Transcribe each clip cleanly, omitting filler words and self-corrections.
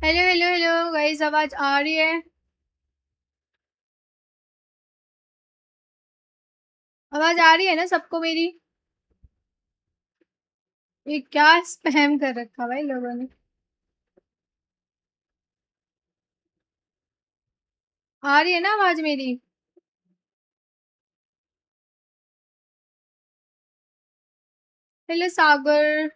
Hello hello hello guys, आवाज आ रही है? आवाज आ रही है ना सबको मेरी? ये क्या स्पैम कर रखा भाई लोगों ने। आ रही है ना आवाज मेरी? Hello Sagar.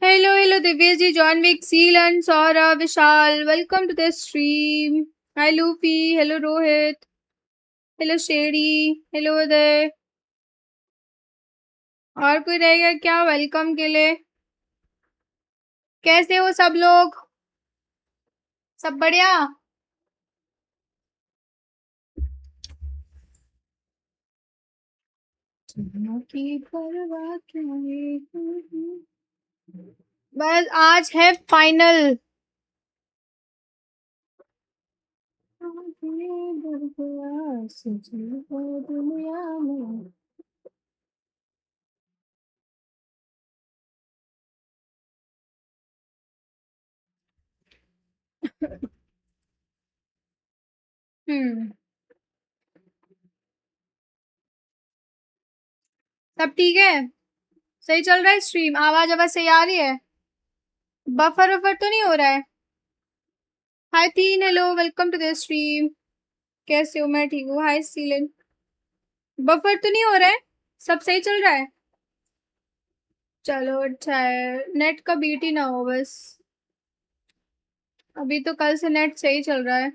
Hello hello Divyesh ji, John Wick, सीलन, Saurabh, Vishal, welcome to the stream. Hi Luffy, hello Rohit, hello Sherry, hello Uday. और कोई रहेगा क्या वेलकम के लिए? कैसे हो सब लोग? सब बढ़िया? की परवाह क्यों है? बस आज है फाइनल। दुनिया में। हम्म। सब ठीक है? सही चल रहा है स्ट्रीम? आवाज आवाज सही आ रही है? बफर वफर तो नहीं हो रहा है? हाय तीन, hello, welcome to the stream. कैसे हो? मैं ठीक हूँ। हाय सीलन। बफर तो नहीं हो रहा है? सब सही चल रहा है? चलो अच्छा है, नेट का बीट ही ना हो बस। अभी तो कल से नेट सही चल रहा है,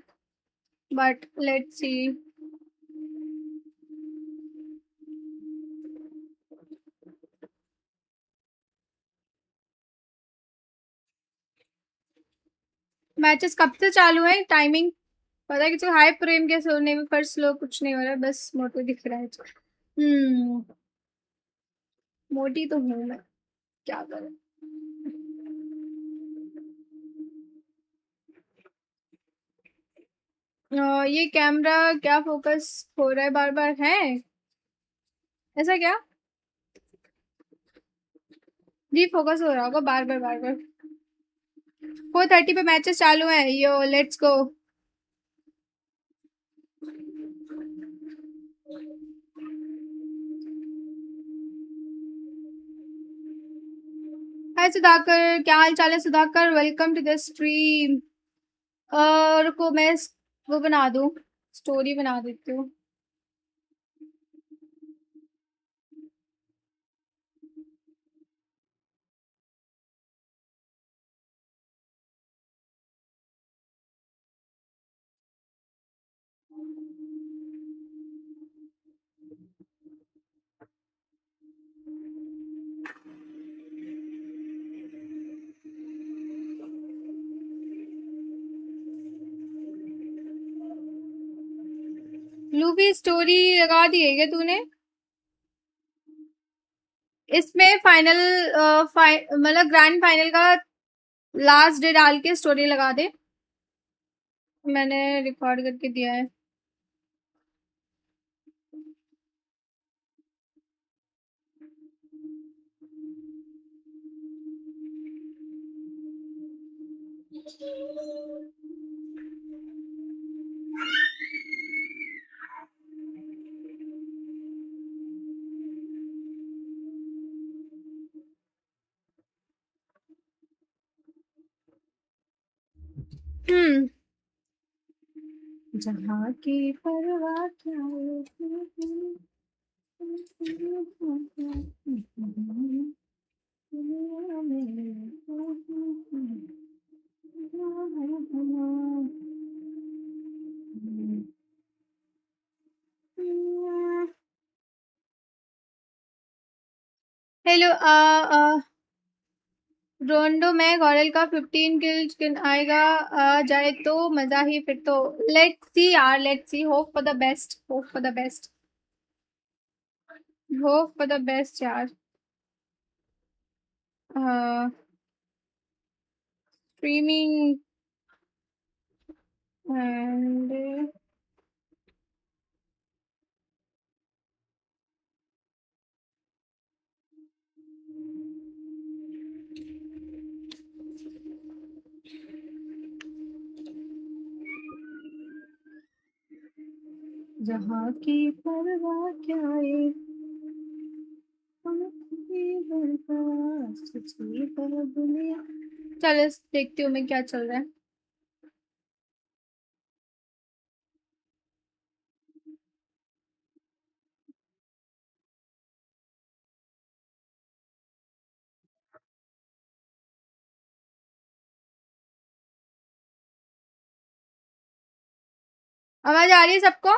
बट लेट्स सी। मैचेस कब से चालू है? टाइमिंग पता है? किसी हाई प्रेम के सोने में फर्स्ट स्लो कुछ नहीं हो रहा है, बस मोटो दिख रहा है। मोटी तो हूँ मैं, क्या करूं। ये कैमरा क्या फोकस हो रहा है बार बार है? ऐसा क्या? जी फोकस हो रहा होगा बार बार बार बार। 4:30 पे मैचेस चालू है, यो लेट्स गो। हाय सुधाकर, क्या हाल चाल है Sudhakar? Welcome to the stream. रुको मैं वो बना दूं, स्टोरी बना देती हूँ। लूबी स्टोरी लगा दी है क्या तूने? इसमें फाइनल मतलब ग्रैंड फाइनल का लास्ट डे डाल के स्टोरी लगा दे। मैंने रिकॉर्ड करके दिया है। हम्म। जहाँ की परवाह क्या है। हेलो रोंडो में गॉरल का 15 किल स्किन आएगा आ जाए तो मजा ही फिर तो लेट्स सी यार let's see hope for the best hope for the best hope for the best यार स्ट्रीमिंग एंड जहाँ की परवाह क्या है चलो देखती हूँ मैं क्या चल रहा है आवाज आ रही है सबको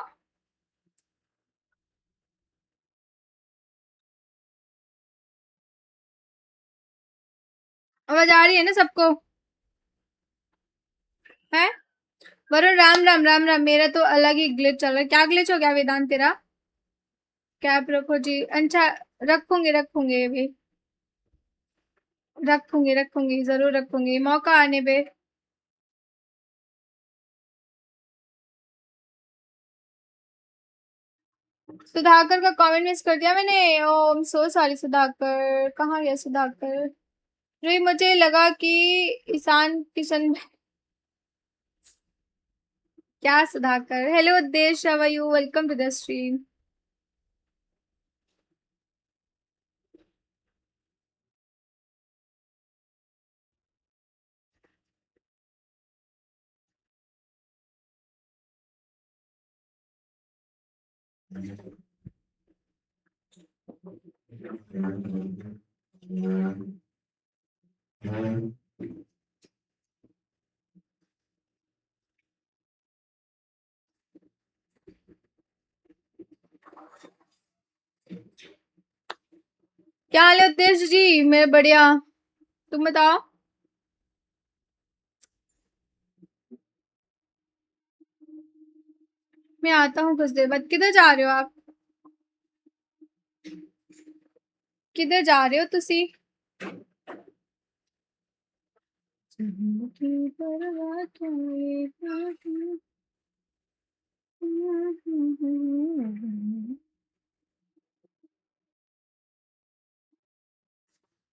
आवाज आ रही है ना सबको है वरुण राम राम राम राम मेरा तो अलग ही ग्लिच चल रहा है क्या ग्लिच हो गया वेदांत तेरा कैप रखो जी अच्छा रखूंगी रखूंगी ये भी रखूंगी रखूंगी जरूर रखूंगी मौका आने पे सुधाकर का कमेंट मिस कर दिया मैंने ओम सो सॉरी सुधाकर कहाँ गया सुधाकर रुई मुझे लगा कि ईशान किशन क्या Sudhakar hello Desh how are you welcome to the stream क्या हाल है उद्देश जी मैं बढ़िया तुम बताओ मैं आता हूँ कुछ देर बाद किधर जा रहे हो आप किधर जा रहे हो तुसी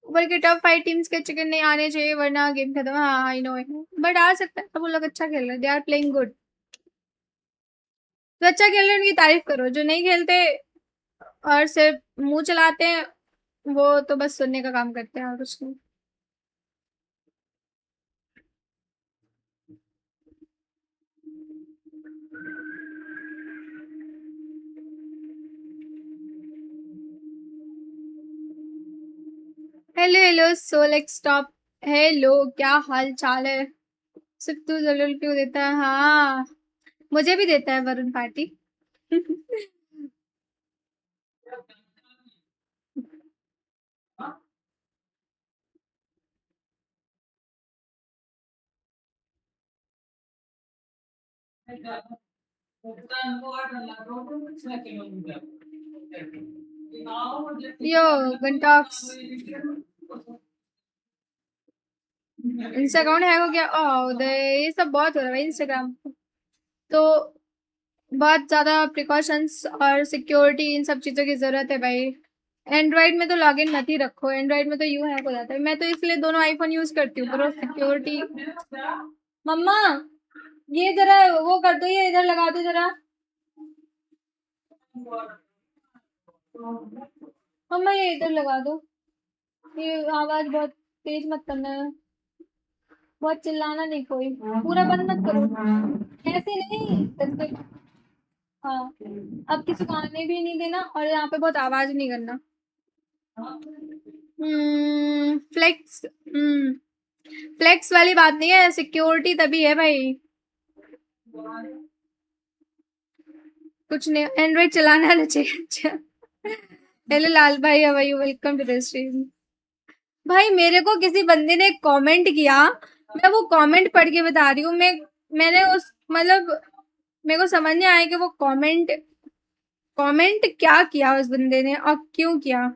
ऊपर के टॉप 5 टीम्स के चिकन नहीं आने चाहिए वरना गेम खत्म हाँ आई नो बट आ सकता है तो वो लोग अच्छा खेल रहे हैं दे आर प्लेइंग गुड जो अच्छा खेल रहे हैं उनकी तारीफ करो जो नहीं खेलते और सिर्फ मुंह चलाते हैं वो तो बस सुनने का काम करते हैं और कुछ नहीं hello hello Solex stop hello क्या हाल चाल है सिर्फ तू जरूर क्यों देता है हाँ मुझे भी देता है वरुण पार्टी यो गंटॉक्स इंस्टा अकाउंट हैक हो गया ये सब बहुत हो रहा है भाई इंस्टाग्राम तो बहुत ज्यादा प्रिकॉशंस और सिक्योरिटी इन सब चीजों की जरूरत है भाई एंड्रॉइड में तो लॉगिन मत ही रखो एंड्रॉइड में तो यूं हैक हो जाता है मैं तो इसलिए दोनों आईफोन यूज करती हूँ पर सिक्योरिटी मम्मा ये जरा वो कर दो ये इधर लगा दो जरा मम्मा ये इधर लगा दो ये आवाज बहुत तेज मत करना है बहुत चिल्लाना नहीं कोई पूरा बंद मत करो ऐसे नहीं जैसे हाँ अब किसी को आने भी नहीं देना और यहाँ पे बहुत आवाज नहीं करना फ्लेक्स फ्लेक्स वाली बात नहीं है, सिक्योरिटी तभी है भाई। कुछ नहीं, एंड्रॉइड चलाना आना चाहिए। हेलो लाल भाई, how are you, welcome to the stream. भाई मेरे को किसी बंदे ने कमेंट किया, मैं वो कमेंट पढ़ के बता रही हूँ। मैंने उस मतलब मेरे को समझ नहीं आया कि वो कमेंट क्या किया उस बंदे ने और क्यों किया।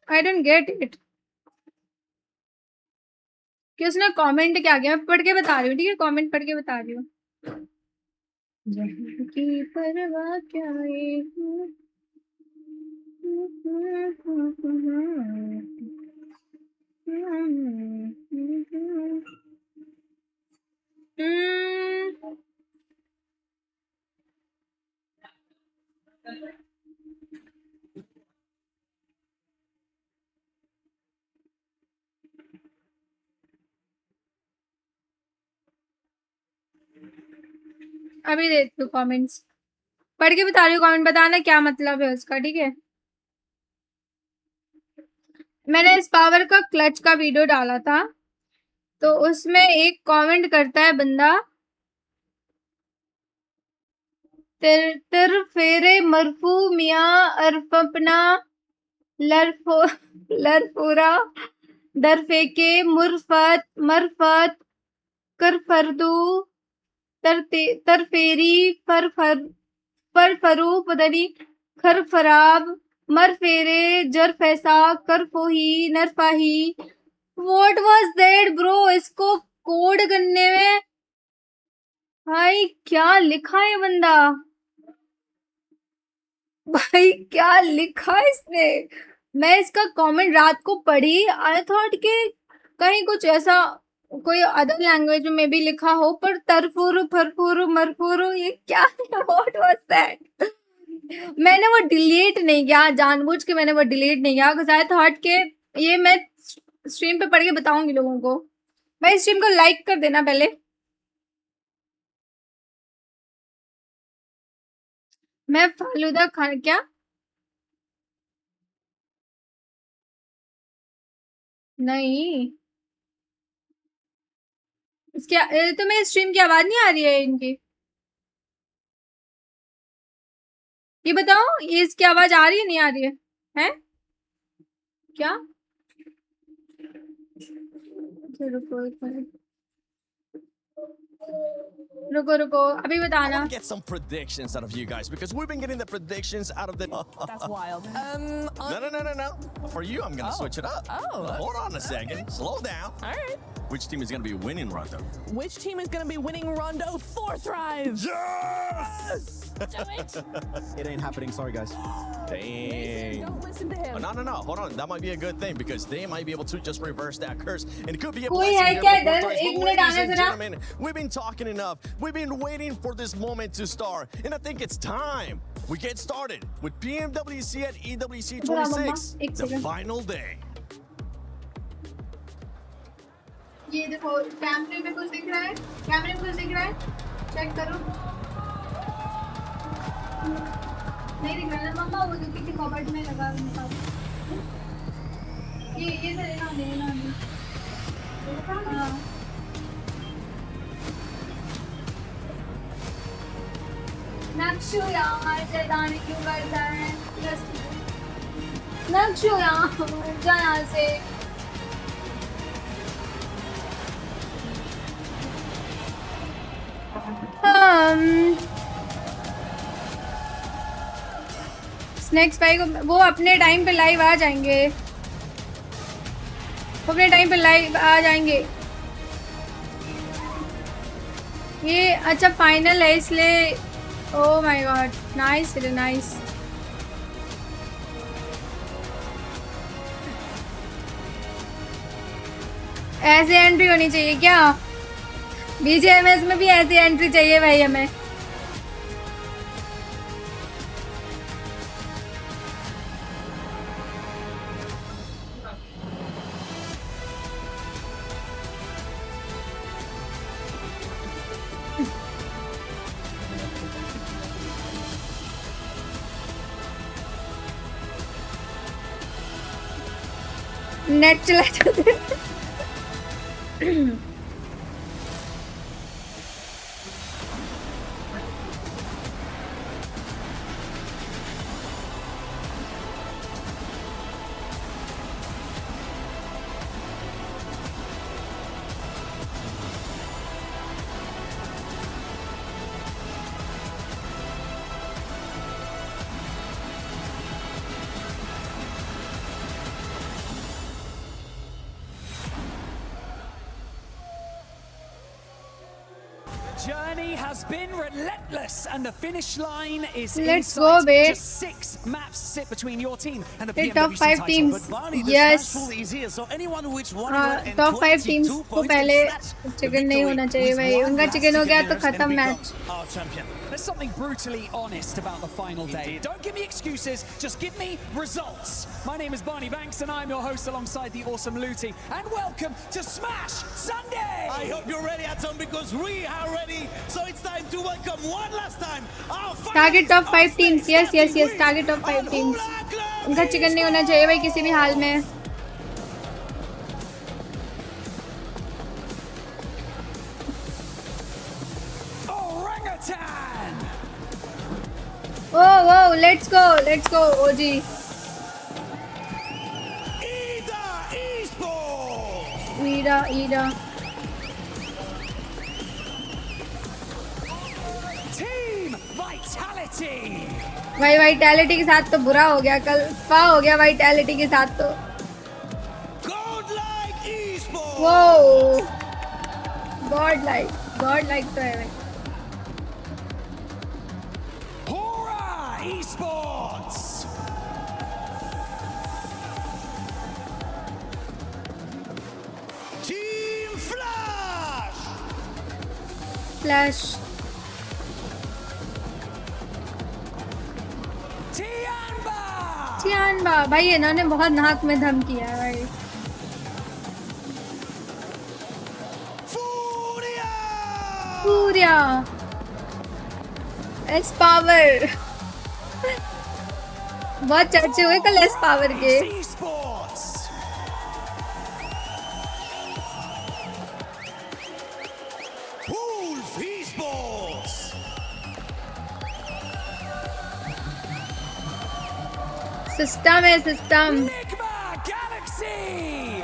आई डोंट गेट इट कि उसने कमेंट क्या किया। मैं पढ़ के बता रही हूँ, ठीक है, कमेंट पढ़ के बता रही हूँ। की परवाह क्या है। अभी देखती हूँ कमेंट्स, पढ़ के बता रही हूँ। कमेंट बताना क्या मतलब है उसका, ठीक है। मैंने इस पावर का क्लच का वीडियो डाला था, तो उसमें एक कमेंट करता है बंदा, तिर फेरे मरफू मियाँ अरफपना लरफोरा दरफेके मुरफत मरफत कर फरदू तरफेरी फरफरू पदरी खर फराब मर फेरे जर फैसा कर फोही नरफाही। What was that bro? इसको कोड करने में भाई क्या लिखा है बंदा, भाई क्या लिखा है इसने। मैं इसका कमेंट रात को पढ़ी, आई थॉट कि कहीं कुछ ऐसा कोई अदर लैंग्वेज में भी लिखा हो, पर तरफुरु फरफुरु मरफुरु ये क्या है? What was that? मैंने वो डिलीट नहीं किया, जानबूझ के मैंने वो डिलीट नहीं किया, बिकॉज़ आई थॉट के ये मैं स्ट्रीम पे पढ़ के बताऊंगी लोगों को। भाई स्ट्रीम को लाइक कर देना पहले। मैं फालूदा खान क्या? नहीं, इसके तो मेरी स्ट्रीम की आवाज नहीं आ रही है इनकी? ये बताओ, ये इसकी आवाज आ रही है नहीं आ रही है? हैं? क्या? रुको एक मिनट, रुको अभी बताना। Get some predictions out of you guys because we've been getting the predictions out of the. That's wild. No. For you, I'm gonna switch it up. Oh. Hold on a second. Slow down. All right. Which team is gonna be winning Rondo? Which team is going to be winning Rondo for Thrive? Yes! Do it. It ain't happening. Sorry, guys. Dang. Don't listen to him. No. Hold on. That might be a good thing because they might be able to just reverse that curse, and it could be a कोई blessing है here क्या for इधर? Thrive. एक But minute ladies आना and जरा। gentlemen, we've been talking enough. We've been waiting for this moment to start, and I think it's time we get started with PMWC at EWC 26, एक the second। final day. ये देखो कैमरे में कुछ दिख रहा है, कैमरे में कुछ दिख रहा है, चेक करो। नहीं दिख रहा ना मम्मा, वो जो किसी कबर्ड में लगा निकाल। ये तो लेना हाँ। नक्शु यार शैतानी क्यों करता है? नक्शु यार जा यहाँ से। स्नैक्स भाई को वो अपने टाइम पे लाइव आ जाएंगे, वो अपने टाइम पे लाइव आ जाएंगे। ये अच्छा फाइनल है इसलिए। Oh my God, nice nice. ऐसे एंट्री होनी चाहिए क्या? BGMS में भी ऐसी एंट्री चाहिए भाई हमें। नेट चला जाते Journey has been relentless, and the finish line is Let's in go, sight. babe. Just 6 maps sit between your team and the The PMWC top 5 title. teams. But Barney, the Yes. smash pool is here, so anyone who hits top 5 teams 122 को points पहले can snatch the chicken नहीं होना चाहिए victory भाई with उनका one chicken हो last गया ticket तो winners खत्म and match become our champion. There's something brutally honest about the final day. Indeed. Don't give me excuses, just give me results. My name is Barney Banks and I'm your host alongside the awesome Luti. And welcome to Smash Sunday! I hope you're ready, Atom, because we are ready. So it's time to welcome one last time our target top 5 teams yes, yes target top 5 teams उनका chicken नहीं होना चाहिए भाई किसी भी हाल में Orangutan! Oh let's go OG esports. ईडा Team Vitality! भाई वाइटैलिटी के साथ तो बुरा हो गया कल हो गया वाइटैलिटी के साथ तो Godlike esports. वो गॉड लाइक तो है भाई Hora Esports! Team Flash. Flash चियानबा भाई इन्होंने बहुत नाक में दम किया है भाई पूरा एस पावर बहुत चर्चे हुए कल एस पावर के Esports! Wolf Esports. सिस्टम है system Ligma Galaxy!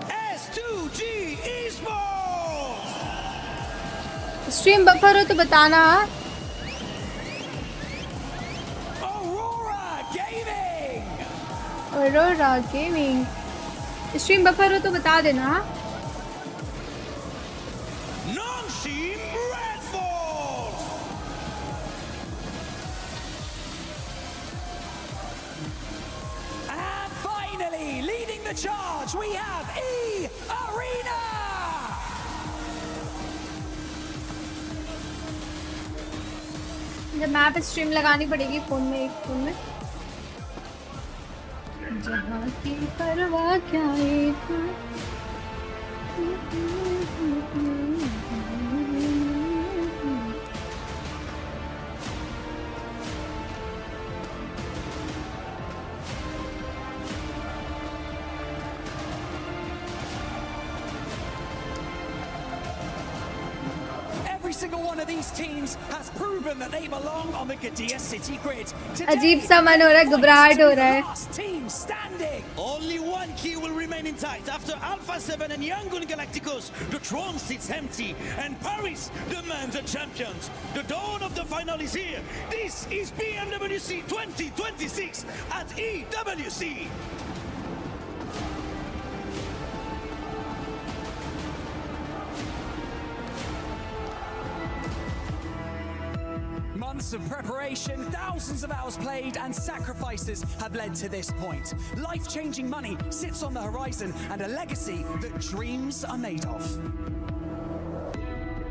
S2G Esports. Stream buffer हो तो बताना Aurora Gaming! Arora gaming stream buffer हो तो बता देना Nongshim Red Force. And finally, leading the charge, we have E Arena! जब मैप स्ट्रीम लगानी पड़ेगी फोन में एक फोन में जहाँ की परवाह क्या एक Every single one of these teams has proven that they belong on the Gpay city grid. अजीब सा मन हो रहा है घबराहट हो रहा है Last team standing. Only one key will remain intact after Alpha 7 and Yangon Galacticos. The throne sits empty, and Paris demands a champions. The dawn of the final is here. This is PMWC 2026 at EWC. Months of preparation, thousands of hours played, and sacrifices have led to this point. Life-changing money sits on the horizon, and a legacy that dreams are made of.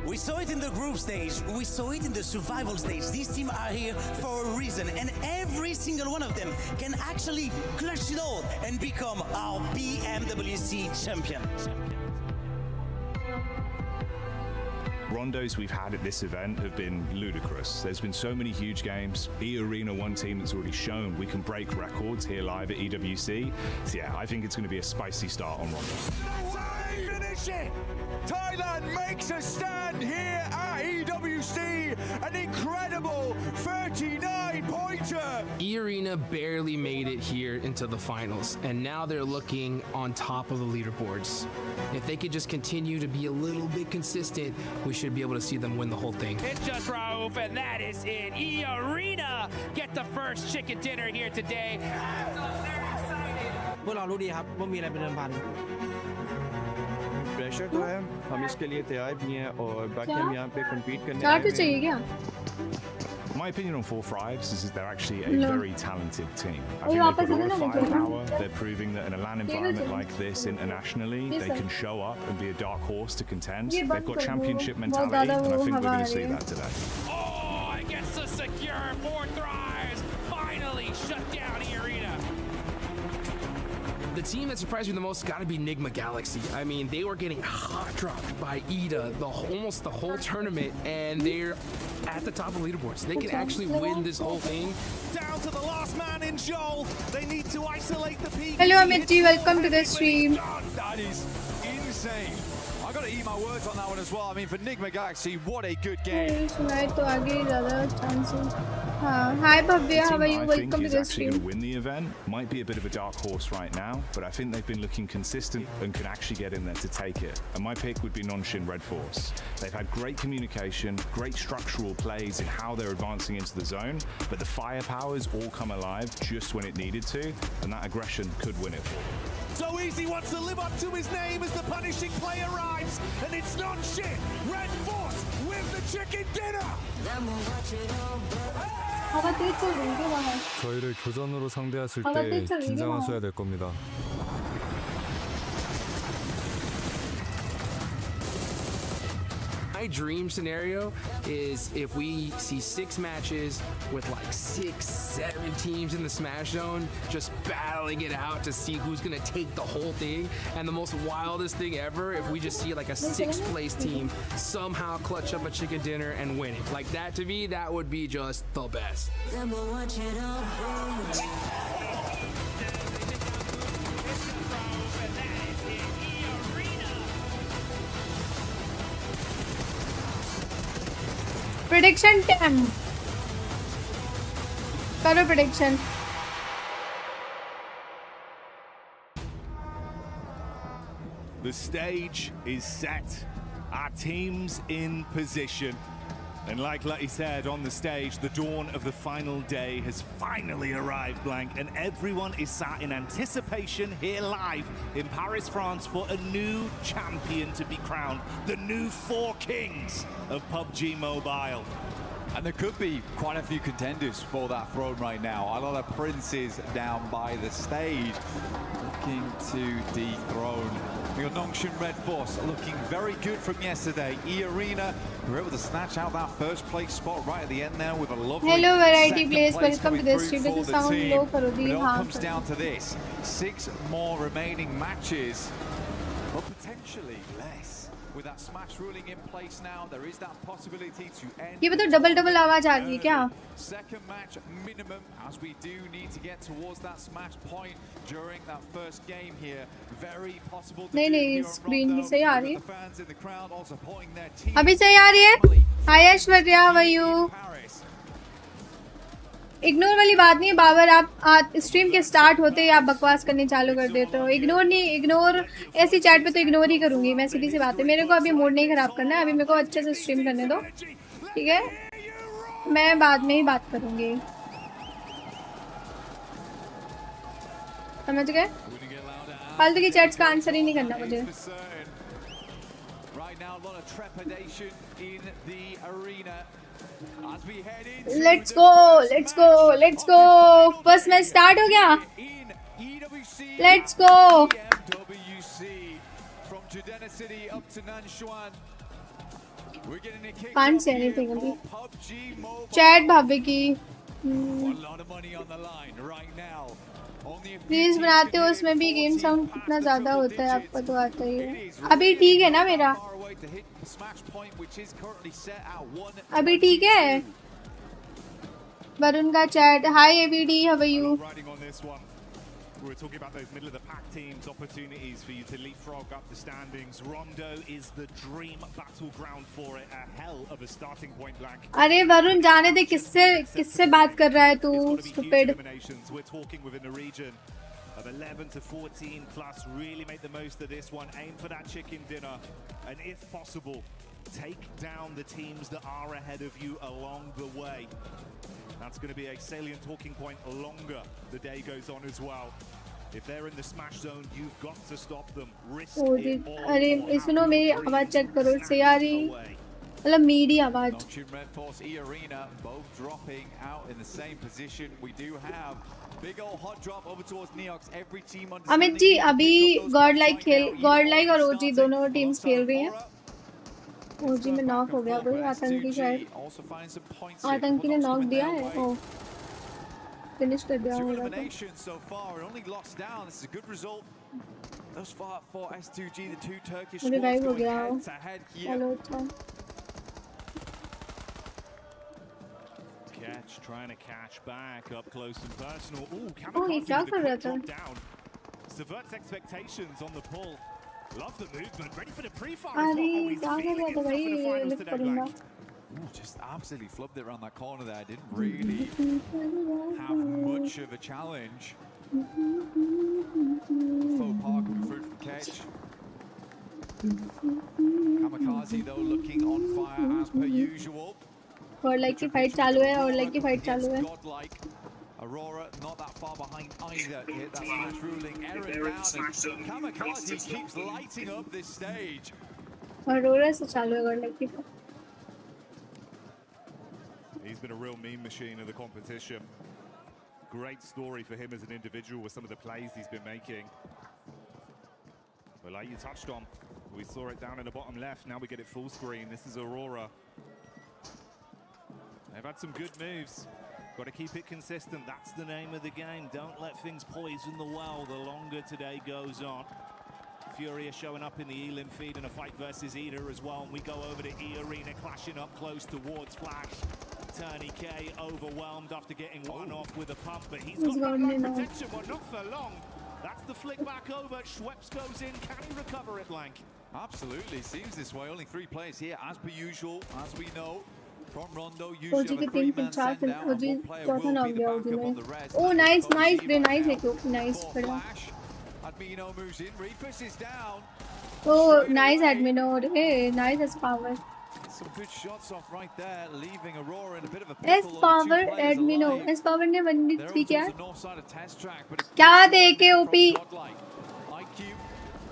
We saw it in the group stage, we saw it in the survival stage. These teams are here for a reason, and every single one of them can actually clutch it all and become our PMWC champion. rondos we've had at this event have been ludicrous. There's been so many huge games. E-Arena, one team that's already shown we can break records here live at EWC. So yeah, I think it's going to be a spicy start on rondo. Finish it! Thailand makes a stand here at EWC. An incredible 39-pointer. E-Arena barely made it here into the finals, and now they're looking on top of the leaderboards. If they could just continue to be a little bit consistent, we should be able to see them win the whole thing. It's just Rauf, and that is it. E-Arena get the first chicken dinner here today. พวกเรารู้ดีครับว่ามีอะไรเป็นเดิมพัน pressure तो है हम इसके लिए तैयार भी हैं और बाकी हम यहाँ पे compete करने चार तो चाहिए क्या? My opinion on Four Thrives is that they're actually a No. very talented team. I think they've got a lot of firepower. They're proving that in a LAN environment like this internationally, they can show up and be a dark horse to contend. They've got championship mentality, and I think we're going to see that today. Oh, it gets the secure. Four Thrives finally shut down E-Arena. The team that surprised me the most got to be Nigma Galaxy. I mean, they were getting hot dropped by Ida almost the whole tournament, and they're at the top of leaderboards. They can actually win this whole thing. Down to the last man in Joel. They need to isolate the peak. Hello Amit ji, welcome to the stream. That is insane. I got to eat my words on that one as well. I mean, for Nigma Galaxy, what a good game. मैं तो आगे ही ज़्यादा chances. हाँ, hi Bhavya, how are you? I think Welcome to is the actually going to stream. win the event. Might be a bit of a dark horse right now, but I think they've been looking consistent and can actually get in there to take it. And my pick would be Nonshin Red Force. They've had great communication, great structural plays in how they're advancing into the zone, but the firepower's all come alive just when it needed to, and that aggression could win it for them. So Easy wants to live up to his name as the punishing play arrives, and it's not shit. Red Force with the chicken dinner. हवा तेज चल रही है बाहर. 저희를 교전으로 상대했을 때 긴장하셔야 될 겁니다. My dream scenario is if we see 6 matches with like 6, 7 teams in the Smash Zone just battling it out to see who's gonna take the whole thing. And the most wildest thing ever, if we just see like a 6th place team somehow clutch up a chicken dinner and win it. Like that, to me, that would be just the best. Prediction time. करो prediction. The stage is set. Our team's in position. And like Lutty said on the stage, the dawn of the final day has finally arrived, Blank, and everyone is sat in anticipation here live in Paris, France, for a new champion to be crowned, the new 4 kings of PUBG Mobile. And there could be quite a few contenders for that throne right now. A lot of princes down by the stage looking to dethrone. We got Nongshun Red Force looking very good from yesterday. E-Arena were able to snatch out that first place spot right at the end there with a lovely Hello Variety second Plays, place welcome to coming the through stream. for This the sound team. low करो But the it all हाँ. comes down to this. 6 more remaining matches, but potentially less. With that smash ruling in place now, there is that possibility to end. ये बताओ double आवाज आ रही है क्या? Second match minimum, as we do need to get towards that smash point during that first game here. Very possible to नहीं screen भी सही आ रही है. the fans in the crowd all supporting their team. अभी सही आ रही है? Hi Aishwarya, how are you? Ignore वाली बात नहीं है बाबर, आप स्ट्रीम के स्टार्ट होते ही आप बकवास करने चालू कर देते हो. इग्नोर ऐसी चैट पे तो इग्नोर ही करूंगी मैं, सीधी सी बात है. मेरे को अभी मूड नहीं खराब करना है, अभी मेरे को अच्छे से स्ट्रीम करने दो, ठीक है? मैं बाद में ही बात करूंगी, समझ गए? फालतू की चैट्स का आंसर ही नहीं करना मुझे. Let's go. First match start हो गया. Let's go. Can't say anything अभी. Chat भाभी की. रील्स बनाते हो उसमें भी गेम साउंड कितना ज़्यादा होता है आपको तो आता ही है. अभी ठीक है ना मेरा? tried to hit the smash point, which is currently set at 1. अभी ठीक है वरुण का chat hi ABD how are you Riding on this one. We were talking about those middle of the pack teams, opportunities for you to leapfrog up the standings. Rondo is the dream battleground for it. A hell of a starting point blank. अरे वरुण जाने दे किससे बात कर रहा है तू stupid. We're talking within the region of 11 to 14 plus. Really make the most of this one. Aim for that chicken dinner, and if possible, take down the teams that are ahead of you along the way. That's going to be a salient talking point longer the day goes on as well. If they're in the smash zone, you've got to stop them. Risk it all. अरे सुनो मेरी आवाज check करो इससे यार मतलब मेरी आवाज Nongshim Red Force E Arena both dropping out in the same position. We do have big old hot drop over towards Neox. Every team on Amit ji अभी गॉडलाइक और ओजी दोनों टीम्स खेल रही हैं ओजी में नॉक हो गया कोई आतंकी शायद आतंकी ने नॉक दिया है ओ फिनिश कर दिया होगा so far and only lost down. This is a good result thus far for S2G. The two Turkish squads going head to head here. चलो Catch, trying to catch back up close and personal. Ooh, ये Kamikaze क्या with कर a रहा quick था drop down. Subverts expectations on the pull. Love the movement. Ready for the pre-fire. अरे क्या कर रहा था भाई लिफ्ट करूंगा Ooh, just absolutely flubbed it around that corner there. Didn't really have much of a challenge. Faux pas coming through from Kedge. Kamikaze though looking on fire as per usual. और like की fight चालू है और like की fight चालू है Aurora not that far behind either. Hit that smash ruling error down and Kamikaze keeps lighting up this stage. Arora से चालू है और लाइक की He's been a real meme machine of the competition. Great story for him as an individual with some of the plays he's been making. But like you touched on, we saw it down in the bottom left. Now we get it full screen. This is Aurora. They've had some good moves. Got to keep it consistent. That's the name of the game. Don't let things poison the well the longer today goes on. Fury is showing up in the Elim feed in a fight versus Eda as well. And we go over to E Arena, clashing up close towards Flash. Turney K overwhelmed after getting one off with a pump, but he's got backline protection, but not for long. That's the flick back over. Schweppes goes in. Can he recover it, Blank? Absolutely. Seems this way. Only 3 players here, as per usual, as we know. From Rondo, usually have a 3-man send down, and 1 player will be the backup on the rest. Oh, nice, nice, very nice, nice. Admino moves in, Refus is down. Oh, nice Admino, hey, nice as power. Some good shots off right there, leaving Aurora in a bit of a S pickle. power Admino, S power ने 1v3 किया north side of test track, but क्या देखे OP IQ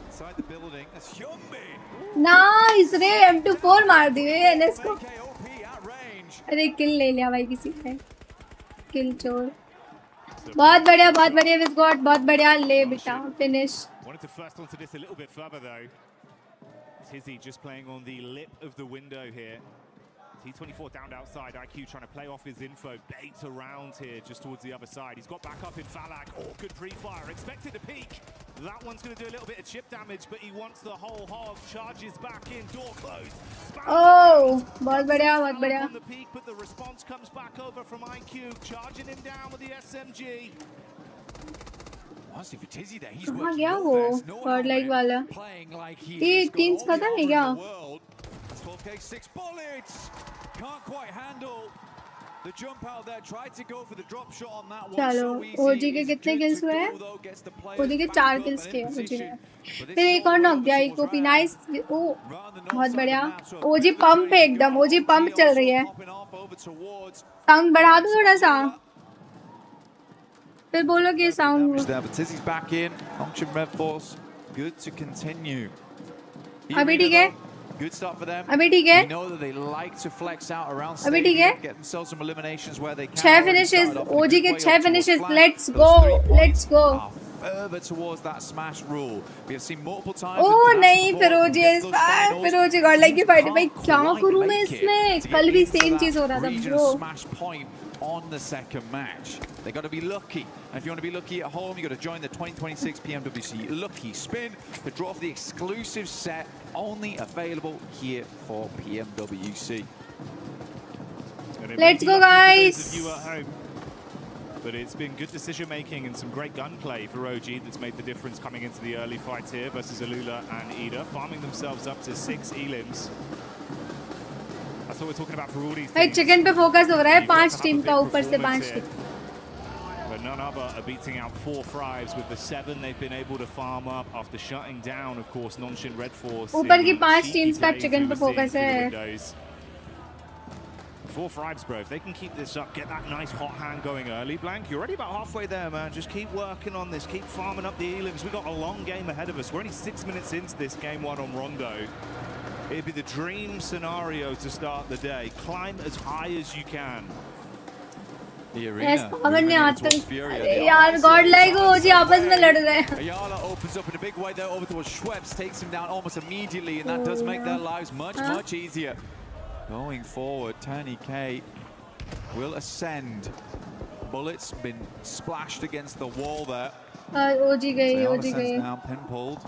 inside the building. That's Humbly. Nice रे M24 मार दिए NS को अरे किल ले लिया भाई किसी ने किल चोर बहुत बढ़िया विस्गॉट बहुत बढ़िया ले बेटा finish Wanted to first onto this a little bit further though. Tizzy just playing on the lip of the window here. T24 down outside. IQ trying to play off his info. Bait around here just towards the other side. He's got back up in Falak. Oh, good pre-fire. Expected to peek. That one's going to do a little bit of chip damage, but he wants the whole hog. Charges back in. Door closed. Oh, बहुत बढ़िया on the peak, but the response comes back over from IQ. Charging him down with the SMG. Honestly, for Tizzy there, he's कहाँ गया वो Godlike वाला ये teams खत्म है क्या 12k6 bullets can't quite handle the jump out there. Tried to go for the drop shot on that one. चलो ओजी के कितने किल्स हुए हैं ओजी के 4 किल्स किए ओजी ने फिर एक और नॉक दिया एक ओपी नाइस ओ बहुत बढ़िया ओजी पंप पे एकदम ओजी पंप चल रही है साउंड बढ़ा दो थोड़ा सा फिर बोलो कि sound Tizzy's back in. Nongshim Red Force good to continue. अभी ठीक है Good start for them. अभी ठीक है We know that they like to flex out around अभी ठीक है get themselves some eliminations where they can. 6 finishes ओजी के 6 finishes let's go further towards that smash rule. We have seen multiple times. ओह नहीं फिर ओजी Godlike की fight भाई क्या करूं मैं इसमें कल भी सेम चीज हो रहा था bro on the second match. They got to be lucky. And if you want to be lucky at home, you got to join the 2026 PMWC Lucky Spin to draw for the exclusive set only available here for PMWC. Let's go, guys. You at home. But it's been good decision making and some great gunplay for OG that's made the difference coming into the early fight here versus Alula and Ida, farming themselves up to 6 elims. That's what we're talking about for all these things. Chicken पे focus हो रहा है 5 team का ऊपर से 5 team. But none other are beating out 4 Thrives with the 7 they've been able to farm up after shutting down, of course, Nonshin Red Force. ऊपर की 5 teams का चिकन पे फोकस है. 4 Thrives, bro. If they can keep this up, get that nice hot hand going early, Blank, you're already about halfway there, man. Just keep working on this, keep farming up the elims. We've got a long game ahead of us. We're only 6 minutes into this game 1 on Rondo. It'd be the dream scenario to start the day. Climb as high as you can. The arena. यार godlike हो जी आपस में लड़ रहे हैं. Ayala opens up in a big way there over towards Schweppes, takes him down almost immediately, and that does make their lives much easier. Going forward, Tony K will ascend. Bullets been splashed against the wall there. OG गई. Now pin pulled.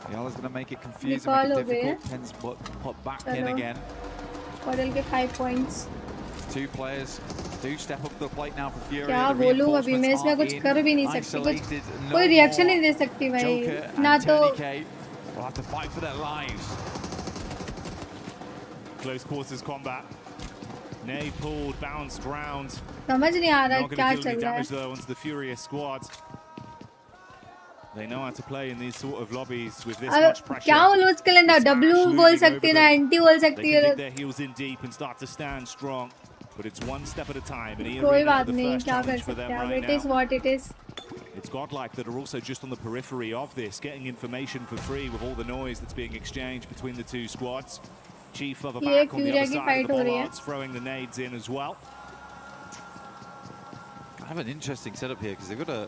Ayala's going to make it confusing, make it difficult. Pin's put back in again. Kodal के 5 points. 2 players do step up to the plate now for Fury. क्या बोलूँ अभी मैं इसमें कुछ कर भी नहीं सकती, कोई रिएक्शन नहीं दे सकती भाई. ना तो. Will have to fight for their lives. Close quarters combat. Nay pulled, bounced round. समझ नहीं आ रहा क्या चल रहा damage though onto the Furious squad. They know how to play in these sort of lobbies with this much pressure. क्या वो loose calendar W बोल सकती है ना NT बोल सकती है. They can dig their heels in deep and start to stand strong, but it's one step at a time. And कोई बात नहीं, क्या कर सकते हैं. It is what it is. It's godlike that are also just on the periphery of this, getting information for free with all the noise that's being exchanged between the 2 squads. Chief of a back on the other side of the bollards, throwing the nades in as well. Kind of an interesting setup here because they've got a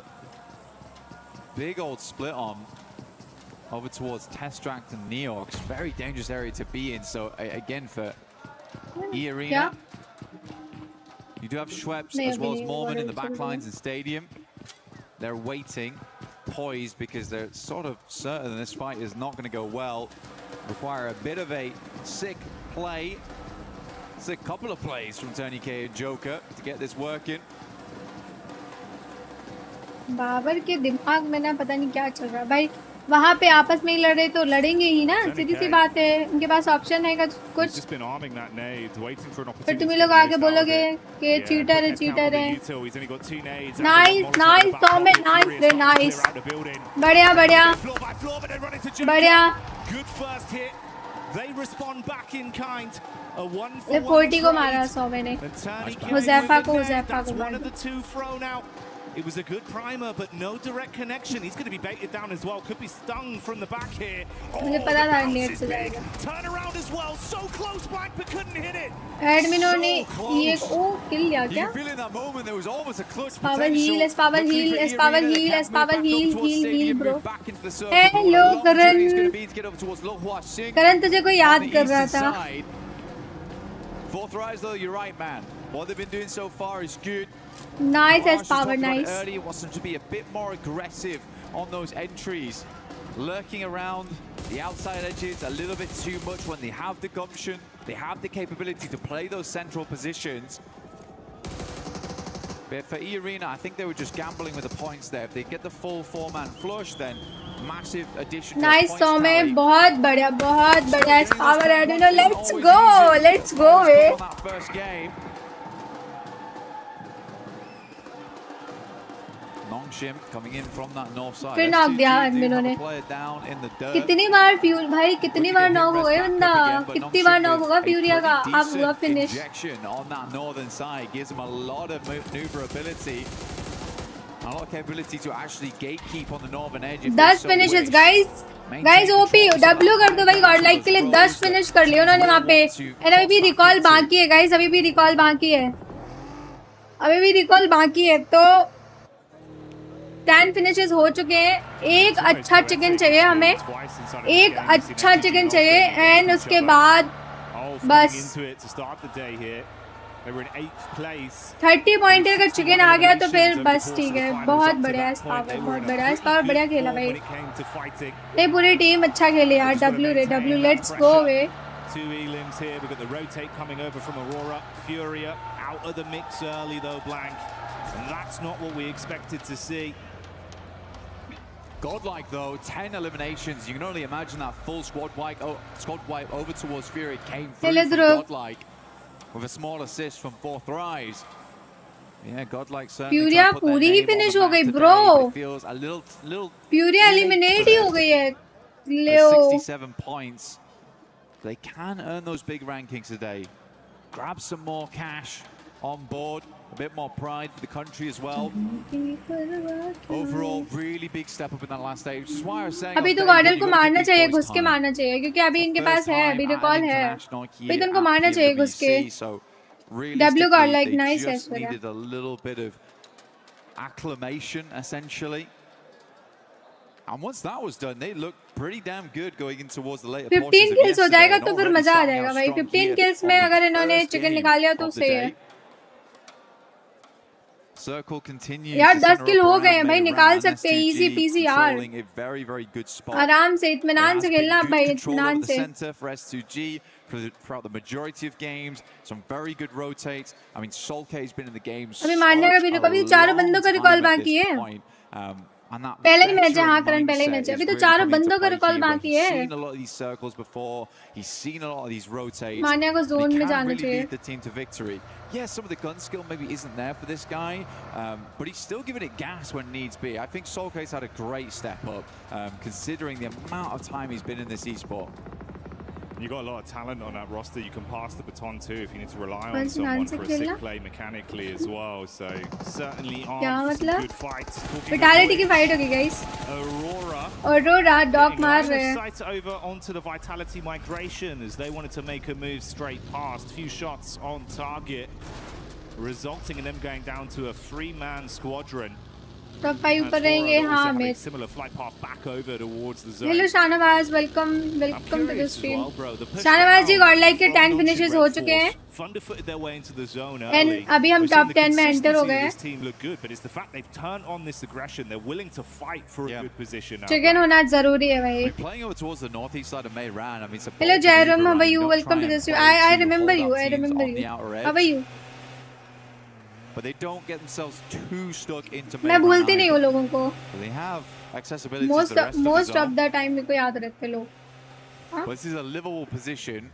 big old split on over towards Testract and Neox. Very dangerous area to be in. So again for E-Arena, you do have Schweppes as well as Mormon in the backlines and Stadium. They're waiting, poised, because they're sort of certain this fight is not going to go well. Require a bit of a sick play. It's a couple of plays from Tony K and Joker to get this working. Babar के दिमाग में ना पता नहीं क्या चल रहा है भाई. वहाँ पे आपस में ही लड़े तो लड़ेंगे ही ना, सीधी सी बात है. उनके पास ऑप्शन है कुछ. फिर तुम लोग आके बोलोगे कि चीटर है. Nice Tom, nice. बढ़िया. ये 40 को मारा 100 मैंने. हुज़ैफा को मारा. It was a good primer, but no direct connection. He's going to be baited down as well. Could be stung from the back here. मुझे पता था नेट से जाएगा. Turn around as well. So close back, but couldn't hit it. एडमिनो ने ये किल लिया क्या? Power heal bro. Hello करण तुझे कोई याद कर रहा था. 4 Thrives though, you're right, man. What they've been doing so far is good. Nice as power, nice. Earlier wants them to be a bit more aggressive on those entries, lurking around the outside edges a little bit too much when they have the gumption, they have the capability to play those central positions. But for E-Arena, I think they were just gambling with the points there. If they get the full 4-man flush, then massive addition. Nice, Tome. बहुत बढ़िया. As power, Adino. Let's go. That first game. Nongshim coming in from that north side. फिर knock दिया एडमिनो ने. कितनी बार fuel भाई, कितनी बार knock हो गया बंदा. कितनी बार नॉक होगा फ्यूरिया का. अब हुआ finish. On that northern side gives him a lot of maneuverability, a lot of capability to actually gatekeep on the northern edge. 10 finishes guys. OP W कर दो भाई. गॉडलाइक के लिए 10 फिनिश कर लिया उन्होंने वहाँ पे. एंड अभी भी रिकॉल बाकी है गाइस. अभी भी रिकॉल बाकी है. तो 10 फिनिशेस हो चुके हैं. एक अच्छा चिकन चाहिए हमें. एंड उसके बाद बस They were in 8th place. 30 point अगर चिकन आ गया तो फिर बस ठीक है, बहुत बढ़िया स्पावर, बहुत बढ़िया स्पावर, बढ़िया खेला भाई। ये पूरी टीम अच्छा खेली यार। W let's go way. 2 elims here. We've got the rotate coming over from Aurora. Furia out of the mix early though, Blank. And that's not what we expected to see. Godlike though, 10 eliminations. You can only imagine that full squad wipe over towards Fury came through from Godlike with a small assist from 4th Rise. Yeah, Godlike certainly. Furia पूरी ही finish हो गई bro. Feels a little Furia eliminate ही हो गई है। Leo 67 points. They can earn those big rankings today. Grab some more cash on board. A bit more pride for the country as well. Overall, really big step up in that last stage. Which is why I was saying. अभी तो गॉर्डल को मारना चाहिए, घुस के मारना चाहिए, क्योंकि अभी इनके पास है, अभी रिकॉल है, अभी तो उनको मारना चाहिए घुस के। W Godlike nice है just needed a little bit of acclimation essentially. And once that was done, they looked pretty damn good going in towards the later portions of 15 kills हो जाएगा तो फिर मजा आ yesterday. जाएगा भाई। 15 kills में अगर इन्होंने चिकन निकाल लिया तो सही है Circle continues. यार 10 किल हो गए हैं भाई, निकाल सकते हैं इजी पीजी यार, very, very good spot. आराम से इत्मीनान से खेलना भाई, इत्मीनान से। For S2G throughout the majority of games, some very good rotates. I mean, Solke has been in the game. अभी मारने का भी रिकॉल, अभी 4 बंदों का रिकॉल बाकी है। पहले ही मैच है, हाँ करण पहले ही मैच है, अभी तो 4 बंदों का रिकॉल बाकी है। He's seen a lot of these circles before. He's seen a lot of these rotates. मान्या को जोन में जाना चाहिए। Lead the team to victory. Yes, some of the gun skill maybe isn't there for this guy, but he's still giving it gas when needs be. I think Solke's had a great step up, considering the amount of time he's been in this esport. You've got a lot of talent on that roster. You can pass the baton too if you need to rely on someone for a sick play mechanically as well. So certainly armed some good fights. Vitality की fight होगी guys. Aurora dog मार रहे हैं. Sight over onto the Vitality migration as they wanted to make a move straight past. Few shots on target, resulting in them going down to a 3-man squadron. Top 5 ऊपर रहेंगे, हाँ मैं। Similar flight path back over towards the zone. Hello Shahnawaz, welcome to the stream. Shahnawaz ji Godlike के 10 finishes हो चुके हैं। And अभी हम top 10 में enter हो गए हैं। Chicken होना जरूरी है भाई। Hello Jairam, how are you? Welcome to the stream. I remember you. How are you? But they don't get themselves too stuck into. मैं भूलती नहीं हूँ लोगों को। They have accessibility most to the rest most of of the time मेरे को याद रहते लोग। But this is a livable position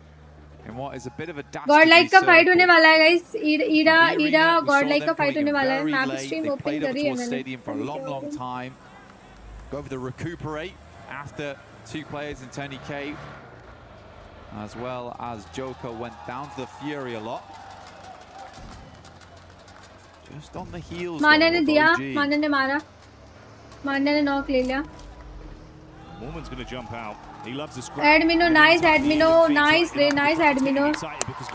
in what is a bit of a dastardly Godlike का fight circle. होने वाला है guys। ईडा Godlike का fight होने वाला है। Map stream open कर रही है मैंने। Stadium for a long time. Go over the recuperate after 2 players in Tony K, as well as Joker went down to the Fury a lot. Just on the heels. मान्या ने दिया, मान्या ने मारा, मान्या ने knock ले लिया। Mormon's going to jump out. He loves the script. Admino nice, Admino nice रे, nice Admino।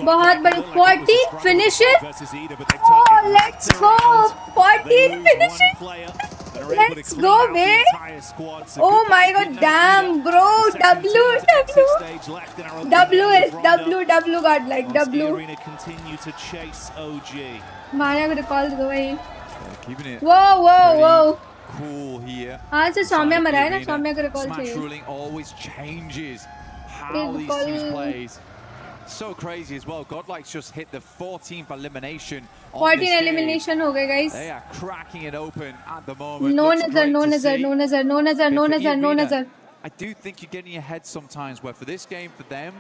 बहुत बड़े 14 finishes। Oh let's go, 14 finishes। Let's go man। Oh my god, damn bro, W Godlike W। Continue to chase OG. मान्या को recall दो भाई। Keeping it Whoa cool here. हाँ से सौम्या मरा है ना, सौम्या को रिकॉल चाहिए। Ruling always changes how these teams plays. So crazy as well. Godlike's just hit the 14th elimination. 14 elimination हो गए guys. They are cracking it open at the moment. No nazar. I do think you're getting ahead sometimes where for this game for them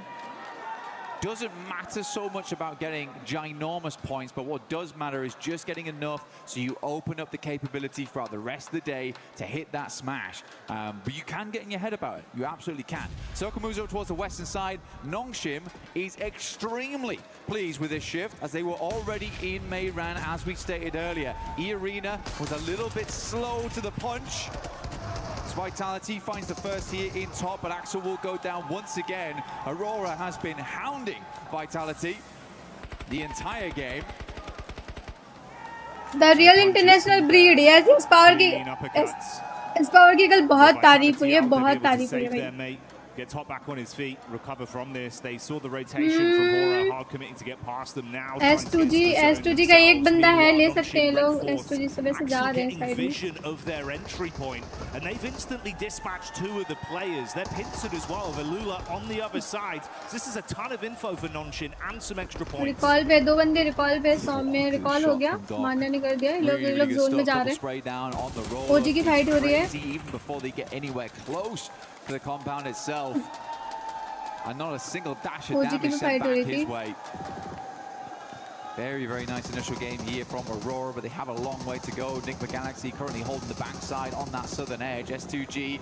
doesn't matter so much about getting ginormous points, but what does matter is just getting enough so you open up the capability throughout the rest of the day to hit that smash. But you can get in your head about it. You absolutely can. Soka moves up towards the western side. Nongshim is extremely pleased with this shift as they were already in Mayran, as we stated earlier. E-Arena was a little bit slow to the punch. Vitality finds the first here in top, but Axel will go down once again. Aurora has been hounding Vitality the entire game. The real international breed, yes, इस power की कल बहुत तारीफ हुई है भाई। Gets hot back on his feet, recover from this. They saw the rotation from Hora, hard committing to get past them now. S2G का एक बंदा है, ले सकते हैं लोग. S2G सुबह से जा रहे हैं साइड में. Vision of their entry point, and they've instantly dispatched 2 of the players. They're pincered as well. Velula on the other side. So this is a ton of info for Nonshin and some extra points. Recall पे 2 बंदे recall पे 100 में recall हो गया. मान्य नहीं कर दिया. ये लोग zone में जा रहे हैं. OG की fight हो रही है. Even before they get anywhere close to the compound itself, and not a single dash of damage sent back his way. Very, very nice initial game here from Aurora, but they have a long way to go. Nick Galaxy currently holding the backside on that southern edge. S2G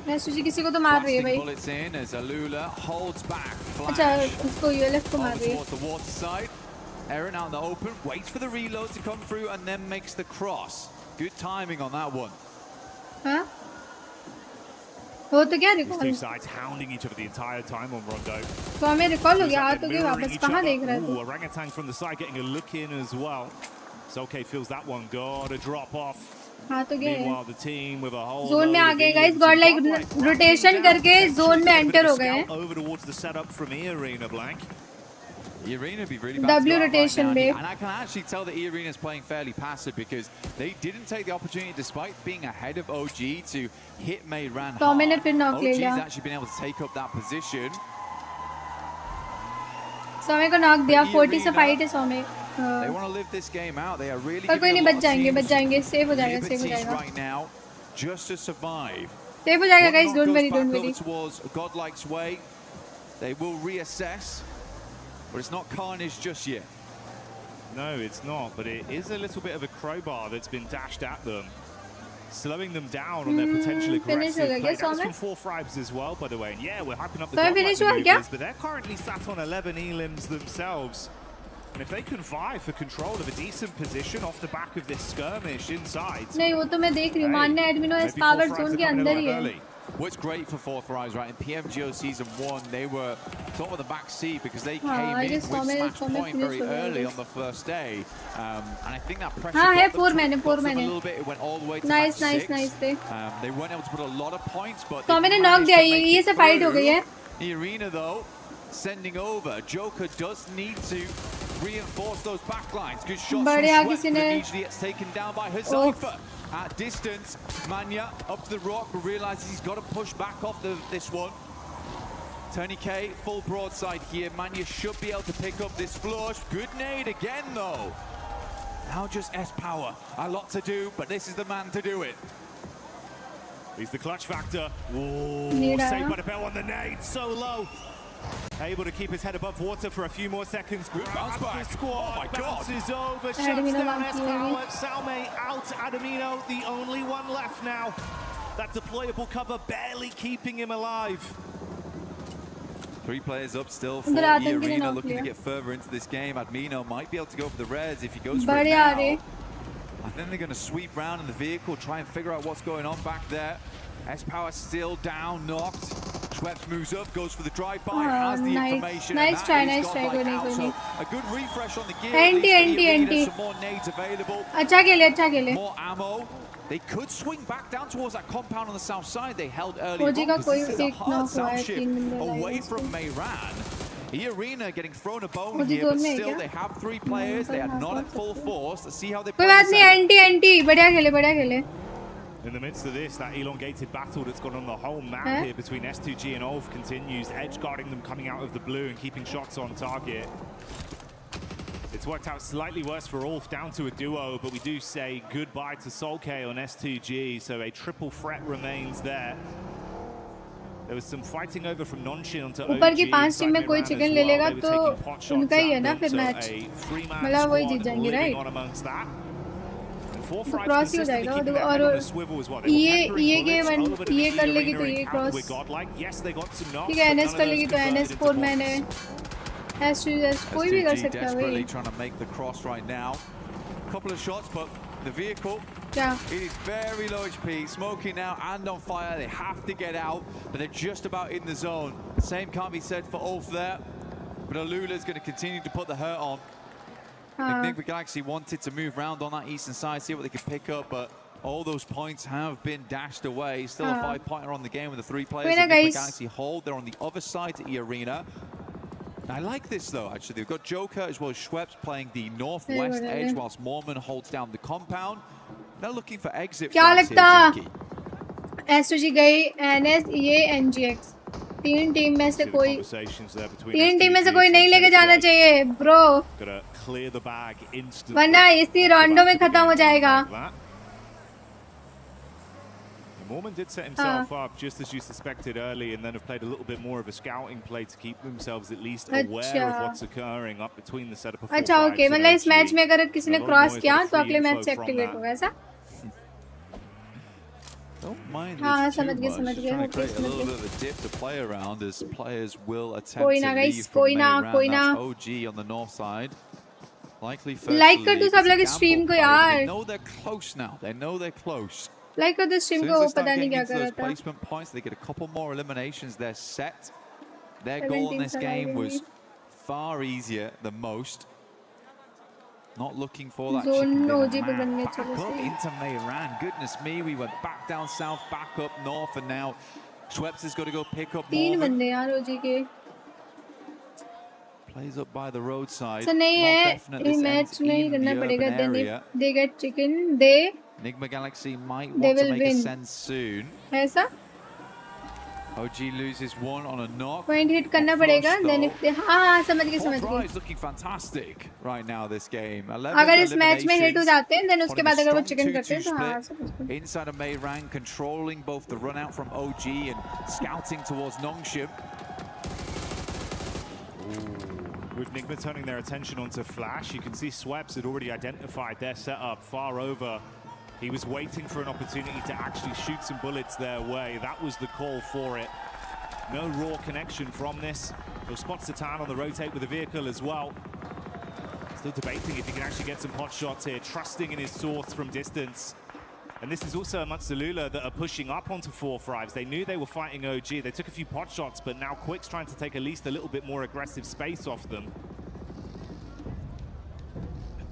किसी को तो मार रही है भाई. Bullets in as Alula holds back. अच्छा, उसको ULF को मार रही है. Towards the water side. Aaron out in the open, waits for the reload to come through, and then makes the cross. Good timing on that one. हाँ? हो तो क्या These recall? 2 sides hounding each other the entire time on Rondo. तो हमें recall हो गया. आ तो गए वापस. कहाँ देख रहा है तू? Orangutan from the side getting a look in as well. Solke feels that one. Got a drop off. हाँ तो गए. Meanwhile, the team with a whole Zone में आ गए guys. God like rotation करके zone में enter हो गए हैं. Over towards the setup from E-Arena, Blank. E-Arena would be really bad W to go out rotation, right now, babe. and I can actually tell that E-Arena is playing fairly passive because they didn't take the opportunity, despite being ahead of OG, to hit Mayran तो मैंने फिर knock ले OG's लिया. actually been able to take up that position. सोमे को knock दिया. 40 से fight है सोमे. They want to live this game out. They are really. पर कोई नहीं, बच जाएंगे. Save हो जाएगा, save हो जाएगा. Right now, just to survive. Save हो जाएगा guys. Don't worry, don't worry. Towards Godlike's way, they will reassess. But it's not carnage just yet. No, it's not, but it is a little bit of a crowbar that's been dashed at them, slowing them down on their potential aggressive play. That's from 4 frags as well, by the way. And yeah, we're hyping up the Godlike maneuvers, but they're currently sat on 11 elims themselves. And if they can vie for control of a decent position off the back of this skirmish inside... नहीं, वो तो मैं देख रही हूँ. मानने एडमिनो इस power zone के अंदर ही है. What's great for Fourth Rise, right? In PMGO Season 1, they were top of the back seat because they came in with Smash Point very early on the first day. And I think that pressure got them a little bit. It went all the way to nice, match 6. Nice. They weren't able to put a lot of points, but तो मैंने knock दिया. ये से fight हो गई है. The arena, though, sending over. Joker does need to reinforce those backlines. Good shots from Sweat, but immediately gets taken down by Huzaifa. At distance, Manya up to the rock, but realizes he's got to push back off this one. Tony K, full broadside here. Manya should be able to pick up this flush. Good nade again, though. Now just S-Power. A lot to do, but this is the man to do it. He's the clutch factor. Ooh, saved by the bell on the nade, so low. Able to keep his head above water for a few more seconds. Good bounce back. Squad, oh my God. Bounces over, shuts down S-Power. Salme out, Adamino, the only one left now. That deployable cover barely keeping him alive. 3 players up still for the arena, looking to get further into this game. Admino might be able to go for the res if he goes for it now. I think they're going to sweep round in the vehicle, try and figure out what's going on back there. S-Power still down, knocked. Schweppes moves up, goes for the drive-by, has the information. Nice try. So a good refresh on the gear. NT. Some more nades available. अच्छा खेले. More ammo. They could swing back down towards that compound on the south side. They held early on because this is a hard sound shift away from Mayran. E-Arena getting thrown a bone here, but still they have 3 players. They are not at full force. Let's see how they play this out. NT. बढ़िया खेले. In the midst of this, that elongated battle that's gone on the whole map here between S2G and Ulf continues, edge guarding them coming out of the blue and keeping shots on target. It's worked out slightly worse for Ulf, down to a duo, but we do say goodbye to Solke on S2G, so a triple threat remains there. There was some fighting over from Nonshin onto OG. ऊपर की 5 team में कोई chicken ले लेगा तो उनका ही है ना फिर मैच. मतलब वही जीत जाएंगे, राइट? तो क्रॉस ही हो जाएगा. और ये गेम ये कर लेगी तो ये क्रॉस. ठीक है, एनएस कर लेगी तो एनएस 4 मैन है. एस कोई भी कर सकता है भाई. Trying to make the cross right now. Couple of shots, but the vehicle. Yeah. It is very low HP, smoking now and on fire. They have to get out, but they're just about in the zone. Same can't be said for Ulf there, but Alula's going to continue to put the hurt on. I think the Galaxy wanted to move around on that eastern side, see what they could pick up, but all those points have been dashed away. Still a 5-pointer on the game with the 3 players. Winner, Enigma guys. Galaxy hold. They're on the other side to E-Arena. I like this though, actually. They've got Joker as well as Schweppes playing the northwest edge whilst Mormon holds down the compound. They're looking for exit क्या flags here, लगता Jinky. SG गई NS ये NGX तीन team में से कोई नहीं लेके जाना चाहिए ब्रो वरना इसी राउंडो में खत्म हो जाएगा. Mormon did set himself up just as you suspected early, and then have played a little bit more of a scouting play to keep themselves at least aware of what's occurring up between the setup of. अच्छा okay मतलब इस match में अगर किसी ने cross किया तो अगले मैच से एक्टिवेट होगा ऐसा. Don't mind हाँ this too समझ गए much. समझ Just गए. trying to create a little bit of a dip to play around as players will attempt कोई to ना leave guys from कोई ना Mayran. कोई ना. That's OG on the north side. Likely first Like to कर दो leave. सब It's a लोग इस स्ट्रीम gamble को play, but They यार. know they're close now. They know they're close. Like कर दो स्ट्रीम As को soon as they पता start नहीं getting क्या into कर those रहा था. placement points, they get a couple more eliminations. They're set. Their 17 goal in this game surviving. was far easier than most. Not looking for that Zone chicken dinner. OG पे Man, बनने back चले up सही. into Mayran. Goodness me, we went back down south, back up north, and now Schweppes has got to go pick up तीन Morgan. बंदे यार OG के. Plays up by the roadside. So नहीं Not है definite इस this match ends में ही in करना the पड़ेगा. urban Then area. if they get chicken they Enigma Galaxy might They want to will make a win. send soon. ऐसा OG loses one on a knock. Point hit करना पड़ेगा. Then if they हाँ समझ गए समझ Fourth गए. rise looking fantastic right now this game. 11 अगर इस मैच में हिट हो eliminations. जाते हैं then उसके Holding a बाद अगर वो strong चिकन करते हैं 2-2 तो हाँ split. समझ गए. Inside of Mayran, controlling both the run out from OG and scouting towards Nongshim. With Nigma turning their attention onto Flash, you can see Schweppes had already identified their setup far over. He was waiting for an opportunity to actually shoot some bullets their way. That was the call for it. No raw connection from this. He'll spot Satan on the rotate with the vehicle as well. Still debating if he can actually get some pot shots here, trusting in his source from distance. And this is also amongst the Lula that are pushing up onto 4-5s. They knew they were fighting OG. They took a few pot shots, but now Quick's trying to take at least a little bit more aggressive space off them.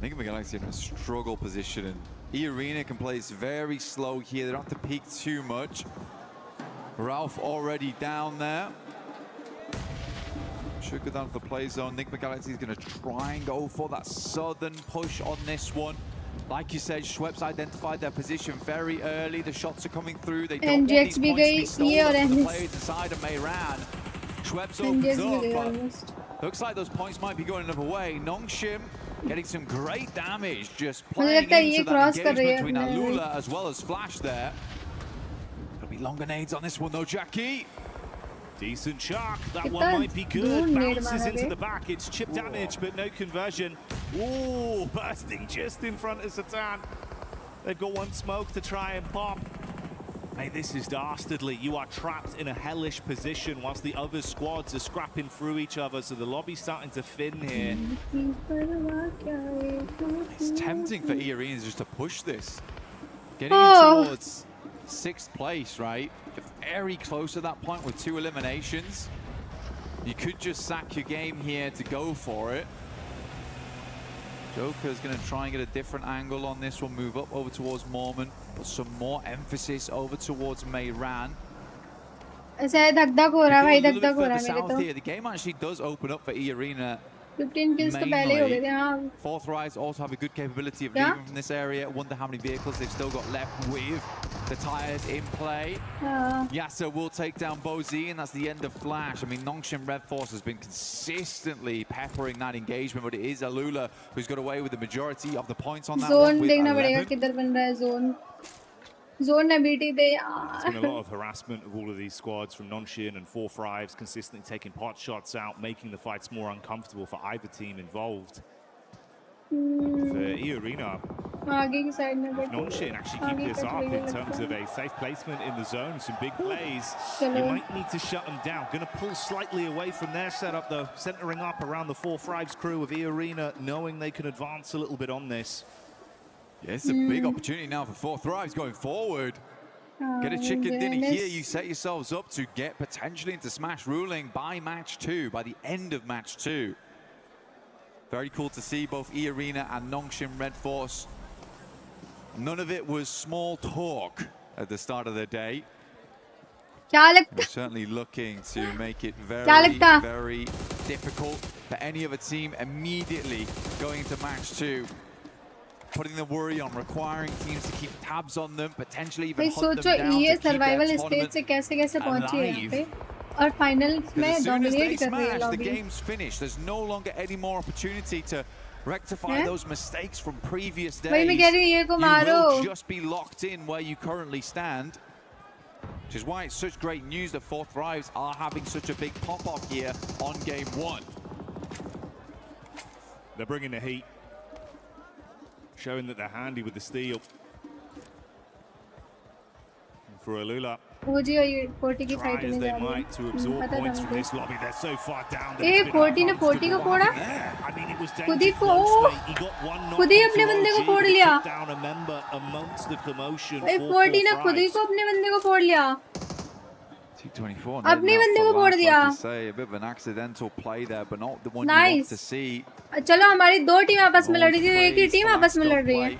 Enigma Galaxy in a struggle position, and E-Arena can play very slow here. They don't have to peek too much. Ralph already down there. Should go down to the play zone. Enigma Galaxy is going to try and go for that southern push on this one. Like you said, Schweppes identified their position very early. The shots are coming through. They don't want these points to be stolen from the players inside of Mayran. Schweppes opens up, but looks like those points might be going another way. Nongshim getting some great damage, just playing into that engagement between Alula as well as Flash there. Gonna be long grenades on this one though, Jackie. Decent shark, that one might be good. Bounces into the back, it's chip damage, but no conversion. Ooh, bursting just in front of Satan. They've got one smoke to try and pop. Hey, this is dastardly. You are trapped in a hellish position whilst the other squads are scrapping through each other, so the lobby's starting to thin here. It's tempting for E-Arena just to push this. Getting in towards 6th place, right? Very close to that point with 2 eliminations. You could just sack your game here to go for it. Joker's going to try and get a different angle on this one, move up over towards Mormon, put some more emphasis over towards Mayran. ऐसा धक-धक हो रहा है भाई, धक-धक हो रहा है मेरे तो. The game actually does open up for E-Arena. 15 kills तो पहले ही हो गए थे. हाँ. Fourth Rise also have a good capability of leaving from this area. Wonder how many vehicles they've still got left with the tires in play. Yasser will take down Bozy, and that's the end of Flash. I mean, Nongshim Red Force has been consistently peppering that engagement, but it is Alula who's got away with the majority of the points on that one. Zone देखना पड़ेगा किधर बन रहा है zone. Zone ability दे यार. There's been a lot of harassment of all of these squads from Nongshim and 4-5s, consistently taking pot shots out, making the fights more uncomfortable for either team involved. For E-Arena, आगे की side में if Nongshim actually keep this up in terms of a safe placement in the zone, some big plays, you might need to shut them down. Going to pull slightly away from their setup though, centering up around the 4-5s crew of E-Arena, knowing they can advance a little bit on this. Yeah, it's a big opportunity now for 4-5s going forward. Get a chicken dinner here. You set yourselves up to get potentially into Smash ruling by match 2, by the end of match 2. Very cool to see both E-Arena and Nongshim Red Force None of it was small talk at the start of the day. क्या लगता? We're certainly looking to make it क्या very, लगता? very difficult for any other team immediately going into match 2. Putting the worry on, requiring teams to keep tabs on them, potentially even भाई hunt them सोचो down ये to keep their survival stage tournament से कैसे पहुंची है यहाँ alive. पे और फाइनल्स में As soon as dominate they कर रही है smash, the lobby. game's finished. There's no longer any more opportunity to rectify Yeah. those mistakes from previous days. भाई मैं कह रही हूँ ये को You मारो. will just be locked in where you currently stand. Which is why it's such great news that Fourth Thrives are having such a big pop-off here on game 1. They're bringing the heat, showing that they're handy with the steal. And for Alula, ओजी और ये 40 की fight try as में they जा रही might to है. absorb पता था points from मुझे. this lobby. They're so far down. that A it's been 40 ने 40 को फोड़ा. I mean, it was खुद ही dangerous को close, mate. He got one knock खुद ही onto अपने बंदे को OG, फोड़ but he लिया. took down a member amongst the commotion भाई for 40 ने Fourth खुद ही Thrives. को अपने बंदे को फोड़ लिया. 224. अपने बंदे को फोड़ दिया. Say, a bit of an accidental play there, but not the one you Nice. want to see. चलो हमारी दो टीम आपस में लड़ी थी तो एक ही टीम आपस में लड़ रही है.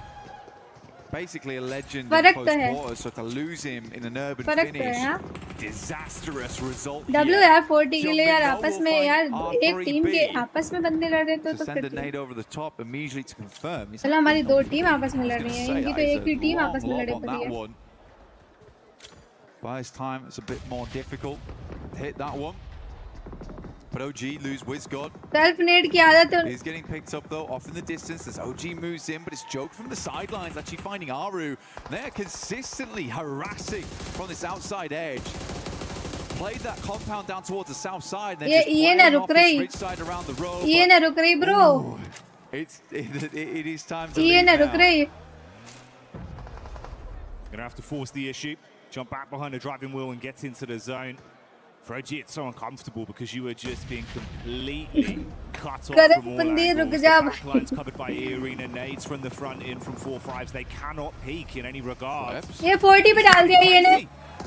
Basically a legend in फर्क close तो है. quarters, so to lose him in an urban फर्क तो है finish, हाँ. disastrous result W here. यार 40 के लिए यार Jumping आपस over में find यार एक R3B टीम के आपस में बंदे लड़ रहे to तो send a फिर nade over the top immediately to confirm. चलो हमारी दो टीम आपस में लड़ रही है. इनकी तो एक ही टीम आपस में लड़े पड़ी है. By this time, it's a bit more difficult to hit that one. But OG lose Wizgod. Self nade की आदत है. He's getting picked up though, off in the distance as OG moves in, but it's Joke from the sidelines actually finding Aru. They're consistently harassing from this outside edge. Played that compound down towards the south side, then just ये ना playing रुक off this रही. ridge side around the road. ये ना रुक रही bro. It is time to ये leave ना रुक now. रही. Gonna have to force the issue, jump back behind the driving wheel and get into the zone. For OG, it's so uncomfortable because you were just being completely cut off Correct, from all बंदे रुक angles. जा The भाई. backline's covered by E-Arena, nades from the front in from 4-5s. They cannot peek in any regard. ये 40 पे डाल दिया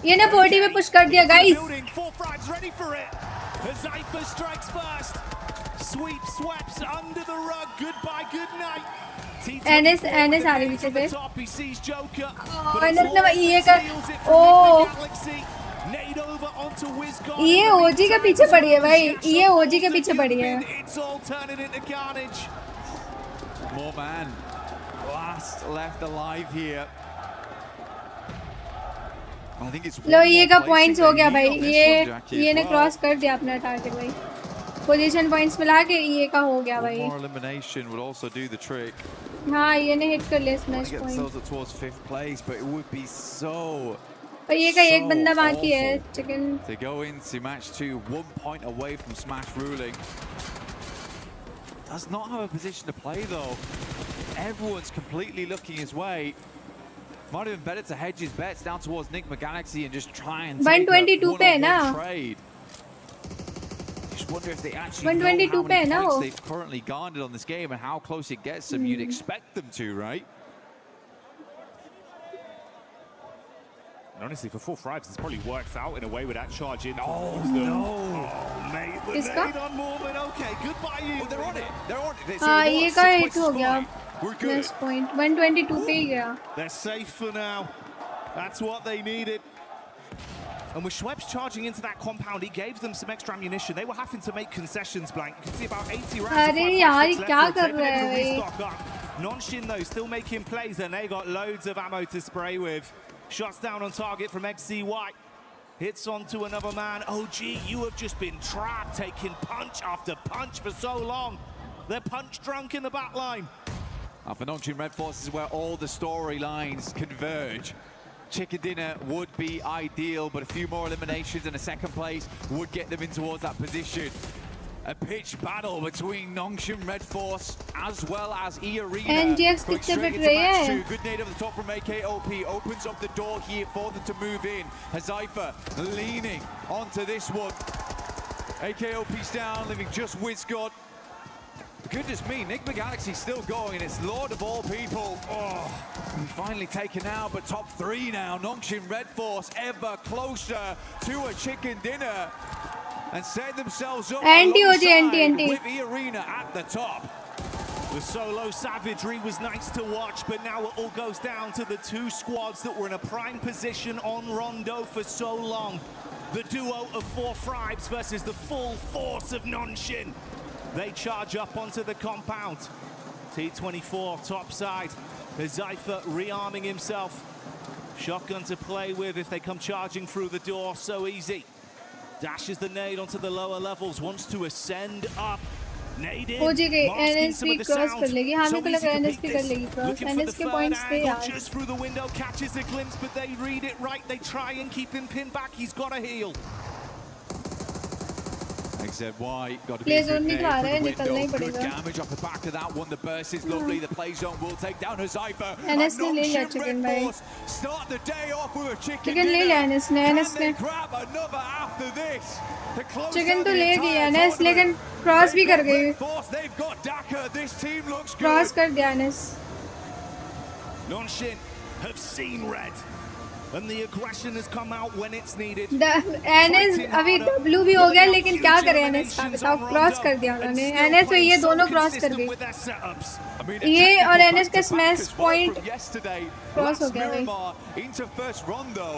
ये ने 40 पे पुश कर दिया guys. 4-5's ready for it. As Zypher strikes first. Sweeps under the rug. Goodbye, good night. NS आ रही पीछे पे. Top, he sees Joker. NS ने ये कर. ओ Nade over onto Wizgod. ये ओजी के पीछे पड़ी है भाई. ये ओजी के पीछे पड़ी है. It's all turning into carnage. More man. Last left alive here. I think it's लो ये का one more पॉइंट्स placing हो they गया need भाई. on this one, Jackie, ये as ने well. क्रॉस कर दिया अपना टारगेट भाई. पोजीशन पॉइंट्स मिला के ये का हो गया One भाई. more elimination would also do the trick. हाँ ये ने हिट कर लिया Want smash to get point. themselves up towards 5th place, but it would be so और ये का एक बंदा बाकी है. Chicken. to go into match 2 1 point away from Smash ruling. Does not have a position to play though. Everyone's completely looking his way. Might have been better to hedge his bets down towards Nick Galaxy and just try and take a 122 पे है ना. one-on-one trade. Just wonder if they actually 122 know how पे है many ना points वो. they've currently garnered on this game and how close it gets them. You'd expect them to, right? And honestly, for 4-5s, it's probably worked out in a way with that charge in. Oh, towards them. no. Oh, mate, the किसका? nade on Mormon. Okay, goodbye you. Oh, they're on it. They're on it. हाँ ये का hit हो गया. We're good. Smash point 122 पे ही गया. They're safe for now. That's what they needed. And with Schweppes charging into that compound, he gave them some extra ammunition. They were having to make concessions, Blank. You can see about 80 rounds. अरे यार ये क्या कर रहा है भाई. Non-Shin though, still making plays, and they got loads of ammo to spray with. Shots down on target from XCY. Hits onto another man. OG, you have just been trapped, taking punch after punch for so long. They're punch drunk in the back line. For non-Shin Red Force is where all the storylines converge. Chicken dinner would be ideal, but a few more eliminations and a second place would get them in towards that position. A pitch battle between Nongshin Red Force as well as E-Arena. NGX Going कितने straight पिट into रही match है? 2. Good nade over the top from AKOP. Opens up the door here for them to move in. Hazaifa leaning onto this one. AKOP's down, leaving just Wizgod. Goodness me, Nick Galaxy's still going, and it's Lord of all people. Oh, finally taken out, but top 3 now. Nongshin Red Force ever closer to a chicken dinner. And set themselves up Anti OG, alongside anti. with E-Arena at the top. The solo savagery was nice to watch, but now it all goes down to the two squads that were in a prime position on Rondo for so long. The duo of 4 Fribes versus the full force of Nonshin. They charge up onto the compound. T24 topside. Zypher rearming himself. Shotgun to play with if they come charging through the door. So easy. Dashes the nade onto the lower levels. Wants to ascend up. Nade in. हो जाएगी Masking NS some भी of the cross sound. कर लेगी हमें So तो easy लगा to NS beat भी कर this. लेगी cross Looking for NS the के third पॉइंट्स थे angle, यार just through the window, catches a glimpse, but they read it right. They try and keep him pinned back. He's got to heal. XZY got to be play a zone good नहीं nade खा for रहा the है निकलना ही window. Good पड़ेगा damage off the back of that one. The burst is lovely. The play zone will take down Zypher. NS ने ले लिया chicken भाई Start the day off with a chicken chicken ले लिया NS ने Can they grab another after this? To close chicken out तो the ले दी entire NS लेकिन tournament. क्रॉस भी They've कर got गई Red Force, they've got Daka. This team looks good. Cross कर दिया NS Nonshin have seen red. And the aggression has come out when it's needed. NS अभी W भी हो गया लेकिन क्या करे NS का बताओ क्रॉस कर दिया उन्होंने NS में ये दोनों क्रॉस कर गई ये और NS का स्मैश पॉइंट क्रॉस हो गया भाई into first rondo.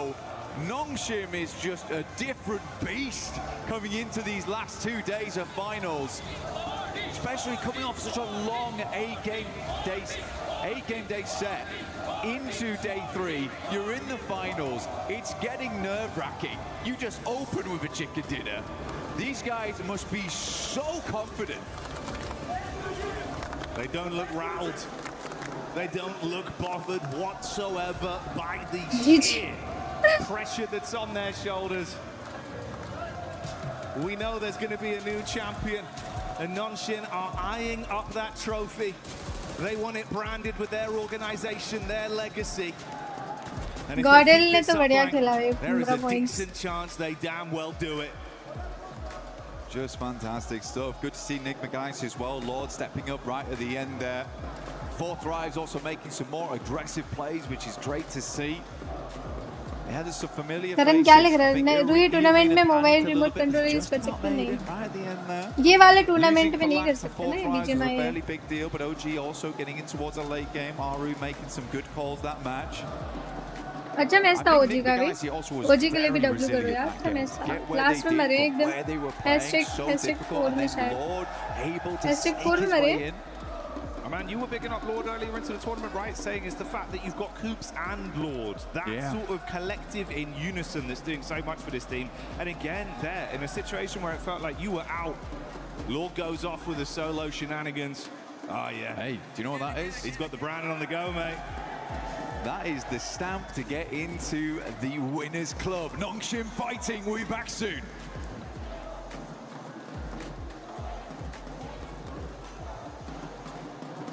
Nongshim is just a different beast coming into these last 2 days of finals, especially coming off such a long 8-game day set into day 3. You're in the finals. It's getting nerve-wracking. You just open with a chicken dinner. These guys must be so confident. They don't look rattled. They don't look bothered whatsoever by the sheer pressure that's on their shoulders. We know there's going to be a new champion, and Nonshin are eyeing up that trophy. They want it branded with their organization, their legacy. And if they keep this up right, there is a decent chance they damn well do it. Just fantastic stuff. Good to see Nick McGuice as well. Lord stepping up right at the end there. 4 Thrives also making some more aggressive plays, which is great to see. They had some familiar करन क्या लग रहा है Ruhi tournament में mobile remote control use कर सकते नहीं ये वाले टूर्नामेंट में नहीं कर सकते ना ये BGMI है fairly big deal, but OG also getting in towards a late game. RU making some good calls that match. अच्छा मैच था OG का भी OG के लिए भी W करो यार अच्छा मैच था लास्ट में मरे एकदम #4 में शायद #4 में मरे Man, you were bigging up Lord earlier into the tournament, right? Saying it's the fact that you've got Coops and Lord. That sort of collective in unison that's doing so much for this team. And again, there, in a situation where it felt like you were out, Lord goes off with the solo shenanigans. Oh, yeah. Hey, do you know what that is? He's got the Brandon on the go, mate. That is the stamp to get into the Winners Club. Nongshim fighting. We'll be back soon.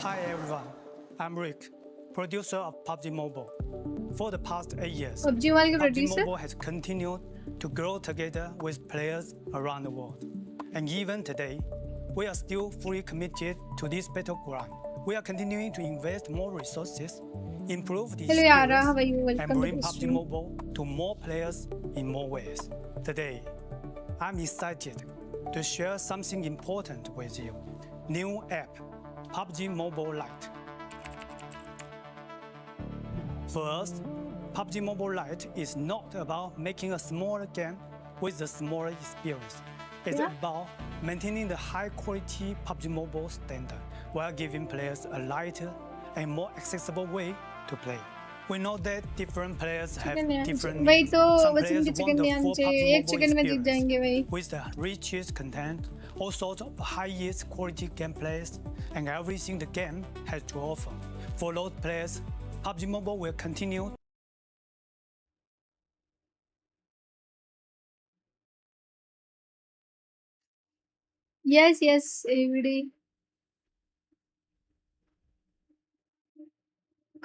Hi everyone, I'm Rick, producer of PUBG Mobile. For the past 8 years, PUBG Mobile has continued to grow together with players around the world. And even today, we are still fully committed to this battleground. We are continuing to invest more resources, improve the experience, and bring PUBG Mobile to more players in more ways. Today, I'm excited to share something important with you. New app, PUBG Mobile Lite. First, PUBG Mobile Lite is not about making a smaller game with a smaller experience. It's about maintaining the high-quality PUBG Mobile standard while giving players a lighter and more accessible way to play. We know that different players have different needs. Some players want the full PUBG Mobile experience with the richest content, all sorts of highest quality gameplays, and everything the game has to offer. For those players, PUBG Mobile will continue. Yes, everybody.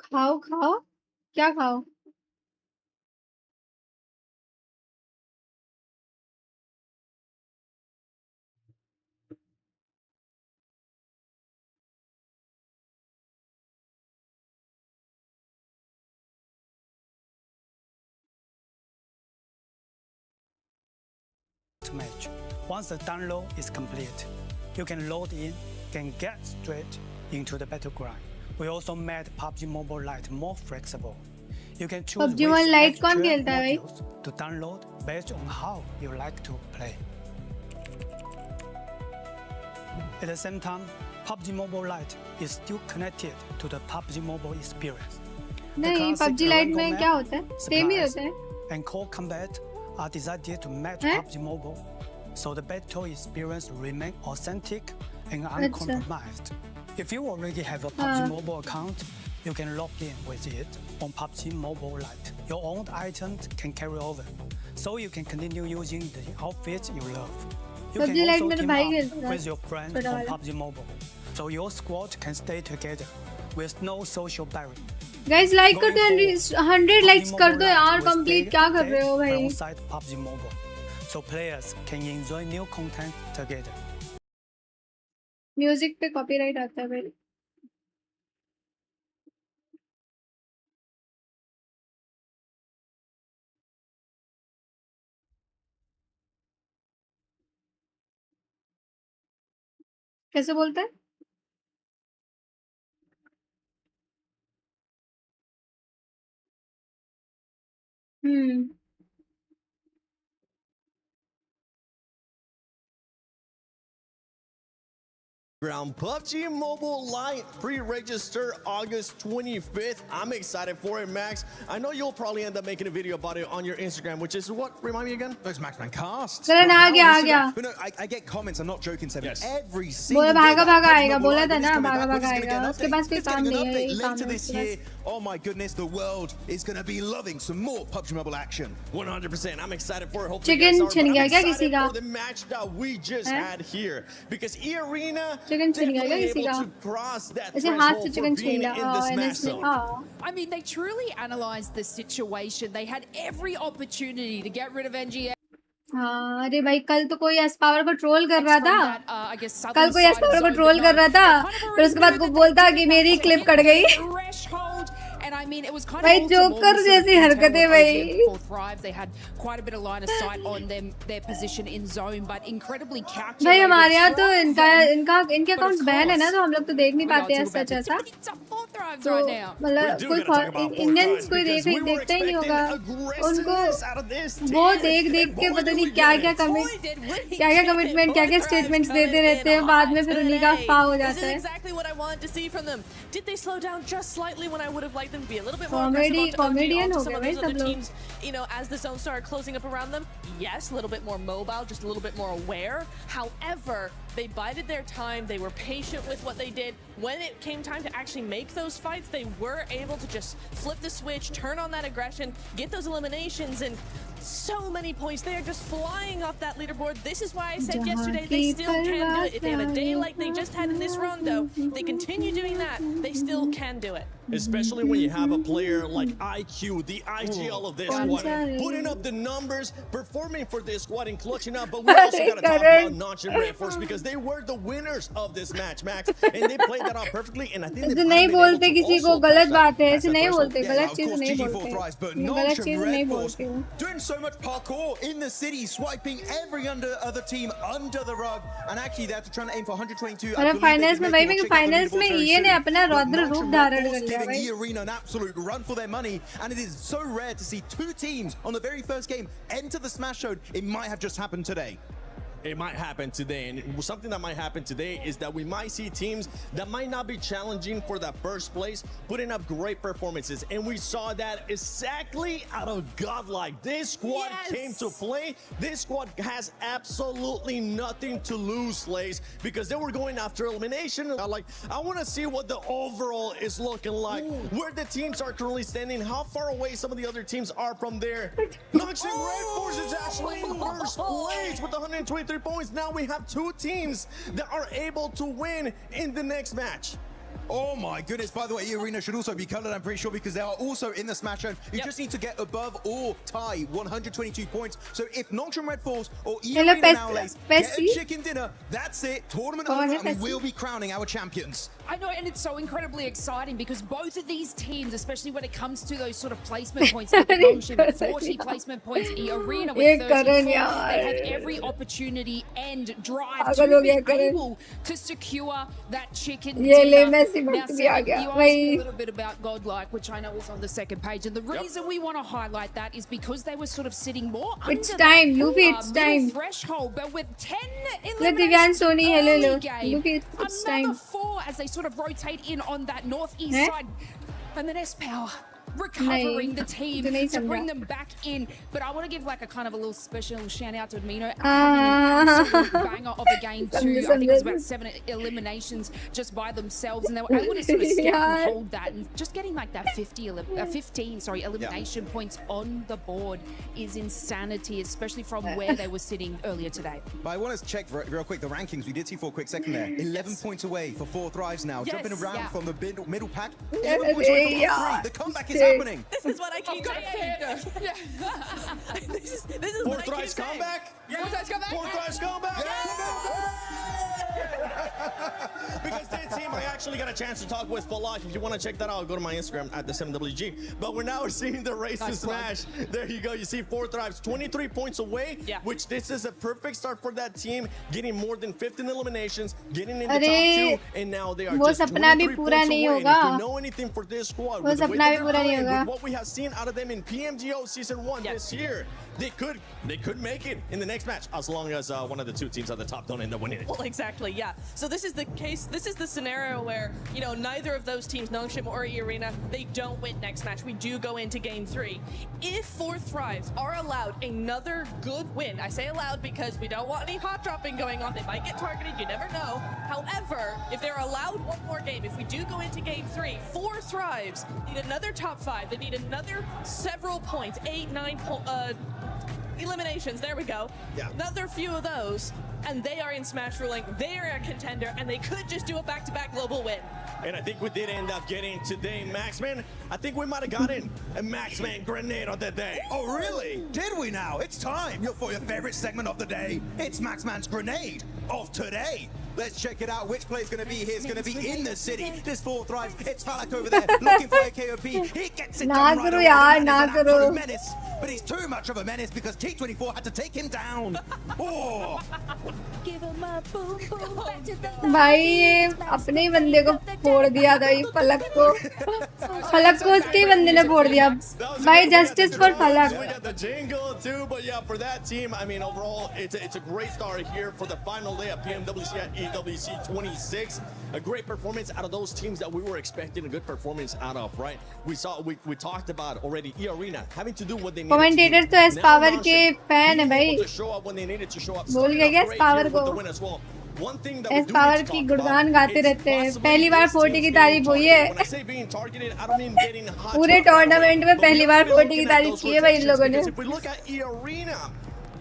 खाओ क्या खाओ Match. Once the download is complete, you can load in, can get straight into the battleground. We also made PUBG Mobile Lite more flexible. You can choose PUBG Mobile Lite कौन which खेलता है भाई? modules to download based on how you like to play. At the same time, PUBG Mobile Lite is still connected to the PUBG Mobile experience. नहीं, PUBG Lite में क्या होता है? Same ही होता है. And core combat are designed to match PUBG Mobile, so the battle experience remain authentic and uncompromised. If you already have a PUBG Mobile account, you can log in with it on PUBG Mobile Lite. Your own items can carry over, so you can continue using the outfits you love. You PUBG can Lite also मेरे team भाई up खेलता है. with your friends on PUBG Mobile, so your squad can stay together with no social barrier. Guys, like कर दो 100 likes कर दो यार. Complete क्या कर रहे हो भाई? Alongside PUBG Mobile, so players can enjoy new content together. Music पे copyright आता है भाई. कैसे बोलते हैं? PUBG Mobile Lite pre-register August 25th. I'm excited for it, Max. I know you'll probably end up making a video about it on your Instagram, which is what? Remind me again? Those Maxman casts. चलो आ गया. But no, I get comments. I'm not joking, Seven. Yes. Every single बोला day. भागा आएगा. Mobile बोला Lite, था when ना it's coming भागा back, when it's आएगा. gonna उसके पास कोई it's काम getting नहीं an है. update यही काम later है this उसके year. Pass. Oh my goodness, the world is going to be loving some more PUBG Mobile action. 100%. I'm excited for it. Hopefully Chicken you guys are, छिन but गया I'm क्या excited किसी का? for the match that we just had here because E-Arena Chicken छिन गया क्या definitely किसी able का? to cross that ऐसे हाथ से threshold chicken for छीन being लिया. in this match zone. I mean, they truly analyzed the situation. They had every opportunity to get rid of NGS. हाँ, अरे भाई कल तो कोई एस पावर को ट्रोल कर रहा था. कल कल कोई एस पावर को ट्रोल कर रहा था. फिर उसके बाद को बोलता कि मेरी क्लिप कट गई. And I mean, it was kind भाई of जोकर जैसी हरकतें भाई. They had quite a bit of line of sight on them, their position in zone, but incredibly calculated. भाई हमारे यहाँ तो इनके अकाउंट्स बैन है ना, तो हम लोग तो देख नहीं पाते हैं सच ऐसा. तो मतलब कोई इंडियंस कोई देखता ही नहीं होगा. उनको वो देख के पता नहीं क्या कमिटमेंट क्या स्टेटमेंट्स देते रहते हैं. बाद में फिर उन्हीं का फाव हो जाता है. Exactly what I wanted to see from them. Did they slow down just slightly when I would have liked them to be a little bit more aggressive onto some of those other teams, you know, as the zone started closing up around them? Yes, a little bit more mobile, just a little bit more aware. However, they bided their time. They were patient with what they did. When it came time to actually make those fights, they were able to just flip the switch, turn on that aggression, get those eliminations, and so many points. They are just flying off that leaderboard. This is why I said yesterday they still can do it. If they have a day like they just had in this run, though, they continue doing that, they still can do it. Especially when you have a player like IQ, the IGL of this squad, putting up the numbers, performing for this squad and clutching up. But we also got to talk about Notch and Red Force because they were the winners of this match, Max, and they played that out perfectly. And I think they नहीं बोलते किसी को गलत बात है. ऐसे नहीं बोलते. गलत चीज नहीं बोलते. गलत चीज नहीं बोलते. Doing so much parkour in the city, swiping every other team under the rug, and actually they have to try and aim for 122. और फाइनल्स में भाई मैं फाइनल्स में ये ने अपना रौद्र रूप धारण कर लिया giving भाई. E-Arena an absolute run for their money, and it is so rare to see two teams on the very first game enter the Smash Zone. It might have just happened today. It might happen today, and something that might happen today is that we might see teams that might not be challenging for that first place putting up great performances, and we saw that exactly out of Godlike. This squad came to play. This squad has absolutely nothing to lose, Slays, because they were going after elimination. I want to see what the overall is looking like, where the teams are currently standing, how far away some of the other teams are from there. Nox and Red Force is actually in first place with 123 points. Now we have two teams that are able to win in the next match. Oh my goodness, by the way, E-Arena should also be colored, I'm pretty sure, because they are also in the Smash Zone. You just need to get above or tie 122 points. So if Nox and Red Force or E-Arena now get a chicken dinner, that's it. Tournament over, and we will be crowning our champions. I know, and it's so incredibly exciting because both of these teams, especially when it comes to those sort of placement points, like the Nongshim with 40 placement points, Arena with 34, they have every opportunity and drive to be able to secure that chicken dinner. Now, Sam, you asked me a little bit about Godlike, which I know is on the second page, and the reason we want to highlight that is because they were sort of sitting more under that threshold, but with 10 eliminations early game, another 4 as they sort of rotate in on that northeast side, and then S-Power recovering the team to bring them back in. But I want to give like a kind of a little special shout out to Admino, having an absolute banger of a game too. I think it was about 7 eliminations just by themselves, and they were able to sort of step and hold that, and just getting like that 15 elimination points on the board is insanity, especially from where they were sitting earlier today. But I want to check real quick the rankings. We did see for a quick second there. 11 points away for 4 Thrives now. Jumping around from the middle pack. 11 points away from 3. The comeback is happening. This is what I keep saying. This is Four Thrives comeback. Four Thrives comeback. Four Thrives comeback. Because that team, I actually got a chance to talk with Falak. If you want to check that out, go to my Instagram at the 7WG. But we're now seeing the race to smash. There you go. You see 4 Thrives, 23 points away, which this is a perfect start for that team, getting more than 15 eliminations, getting in the top 2, and now they are just 23 points away. And if you know anything for this squad, with the way that they're playing, with what we have seen out of them in PMGO Season 1 this year, they could make it in the next match, as long as one of the 2 teams at the top don't end up winning it. Well, exactly, yeah. So this is the case, this is the scenario where, you know, neither of those teams, Nongshim or Arena, they don't win next match. We do go into game 3. If 4 Thrives are allowed another good win, I say allowed because we don't want any hot dropping going on. They might get targeted, you never know. However, if they're allowed one more game, if we do go into game 3, 4 Thrives need another top 5. They need another several points, 8, 9 eliminations. There we go. Another few of those, and they are in Smash Ruling. They are a contender, and they could just do a back-to-back global win. And I think we did end up getting today Maxman. I think we might have gotten a Maxman grenade on that day. Oh, really? Did we now? It's time for your favorite segment of the day. It's Maxman's grenade of today. Let's check it out. Which play is going to be here? It's going to be in the city. This 4 Thrives. It's Falak over there looking for a KOP. He gets it done right away. He's an absolute menace, but he's too much of a menace because T24 had to take him down. Oh. भाई अपने ही बंदे को फोड़ दिया था ये फलक को उसके ही बंदे ने फोड़ दिया भाई justice for Falak. We got the jingle too, but yeah, for that team, I mean, overall, it's a great start here for the final day of PMWC at EWC 26. A great performance out of those teams that we were expecting a good performance out of, right? We talked about already Arena having to do what they needed. Commentators तो S Power के fan है भाई. बोल गया क्या S Power को? S Power की गुणगान गाते रहते हैं. पहली बार 40 की तारीफ हुई है. पूरे टूर्नामेंट में पहली बार 40 की तारीफ की है भाई इन लोगों ने.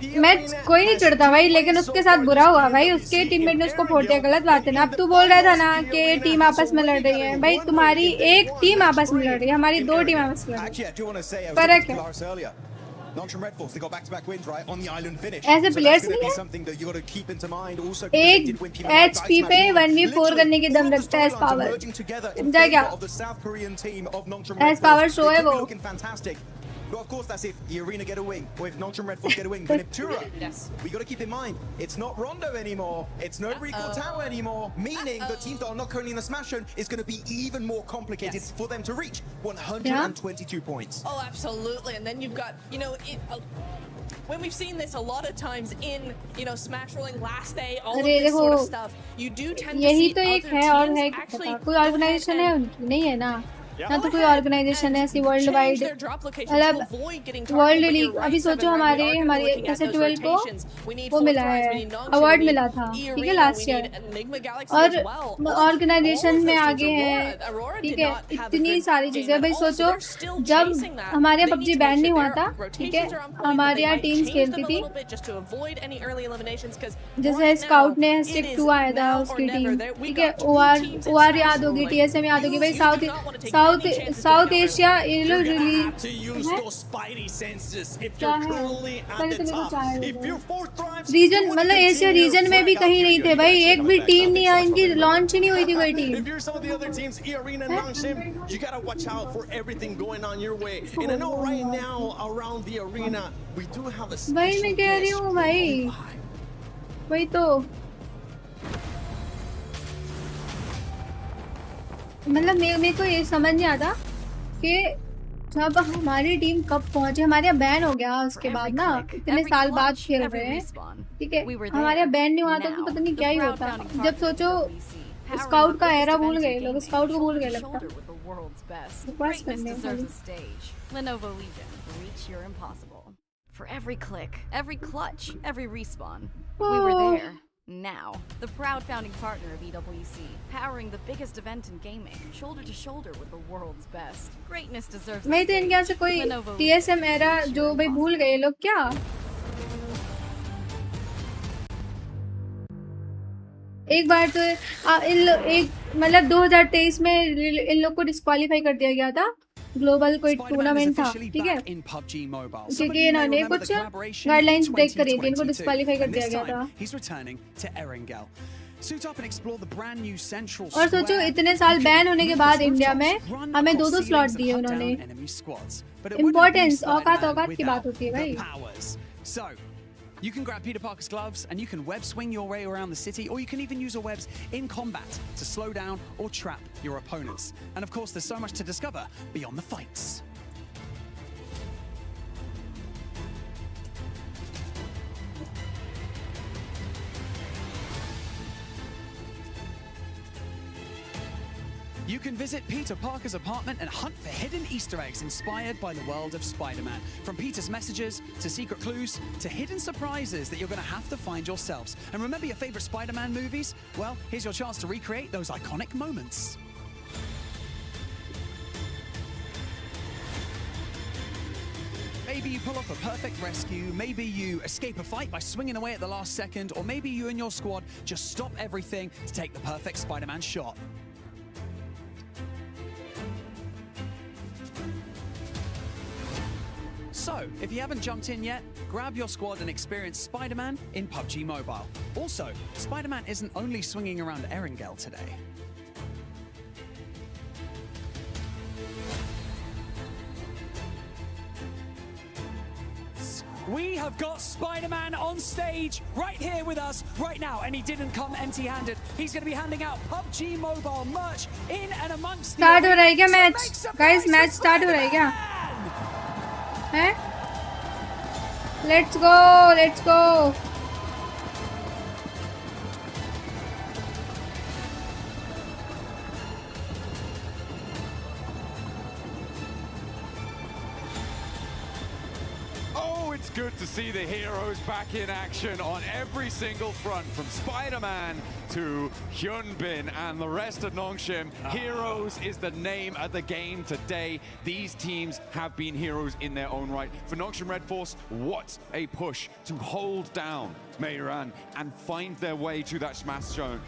मैं कोई नहीं चिढ़ता भाई, लेकिन उसके साथ बुरा हुआ भाई. उसके टीममेट ने उसको फोड़ दिया. गलत बात है ना. अब तू बोल रहा था ना कि टीम आपस में लड़ रही है. भाई तुम्हारी एक टीम आपस में लड़ रही है, हमारी 2 टीम आपस में लड़ रही है. फर्क है. Nongshim Red Force, they got back-to-back wins, right, on the island finish. ऐसे प्लेयर्स नहीं है. Something that you got to keep into mind. Also, एक HP पे 1v4 करने की दम रखता है S Power. समझा क्या? S Power शो है वो. But of course, that's if the Arena get a win, or if Nongshim Red Force get a win. But if Tura, we got to keep in mind, it's not Rondo anymore. It's no Recall Tower anymore. Meaning the teams that are not currently in the Smash Zone is going to be even more complicated for them to reach 122 points. Oh, absolutely. And then you've got, you know, when we've seen this a lot of times in, you know, Smash Rolling last day, all of this sort of stuff, you do tend to see other teams actually कोई organisation है उनकी नहीं है ना. ना तो कोई organisation है ऐसी वर्ल्ड वाइड, मतलब वर्ल्ड लीग. अभी सोचो हमारे ऐसे 12 को वो मिला है, अवार्ड मिला था, ठीक है, लास्ट ईयर. और ऑर्गेनाइजेशन में आगे हैं, ठीक है. इतनी सारी चीजें. भाई सोचो जब हमारे यहाँ PUBG बैन नहीं हुआ था, ठीक है, हमारे यहाँ टीम्स खेलती थी. जैसे स्काउट ने Stick 2 आया था उसकी टीम, ठीक है. OR याद होगी, TSM याद होगी भाई. साउथ साउथ एशिया ये लोग have to use those spidey senses if you're currently at the top. If you're fourth thrives, region मतलब एशिया रीजन में भी कहीं नहीं थे भाई, एक भी टीम नहीं आई, इनकी लॉन्च ही नहीं हुई थी कोई team. If you're some of the other teams, E-Arena and Nongshim, you gotta watch out for everything going on your way. And I know right now around the arena, we do have a special भाई मैं कह रही हूँ भाई, वही तो मतलब मेरे को ये समझ नहीं आता कि जब हमारी टीम कब पहुंचे, हमारे यहाँ बैन हो गया उसके बाद ना, इतने साल बाद खेल रहे हैं, ठीक है, हमारे यहाँ बैन नहीं हुआ था तो पता नहीं क्या ही होता. जब सोचो स्काउट का एरा भूल गए लोग, स्काउट को भूल गए लगता. रिक्वेस्ट करने Lenovo Legion, reach your impossible. For every click, every clutch, every respawn, we were there. Now, the proud founding partner of EWC, powering the biggest event in gaming, shoulder to shoulder with the world's best. Greatness deserves. मैं तो इनके यहाँ से कोई TSM era जो भाई भूल गए लोग क्या? एक बार तो एक मतलब 2023 में इन लोग को डिस्क्वालीफाई कर दिया गया था, ग्लोबल कोई टूर्नामेंट था, ठीक है, क्योंकि इन्होंने कुछ गाइडलाइंस ब्रेक करी थी, इनको डिस्क्वालीफाई कर दिया गया था. और सोचो इतने साल बैन होने के बाद इंडिया में हमें 2-2 स्लॉट दिए उन्होंने. इम्पोर्टेंस औकात की बात होती है भाई. You can grab Peter Parker's gloves and you can web swing your way around the city, or you can even use your webs in combat to slow down or trap your opponents. And of course, there's so much to discover beyond the fights. You can visit Peter Parker's apartment and hunt for hidden Easter eggs inspired by the world of Spider-Man. From Peter's messages to secret clues to hidden surprises that you're going to have to find yourselves. And remember your favorite Spider-Man movies? Well, here's your chance to recreate those iconic moments. Maybe you pull off a perfect rescue, maybe you escape a fight by swinging away at the last second, or maybe you and your squad just stop everything to take the perfect Spider-Man shot. So, if you haven't jumped in yet, grab your squad and experience Spider-Man in PUBG Mobile. Also, Spider-Man isn't only swinging around Erangel today. We have got Spider-Man on stage right here with us right now, and he didn't come empty-handed. He's going to be handing out PUBG Mobile merch in and amongst the... Start हो रहा है क्या match? Guys, match start हो रहा है क्या? हैं? Let's go, let's go. It's good to see the heroes back in action on every single front, from Spider-Man to Hyunbin and the rest of Nongshim. Heroes is the name of the game today. These teams have been heroes in their own right. For Nongshim Red Force, what a push to hold down Meiran and find their way to that smash zone.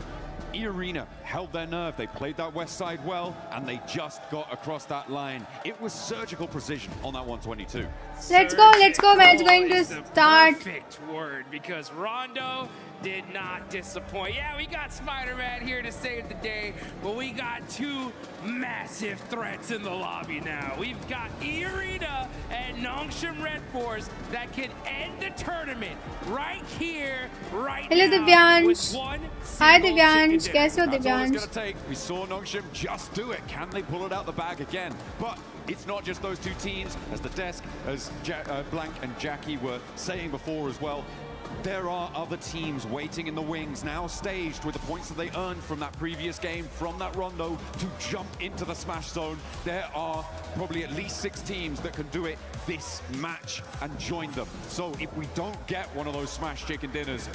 E-Arena held their nerve. They played that west side well, and they just got across that line. It was surgical precision on that 122. Let's go, match going to start. Perfect word, because Rondo did not disappoint. Yeah, we got Spider-Man here to save the day, but we got two massive threats in the lobby now. We've got E-Arena and Nongshim Red Force that can end the tournament right here, right Hello, now. Divyansh. Hi, Divyansh. Kaise ho, That's all it's Divyansh? going to take. We saw Nongshim just do it. Can they pull it out the bag again? But it's not just those two teams, as the desk, as Blank and Jackie were saying before as well. There are other teams waiting in the wings, now staged with the points that they earned from that previous game, from that rondo, to jump into the smash zone. There are probably at least 6 teams that can do it this match and join them. So if we don't get one of those smash chicken dinners,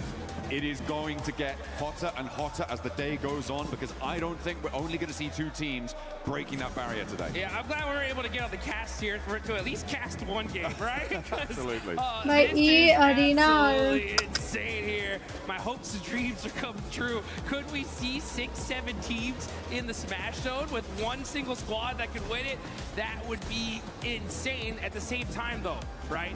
it is going to get hotter and hotter as the day goes on, because I don't think we're only going to see 2 teams breaking that barrier today. Yeah, I'm glad we were able to get on the cast here for it to at least cast one game, right? Absolutely. By E-Arena और absolutely insane here. My hopes and dreams are coming true. Could we see 6-7 teams in the Smash Zone with one single squad that could win it? That would be insane. At the same time, though, right?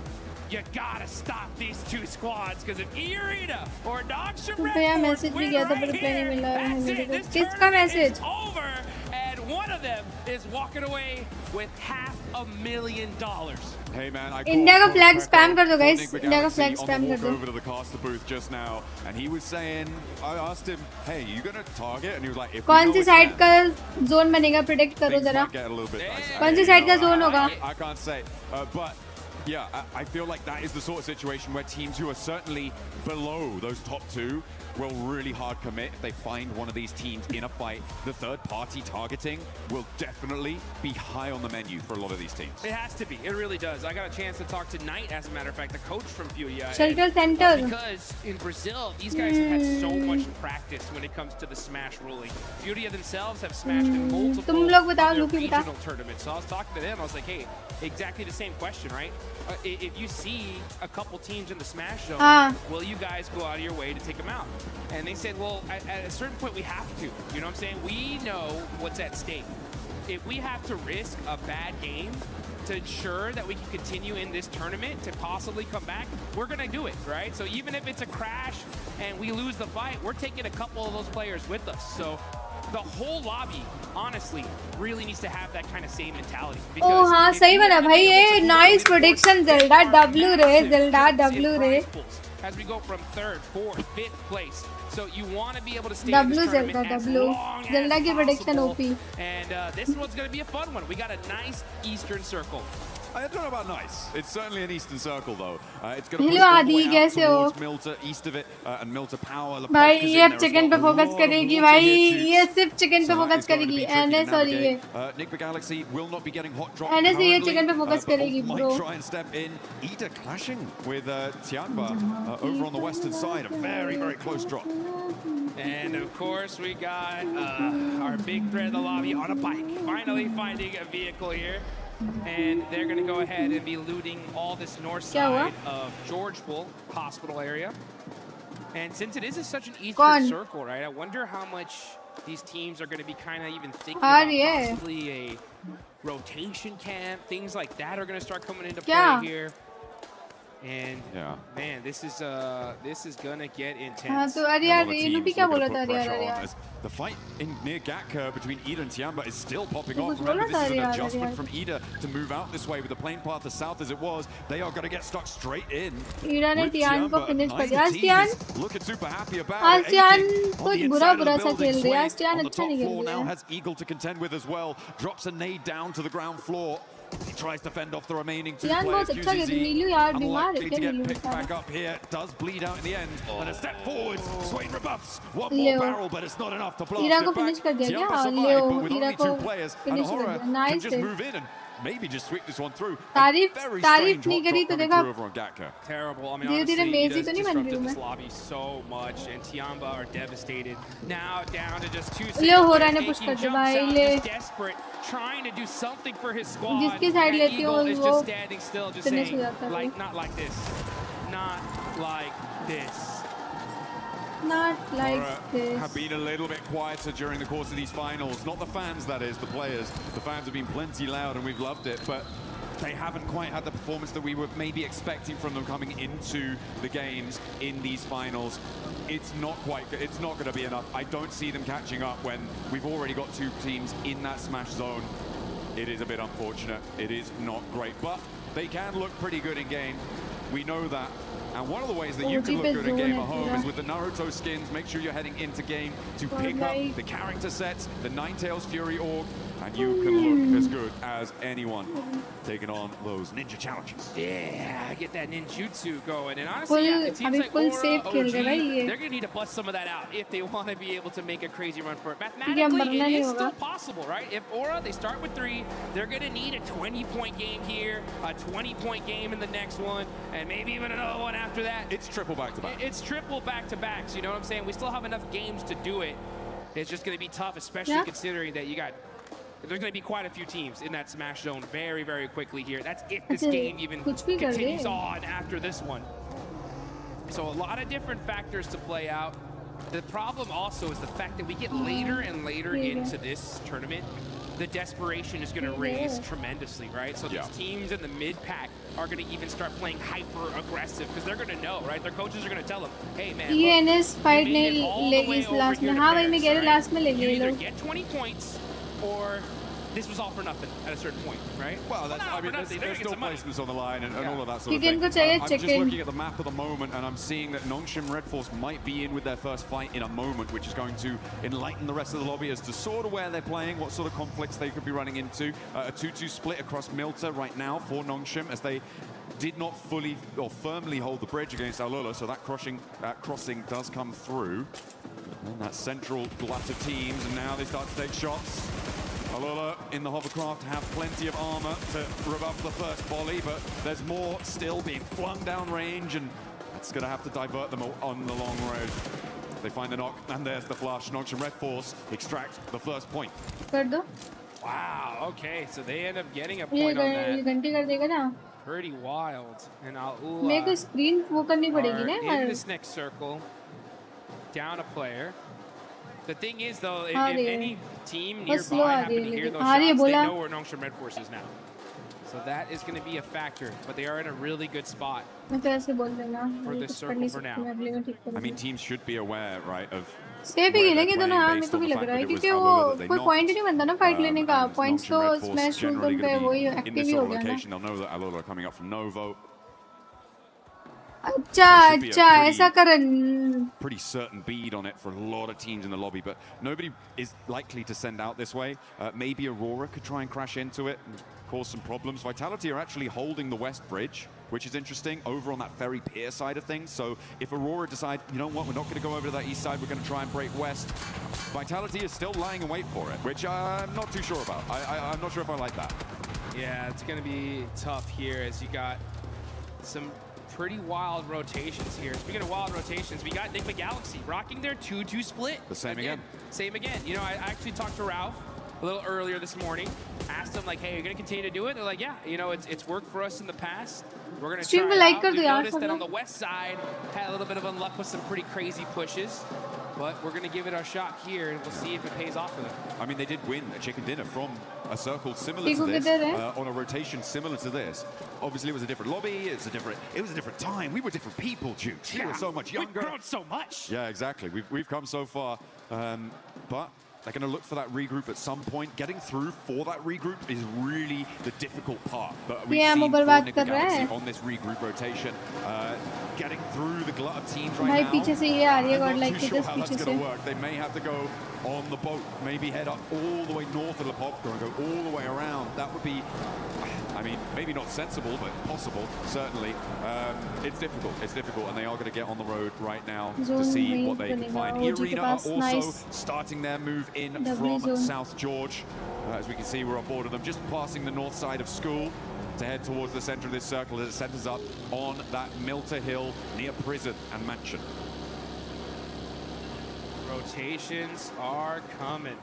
You gotta stop these two squads, because if E-Arena or Noxian Red Force win right here, that's it. This tournament is over, and one of them is walking away with $500,000. Hey man, I India का flag spam कर दो guys. India का flag spam कर दो. Over to the caster booth just now, and he was saying, I asked him, "Hey, you gonna target?" And he was like, "If कौन सी side का zone बनेगा predict करो जरा. कौन सी side का zone होगा? I can't say, but. Yeah, I feel like that is the sort of situation where teams who are certainly below those top two will really hard commit if they find one of these teams in a fight. The third-party targeting will definitely be high on the menu for a lot of these teams. It has to be. It really does. I got a chance to talk to Knight, as a matter of fact, the coach from Furia. Shelter Center. Because in Brazil, these guys have had so much practice when it comes to the Smash ruling. Furia themselves have smashed in multiple regional tournaments. So I was talking to them. I was like, hey, exactly the same question, right? If you see a couple teams in the Smash Zone, will you guys go out of your way to take them out? And they said, well, at a certain point, we have to. You know what I'm saying? We know what's at stake. If we have to risk a bad game to ensure that we can continue in this tournament to possibly come back, we're going to do it, right? So even if it's a crash and we lose the fight, we're taking a couple of those players with us. So the whole lobby, honestly, really needs to have that kind of same mentality. Oh, हाँ सही बना भाई ये nice prediction Zelda W रे as we go from 3rd, 4th, 5th place. So you want to be able to stay W in this tournament Zelda as W long Zelda as की prediction possible. OP. And this one's going to be a fun one. We got a nice Eastern Circle. I don't know about nice. It's certainly an Eastern Circle, though. It's going to Hello, push all the Adi, way out कैसे हो? towards Milta, east of it, and Milta Power. भाई ये अब chicken पे focus करेगी भाई ये सिर्फ chicken पे focus करेगी NS और ये Nick Galaxy will not be getting hot drop. NS ये chicken पे focus करेगी bro. Might try and step in. Ida clashing with Tianba over on the western side. A very, very close drop. And of course, we got our big threat in the lobby on a bike. Finally finding a vehicle here. And they're going to go ahead and be looting all this north side of Georgeville Hospital area. And since it is such an Eastern Circle, right, I wonder how much these teams are going to be kind of even thinking about possibly a rotation camp. Things like that are going to start coming into play here. And man, this is gonna get intense. The fight near Gatka between Ida and Tianba is still popping off. Remember, this is an adjustment from Ida to move out this way with the plane path as south as it was. They are going to get stuck straight in. Ida ने Tian को finish कर दिया. आज Tian looking super happy about it. Tian कुछ बुरा सा खेल रहा है. आज Tian अच्छा नहीं खेल रहा है. Now has Eagle to contend with as well. Drops a nade down to the ground floor. He tries to fend off the remaining two players. Unlikely to get picked back up here. Does bleed out in the end. And a step forward. Swain rebuffs. One more barrel, but it's not enough to blast it back. Tianba survived, but with only two players. And Ahura can just move in and maybe just sweep this one through. तारीफ नहीं करी तो देखा. Terrible. I mean, honestly, Ida's disrupted this lobby so much, and Tianba are devastated. Now down to just 2 seconds. He jumps out, just desperate, trying to do something for his squad. And Eagle is just standing still, just saying, like, not like this, not like this. Not like this. Have been a little bit quieter during the course of these finals. Not the fans, that is, the players. The fans have been plenty loud and we've loved it, but they haven't quite had the performance that we were maybe expecting from them coming into the games in these finals. It's not going to be enough. I don't see them catching up when we've already got two teams in that Smash zone. It is a bit unfortunate. It is not great, but they can look pretty good in game. We know that. And one of the ways that you can look good in game at home is with the Naruto skins. Make sure you're heading into game to pick up the character sets, the Ninetales Fury org, and you can look as good as anyone taking on those ninja challenges. Yeah, get that ninjutsu going. And honestly, it seems like Aura, OG, they're going to need to bust some of that out if they want to be able to make a crazy run for it. Mathematically, it is still possible, right? If Aura, they start with 3, they're going to need a 20-point game here, a 20-point game in the next one, and maybe even another one after that. It's triple back-to-back. It's triple back-to-backs, you know what I'm saying? We still have enough games to do it. It's just going to be tough, especially considering that there's going to be quite a few teams in that Smash zone very, very quickly here. That's if this game even continues on after this one. So a lot of different factors to play out. The problem also is the fact that we get later and later into this tournament, the desperation is going to raise tremendously, right? So these teams in the mid-pack are going to even start playing hyper-aggressive because they're going to know, right? Their coaches are going to tell them, hey, man, ENS fight legi last mein. Haan bhai, main keh raha last mein legi you either log. get 20 points or this was all for nothing at a certain point, right? Well, that's, I mean, there's still placements on the line and all of that sort of Chicken thing. ko chahiye I'm just chicken. looking at the map at the moment and I'm seeing that Nongshim Red Force might be in with their first fight in a moment, which is going to enlighten the rest of the lobby as to sort of where they're playing, what sort of conflicts they could be running into. A 2-2 split across Milta right now for Nongshim as they did not fully or firmly hold the bridge against Alula, so that crossing does come through. And that central glut of teams, and now they start to take shots. Alula in the hovercraft have plenty of armor to rebuff the first volley, but there's more still being flung down range, and it's going to have to divert them on the long road. They find the knock, and there's the flush. Nongshim Red Force extract the first point. Wow, okay, so they end up getting a point on that. ये घंटी कर देगा ना. Pretty wild. And Alula मेरे को screen वो करनी पड़ेगी ना in this next circle, down a player. The thing is, though, if any team nearby happen to hear those shots, they know where Nongshim Red Force is now. So that is going to be a factor, but they are in a really good spot मैं तो ऐसे बोल देना. for this circle for now. I mean, teams should be aware, right, of safe ही खेलेंगे दोनों. हाँ, मेरे को भी लग रहा है क्योंकि वो कोई पॉइंट ही नहीं बनता ना फाइट लेने का. पॉइंट्स तो स्मैश शूट पे वही एक्टिव ही हो गया ना. They'll know that Alula are coming up from Novo. अच्छा ऐसा करन. Pretty certain bead on it for a lot of teams in the lobby, but nobody is likely to send out this way. Maybe Aurora could try and crash into it and cause some problems. Vitality are actually holding the west bridge, which is interesting, over on that ferry pier side of things. So if Aurora decide, you know what, we're not going to go over to that east side, we're going to try and break west, Vitality is still lying in wait for it, which I'm not too sure about. I'm not sure if I like that. Yeah, it's going to be tough here as you got some pretty wild rotations here. Speaking of wild rotations, we got Enigma Galaxy rocking their 2-2 split. The same again. Same again. You know, I actually talked to Ralph a little earlier this morning. Asked him, like, hey, you're going to continue to do it? They're like, yeah, you know, it's worked for us in the past. We're going to try it out. We noticed that on the west side, had a little bit of unluck with some pretty crazy pushes. But we're going to give it our shot here, and we'll see if it pays off for them. I mean, they did win a chicken dinner from a circle similar to this, on a rotation similar to this. Obviously, it was a different lobby. It was a different time. We were different people, Jukes. We were so much younger. We've grown so much. Yeah, exactly. We've come so far, but they're going to look for that regroup at some point. Getting through for that regroup is really the difficult part that we've seen for Enigma Galaxy on this regroup rotation. Getting through the glut of teams right now. पीछे से ये आ रही है I'm like not too sure how that's पीछे going से. to work. They may have to go on the boat, maybe head up all the way north of Lepopka and go all the way around. That would be, I mean, maybe not sensible, but possible, certainly. It's difficult, and they are going to get on the road right now to see what they can find. E-Arena are also starting their move in from South George. As we can see, we're on board of them, just passing the north side of school to head towards the center of this circle as it centers up on that Milta Hill near prison and mansion. Rotations are coming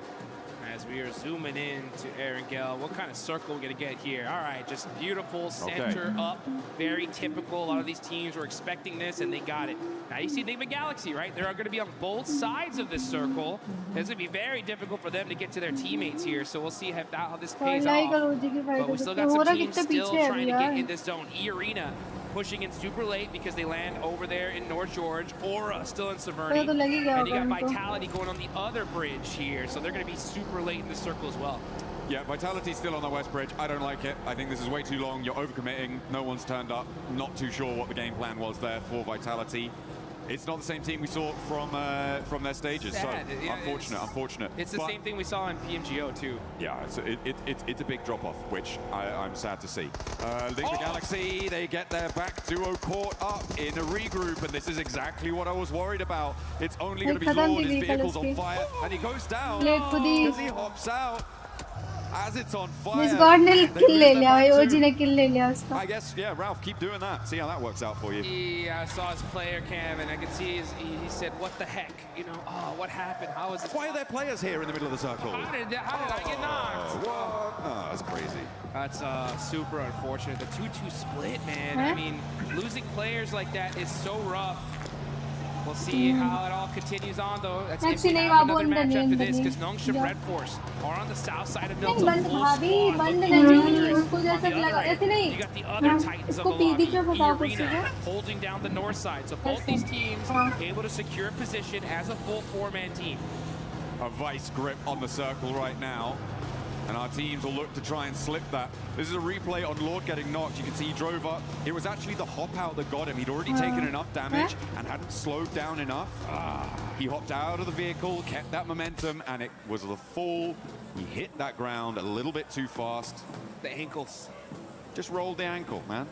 as we are zooming in to Erangel. What kind of circle we're going to get here? All right, just beautiful center up, very typical. A lot of these teams were expecting this, and they got it. Now you see Enigma Galaxy, right? They're going to be on both sides of this circle. It's going to be very difficult for them to get to their teammates here, so we'll see how this pays off. But we still got some teams still trying to get in this zone. E-Arena pushing in super late because they land over there in North George. Aura still in Severny. And you got Vitality going on the other bridge here. So they're going to be super late in the circle as well. Yeah, Vitality's still on the west bridge. I don't like it. I think this is way too long. You're overcommitting. No one's turned up. Not too sure what the game plan was there for Vitality. It's not the same team we saw from their stages. Sad. So yeah, unfortunate. It's the same thing we saw in PMGO too. Yeah, it's a big drop-off, which I'm sad to see. Enigma Galaxy, they get their back duo caught up in a regroup, and this is exactly what I was worried about. It's only going to be Lord, his vehicle's on fire, and he goes down because he hops out. As it's on fire. Miss God ने kill ले लिया भाई, OG ने kill ले लिया उसका. I guess, yeah, Ralph, keep doing that. See how that works out for you. Yeah, I saw his player cam, and I could see he said, "What the heck? You know, what happened? How is this? Why are there players here in the middle of the circle? How did I get knocked? What? Oh, that's crazy. That's super unfortunate. The 2-2 split, man. I mean, losing players like that is so rough. We'll see how it all continues on, though. That's if Actually, we नहीं, have वो another बंद match नहीं, after बंद this, नहीं. because Nongshim Yeah. Red Force are on the south side of नहीं Milton. बंद Full भाभी squad, बंद looking नहीं dangerous. उसको On जैसे the other लगा end, ऐसे नहीं you got the other titans of इसको the lobby, बीच में फंसाओ कुछ Arena, holding down the north side. So both these teams able to secure position as a full four-man team. A vice grip on the circle right now. And our teams will look to try and slip that. This is a replay on Lord getting knocked. You can see he drove up. It was actually the hop out that got him. He'd already taken enough damage and hadn't slowed down enough. He hopped out of the vehicle, kept that momentum, and it was the fall. He hit that ground a little bit too fast. The ankles. Just rolled the ankle, man.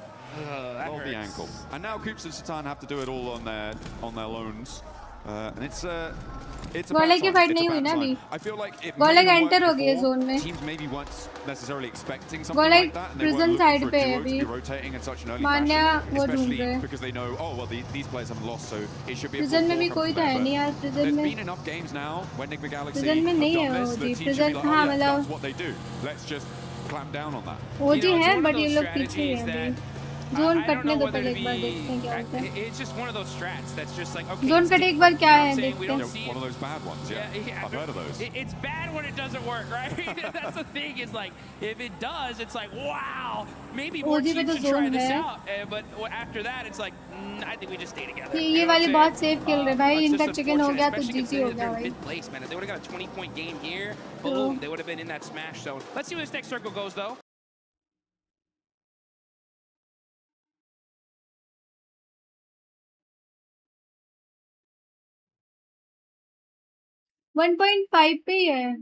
That Rolled the hurts. ankle. And now Coops and Satan have to do it all on their loans. And it's a गोले की fight नहीं हुई ना अभी गोले का enter हो गया जोन में गोले प्रिजन साइड पे है अभी मान्या वो ढूंढ रहे हैं प्रिजन में भी कोई तो है नहीं यार प्रिजन में नहीं है वो जी प्रिजन हाँ मतलब वो जी है बट ये लोग पीछे हैं अभी जोन कटने दो पहले एक बार देखते हैं क्या होता है It's just one of those strats that's just like, okay, zone cut एक बार क्या है we देखते don't हैं see One of those bad ones, yeah. I've heard of those. It's bad when it doesn't work, right? That's the thing. Is like if it does, it's like wow, maybe more OG में teams तो should try zone this है out. But after that, it's like I think we just stay together. ये वाले बहुत safe खेल रहे भाई इनका चिकन हो गया तो जीजी हो गया भाई Fifth place, man. If they would have got a 20-point game here, boom, they would have been in that smash zone. Let's see where this next circle goes, though. 1.5 पे ही है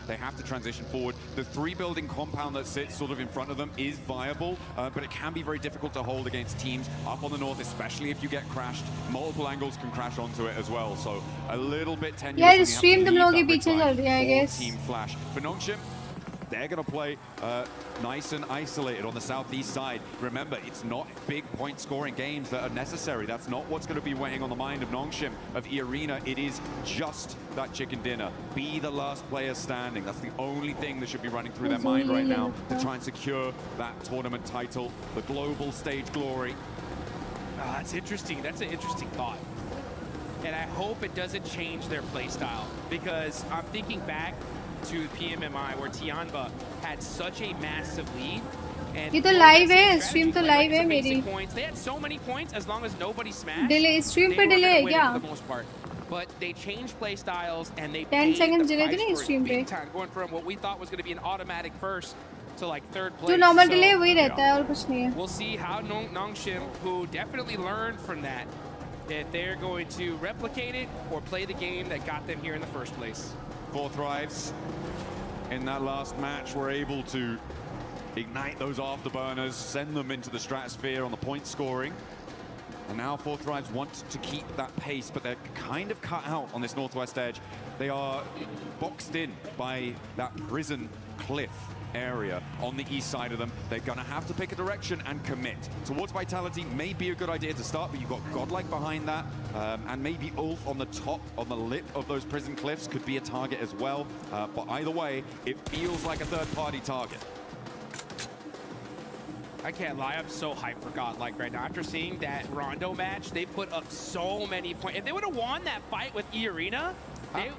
They have to transition forward. The three-building compound that sits sort of in front of them is viable, but it can be very difficult to hold against teams up on the north, especially if you get crashed. Multiple angles can crash onto it as well, so a little bit tenuous. यार stream तुम लोगों के पीछे चल रही है I guess. Team Flash. For Nongshim, they're going to play nice and isolated on the southeast side. Remember, it's not big point-scoring games that are necessary. That's not what's going to be weighing on the mind of Nongshim, of E-Arena. It is just that chicken dinner. Be the last player standing. That's the only thing that should be running through their mind right now to try and secure that tournament title, the global stage glory. That's interesting. That's an interesting thought. And I hope it doesn't change their play style, because I'm thinking back to PMMI where Tianba had such a massive lead. And ये तो live है stream तो live है मेरी they had so many points as long as nobody smashed. Delay stream पे delay है क्या for the most part. But they changed play styles and they 10 seconds delay delay तो नहीं स्ट्रीम पे going from what we thought was going to be an automatic first to like third place. जो normal delay वही रहता है और कुछ नहीं है We'll see how Nongshim, who definitely learned from that, if they're going to replicate it or play the game that got them here in the first place. Four Thrives in that last match were able to ignite those afterburners, send them into the stratosphere on the point scoring. And now Four Thrives want to keep that pace, but they're kind of cut out on this northwest edge. They are boxed in by that prison cliff area on the east side of them. They're going to have to pick a direction and commit. Towards Vitality may be a good idea to start, but you've got Godlike behind that, and maybe Ulf on the top, on the lip of those prison cliffs could be a target as well. But either way, it feels like a third-party target. I can't lie, I'm so hyped for Godlike right now. After seeing that Rondo match, they put up so many points. If they would have won that fight with E-Arena,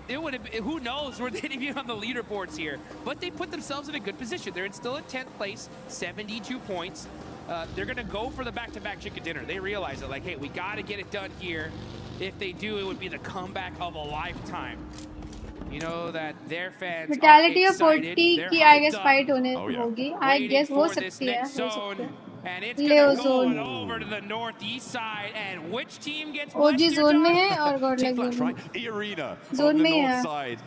they would have, who knows where they'd be on the leaderboards here. But they put themselves in a good position. They're still in 10th place, 72 points. They're going to go for the back-to-back chicken dinner. They realize it, like, hey, we got to get it done here. If they do, it would be the comeback of a lifetime. You know that their fans Vitality are of 40 excited. की I guess fight होगी I guess हो सकती है And it's going to go over to the northeast side, and which team gets OG zone में है और Godlike zone में E-Arena zone on the में north है side,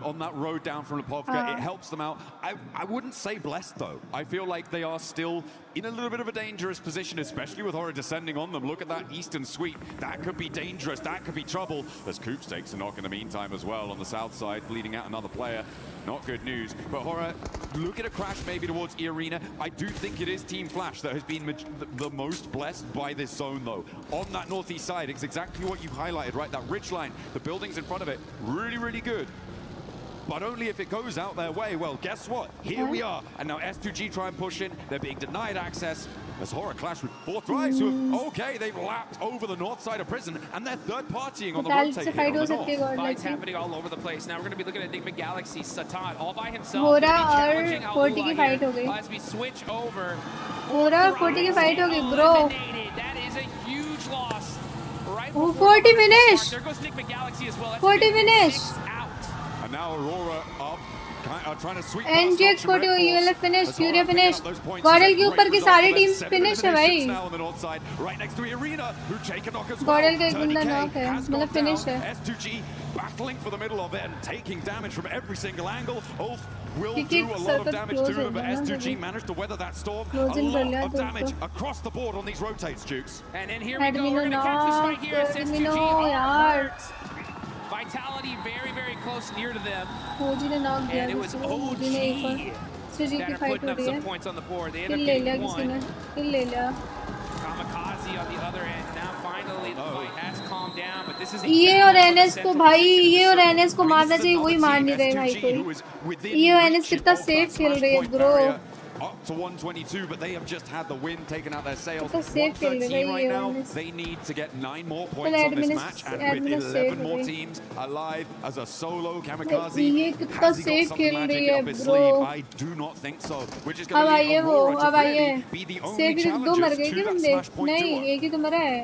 on that road down from Lipovka. It helps them out. I wouldn't say blessed, though. I feel like they are still in a little bit of a dangerous position, especially with Horror descending on them. Look at that eastern sweep. That could be dangerous. That could be trouble. As Coops takes a knock in the meantime as well on the south side, bleeding out another player. Not good news. But Horror, look at a crash maybe towards E-Arena. I do think it is Team Flash that has been the most blessed by this zone, though. On that northeast side, it's exactly what you've highlighted, right? That ridge line, the buildings in front of it, really, really good. but only if it goes out their way. Well, guess what? Here we are. And now S2G try and push in. They're being denied access. As Horror clash with 4 Thrives, who have, okay, they've lapped over the north side of prison, and they're third partying on the rotate here on the north. Fights happening all over the place. Now we're going to be looking at Enigma Galaxy, Satan, all by himself. Hora और 40 की fight हो गई. As we switch over. Hora और 40 की fight हो गई, bro. That is a huge loss. Right. 40 finish. There goes Enigma Galaxy as well. 40 finish. And now Aurora up. Trying to sweep NGX 40 ULF finish, Fury finish, Gordel के ऊपर की सारी teams finish है भाई. Gordel का एक बंदा knock है, मतलब finish है. S2G battling for the middle of it and taking damage from every single angle. Ulf will do a lot of damage to him, but S2G managed to weather that storm. A lot of damage across the board on these rotates, Jukes. And then here we go. We're gonna catch this fight here. S2G Vitality very, very close near to them. And it was OG putting up some points on the board. They ended up getting one. Kamikaze on the other end. Now finally the fight has calmed down, but this is ये और NS को भाई, ये और NS को मारना चाहिए, वही मार नहीं रहे भाई कोई. ये और NS कितना safe खेल रही है bro. Up to 122, but they have just had the win taken out their sails. 113 right now. They need to get 9 more points on this match, and with 11 more teams alive as a solo Kamikaze, has he got something magic up his sleeve? I do not think so. Which is going to leave Aurora to really be the only challengers to that Smash Point duo. नहीं, एक ही तो मरा है.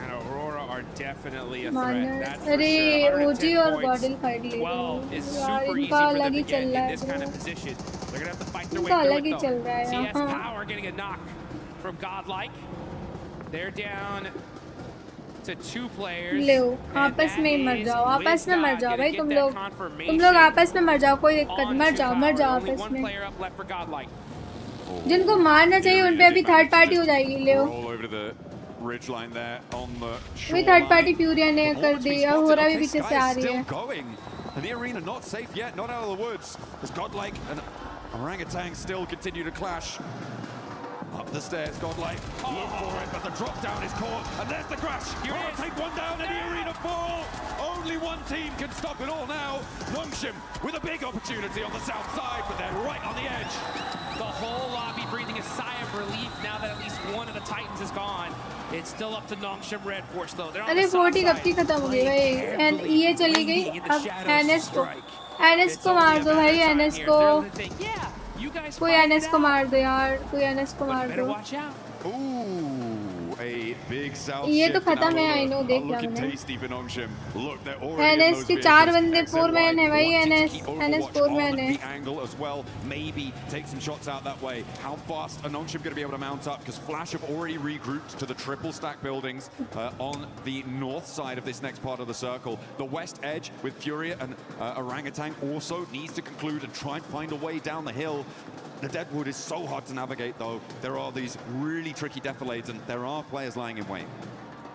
And Aurora are definitely a threat. That's for अरे sure. OG और Gordel fight ले रहे हैं. 12 is super easy for them to get in this kind of position. They're gonna have to fight their way through it though. CS Power getting a knock from Godlike. They're down to 2 players. ले आपस में ही मर जाओ, आपस में मर जाओ भाई तुम लोग आपस में मर जाओ, कोई दिक्कत, मर जाओ आपस में. जिनको मारना चाहिए उन पे अभी थर्ड पार्टी हो जाएगी. ले ridgeline there on the shore. वही थर्ड पार्टी फ्यूरिया ने कर दी और हो रहा भी पीछे से आ रही है. And the arena not safe yet, not out of the woods. As Godlike and Orangutan still continue to clash. Up the stairs, Godlike, look for it, but the drop down is caught, and there's the crash. You want to take one down in the arena fall. Only one team can stop it all now. Nongshim with a big opportunity on the south side, but they're right on the edge. The whole lobby breathing a sigh of relief now that at least one of the Titans is gone. It's still up to Nongshim Red Force though. They're on the south 40 कब की खत्म हो गई भाई. And ये चली गई. अब NS को मार दो भाई. NS को कोई NS को मार दो यार. कोई NS को मार दो. A big south ये तो खत्म है. I know, देख लिया मैंने. NS के 4 बंदे 4 मैन है भाई. NS 4 मैन है. Angle as well. Maybe take some shots out that way. How fast are Nongshim going to be able to mount up? Because Flash have already regrouped to the triple stack buildings on the north side of this next part of the circle. The west edge with Furia and Orangutan also needs to conclude and try and find a way down the hill. The Deadwood is so hard to navigate though. There are these really tricky defilades and there are players lying in wait.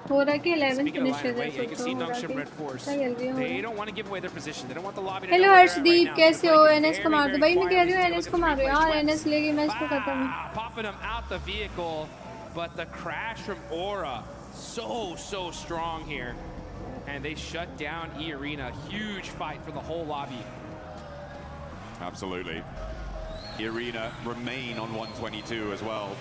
Speaking of lying in wait, you can see Nongshim Red Force. They don't want to give away their position. They don't want the lobby to Hello know Harshdeep, कैसे हो? NS को मार दो भाई. मैं कह रही हूँ NS को मारो यार. NS लेगी मैच को खत्म. Popping them out the vehicle, but the crash from Aura so strong here, and they shut down E Arena. Huge fight for the whole lobby. Absolutely. The arena remain on 122 as well.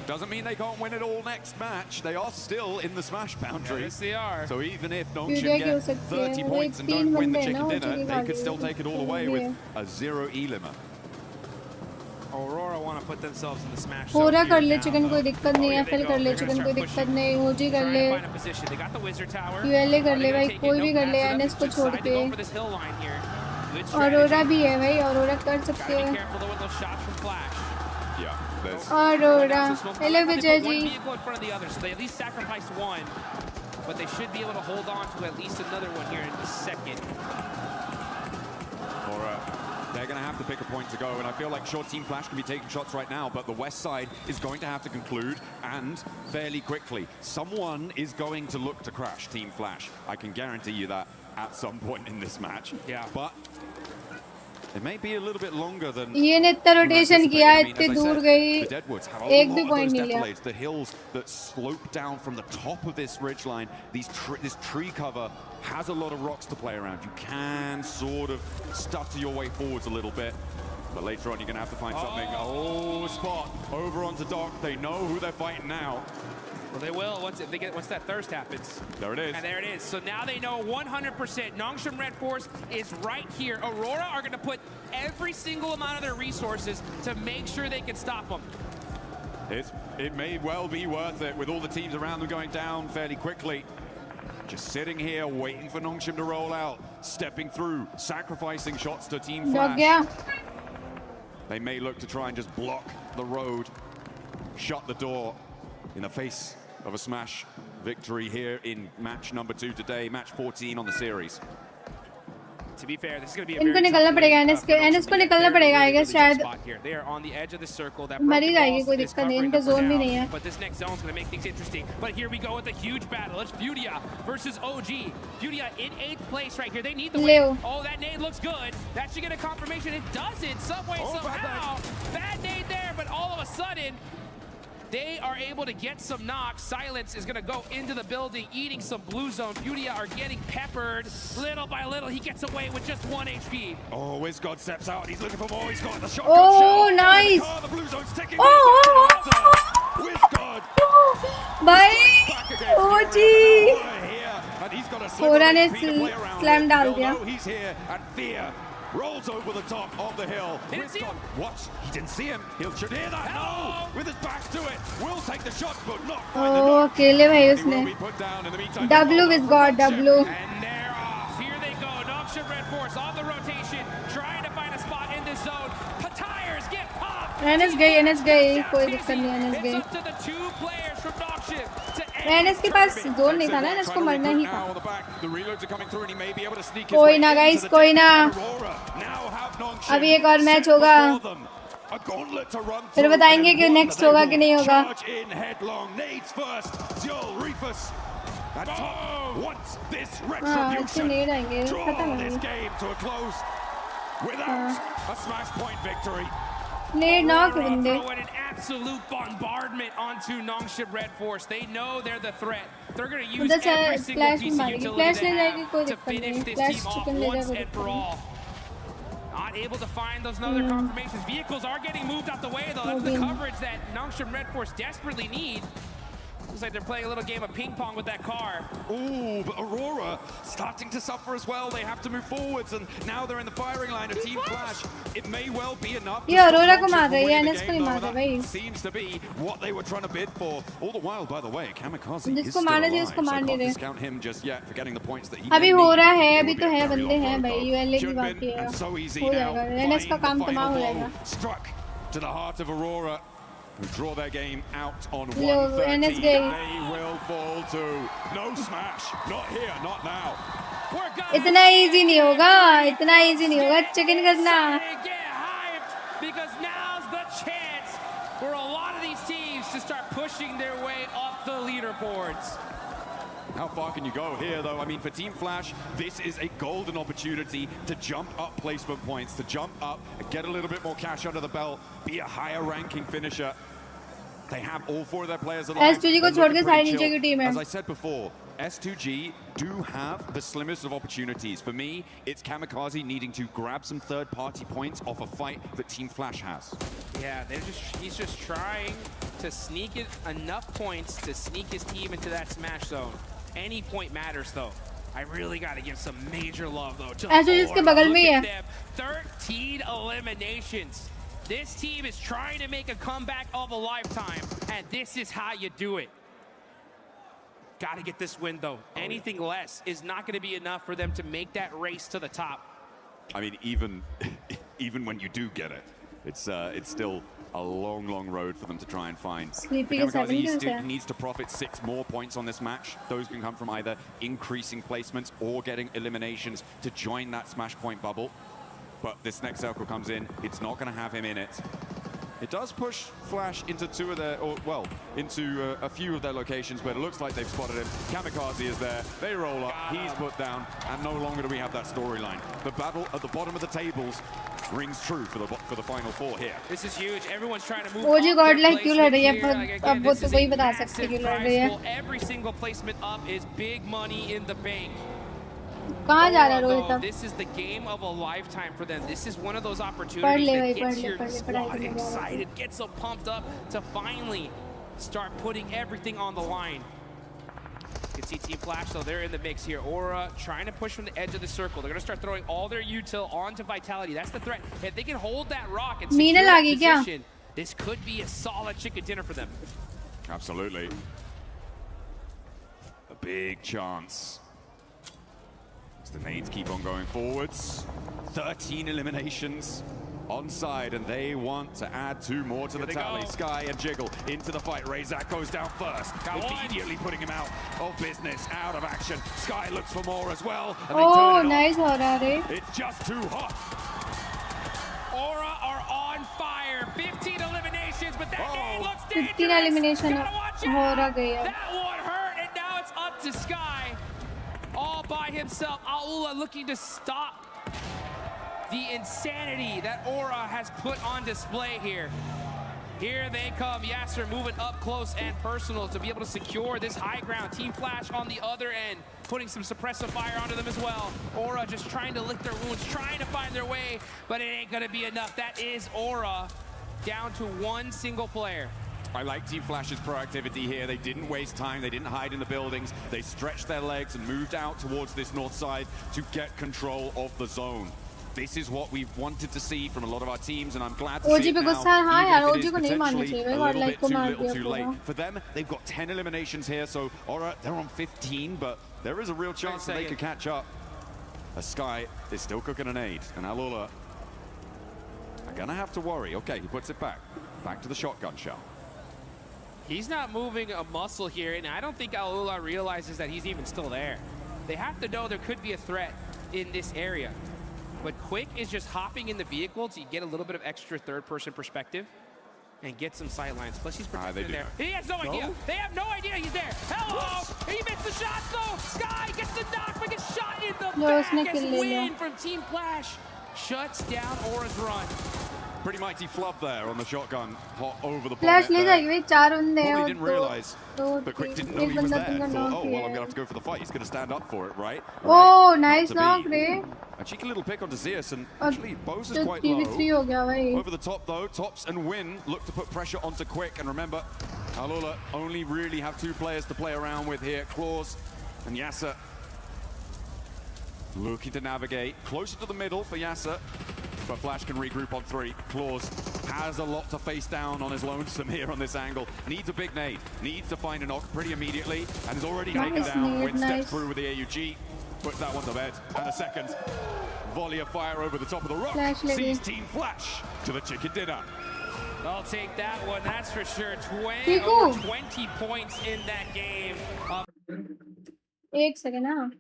Doesn't mean they can't win it all next match. They are still in the Smash boundary. Yes, they are. So even if Nongshim get 30 points and don't win the chicken dinner, they could still take it all away with a 0 E-limmer. Aurora want to put themselves in the Smash. पूरा कर ले chicken, कोई दिक्कत नहीं है. FL कर ले chicken, कोई दिक्कत नहीं. OG कर ले. ULA कर ले भाई. कोई भी कर ले NS को छोड़ के. Aurora भी है भाई. Aurora कर सकते हैं. Aurora. Hello Vijay ji. They at least sacrificed one, but they should be able to hold on to at least another one here in a second. They're going to have to pick a point to go, and I feel like sure Team Flash can be taking shots right now, but the west side is going to have to conclude, and fairly quickly. Someone is going to look to crash Team Flash. I can guarantee you that at some point in this match. Yeah. But It may be a little bit longer than ये ने इतना rotation किया, इतने दूर गई, the Deadwoods have a एक lot भी of point those नहीं लिया. defilades, the hills that slope down from the top of this ridgeline. This tree cover has a lot of rocks to play around. You can sort of stutter your way forwards a little bit, but later on you're going to have to find something. Oh, spot over onto Doc. They know who they're fighting now. Well, they will once that thirst happens. There it is. And there it is. So now they know 100%. Nongshim Red Force is right here. Aurora are going to put every single amount of their resources to make sure they can stop them. It may well be worth it with all the teams around them going down fairly quickly. Just sitting here waiting for Nongshim to roll out, stepping through, sacrificing shots to Team Flash. They may look to try and just block the road, shut the door in the face of a Smash victory here in match number 2 today, match 14 on the series. To be fair, this is going to be a इनको निकलना पड़ेगा, NS को निकलना पड़ेगा, I guess शायद. They are on the edge of the circle. That मरी जाएगी, कोई दिक्कत नहीं, इनका जोन भी नहीं है. But this next zone is going to make things interesting. But here we go with a huge battle. It's Fudia versus OG. Fudia in 8th place right here. They need the win. Oh, that nade looks good. That should get a confirmation. It doesn't, some way, somehow. Bad nade there, but all of a sudden, they are able to get some knocks. Silence is going to go into the building, eating some blue zone. Fudia are getting peppered little by little. He gets away with just 1 HP. Oh, WizGod steps out. He's looking for more. He's got the shotgun. Oh, nice. The blue zone's ticking. WizGod. भाई, OG. कोरा ने slam डाल दिया. He's here and Fear rolls over the top of the hill. What? He didn't see him. Should hear that. No! With his back to it. Will take the shot, but not find the knock. अकेले भाई उसने. W is God, W. And they're off. Here they go. Nongshim Red Force on the rotation, trying to find a spot in this zone. Tires get popped. NS गई, कोई दिक्कत नहीं, NS गई. It's up to the 2 players from Nongshim to NS के पास zone नहीं था ना, NS को मरना ही था. The reloads are coming through and he may be able to sneak his कोई ना गाइस, कोई ना. अभी एक और मैच होगा. फिर बताएंगे कि नेक्स्ट होगा कि नहीं होगा. अच्छे नहीं रहेंगे, खत्म हो गई. Need knock बंदे. An absolute bombardment onto Nongshim Red Force. They know they're the threat. They're going to use every single piece of utility they have to finish this team off once and for all. Not able to find those other confirmations. Vehicles are getting moved out the way though. That's the coverage that Nongshim Red Force desperately need. Looks like they're playing a little game of ping pong with that car. Ooh, but Aurora starting to suffer as well. They have to move forwards, and now they're in the firing line of Team Flash. It may well be enough. Yeah, Aurora को मार रही है, NS को नहीं मार रहा भाई. Seems to be what they were trying to bid for. All the while, by the way, Kamikaze is जिसको still मारना alive. चाहिए उसको मार नहीं So रहे. can't discount him just yet for getting the points that he अभी may हो need. रहा है, अभी तो है बंदे हैं भाई. ULA की बाकी है. And so easy हो now. जाएगा. NS का काम तमाम हो जाएगा. Struck to the heart of Aurora, who draw their game out on Yo, 1:30. NS gay. They will fall to no smash. Not here, not now. इतना easy नहीं होगा, इतना easy नहीं होगा. चिकन करना. Because now's the chance for a lot of these teams to start pushing their way up the leaderboards. How far can you go here, though? I mean, for Team Flash, this is a golden opportunity to jump up placement points, to jump up, get a little bit more cash under the belt, be a higher ranking finisher. They have all 4 of their players alive. S2G को छोड़ के सारी नीचे की team है. As I said before, S2G do have the slimmest of opportunities. For me, it's Kamikaze needing to grab some third-party points off a fight that Team Flash has. Yeah, he's just trying to sneak it enough points to sneak his team into that smash zone. Any point matters, though. I really got to give some major love, though. To S2G के बगल में ही है. 13 eliminations. This team is trying to make a comeback of a lifetime, and this is how you do it. Got to get this win, though. Anything less is not going to be enough for them to make that race to the top. I mean, even when you do get it, it's still a long road for them to try and find. Kamikaze still needs to profit 6 more points on this match. Those can come from either increasing placements or getting eliminations to join that smash point bubble. But this next circle comes in, it's not going to have him in it. It does push Flash into into a few of their locations where it looks like they've spotted him. Kamikaze is there, they roll up, he's put down, and no longer do we have that storyline. The battle at the bottom of the tables rings true for the final four here. This is huge. Everyone's trying to move. OG godlike क्यों लड़ रही है? अब वो तो वही बता सकते हैं क्यों लड़ रही है. Every single placement up is big money in the bank. कहाँ जा रहा है रोहित अब? This is the game of a lifetime for them. This is one of those opportunities that gets your squad excited, gets them pumped up to finally start putting everything on the line. You can see Team Flash, though, they're in the mix here. Aura trying to push from the edge of the circle. They're going to start throwing all their util onto Vitality. That's the threat. If they can hold that rock and secure that position, this could be a solid chicken dinner for them. Absolutely. A big chance. As the nades keep on going forwards. 13 eliminations on side, and they want to add 2 more to the tally. Sky and Jiggle into the fight. Razak goes down first, immediately putting him out of business, out of action. Sky looks for more as well. And oh, nice ho raha hai. It's just too hot. Aura are on fire. 15 eliminations, but that nade looks dangerous. 15 elimination ho raha gaya. That one hurt, and now it's up to Sky. All by himself. Aula looking to stop the insanity that Aura has put on display here. Here they come. Yasser moving up close and personal to be able to secure this high ground. Team Flash on the other end, putting some suppressive fire onto them as well. Aura just trying to lick their wounds, trying to find their way, but it ain't gonna be enough. That is Aura down to 1 single player. I like Team Flash's proactivity here. They didn't waste time. They didn't hide in the buildings. They stretched their legs and moved out towards this north side to get control of the zone. This is what we've wanted to see from a lot of our teams, and I'm glad to see it now, even if it is potentially a little bit too little too late. For them, they've got 10 eliminations here, so Aura, they're on 15, but there is a real chance that they could catch up. As Sky is still cooking an aid, and Alula are gonna have to worry. Okay, he puts it back to the shotgun shell. He's not moving a muscle here, and I don't think Alula realizes that he's even still there. They have to know there could be a threat in this area. But Quick is just hopping in the vehicle to get a little bit of extra third-person perspective and get some sightlines. Plus, he's protected in there. He has no idea. They have no idea he's there. Hello! He missed the shots, though. Sky gets the knock, but gets shot in the back as win from Team Flash shuts down Aura's run. Pretty mighty flub there on the shotgun, hot over the Flash bonnet there. Probably didn't realize, but Quick didn't know he was there. Thought, oh, well, I'm going to have to go for the fight. He's going to stand up for it, right? Oh, nice knock, Ray. A cheeky little pick onto Zeus, and actually, Bose is quite low. Over the top, though, Tops and Win look to put pressure onto Quick. And remember, Alula only really have 2 players to play around with here. Claws and Yasser looking to navigate. Closer to the middle for Yasser. But Flash can regroup on 3. Claws has a lot to face down on his lonesome here on this angle. Needs a big nade. Needs to find a knock pretty immediately. And is already taken down. Win steps through with the AUG. Puts that one to bed. And a second volley of fire over the top of the rock. Sees Team Flash to the chicken dinner. I'll take that one, that's for sure. 20 points in that game. 1 second, हाँ.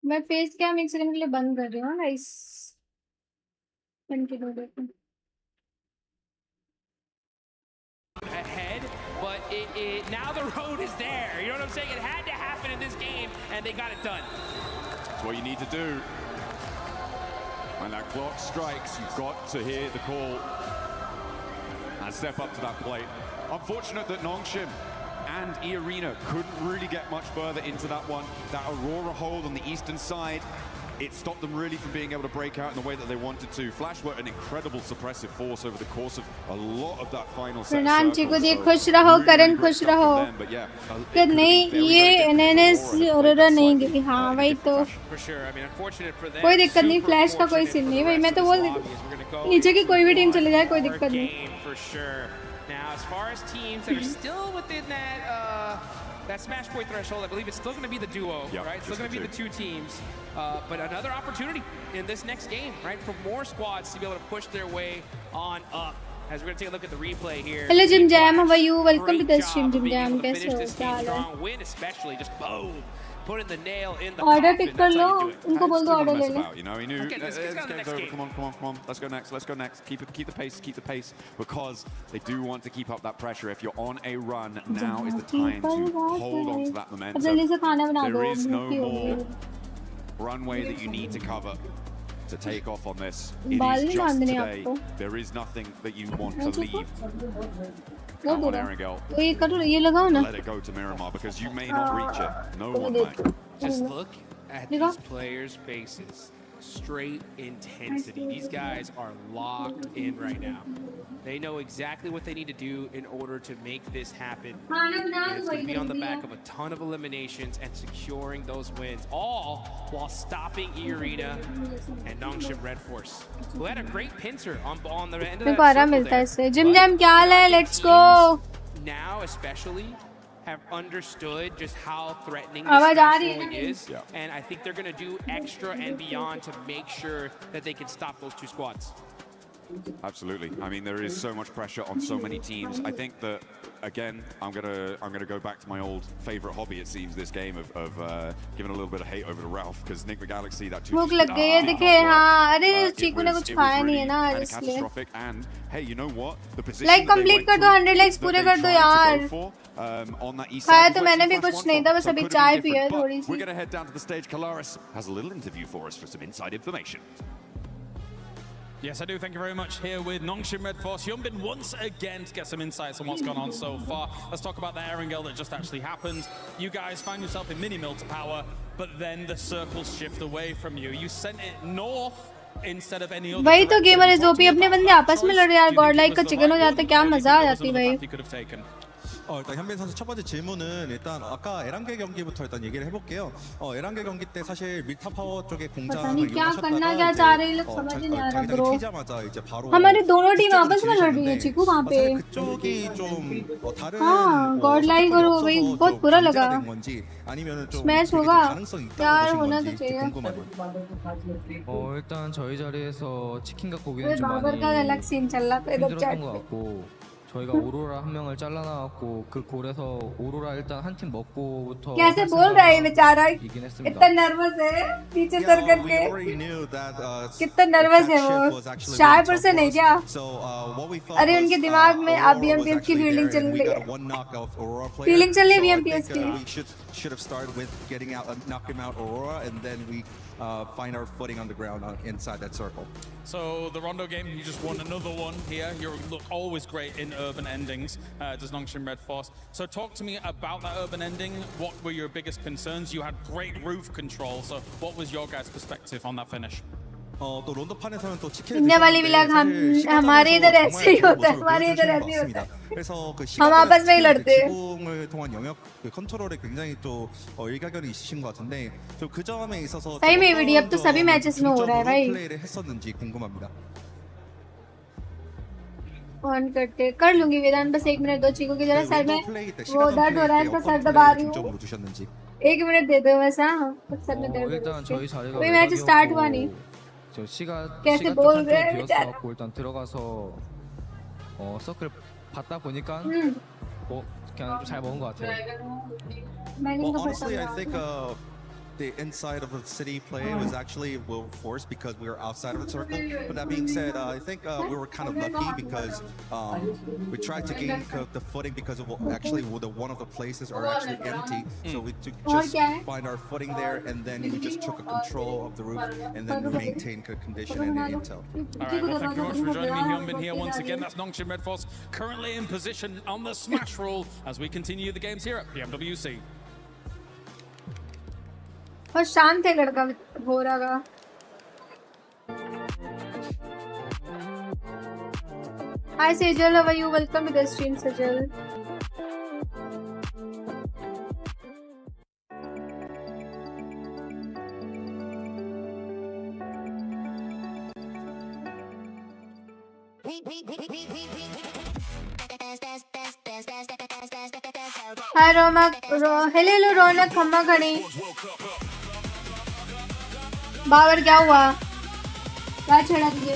मैं face cam 1 second के लिए बंद कर रही हूँ guys. Ahead, but now the road is there. You know what I'm saying? It had to happen in this game, and they got it done. That's what you need to do. When that clock strikes, you've got to hear the call and step up to that plate. Unfortunate that Nongshim and E-Arena couldn't really get much further into that one. That Aurora hold on the eastern side, it stopped them really from being able to break out in the way that they wanted to. Flash were an incredible suppressive force over the course of a lot of that final set. खुश रहो करण खुश रहो. कि नहीं ये NNS Aurora नहीं गई. हाँ भाई तो कोई दिक्कत नहीं. फ्लैश का कोई सीन नहीं भाई. मैं तो बोल नीचे की कोई भी टीम चले जाए कोई दिक्कत नहीं. Now, as far as teams that are still within that Smash Point threshold, I believe it's still going to be the duo, right? It's still going to be the 2 teams. But another opportunity in this next game, right? For more squads to be able to push their way on up. As we're going to take a look at the replay here. Hello, Jim Jam. How are you? Welcome to the stream, Jim Jam. Finish this game strong. Win especially, just boom. Putting the nail in the order pick कर लो. उनको बोल दो order ले ले. You know, he knew. Let's go. Come on. Let's go next. Keep the pace, because they do want to keep up that pressure. If you're on a run, now is the time to hold on to that momentum. There is no more runway that you need to cover to take off on this. It is just today. There is nothing that you want to leave out on Erangel. Let it go to Miramar because you may not reach it. No one may. Just look at these players' faces. Straight intensity. These guys are locked in right now. They know exactly what they need to do in order to make this happen. And it's going to be on the back of a ton of eliminations and securing those wins, all while stopping E-Arena and Nongshim Red Force, who had a great pincer on the end of that circle there. Let's go. Now, especially, have understood just how threatening this match is, and I think they're going to do extra and beyond to make sure that they can stop those two squads. Absolutely. I mean, there is so much pressure on so many teams. I think that, again, I'm gonna go back to my old favorite hobby. It seems this game of giving a little bit of hate over to Ralph because Nick McGalaxy that भूख लग गई है देखे हाँ अरे चीकू ने कुछ खाया नहीं है ना इसलिए catastrophic. And hey, you know what? The position like complete कर दो 100 likes पूरे कर दो यार on that east खाया side. तो मैंने भी कुछ नहीं था बस अभी चाय पी है थोड़ी सी. We're gonna head down to the stage. Kalaris has a little interview for us for some inside information. Yes, I do. Thank you very much. Here with Nongshim Red Force. Hyunbin once again to get some insights on what's gone on so far. Let's talk about the Erangel that just actually happened. You guys found yourself in mini-mill to power, but then the circles shift away from you. You sent it north instead of any other. वही तो gamer इस OP अपने बंदे आपस में लड़ रहे यार गॉड लाइक का चिकन हो जाता क्या मजा आ जाती भाई. 일단 현빈 선수 첫 번째 질문은 일단 아까 에란겔 경기부터 일단 얘기를 해볼게요. 에란겔 경기 때 사실 밀타 파워 쪽에 공장을 이용하셨다가 자기장이 튀자마자 이제 바로 हमारी दोनों टीम आपस में लड़ रही है चिकू वहाँ पे. 그쪽이 좀 다른 गॉड लाइक और वही बहुत बुरा लगा. 아니면은 좀 스매시 होगा 가능성이 यार 있다고 होना तो 보신 चाहिए. 궁금하고요. 일단 저희 자리에서 치킨 갖고 왜 오기는 좀 बाबर का अलग सीन चल रहा था इधर 힘들었던 चैट 것 같고 저희가 오로라 한 명을 잘라나왔고 그 골에서 오로라 일단 한 팀 먹고부터 कैसे बोल रहा है बेचारा 이긴 했습니다. इतना नर्वस है पीछे सर करके कितना नर्वस है वो शाय पर्सन है क्या अरे उनके दिमाग में अब बीएमपीएस की फील्डिंग चल रही है फील्डिंग चल रही है बीएमपीएस की should have started with getting out, knocking out Aurora, and then we find our footing on the ground inside that circle. So the Rondo game, you just won another one here. You look always great in urban endings, does Nongshim Red Force. So talk to me about that urban ending. What were your biggest concerns? You had great roof control. So what was your guys' perspective on that finish? 또 론도판에서는 또 치킨을 India वाली village हमारे इधर ऐसे ही होता है हमारे इधर ऐसे ही होता है 그래서 그 हम आपस में ही लड़ते हैं. 지붕을 통한 영역 그 컨트롤에 굉장히 또 일가견이 있으신 것 같은데 그 점에 있어서 सही में वीडियो अब तो सभी मैचेस में हो रहा है भाई. 플레이를 했었는지 궁금합니다. ऑन करते कर लूंगी वेदांत बस 1 मिनट दो चीकू की जरा सर में वो दर्द हो रहा है इसका सर दबा रही हूँ 1 मिनट दे दो बस. हाँ सर में दर्द 일단 저희 자리가 कोई मैच स्टार्ट हुआ नहीं. 저 시간 कैसे 좀 बोल 한쪽 रहे हैं 비었어 갖고 일단 들어가서 서클 받다 보니까 그냥 좀 잘 먹은 것 같아요. Well, honestly, I think the inside of the city play was actually well forced because we were outside of the circle. But that being said, I think we were kind of lucky because we tried to gain the footing because of actually one of the places are actually empty. So we just find our footing there, and then we just took a control of the roof, and then maintain good condition and intel. All right, well, thank you very much for joining me, Hyunbin, here once again. That's Nongshim Red Force currently in position on the smash rule as we continue the games here at PMWC. और शांत है लड़का हो रहा का. Hi Sejal, how are you? Welcome to the stream, Sejal. Hi Ronak, hello Ronak, खम्मा खड़ी. बाबर क्या हुआ क्या छेड़ा तुझे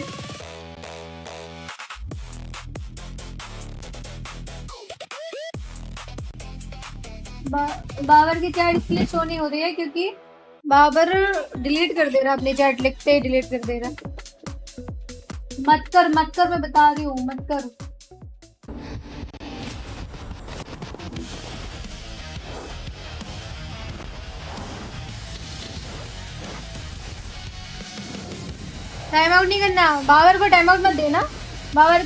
बाबर की चैट इसलिए शो नहीं हो रही है क्योंकि बाबर डिलीट कर दे रहा अपनी चैट लिखते ही डिलीट कर दे रहा. मत कर मैं बता रही हूँ मत कर. टाइम आउट नहीं करना, बाबर को टाइम आउट मत देना, बाबर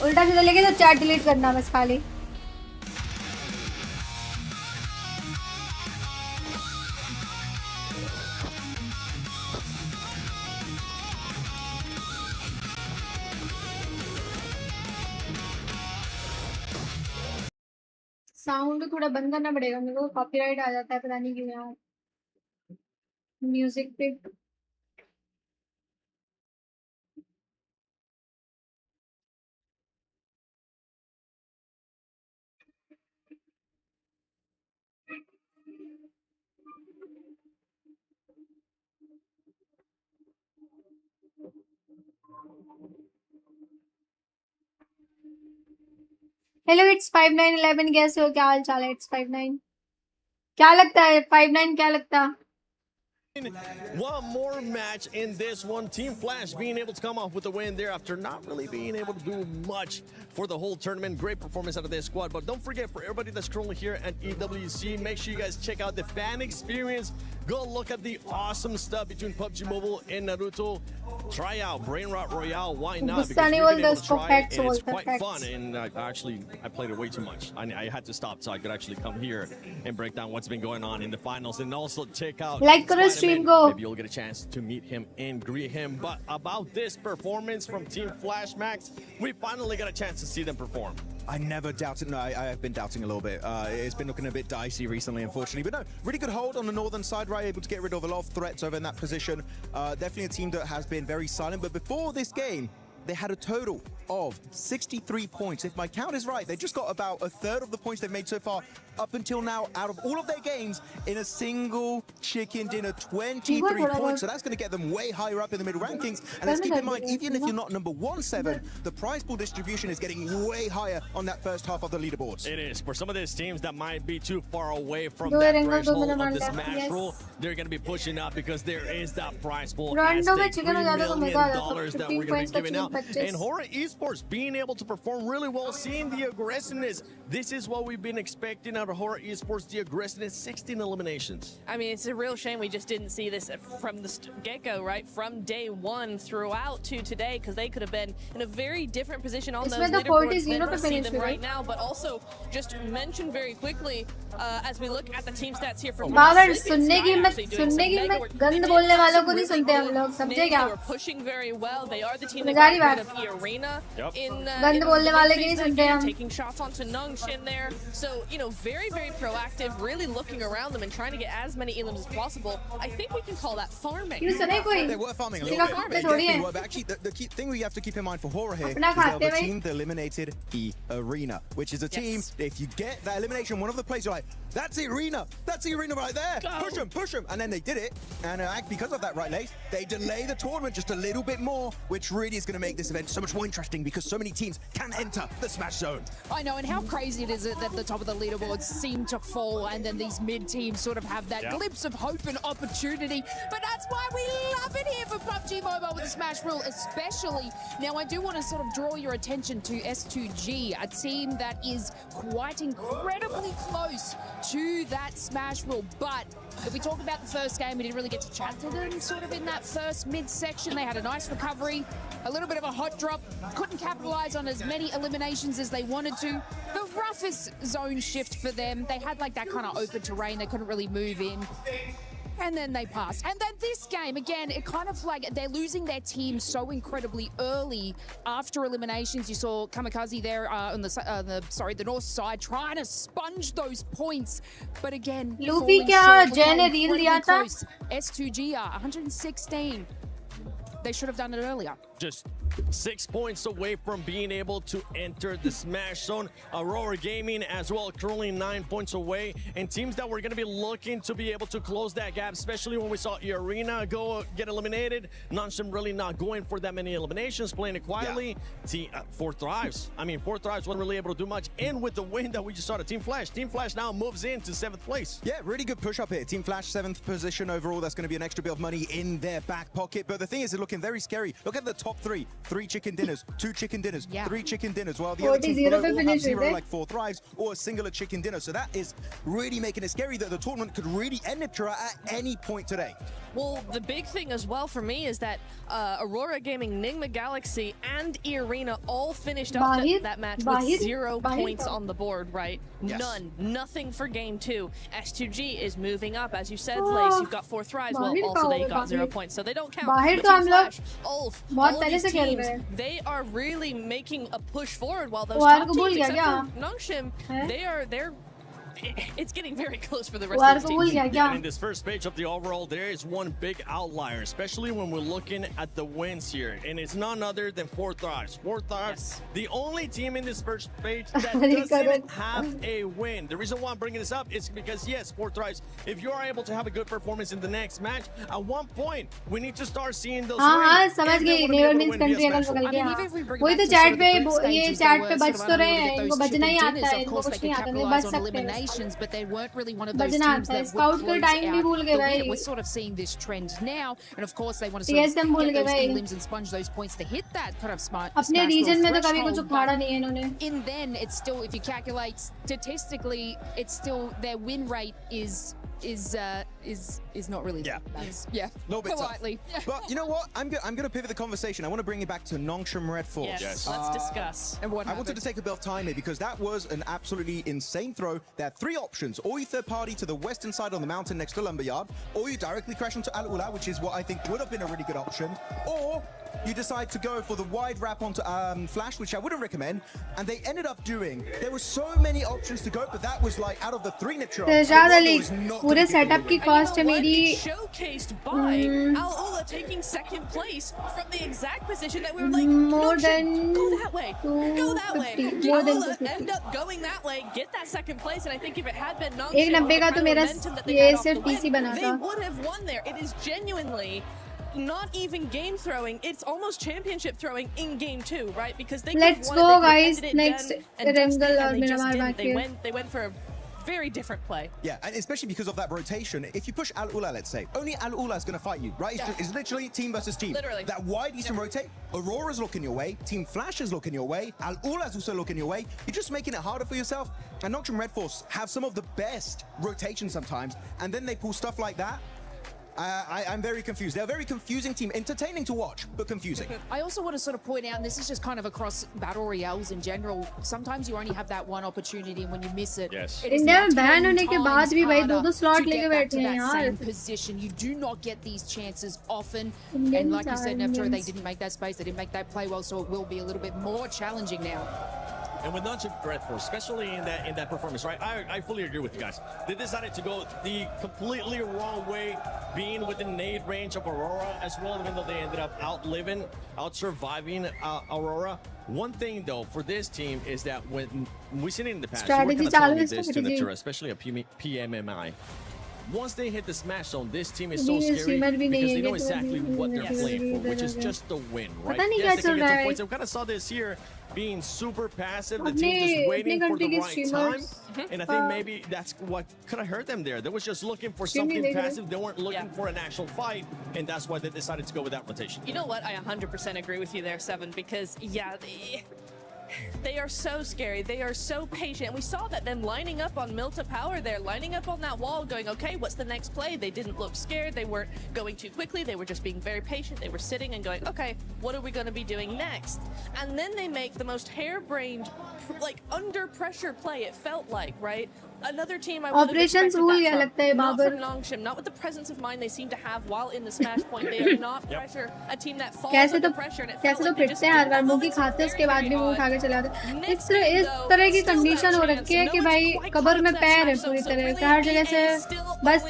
उल्टा सीधा लेके तो चैट डिलीट करना बस खाली। साउंड थोड़ा बंद करना पड़ेगा मेरे को, कॉपीराइट आ जाता है पता नहीं क्यों यार म्यूजिक पे। हेलो इट्स 5911, कैसे हो, क्या हाल चाल है इट्स 59? क्या लगता है 59 क्या लगता? One more match in this one. Team Flash being able to come off with a win there after not really being able to do much for the whole tournament. Great performance out of their squad. But don't forget, for everybody that's currently here at EWC, make sure you guys check out the fan experience. Go look at the awesome stuff between PUBG Mobile and Naruto. Try out Brain Rot Royale. Why not? Because we've been able to try it, and it's quite fun. And I played it way too much. I had to stop so I could actually come here and break down what's been going on in the finals, and also check out stream go. Maybe you'll get a chance to meet him and greet him. But about this performance from Team Flash Max, we finally got a chance to see them perform. I never doubted. No, I have been doubting a little bit. It's been looking a bit dicey recently, unfortunately. But no, really good hold on the northern side, right? Able to get rid of a lot of threats over in that position. Definitely a team that has been very silent. But before this game, they had a total of 63 points. If my count is right, they just got about a third of the points they've made so far up until now out of all of their games in a single chicken dinner, 23 points. So that's going to get them way higher up in the middle rankings. And let's keep in mind, even if you're not number 1-7, the prize pool distribution is getting way higher on that first half of the leaderboards. It is. For some of these teams that might be too far away from that threshold of the Smash rule, they're going to be pushing up because there is that prize pool at stake, $3 million that we're going to be giving out. And Horror Esports being able to perform really well, seeing the aggressiveness. This is what we've been expecting out of Horror Esports, the aggressiveness, 16 eliminations. I mean, it's a real shame we just didn't see this from the get-go, right? From day one throughout to today, because they could have been in a very different position on those leaderboards than we see them right now. But also, just mention very quickly, as we look at the team stats here from सुनने की मत गंद बोलने वालों को नहीं सुनते हम लोग, समझे क्या? They were pushing very well. They are the team that got rid of the arena in गंद बोलने वाले की नहीं सुनते हम. Taking shots onto Nungshin there. So, you know, very, very proactive, really looking around them and trying to get as many elims as possible. I think we can call that farming. They were farming a little bit. But actually, the key thing we have to keep in mind for Horror here is the team that eliminated the arena, which is a team, if you get that elimination, one of the plays, you're like, that's the arena. That's the arena right there. Push them, push them. And then they did it. And because of that, right, Lace, they delay the tournament just a little bit more, which really is going to make this event so much more interesting because so many teams can enter the Smash Zone. I know, and how crazy it is that the top of the leaderboards seem to fall and then these mid-teams sort of have that glimpse of hope and opportunity. But that's why we love it here for PUBG Mobile with the Smash rule, especially. Now, I do want to sort of draw your attention to S2G, a team that is quite incredibly close to that Smash rule. But if we talk about the first game, we didn't really get to chat to them sort of in that first mid-section. They had a nice recovery, a little bit of a hot drop, couldn't capitalize on as many eliminations as they wanted to. The roughest zone shift for them, they had like that kind of open terrain, they couldn't really move in. And then they passed. And then this game, again, it kind of like they're losing their team so incredibly early after eliminations. You saw Kamikaze there on the north side trying to sponge those points. But again, Luffy kya Jane reel diya tha? S2G 116. They should have done it earlier. Just 6 points away from being able to enter the Smash Zone. Aurora Gaming as well, currently 9 points away. And teams that were going to be looking to be able to close that gap, especially when we saw Arena get eliminated. Nonshin really not going for that many eliminations, playing it quietly. Four Thrives. I mean, Four Thrives wasn't really able to do much. And with the win that we just saw to Team Flash now moves into 7th place. Yeah, really good push up here. Team Flash 7th position overall. That's going to be an extra bit of money in their back pocket. But the thing is, they're looking very scary. Look at the top top 3, 3 chicken dinners, 2 chicken dinners, 3 chicken dinners, while the 40 other teams below पे all have finish 0 हुए थे। like 4 thrives or a singular chicken dinner. So that is really making it scary that the tournament could really end at any point today. Well, the big thing as well for me is that Aurora Gaming, Nigma Galaxy, and E-Arena all finished up that match with 0 points on the board, right? Yes. None. Nothing for game 2. S2G is moving up. As you said, Lace, you've got 4 thrives. Well, also they got 0 points, so they don't count. बाहर But तो हम Team लोग Flash, Ulf, बहुत all of पहले these से खेल teams, रहे हैं। they are really making a push forward, while those war top को भूल teams, गया except क्या? for Nongshim, they're it's getting very close for the rest war of को the भूल teams. गया क्या? And in this first page of the overall, there is one big outlier, especially when we're looking at the wins here. And it's none other than 4 thrives. 4 thrives, the only team in this first page that doesn't have a win. The reason why I'm bringing this up is because, yes, 4 thrives, if you are able to have a good performance in the next match, at one point, we need to start seeing those हाँ wins. समझ गई never means country अलग बगल के हाँ वही तो chat पे ये चैट पे बच तो रहे हैं इनको बचना ही आता है इनको कुछ नहीं आता नहीं बच सकते हैं but they weren't really one of those बचना teams आता है that स्काउट would का close टाइम भी out भूल the गए win. भाई We're sort of seeing this trend now, and of course they want to TSM sort of भूल get गए those भाई prelims and sponge those points to hit that kind of smart. अपने reason में तो कभी कुछ उखाड़ा नहीं है इन्होंने In then, it's still, if you calculate statistically, it's still their win rate is not really No bit politely. tough. But you know what? I'm going to pivot the conversation. I want to bring it back to Nongshim Red Force. Yes. Let's discuss. And what I wanted to take a bit of time here because that was an absolutely insane throw. There are 3 options. Or you third party to the western side on the mountain next to Lumberyard, or you directly crash onto Al Ula, which is what I think would have been a really good option, or you decide to go for the wide wrap onto Flash, which I wouldn't recommend, and they ended up doing. There were so many options to go, but that was like out of the 3 Nitro. तेजाब अली पूरे setup की cost है मेरी showcased by Al Ula taking 2nd place from the exact position that we were like, more than go that way, go that way. 250 more than Al Ula 250 end up going that way, get that 2nd place, and I think if it had been एक Nongshim, 90 का तो मेरा ये सिर्फ PC बना they था would have won there. It is genuinely not even game throwing, it's almost championship throwing in game 2, right? Because they Let's could have won go, it, they guys. ended it Next done and dusted, Rengal और and they मेरा just मार didn't. बाकी They went for a very different play. Yeah, and especially because of that rotation. If you push Al Ula, let's say, only Al Ula is going to fight you, right? It's literally team versus team. Literally. That wide eastern rotate, Aurora's looking your way, Team Flash is looking your way, Al Ula's also looking your way. You're just making it harder for yourself. And Nongshim Red Force have some of the best rotations sometimes, and then they pull stuff like that. I'm very confused. They're a very confusing team. Entertaining to watch, but confusing. I also want to sort of point out, and this is just kind of across battle royales in general, sometimes you only have that one opportunity, and when you miss it, it is India now में ban 10 होने के बाद times भी भाई harder 2 slot to लेके get back बैठे to हैं that यार same position. You do not get these chances often, Indians and like you are said, Neptune, they Indians. didn't make that space, they didn't make that play well, so it will be a little bit more challenging now. And with Nongshim Red Force, especially in that performance, right? I fully agree with you guys. They decided to go the completely wrong way, being within nade range of Aurora as well, even though they ended up out surviving Aurora. One thing though for this team is that when we've seen it in the past, we're kind of telling you this to Natura, especially a PMMI. Once they hit the smash zone, this team is so scary because they know exactly what they're playing for, which is just the win, right? Yes, they can get some points. We kind of saw this here being super passive, the team just waiting for the right time. And I think maybe that's what could have hurt them there. They was just looking for something passive. They weren't looking for an actual fight, and that's why they decided to go with that rotation. You know what? I 100% agree with you there, Seven, because, yeah, they are so scary. They are so patient. And we saw that them lining up on Milta Power there, lining up on that wall, going, okay, what's the next play? They didn't look scared. They weren't going too quickly. They were just being very patient. They were sitting and going, okay, what are we going to be doing next? And then they make the most harebrained, like, under pressure play, it felt like, right? Another team I would have expected that from. Not from Nongshim, not with the presence of mind they seem to have while in the smash point. They are not pressure, a team that falls under pressure, and it felt like they just हर बार मुंह की खाते उसके बाद भी वो उठा के चला जाते इस तरह की कंडीशन हो रखी है कि भाई कबर में पैर है पूरी तरह से हर जगह से बस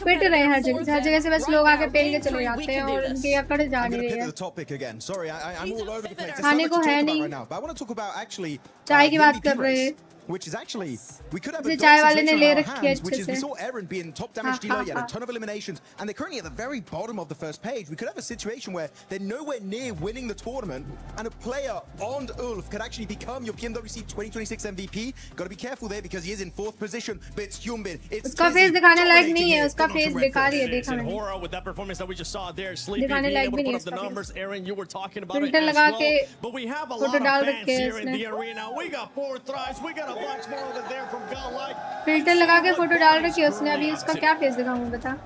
पिट रहे हैं हर जगह से बस लोग आके पेल के चले जाते हैं और उनकी अकड़ जा नहीं रही है Sorry, I'm all over the place. खाने को है नहीं right now, but I want to talk about actually चाय की बात कर रहे हैं which is actually, we could have a इसे चाय वाले ने situation ले on our रखी है hands, which अच्छे is we से. saw Aaron being top damage dealer, he had a ton of eliminations, and they're currently at the very bottom of the first page. We could have a situation where they're nowhere near winning the tournament, and a player on Ulf could actually become your PMWC 2026 MVP. Got to be careful there because he is in 4th position, but it's Humbly. It's उसका face दिखाने लायक नहीं है, उसका face बेकार ही है देखा मैंने. Horror with that performance that we just saw there, sleeping, दिखाने being लायक able भी to नहीं put up the उसका numbers. Face. Aaron, you were talking about it filter as लगा well. के But we have a photo lot of डाल fans रखे हैं here in इसने. the arena. We got 4 thrives. We got a bunch more over there from Godlike. Filter लगा के photo डाल रखी है उसने. अभी उसका क्या फेस दिखाऊं बता.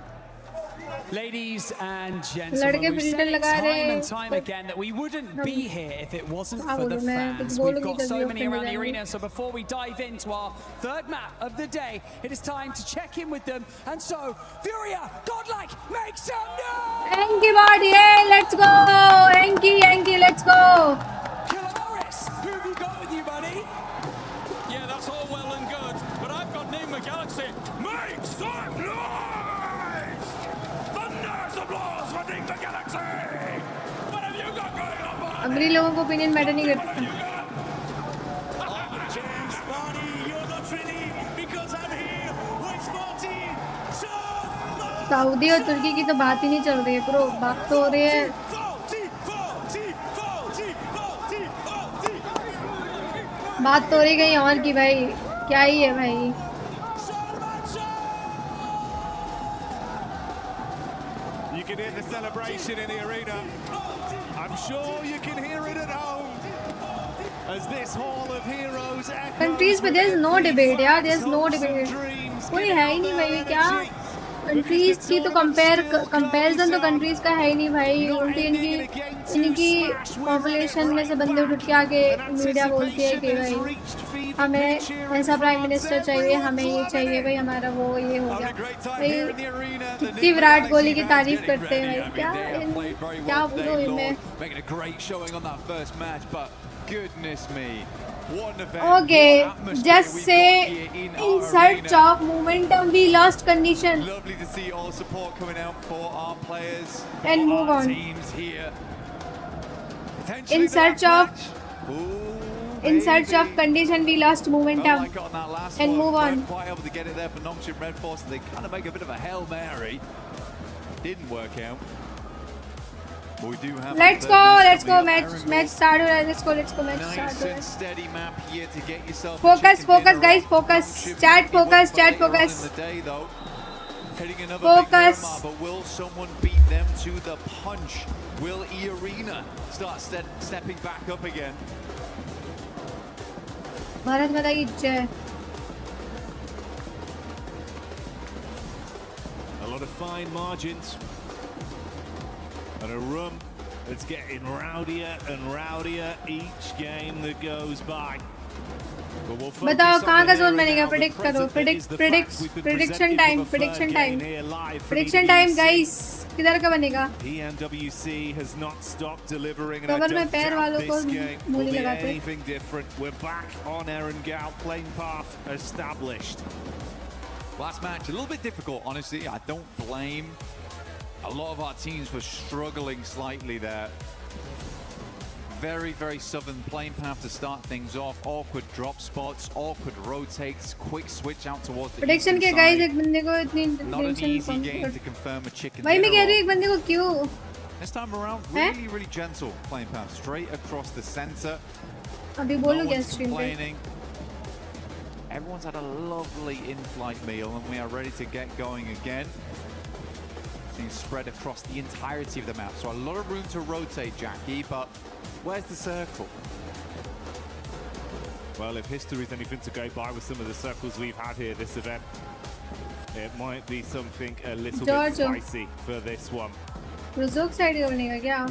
Ladies and लड़के gentlemen, we've filter said it लगा रहे time हैं. and time again that we wouldn't be here if it wasn't क्या for the बोलूं मैं, कुछ fans. बोलूं We've कि got so तभी many offend हो around the जाएंगे. arena, so before we dive into our third map of the day, it is time to check in with them. And so, Furia, Godlike, make some noise! Enki bot, yeah, let's go! Enki, let's go! Kalaris, who have you got with you, buddy? Yeah, that's all well and good, but I've got Nigma Galaxy. Make some noise! Thunder's applause for Nigma Galaxy! What have you got going on, buddy? अमरी लोगों को opinion matter नहीं करता. James Barney, you're not ready because I'm here with 14. Saudi और तुर्की की तो बात ही नहीं चल रही है ब्रो. बात तो हो रही है. बात तो हो रही कहीं और की भाई. क्या ही है भाई. You can hear the celebration in the arena. I'm sure you can hear it at home. As this hall of heroes echoes. Countries पे there's no debate यार. there's no debate. कोई है ही नहीं भाई. क्या कंट्रीज की तो कंपैरिजन तो कंट्रीज का है ही नहीं भाई. उल्टी इनकी पॉपुलेशन में से बंदे उठ के आके मीडिया बोलती है कि भाई हमें ऐसा प्राइम मिनिस्टर चाहिए, हमें ये चाहिए भाई, हमारा वो ये हो गया भाई. कितनी विराट कोहली की तारीफ करते हैं भाई. क्या बोलूं इनमें. Okay, just say in search of momentum we lost condition. Lovely to see all the support coming out for our players and move on. Teams here. In search of condition we lost momentum and move on. Quite able to get it there for Nongshim Red Force. They kind of make a bit of a Hail Mary. Didn't work out. We do have let's go match start हो रहा है. let's go match start हो रहा है. steady map here to get yourself focus guys, focus. Chat focus. Hitting another big number, but will someone beat them to the punch? Will E-Arena start stepping back up again? Bharat माता की जय. A lot of fine margins. And a room that's getting rowdier and rowdier each game that goes by. बताओ कहाँ का zone बनेगा. Predict करो. Prediction time guys. किधर का बनेगा. PMWC has not stopped delivering, and I cover में don't पैर वालों doubt को this game मूली will be लगाते. anything different. We're back on Erangel, playing path established. Last match, a little bit difficult, honestly. I don't blame a lot of our teams for struggling slightly there. Very southern plane path to start things off. Awkward drop spots, awkward rotates, quick switch out towards the prediction के guys एक बंदे को इतनी not an easy tension game to confirm a chicken भाई. मैं कह dinner रही हूँ एक बंदे को क्यों. this time around really gentle plane path straight across the center. अभी बोलूँ क्या स्ट्रीम पे. complaining. Everyone's had a lovely in-flight meal and we are ready to get going again. Being spread across the entirety of the map, so a lot of room to rotate, Jackie, but where's the circle? Well, if history is anything to go by with some of the circles we've had here this event, it might be something a little bit spicy for this one. रुजोक side करने का क्या.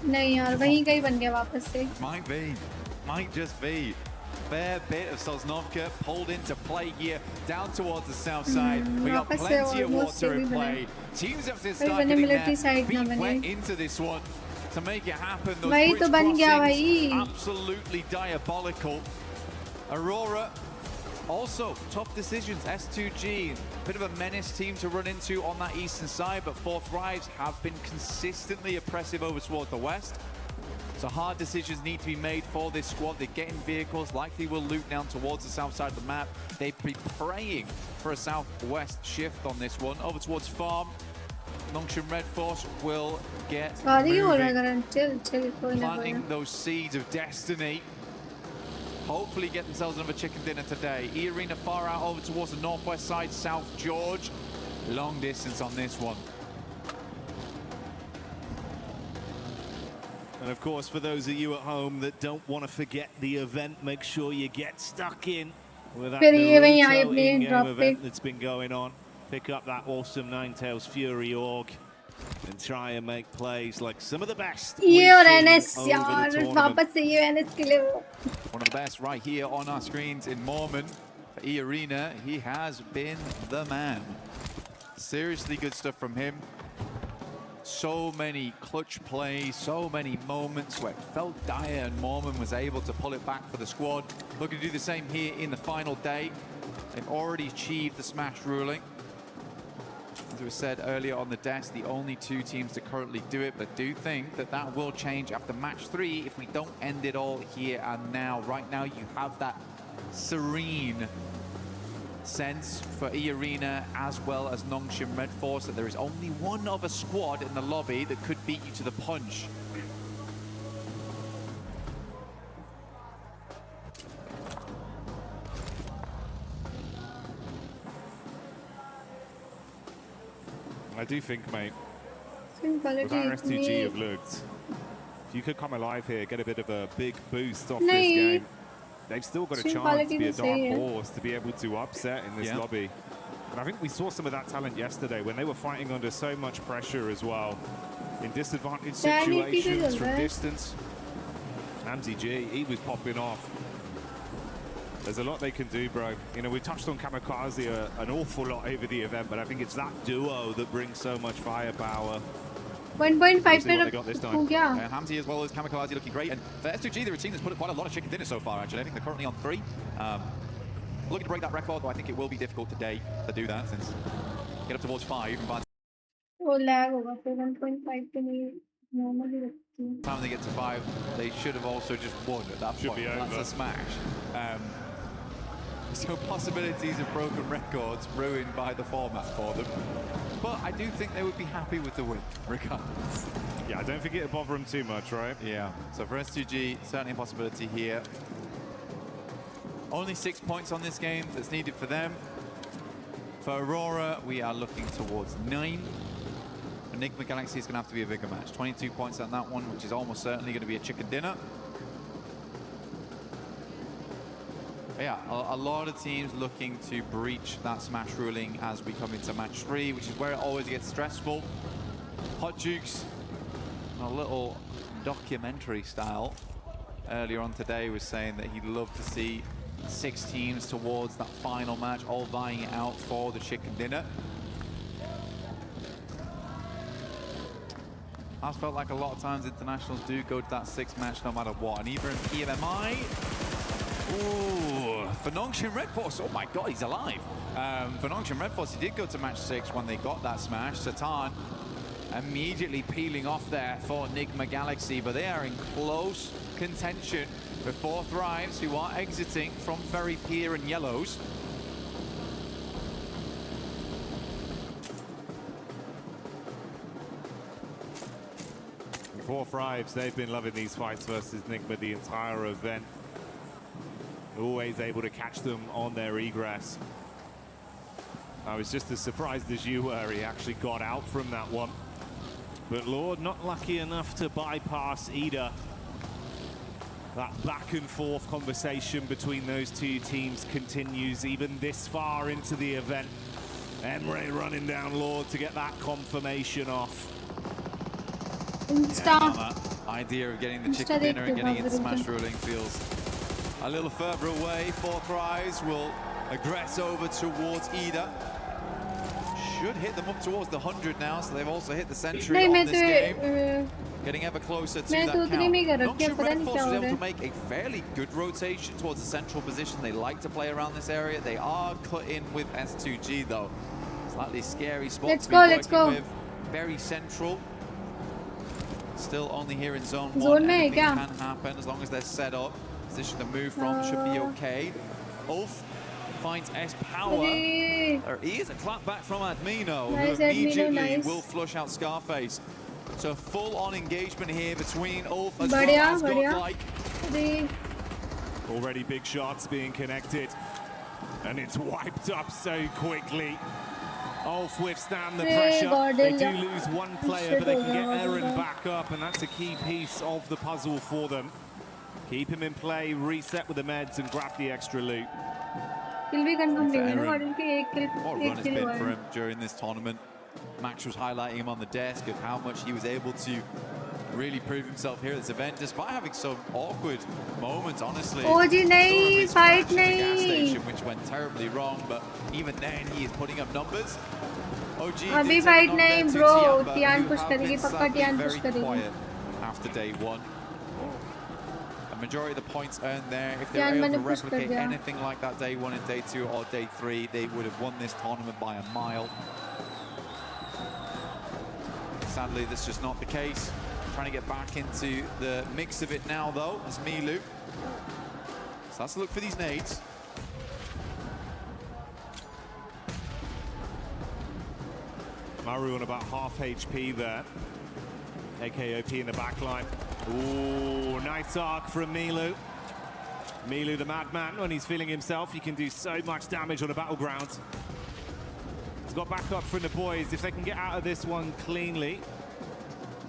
नहीं यार वहीं कहीं बन गया वापस से. Might just be. Fair bit of Sosnovka pulled into play here, down towards the south side. We got plenty of water in play. Teams have to start getting their feet wet into this one to make it happen. Those bridge crossings, absolutely diabolical. Aurora, also tough decisions. S2G, bit of a menace team to run into on that eastern side, but 4 Thrives have been consistently oppressive over towards the west. So hard decisions need to be made for this squad. They're getting vehicles, likely will loop down towards the south side of the map. They'd be praying for a southwest shift on this one. Over towards farm. Nongshim Red Force will get moving, planting those seeds of destiny. Hopefully get themselves another chicken dinner today. E-Arena far out over towards the northwest side, South George. Long distance on this one. And of course, for those of you at home that don't want to forget the event, make sure you get stuck in with that Naruto in-game event that's been going on. Pick up that awesome Ninetales Fury org and try and make plays like some of the best we've seen over the tournament. One of the best right here on our screens in Mormon. For E-Arena, he has been the man. Seriously good stuff from him. So many clutch plays, so many moments where it felt dire and Mormon was able to pull it back for the squad. Looking to do the same here in the final day. They've already achieved the smash ruling. As was said earlier on the desk, the only two teams to currently do it, but I do think that that will change after match 3 if we don't end it all here and now. Right now you have that serene sense for E-Arena as well as Nongshim Red Force that there is only one other squad in the lobby that could beat you to the punch. I do think, mate, with our S2G have looked, if you could come alive here, get a bit of a big boost off this game, they've still got a chance to be a dark horse, to be able to upset in this lobby. And I think we saw some of that talent yesterday when they were fighting under so much pressure as well, in disadvantaged situations from distance. Amzi G, he was popping off. There's a lot they can do, bro. You know, we touched on Kamikaze an awful lot over the event, but I think it's that duo that brings so much firepower. 1.5 minutes. Hamzy as well as Kamikaze looking great. And for S2G, they're a team that's put quite a lot of chicken dinner so far, actually. I think they're currently on 3. Looking to break that record, but I think it will be difficult today to do that, since get up towards 5 and by the time they get to 5, they should have also just won at that point. That's a smash. So possibilities of broken records ruined by the format for them. But I do think they would be happy with the win, regardless. Yeah, I don't think it'll bother them too much, right? Yeah, so for S2G, certainly a possibility here. Only 6 points on this game that's needed for them. For Aurora, we are looking towards 9. Enigma Galaxy is going to have to be a bigger match. 22 points on that one, which is almost certainly going to be a chicken dinner. But yeah, a lot of teams looking to breach that smash ruling as we come into match 3, which is where it always gets stressful. Hot Jukes, a little documentary style, earlier on today was saying that he'd love to see 6 teams towards that final match, all vying it out for the chicken dinner. I've felt like a lot of times internationals do go to that 6th match no matter what, and even in PMWC, ooh, for Nongshim Red Force, oh my god, he's alive. For Nongshim Red Force, he did go to match 6 when they got that smash. Satan immediately peeling off there for Enigma Galaxy, but they are in close contention with 4 Thrives, who are exiting from Ferry Pier and Yellows. Four Thrives, they've been loving these fights versus Enigma the entire event. Always able to catch them on their egress. I was just as surprised as you were, he actually got out from that one. But Lord, not lucky enough to bypass either. That back and forth conversation between those two teams continues even this far into the event. Emre running down Lord to get that confirmation off. Yeah, idea of getting the chicken dinner and getting into smash ruling feels a little further away. 4 Thrives will aggress over towards Ida. Should hit them up towards the 100 now, so they've also hit the century on this game. Getting ever closer to that count. Nongshim Red Force was able to make a fairly good rotation towards the central position. They like to play around this area. They are cut in with S2G though. Slightly scary spot to be working with. Very central. Still only here in zone Zone one. में है Anything क्या? can happen as long as they're set up. Position to move from should be okay. Ulf finds S power. There is a clap back from Admino, Nice, who immediately Admino, nice. will flush out Scarface. So full-on engagement here between Ulf as बढ़िया, well as बढ़िया. Godlike. Already big shots being connected, and it's wiped up so quickly. Ulf withstand the pressure. They do lose one player, but they can get Eren back up, and that's a key piece of the puzzle for them. Keep him in play, reset with the meds, and grab the extra loot. Kill भी confirm नहीं हुआ ना, Eren. और इनके What a एक run it's kill been हुआ for है. him during this tournament. Max was highlighting him on the desk of how much he was able to really prove himself here at this event, despite having some awkward moments, honestly. Oh, जी नहीं, fight The gas नहीं. station, which went terribly wrong, but even then he is putting up numbers. OG अभी did take fight a knock नहीं, there to bro. Tiamba, Tian who push have करेगी, been पक्का sadly Tian very push करेगी. quiet after day one. A majority of the points earned there. If they Tian were able to मैंने push कर replicate दिया. anything like that day one and day two or day three, they would have won this tournament by a mile. Sadly, that's just not the case. Trying to get back into the mix of it now, though, as Milu. So let's look for these nades. Maru on about half HP there. AKOP in the back line. Ooh, nice arc from Milu. Milu, the madman, when he's feeling himself, he can do so much damage on a battleground. He's got backup from the boys. If they can get out of this one cleanly,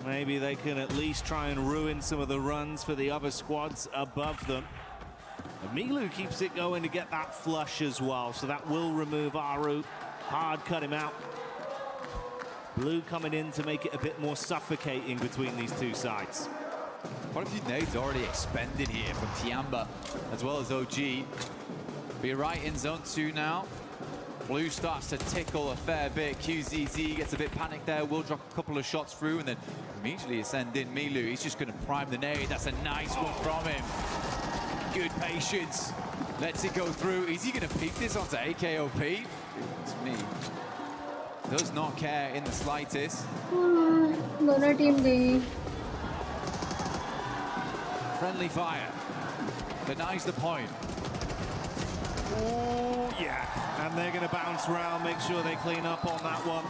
maybe they can at least try and ruin some of the runs for the other squads above them. And Milu keeps it going to get that flush as well, so that will remove Aru. Hard cut him out. Blue coming in to make it a bit more suffocating between these two sides. Quite a few nades already expended here from Tiamba as well as OG. We're right in zone 2 now. Blue starts to tickle a fair bit. QZZ gets a bit panicked there, will drop a couple of shots through and then immediately ascend in Milu. He's just going to prime the nade. That's a nice one from him. Good patience. Lets it go through. Is he going to peek this onto AKOP? It's me. Does not care in the slightest. दोनों team गई. Friendly fire. Denies the point. Oh, yeah. And they're going to bounce around, make sure they clean up on that one.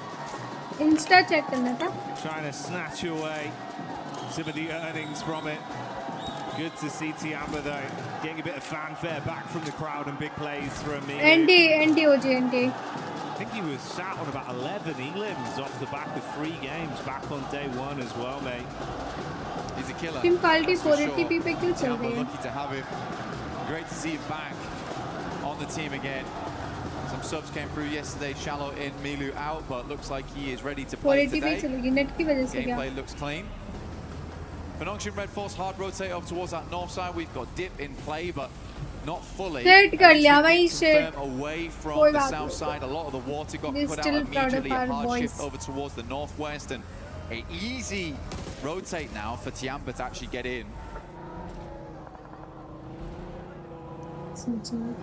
Insta check करना था. Trying to snatch away some of the earnings from it. Good to see Tiamba, though, getting a bit of fanfare back from the crowd and big plays from me. NT OG NT. I think he was sat on about 11 elims off the back of 3 games back on day 1 as well, mate. He's a killer. Team quality that's for 480p पे क्यों चल रही है? Lucky to have him. Great to see him back on the team again. Some subs came through yesterday. Shallow in, Milu out, but looks like he is ready to play 480p today. चलेगी net की वजह से क्या? Gameplay looks clean. Phonepe Red Force hard rotate off towards that north side. We've got dip in play, but not fully. Shit कर लिया भाई Confirm shit. away from कोई the बात south नहीं. side. A lot of the water got We're put out still proud of immediately. A our hard boys. shift over towards the northwest, and an easy rotate now for Tiamba to actually get in.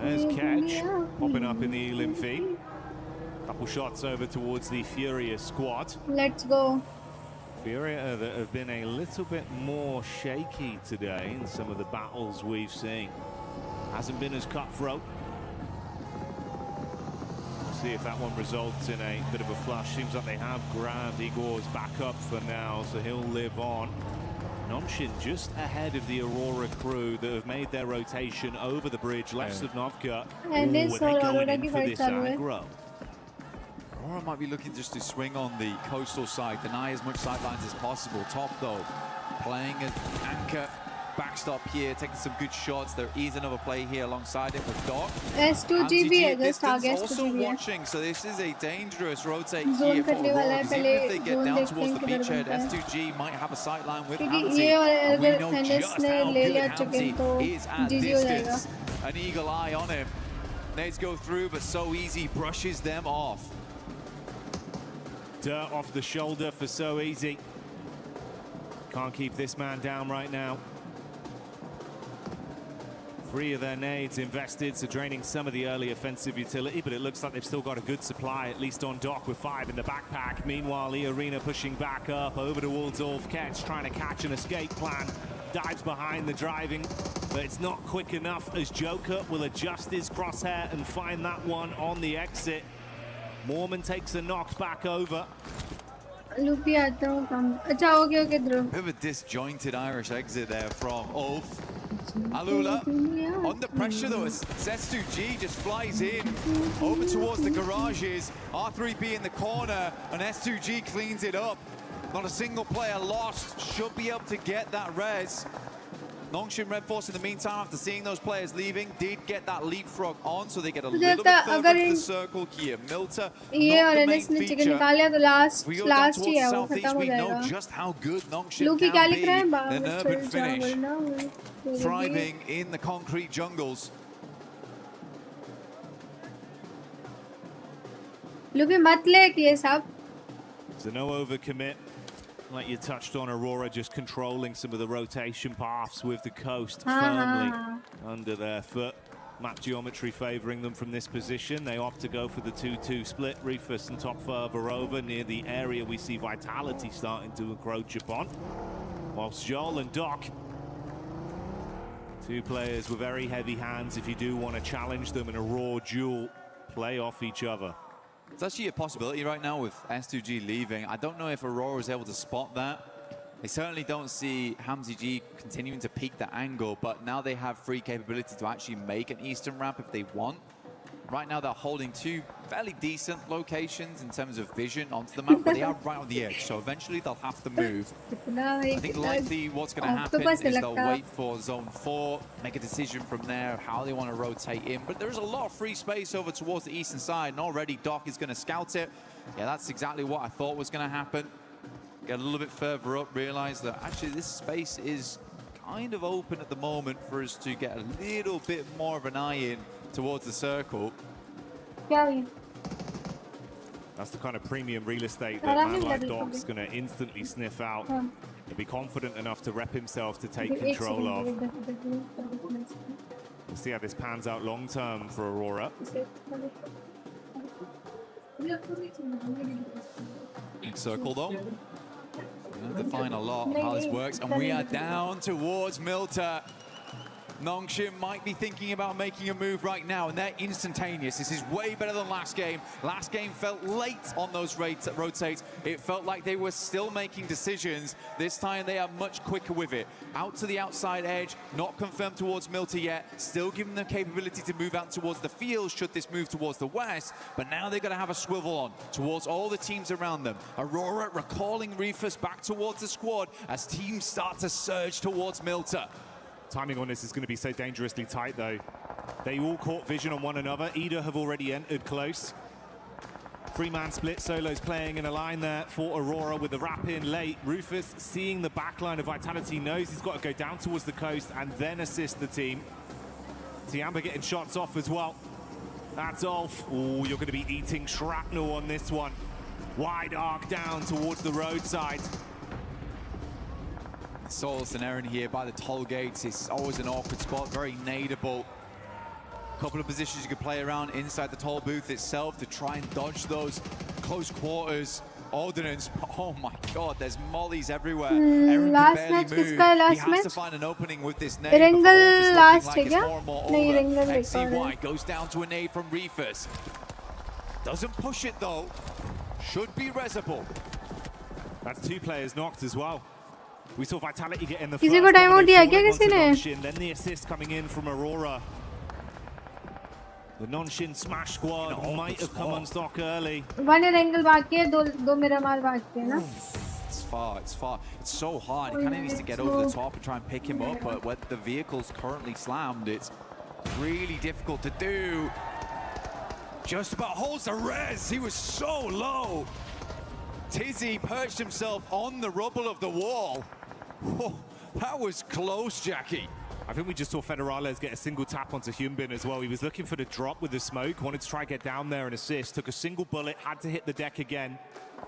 There's Catch popping up in the elim feed. Couple shots over towards the Furious squad. Let's go. Furia that have been a little bit more shaky today in some of the battles we've seen. Hasn't been as cutthroat. We'll see if that one results in a bit of a flush. Seems like they have grabbed Igor's backup for now, so he'll live on. Nonshin just ahead of the Aurora crew that have made their rotation over the bridge left of Novka. And this Ooh, are they Aurora going की in for fight this चालू है. aggro? Aurora might be looking just to swing on the coastal side, deny as much sidelines as possible. Top though, playing an anchor backstop here, taking some good shots. There is another play here alongside it with Doc. S2G भी है, just Distance आगे also S2G भी है. watching, so this is a dangerous rotate Zone here for करने वाला है, Aurora. पहले Even if they get zone down देखते towards हैं the किधर beachhead, बनता है. S2G might have a sideline with क्योंकि Hamzy. ये और And we अगर know NS just ने how ले good लिया chicken तो Hamzy is at GG हो जाएगा. distance. An eagle eye on him. Nades go through, but so easy, brushes them off. Dirt off the shoulder for so easy. Can't keep this man down right now. 3 of their nades invested, so draining some of the early offensive utility, but it looks like they've still got a good supply, at least on dock with 5 in the backpack. Meanwhile, E-Arena pushing back up over to Waldorf. Ketch trying to catch an escape plan. Dives behind the driving, but it's not quick enough as Joker will adjust his crosshair and find that one on the exit. Mormon takes a knock back over. Loopy आता हूँ कम. अच्छा okay Dhruv. Bit of a disjointed Irish exit there from Ulf. Alula under pressure though as S2G just flies in over towards the garages. R3B in the corner and S2G cleans it up. Not a single player lost. Should be able to get that res. Nongshin Red Force in the meantime, after seeing those players leaving, did get that leapfrog on, so they get a little bit further into the circle here. Milta, ये और not the main NS ने chicken feature. निकाल लिया तो last We go down he towards है वो southeast, खत्म हो we know जाएगा. just how good Nongshin Loopy क्या can लिख be. रहा है? An बाहर urban चल finish, जाओ thriving in the concrete jungles. Loopy मत ले कि ये सब. So no overcommit. Like you touched on, Aurora just controlling some of the rotation paths with the coast firmly under their foot. Map geometry favouring them from this position. They opt to go for the 2-2 split. Rufus and top further over near the area we see Vitality starting to encroach upon. Whilst Joel and Doc, 2 players with very heavy hands if you do want to challenge them in a raw duel, play off each other. It's actually a possibility right now with S2G leaving. I don't know if Aurora is able to spot that. They certainly don't see Hamzy G continuing to peak that angle, but now they have free capability to actually make an eastern ramp if they want. Right now they're holding 2 fairly decent locations in terms of vision onto the map, but they are right on the edge, so eventually they'll have to move. I think likely what's going to happen is they'll wait for zone 4, make a decision from there how they want to rotate in, but there's a lot of free space over towards the eastern side, and already Doc is going to scout it. Yeah, that's exactly what I thought was going to happen. Get a little bit further up, realize that actually this space is kind of open at the moment for us to get a little bit more of an eye in towards the circle. That's the kind of premium real estate that man like Doc's going to instantly sniff out. He'll be confident enough to rep himself to take control of. We'll see how this pans out long term for Aurora. Circle though. We'll define a lot of how this works, and we are down towards Milta. Nongshin might be thinking about making a move right now, and they're instantaneous. This is way better than last game. Last game felt late on those rotates. It felt like they were still making decisions. This time they are much quicker with it. Out to the outside edge, not confirmed towards Milta yet. Still giving them capability to move out towards the field should this move towards the west. But now they're going to have a swivel on towards all the teams around them. Aurora recalling Rufus back towards the squad as teams start to surge towards Milta. Timing on this is going to be so dangerously tight, though. They all caught vision on one another. Ida have already entered close. 3-man split, Solo's playing in a line there for Aurora with the wrap in late. Rufus, seeing the backline of Vitality, knows he's got to go down towards the coast and then assist the team. Tiamba getting shots off as well. That's Ulf. Oh, you're going to be eating shrapnel on this one. Wide arc down towards the roadside. Solus and Aaron here by the toll gates. It's always an awkward spot, very nadeable. Couple of positions you could play around inside the toll booth itself to try and dodge those close quarters ordnance. Oh my god, there's mollies everywhere. Aaron can barely move. He has to find an opening with this nade. Ringle last like it's more and more over. XCY goes down to a nade from Rufus. Doesn't push it though. Should be resable. That's 2 players knocked as well. We saw Vitality get in the किसी को time out दिया क्या किसी ने? Then the assist coming in from Aurora. The non-shin smash squad might have come on stock early. One angle बाकी है, दो Miramar बाकी है ना? It's far. It's so hard. He kind of needs to get over the top and try and pick him up, but with the vehicle's currently slammed, it's really difficult to do. Just about holds the res. He was so low. Tizzy perched himself on the rubble of the wall. Whoa, that was close, Jackie. I think we just saw Federales get a single tap onto Humbin as well. He was looking for the drop with the smoke, wanted to try and get down there and assist. Took a single bullet, had to hit the deck again.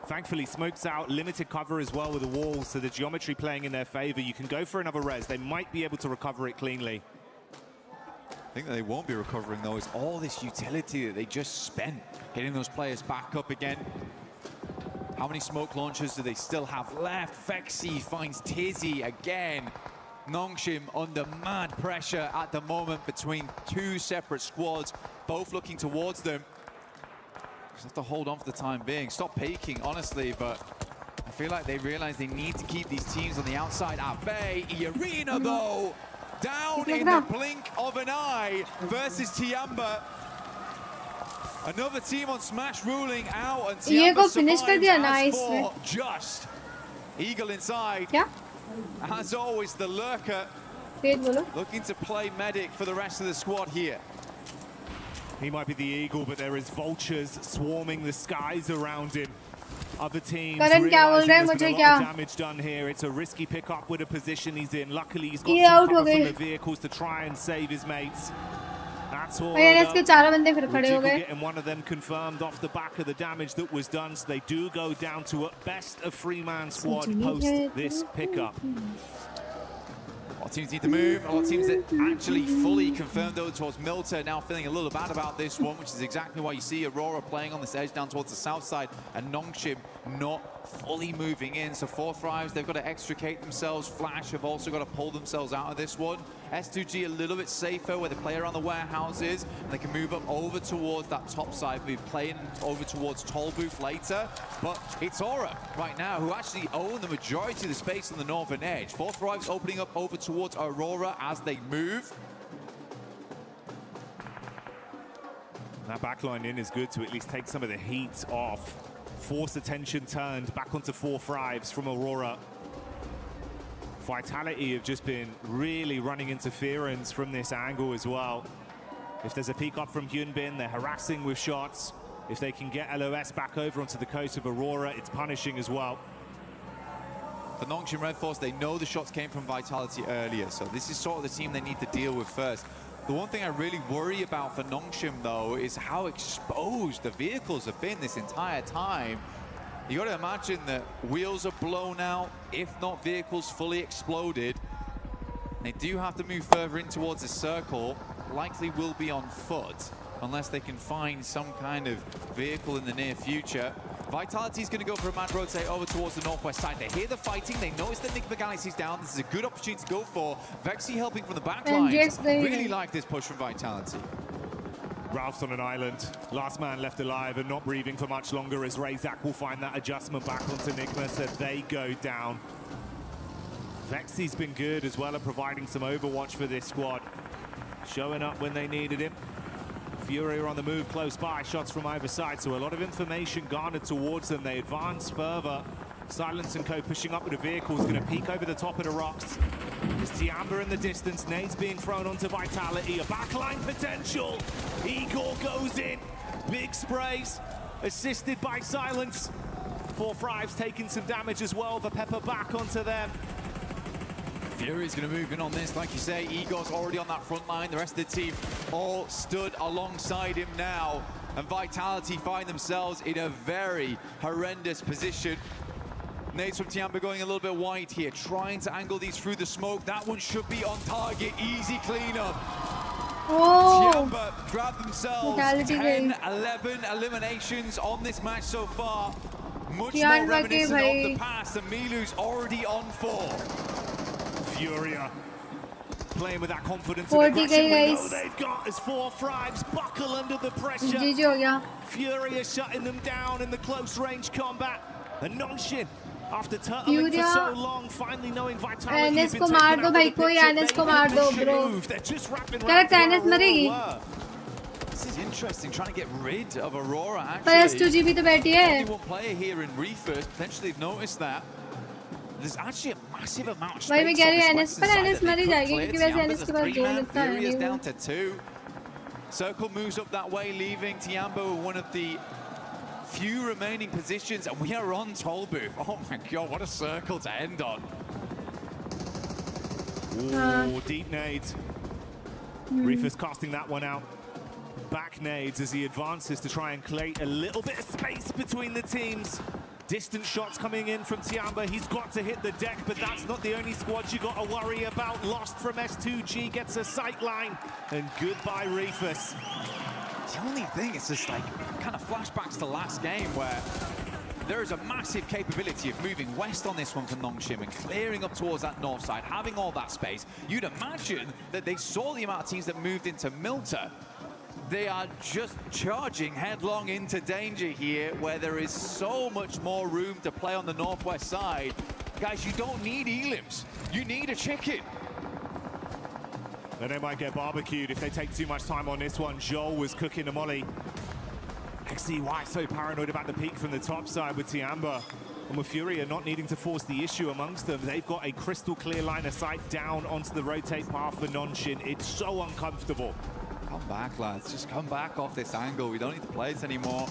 Thankfully, smoke's out, limited cover as well with the walls, so the geometry playing in their favor. You can go for another res. They might be able to recover it cleanly. thing that they won't be recovering, though, is all this utility that they just spent getting those players back up again. How many smoke launchers do they still have left? Vexy finds Tizzy again. Nongshim under mad pressure at the moment between two separate squads, both looking towards them. Just have to hold on for the time being. Stop peeking, honestly, but I feel like they realize they need to keep these teams on the outside at bay. Arena, though, down in the blink of an eye versus Tiamba. Another team on Smash ruling out, and Tiamba survives for just. Eagle inside. Yeah. As always, the lurker looking to play medic for the rest of the squad here. He might be the Eagle, but there is vultures swarming the skies around him. Other teams realizing there's been a lot of damage done here. It's a risky pickup with a position he's in. Luckily, he's got some cover from the vehicles to try and save his mates. That's all. Getting one of them confirmed off the back of the damage that was done. So they do go down to at best a 3-man squad post this pickup. A lot of teams need to move. A lot of teams that actually fully confirmed though towards Milter now feeling a little bad about this one, which is exactly why you see Aurora playing on this edge down towards the south side and Nongshim not fully moving in. So 4 Thrives, they've got to extricate themselves. Flash have also got to pull themselves out of this one. S2G a little bit safer where they play around the warehouses and they can move up over towards that top side. We're playing over towards Toll Booth later, but it's Aura right now who actually own the majority of the space on the northern edge. 4 Thrives opening up over towards Aurora as they move. That backline in is good to at least take some of the heat off. Force attention turned back onto 4 Thrives from Aurora. Vitality have just been really running interference from this angle as well. If there's a peek up from Hyunbin, they're harassing with shots. If they can get LOS back over onto the coast of Aurora, it's punishing as well. For Nongshim Red Force, they know the shots came from Vitality earlier, so this is sort of the team they need to deal with first. The one thing I really worry about for Nongshim, though, is how exposed the vehicles have been this entire time. You got to imagine that wheels are blown out, if not vehicles fully exploded. They do have to move further in towards the circle, likely will be on foot, unless they can find some kind of vehicle in the near future. Vitality's going to go for a mad rotate over towards the northwest side. They hear the fighting, they notice that Nick McGallity's down. This is a good opportunity to go for. Vexy helping from the back lines. Really like this push from Vitality. Ralph's on an island. Last man left alive and not breathing for much longer as Razak will find that adjustment back onto Nigma, so they go down. Vexy's been good as well at providing some overwatch for this squad. Showing up when they needed him. Fury are on the move close by, shots from either side, so a lot of information garnered towards them. They advance further. Silence and Co pushing up with the vehicles, going to peek over the top of the rocks. There's Tiamba in the distance, nades being thrown onto Vitality, a backline potential. Igor goes in, big sprays, assisted by Silence. 4 Thrives taking some damage as well, the pepper back onto them. Fury's going to move in on this, like you say. Igor's already on that front line. The rest of the team all stood alongside him now. And Vitality find themselves in a very horrendous position. Nades from Tiamba going a little bit wide here, trying to angle these through the smoke. That one should be on target. Easy cleanup. Oh. Tiamba grab themselves 10, 11 eliminations on this match so far. Much more reminiscent of the past, and Milu's already on 4. Furia playing with that confidence and aggression we know they've got as 4 Thrives buckle under the pressure. Furia shutting them down in the close range combat. And Nongshim, after turtling for so long, finally knowing Vitality has been taken out of the picture, they're just wrapping around This is interesting, trying to get rid of Aurora actually. S2G भी तो बैठी है. Only one player here in Reefers, potentially they've noticed that. There's actually a massive amount of space भाई मैं कह रही हूँ on NS पर NS मर ही जाएगी क्योंकि वैसे NS के पास 2 लगता है Furious down to 2. Circle moves up that way, leaving Tiamba one of the few remaining positions, and we are on Toll Booth. Oh my god, what a circle to end on. Ooh, deep nades. Reefers casting that one out. Back nades as he advances to try and create a little bit of space between the teams. Distant shots coming in from Tiamba. He's got to hit the deck, but that's not the only squad you got to worry about. Lost from S2G gets a sight line, and goodbye Reefus. The only thing is just like kind of flashbacks to last game where there is a massive capability of moving west on this one for Nongshim and clearing up towards that north side, having all that space. You'd imagine that they saw the amount of teams that moved into Milta. They are just charging headlong into danger here, where there is so much more room to play on the northwest side. Guys, you don't need elims. You need a chicken. And they might get barbecued if they take too much time on this one. Joel was cooking the molly. XCY so paranoid about the peak from the top side with Tiamba. And with Furia not needing to force the issue amongst them, they've got a crystal clear line of sight down onto the rotate path for Nonshin. It's so uncomfortable. Come back, lads. Just come back off this angle. We don't need to play this anymore.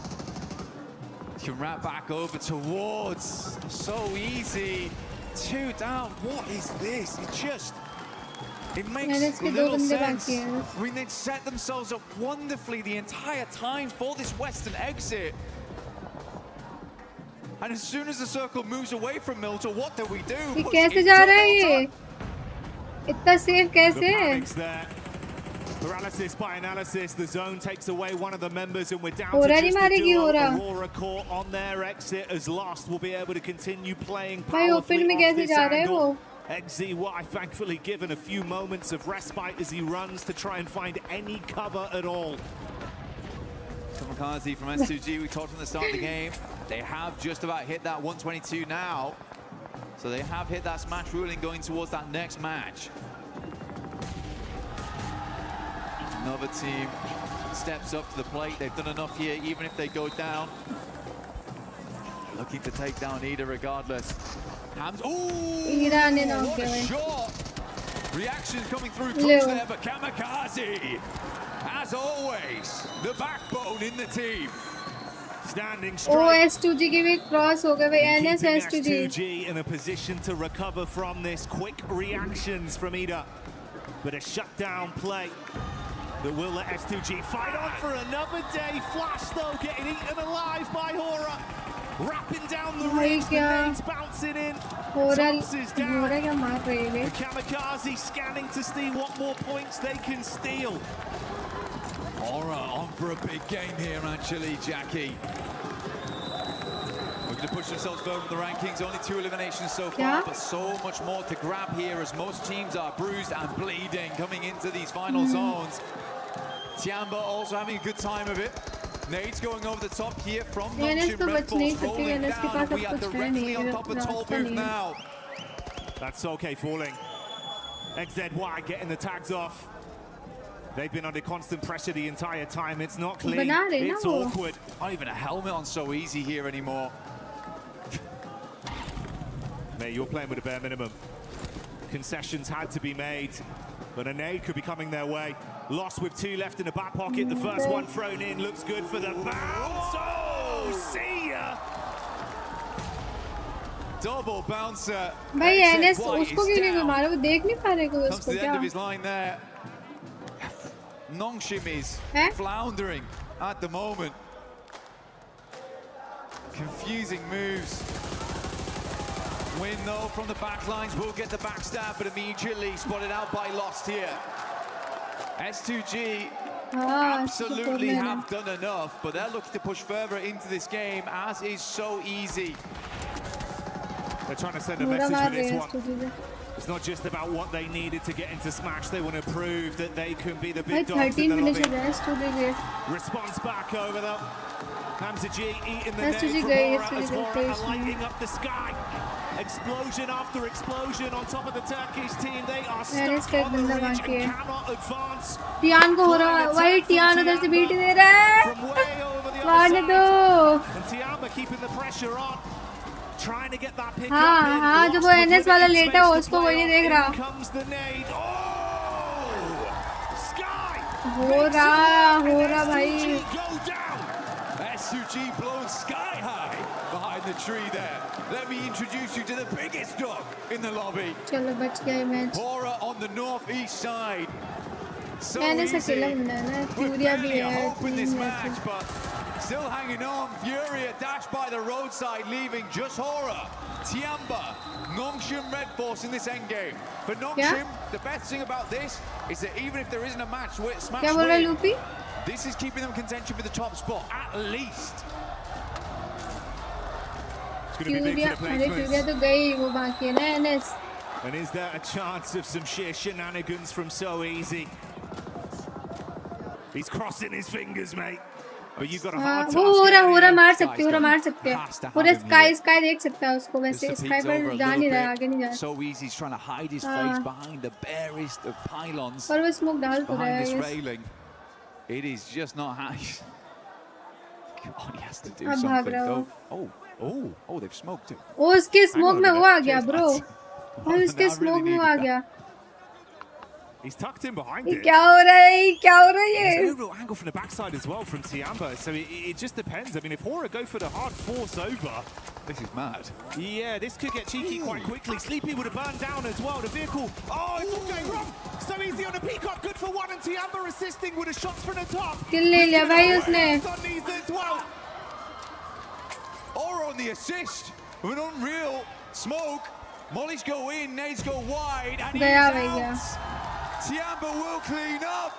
You can wrap back over towards. So easy. 2 down. What is this? It makes little sense. I mean, they'd set themselves up wonderfully the entire time for this western exit. And as soon as the circle moves away from Milta, what do we do? कैसे जा रहा है ये? इतना safe कैसे? Paralysis by analysis. The zone takes away one of the members, and we're down to just the duo. Aurora Core on their exit as Lost will be able to continue playing powerfully off this angle. XZY thankfully given a few moments of respite as he runs to try and find any cover at all. Kamikaze from S2G, we talked from the start of the game. They have just about hit that 122 now. So they have hit that smash ruling going towards that next match. Another team steps up to the plate. They've done enough here, even if they go down. Looking to take down Ida regardless. Hams. Ooh! What a shot! Reactions coming through close there, but Kamikaze, as always, the backbone in the team. Standing straight. S2G के भी cross हो गए भाई. NS S2G in a position to recover from this. Quick reactions from Ida, but a shutdown play that will let S2G fight on for another day. Flash though getting eaten alive by Hora. Wrapping down the ridge, the nades bouncing in. Tosses down. The Kamikaze scanning to see what more points they can steal. Hora on for a big game here, actually, Jackie. Looking to push themselves further in the rankings. Only 2 eliminations so far, but so much more to grab here as most teams are bruised and bleeding coming into these final zones. Tiamba also having a good time of it. Nades going over the top here from Nongshim. Red Force rolling down, and we are directly on top of Toll Booth now. That's okay falling. XZY getting the tags off. They've been under constant pressure the entire time. It's not clean. It's awkward. Not even a helmet on so easy here anymore. Mate, you're playing with a bare minimum. Concessions had to be made, but a nade could be coming their way. Lost with 2 left in the back pocket. The first one thrown in looks good for the bounce. Oh, see ya! Double bouncer. भाई NS उसको क्यों नहीं मारा? वो देख नहीं पा रहे को उसको क्या? Comes to the end of his line there. Nongshim is floundering at the moment. Confusing moves. Win though from the back lines will get the backstab, but immediately spotted out by Lost here. S2G absolutely have done enough, but they're looking to push further into this game, as is so easy. They're trying to send a message with this one. It's not just about what they needed to get into Smash. They want to prove that they can be the big dogs in the lobby. Response back over though. Hamza G eating the net from Hora as Hora lighting up the sky. Explosion after explosion on top of the Turkish team. They are stuck on the ridge and cannot advance. Tian को हो रहा है. वही Tian उधर से beat दे रहा है. मारने दो. And Tiamba keeping the pressure on. Trying to get that pick up. हाँ जो वो NS वाला लेटा है उसको कोई नहीं देख रहा. Comes the nade. Oh! Sky. हो रहा भाई. S2G blown sky high behind the tree there. Let me introduce you to the biggest dog in the lobby. चलो बच गया match. Hora on the northeast side. So NS अकेला बंदा है ना. Furia भी है. hope in this match, but still hanging on. Fury a dash by the roadside, leaving just Hora, Tiamba, Nongshim Red Force in this endgame. For Nongshim, the best thing about this is that even if there isn't a match win, this is keeping them contention for the top spot, at least. It's going to be big for the placements. And is there a chance of some sheer shenanigans from So Easy? He's crossing his fingers, mate. But you've got a hard task. पूरा मार सकते हैं पूरे sky देख सकता है उसको वैसे स्काई पर जा नहीं रहा आगे नहीं जा रहा So Easy's trying to hide his face behind the barest of pylons. पर वो स्मोक डाल तो रहा behind है this railing. It is just not how God, he has to do अब भाग something. रहा हो Oh, they've smoked it. ओ उसके स्मोक में वो आ गया ब्रो और उसके स्मोक में वो आ गया He's tucked in behind it. क्या हो रहा है There's no real angle from the backside as well from Tiamba, so it just depends. I mean, if Hora go for the hard force over, this is mad. Yeah, this could get cheeky quite quickly. Sleepy would have burned down as well. The vehicle, it's all going wrong. So Easy on the peacock, good for one, and Tiamba assisting with the shots from the top. किल ले लिया भाई उसने Hora on the assist with an unreal smoke. Mollies go in, nades go wide, and he's out. Tiamba will clean up.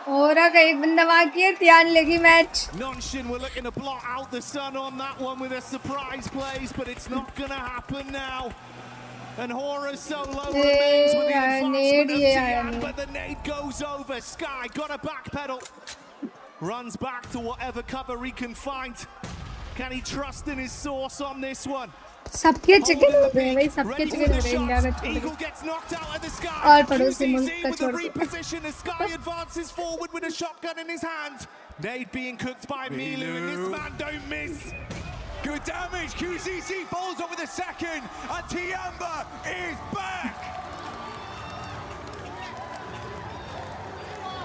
Hora का एक बंदा बाकी है Tian लेगी match Nonshin were looking to blot out the sun on that one with a surprise plays, but it's not going to happen now. And Hora solo remains with the advancement of Tian, but the nade goes over. Sky got a backpedal. Runs back to whatever cover he can find. Can he trust in his source on this one? सबके chicken हो रहे हैं भाई सबके chicken हो रहे हैं India का और पड़ोसी मुल्क का छोड़ reposition as Sky advances forward with a shotgun in his hand. Nade being cooked by Milu, and this man don't miss. Good damage. QCC falls over the second, and Tiamba is back.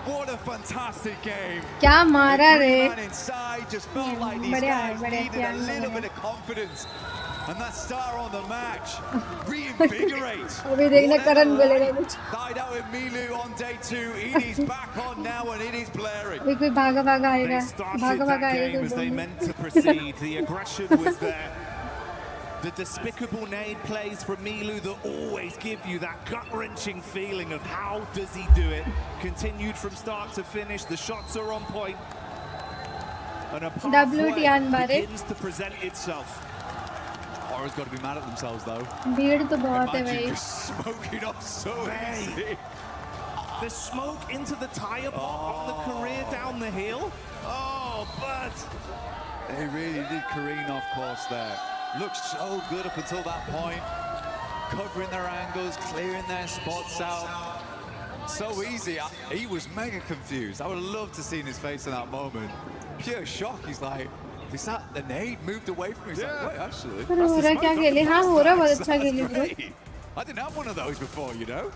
What a fantastic game. क्या मारा रे Man inside just felt like these guys needed a little bit of confidence. And that star on the match reinvigorates. अभी देखना करण बोलेगा कुछ Died out with Milu on day 2. Edie's back on now, and it is blaring. अभी कोई भागा आएगा भागा आएगा As they meant to proceed, the aggression was there. The despicable nade plays from Milu that always give you that gut-wrenching feeling of how does he do it. Continued from start to finish. The shots are on point. And a pathway begins to present itself. Hora's got to be mad at themselves though. भीड़ तो बहुत है भाई. Just smoking up so easy. The smoke into the tire pop on the career down the hill. Oh, but they really did careen off course there. Looked so good up until that point. Covering their angles, clearing their spots out. So easy. He was mega confused. I would have loved to see his face in that moment. Pure shock. He's like, is that the nade moved away from me? He's like, wait, actually. I didn't have one of those before, you know.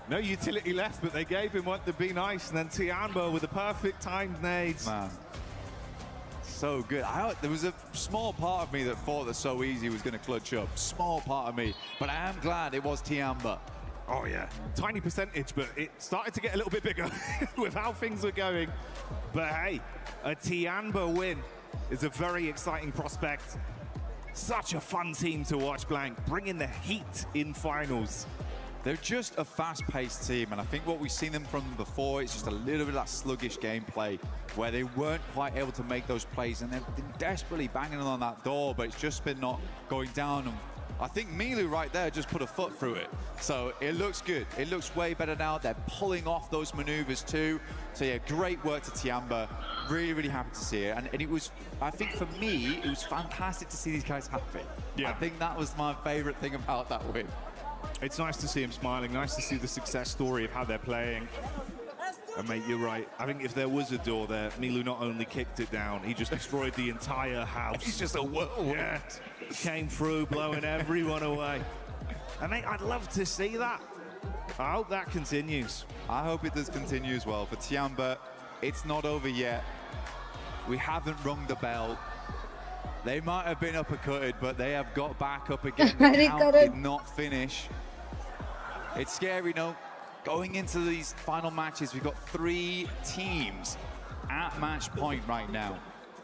No utility left, but they gave him what to be nice, and then Tiamba with the perfect timed nades. Man, so good. There was a small part of me that thought that So Easy was going to clutch up. Small part of me, but I am glad it was Tiamba. Oh yeah, tiny percentage, but it started to get a little bit bigger with how things were going. But hey, a Tiamba win is a very exciting prospect. Such a fun team to watch, Blank, bringing the heat in finals. They're just a fast-paced team, and I think what we've seen them from before is just a little bit of that sluggish gameplay where they weren't quite able to make those plays, and they've been desperately banging on that door, but it's just been not going down. And I think Milu right there just put a foot through it. So it looks good. It looks way better now. They're pulling off those maneuvers too. So yeah, great work to Tiamba. Really, really happy to see it. And it was, I think for me, it was fantastic to see these guys happy. Yeah. I think that was my favorite thing about that win. It's nice to see him smiling, nice to see the success story of how they're playing. And mate, you're right. I think if there was a door there, Milu not only kicked it down, he just destroyed the entire house. He's just a whirlwind. Yeah. Came through, blowing everyone away. And mate, I'd love to see that. I hope that continues. I hope it does continue as well. For Tiamba, it's not over yet. We haven't rung the bell. They might have been uppercutted, but they have got back up again. The count did not finish. It's scary, no? Going into these final matches, we've got 3 teams at match point right now.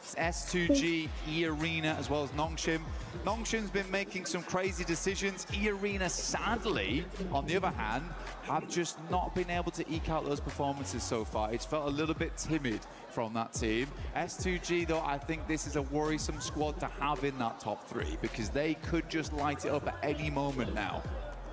It's S2G, E-Arena, as well as Nongshim. Nongshim's been making some crazy decisions. E-Arena, sadly, on the other hand, have just not been able to eke out those performances so far. It's felt a little bit timid from that team. S2G, though, I think this is a worrisome squad to have in that top 3 because they could just light it up at any moment now.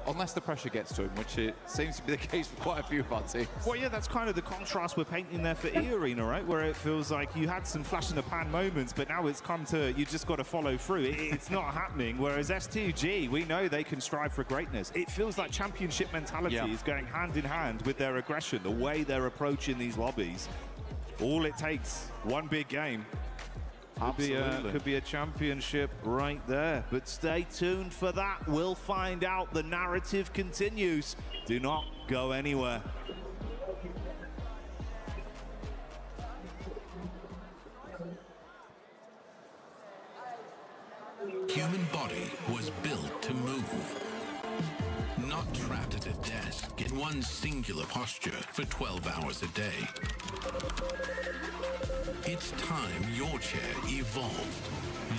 Unless the pressure gets to him, which it seems to be the case for quite a few of our teams. Well, yeah, that's kind of the contrast we're painting there for E-Arena, right? Where it feels like you had some flash-in-the-pan moments, but now it's come to, you just got to follow through. It's not happening, whereas S2G, we know they can strive for greatness. It feels like championship mentality is going hand in hand with their aggression, the way they're approaching these lobbies. All it takes, one big game. Could be a championship right there. But stay tuned for that. We'll find out. The narrative continues. Do not go anywhere. Human body was built to move. Not trapped at a desk in one singular posture for 12 hours a day. It's time your chair evolved.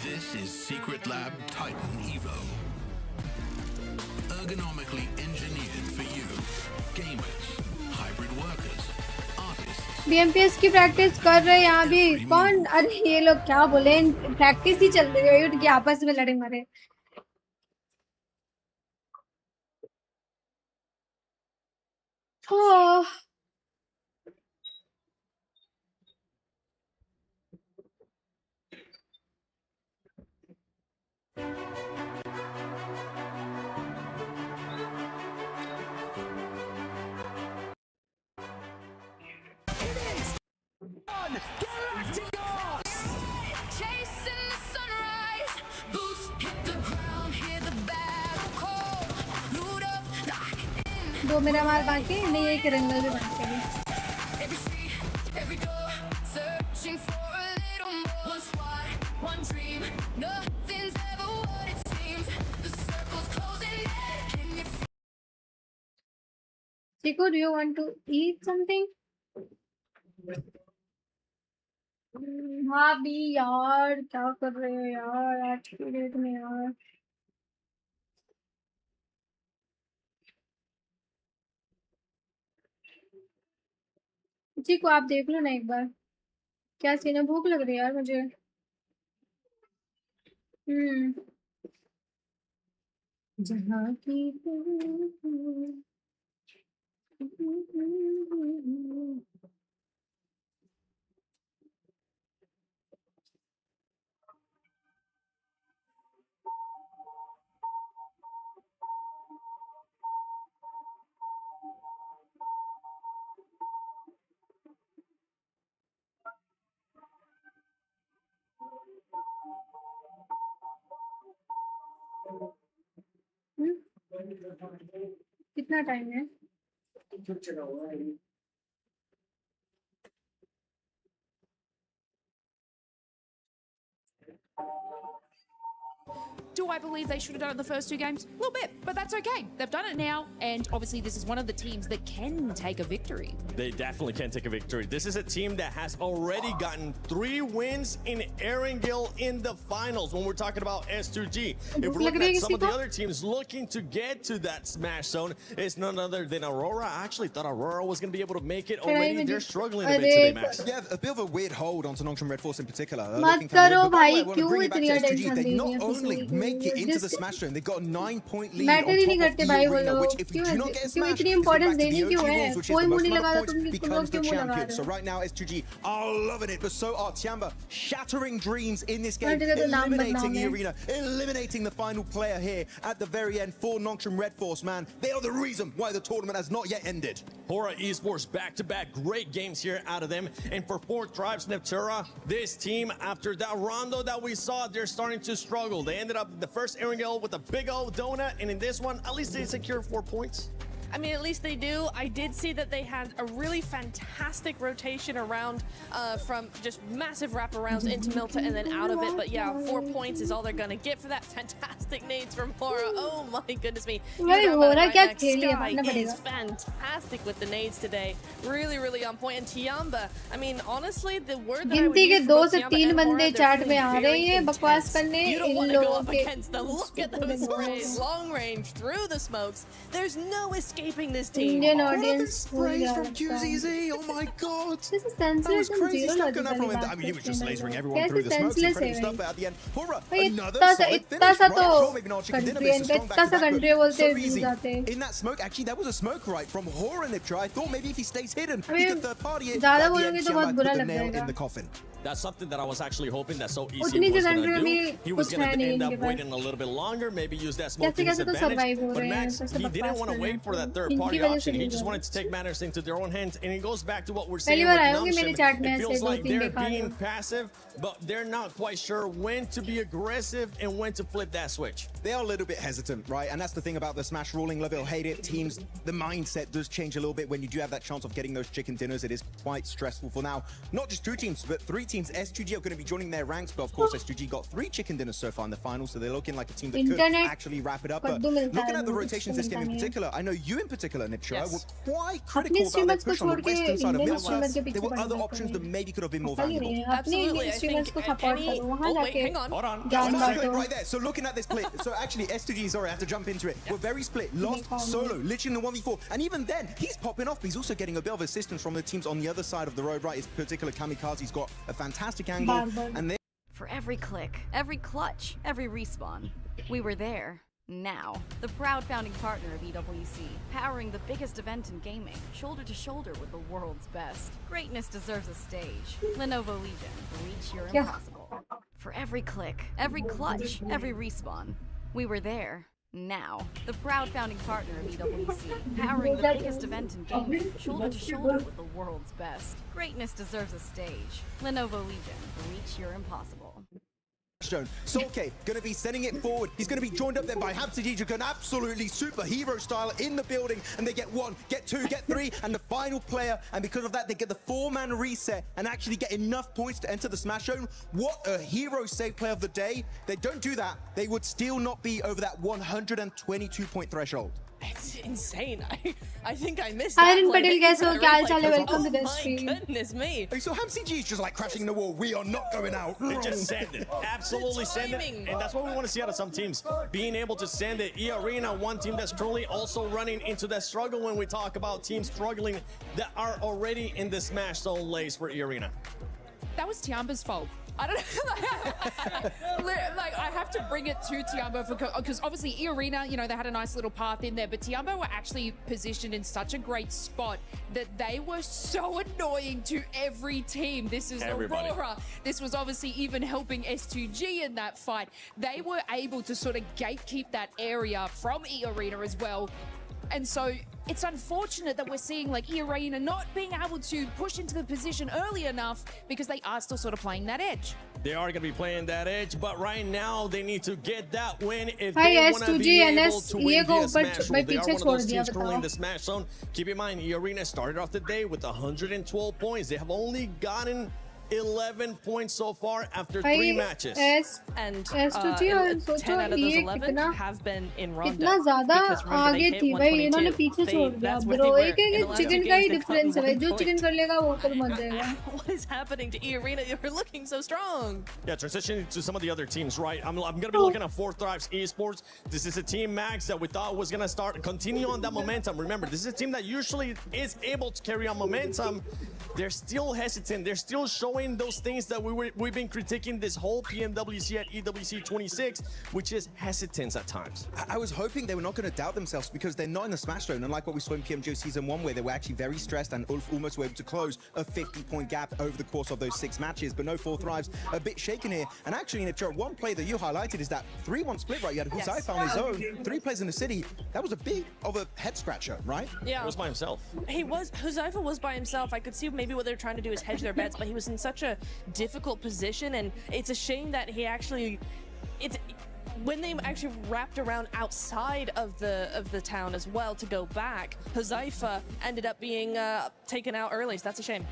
This is Secret Lab Titan Evo. Ergonomically engineered for you, gamers, hybrid workers, artists. BMPS की practice कर रहे हैं यहाँ भी कौन? अरे ये लोग क्या बोले? प्रैक्टिस ही चल रही है कि आपस में लड़े मरे. Oh. दो मेरा मार बाकी नहीं एक रंगल भी बाकी है. Chico, do you want to eat something? हाँ भी यार क्या कर रहे हो यार आज की डेट में यार. जी को आप देख लो ना एक बार क्या सीन है. भूख लग रही है यार मुझे. जहाँ की कितना टाइम है? Do I believe they should have done it in the first 2 games? A little bit, but that's okay. They've done it now, and obviously this is one of the teams that can take a victory. They definitely can take a victory. This is a team that has already gotten 3 wins in Erangel in the finals when we're talking about S2G. If we're looking at some of the other teams looking to get to that smash zone, it's none other than Aurora. I actually thought Aurora was going to be able to make it already. They're struggling a bit today, Max. Yeah, a bit of a weird hold onto Nongshim Red Force in particular. मत करो भाई क्यों इतनी tension They they not रही है only make it into the smash zone, they got a 9-point lead matter ही नहीं on करते top भाई of वो E-Arena, लोग. which if you do not get a क्यों smash, इतनी it's इंपॉर्टेंस back to देनी the क्यों OG है? rules, which is कोई the मुंह most नहीं amount लगा of रहा points तुम becomes the क्यों मुंह लगा champion. रहे So हो? right now S2G are loving it, but so are Tiamba, shattering dreams in this game, हर जगह तो नाम eliminating बदनाम है. E-Arena, eliminating the final player here at the very end for Nongshim Red Force, man. They are the reason why the tournament has not yet ended. Hora Esports back-to-back great games here out of them. And for 4th Tribes Neptura, this team, after that rondo that we saw, they're starting to struggle. They ended up the first Erangel with a big old donut, and in this one, at least they secured 4 points. I mean, at least they do. I did see that they had a really fantastic rotation around from just massive wraparounds into Milta and then out of it. But yeah, 4 points is all they're going to get for that. Fantastic nades from Hora. Oh my goodness me. Sky is fantastic with the nades today. Really, really on point. And Tiamba, I mean, honestly, the word that I would use for both Tiamba and Hora, they're very intense. You don't want to go up against them. Look at those sprays. Long range through the smokes. There's no escaping this team. Indian audience sprays from QZZ. Oh my god. This is that was senseless and crazy zero stuff going logical. on from him. I mean, he was just lasering everyone through the smokes. Incredible stuff, but at the end, Hora, another इतना solid finish. सा Right, तो sure, maybe not chicken dinner, but it's a strong इतना सा back-to-back, country but बोलते so views easy. आते In that smoke, actually, that was a smoke right from Hora Niptra. I thought maybe if he stays hidden, I he mean, could third party it. ज़्यादा But at the बोलोगे end, तो बहुत Tiamba बुरा put the लग nail in जाएगा the coffin. That's something that I was actually hoping that so easy उतनी was जगह going to में do. He was कुछ going है to नहीं end इनके up pass waiting a little bit longer, maybe use that smoke to his कैसे तो advantage. survive हो But रहे हैं Max, सबसे he didn't want to wait for that third party इनकी वजह option. से He नहीं just हुआ। wanted to take matters into their own hands. And it goes back to what we're पहली saying बार with आए होंगे मेरे Nongshim. chat में It ऐसे feels दो like तीन they're देखा being है passive, but they're not quite sure when to be aggressive and when to flip that switch. They are a little bit hesitant, right? And that's the thing about the Smash ruling. Level hate it. Teams, the mindset does change a little bit when you do have that chance of getting those chicken dinners. It is quite stressful for now. Not just 2 teams, but 3 teams. S2G are going to be joining their ranks, but of course, S2G got 3 chicken dinners so far in the final, so they're looking like a team that could actually wrap it up. But looking at the rotations this game in particular, I know you in particular, Niptra, were quite critical about their push on the western side of Milta. There were other options that maybe could have been more valuable. Absolutely, I think hang on. Hold on. Right there. So looking at this play, so actually S2G, sorry, I have to jump into it. We're very split. Lost solo, literally in the 1v4. And even then, he's popping off, but he's also getting a bit of assistance from the teams on the other side of the road, right? His particular Kamikaze's got a fantastic angle. And they For every click, every clutch, every respawn, we were there. Now, the proud founding partner of EWC, powering the biggest event in gaming, shoulder to shoulder with the world's best. Greatness deserves a stage. Lenovo Legion, reach your impossible. For every click, every clutch, every respawn, we were there. Now, the proud founding partner of EWC, powering the biggest event in gaming, shoulder to shoulder with the world's best. Greatness deserves a stage. Lenovo Legion, reach your impossible. shown. Solke going to be sending it forward. He's going to be joined up then by Habsadija, an absolutely superhero style in the building, and they get 1, get 2, get 3, and the final player, and because of that they get the 4-man reset and actually get enough points to enter the Smash Zone. What a hero save play of the day. They don't do that, they would still not be over that 122 point threshold. It's insane. I think I missed that. Iron play. Patel, guys, so kya chale, welcome to the Oh stream. my goodness me. So HamCG is just like crashing the wall. We are not going out. They just send it. Absolutely send it. And that's what we want to see out of some teams. Being able to send it. E-Arena, one team that's truly also running into that struggle when we talk about teams struggling that are already in the Smash Zone lace for E-Arena. That was Tiamba's fault. I don't know. Like, I have to bring it to Tiamba because obviously E-Arena, you know, they had a nice little path in there, but Tiamba were actually positioned in such a great spot that they were so annoying to every team. This is Everybody. Aurora. This was obviously even helping S2G in that fight. They were able to sort of gatekeep that area from E-Arena as well. And so it's unfortunate that we're seeing like E-Arena not being able to push into the position early enough because they are still sort of playing that edge. They are going to be playing that edge, but right now they need to get that win if Hi, they want to be S2G, able to win the Smash Zone. They are one of those teams बताओ. currently in the Smash Zone. Keep in mind, E-Arena started off the day with 112 points. They have only gotten 11 points so far after 3 matches. And 10 out of those 11 have been in Rondo. इतना ज़्यादा because remember, they आगे hit थी भाई, इन्होंने 122. पीछे छोड़ दिया That's where bro. they were. एक In the last chicken two का ही games, they डिफरेंस है got भाई. 1 जो point. चिकन कर लेगा वो तो मर जाएगा. What is happening to E-Arena? You're looking so strong. Yeah, transitioning to some of the other teams, right? I'm going to be looking at 4 Thrives Esports. This is a team, Max, that we thought was going to continue on that momentum. Remember, this is a team that usually is able to carry on momentum. They're still hesitant. They're still showing those things that we've been critiquing this whole PMWC at EWC 26, which is hesitance at times. I was hoping they were not going to doubt themselves because they're not in the Smash Zone, unlike what we saw in PMG Season 1, where they were actually very stressed and Ulf almost were able to close a 50-point gap over the course of those 6 matches. But no 4 Thrives, a bit shaken here. And actually, Niptra, one play that you highlighted is that 3-1 split, right? You had Husai found his own, 3 players in the city. That was a bit of a head-scratcher, right? Yeah. He was by himself. He was. Huzaifa was by himself. I could see maybe what they're trying to do is hedge their bets, but he was in such a difficult position, and it's a shame that he actually... when they actually wrapped around outside of the town as well to go back, Huzaifa ended up being taken out early. So that's a shame.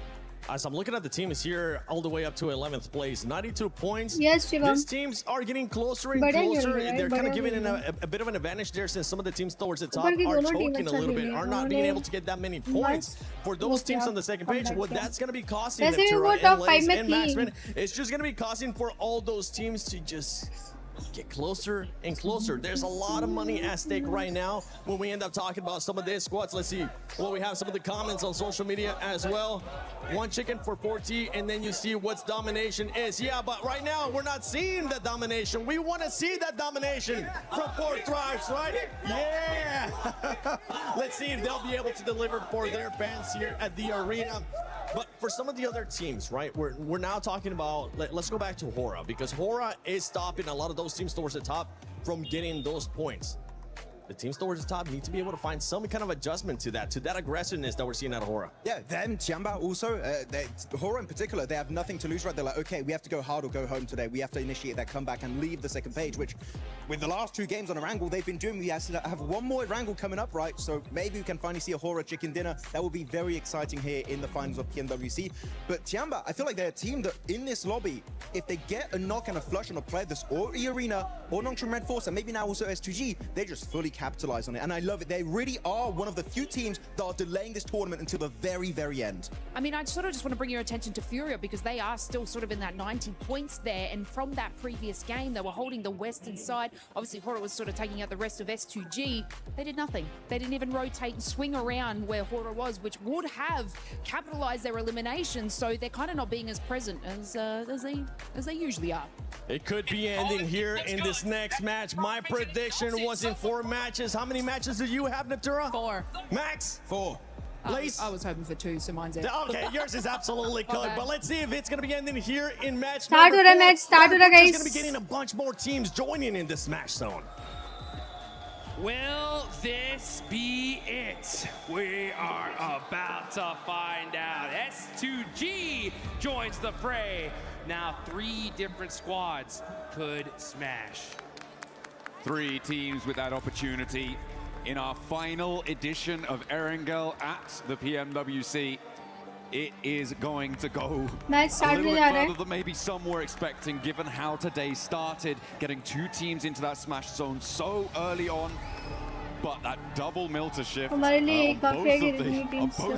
As I'm looking at the teams here, all the way up to 11th place, 92 points. Yes, Shivam. These teams are getting closer and closer. They're kind of giving a bit of an advantage there, since some of the teams towards the top are choking a little bit, are not being able to get that many points. For those teams on the second page, what that's going to be costing them, and Maxman, it's just going to be costing for all those teams to just get closer and closer. There's a lot of money at stake right now when we end up talking about some of these squads. Let's see what we have, some of the comments on social media as well. One chicken for 40, and then you see what's domination is. Yeah, but right now we're not seeing the domination. We want to see that domination from 4 Thrives, right? Yeah. Let's see if they'll be able to deliver for their fans here at the arena. But for some of the other teams, right, we're now talking about, let's go back to Hora, because Hora is stopping a lot of those teams towards the top from getting those points. The teams towards the top need to be able to find some kind of adjustment to that aggressiveness that we're seeing out of Hora. Yeah, them, Tiamba also, Hora in particular, they have nothing to lose, right? They're like, okay, we have to go hard or go home today. We have to initiate that comeback and leave the second page, which with the last 2 games on Erangel, they've been doing. We have one more Erangel coming up, right? So maybe we can finally see a Hora chicken dinner. That will be very exciting here in the finals of PMWC. But Tiamba, I feel like they're a team that in this lobby, if they get a knock and a flush on a player that's or E-Arena or Nongshim Red Force, and maybe now also S2G, they just fully capitalize on it, and I love it. They really are one of the few teams that are delaying this tournament until the very, very end. I mean, I sort of just want to bring your attention to Furia, because they are still sort of in that 90 points there, and from that previous game, they were holding the western side. Obviously, Hora was sort of taking out the rest of S2G. They did nothing. They didn't even rotate and swing around where Hora was, which would have capitalized their elimination, so they're kind of not being as present as they usually are. It could be ending here in this next match. My prediction was in 4 matches. How many matches do you have, Natura? 4. Max? 4. Blaze? I was hoping for 2, so mine's it. Okay, yours is absolutely good. But let's see if it's going to be ending here in match Start number 4. Start guys. We're going to be getting a bunch more teams joining in this match zone. Will this be it? We are about to find out. S2G joins the fray. Now 3 different squads could smash. 3 teams with that opportunity in our final edition of Erangel at the PMWC. It is going to go a little bit further than maybe some were expecting, given how today started, getting 2 teams into that smash zone so early on. But that double Milter shift on both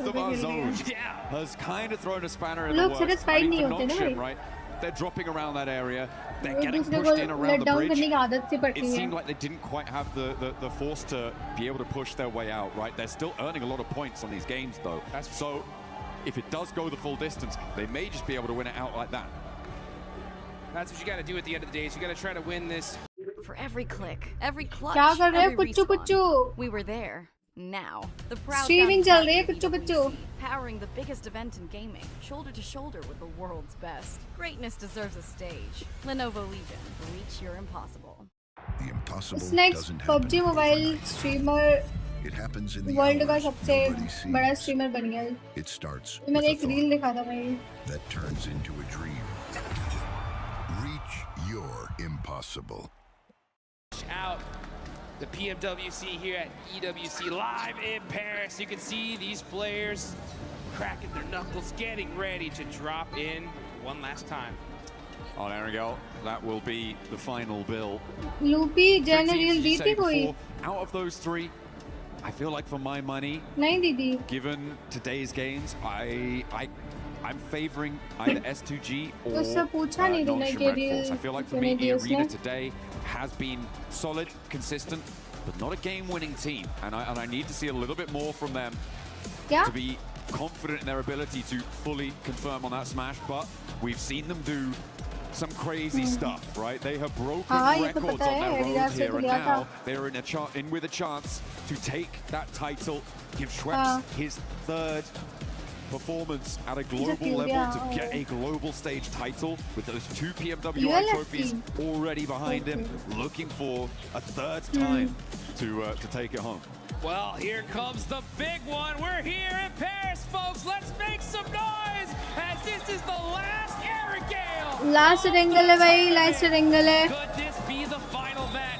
of our zones has kind of thrown a spanner in the works. I mean, for Nongshim, right? They're dropping around that area. They're getting pushed in around the bridge. It seemed like they didn't quite have the force to be able to push their way out, right? They're still earning a lot of points on these games, though. So if it does go the full distance, they may just be able to win it out like that. That's what you got to do at the end of the day. Is you got to try to win this. For every click, every clutch, every respawn, we were there. Now, the proud streaming chal rahi hai kuchu powering the biggest event in gaming, shoulder to shoulder with the world's best. Greatness deserves a stage. Lenovo Legion, reach your impossible. The impossible This next doesn't happen PUBG mobile streamer It happens in the world का hours सबसे nobody sees. बड़ा streamer बन गया है. It starts तो मैंने with एक a reel देखा था भाई. thought that turns into a dream. Reach your impossible. Out the PMWC here at EWC live in Paris. You can see these players cracking their knuckles, getting ready to drop in one last time. On Erangel, that will be the final bill. UP general दी थी कोई. Out of those 3, I feel like for my money, नहीं दी थी. given today's games, I'm favoring either S2G or Nongshim Red Force. I feel like for me, the arena today has been solid, consistent, but not a game-winning team. And I need to see a little bit more from them to be confident in their ability to fully confirm on that smash. But we've seen them do some crazy stuff, right? They have broken records on their road here, and now they're in with a chance to take that title, give Schweppes his 3rd performance at a global level to get a global stage title with those 2 PMWI trophies already behind him, looking for a 3rd time to take it home. Well, here comes the big one. We're here in Paris, folks. Let's make some noise as this is the last Erangel. Last Erangel है भाई, last Erangel है. Could this be the final match?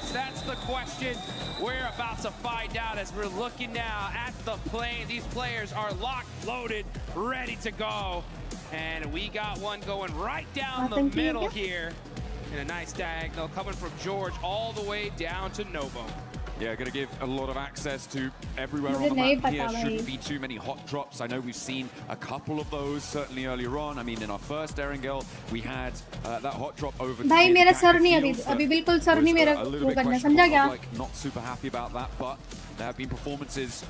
question? We're about to find out as we're looking now at the plane. These players are locked, loaded, ready to go. And we got one going right down the middle here. And a nice diagonal coming from George all the way down to Novo. Yeah, going to give a lot of access to everywhere on the map here. Shouldn't be too many hot drops. I know we've seen a couple of those certainly earlier on. I mean, in our first Erangel, we had that hot drop over. भाई मेरा sir नहीं अभी बिल्कुल sir नहीं मेरा वो करना समझा क्या? Not super happy about that, but there have been performances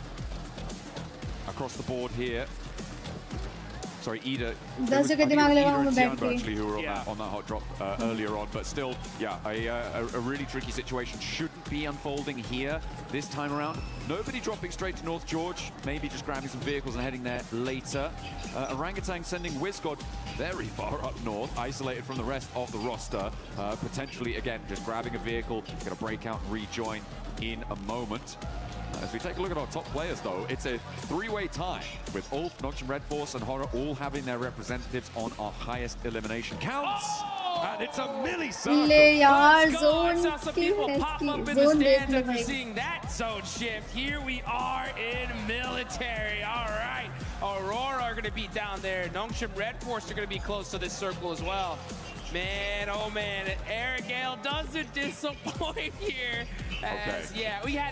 across the board here. Sorry, Ida. Actually, who were on that hot drop earlier on, but still, yeah, a really tricky situation shouldn't be unfolding here this time around. Nobody dropping straight to North George, maybe just grabbing some vehicles and heading there later. Orangutan sending WizGod very far up north, isolated from the rest of the roster. Potentially, again, just grabbing a vehicle, going to break out and rejoin in a moment. As we take a look at our top players, though, it's a three-way tie with Ulf, Noxian Red Force, and Horror all having their representatives on our highest elimination counts. And it's a millisecond. Some people pop up in the stands after seeing that zone shift. Here we are in military. All right. Aurora are going to be down there. Noxian Red Force are going to be close to this circle as well. Man, oh man, Erangel doesn't disappoint here. As, yeah, we had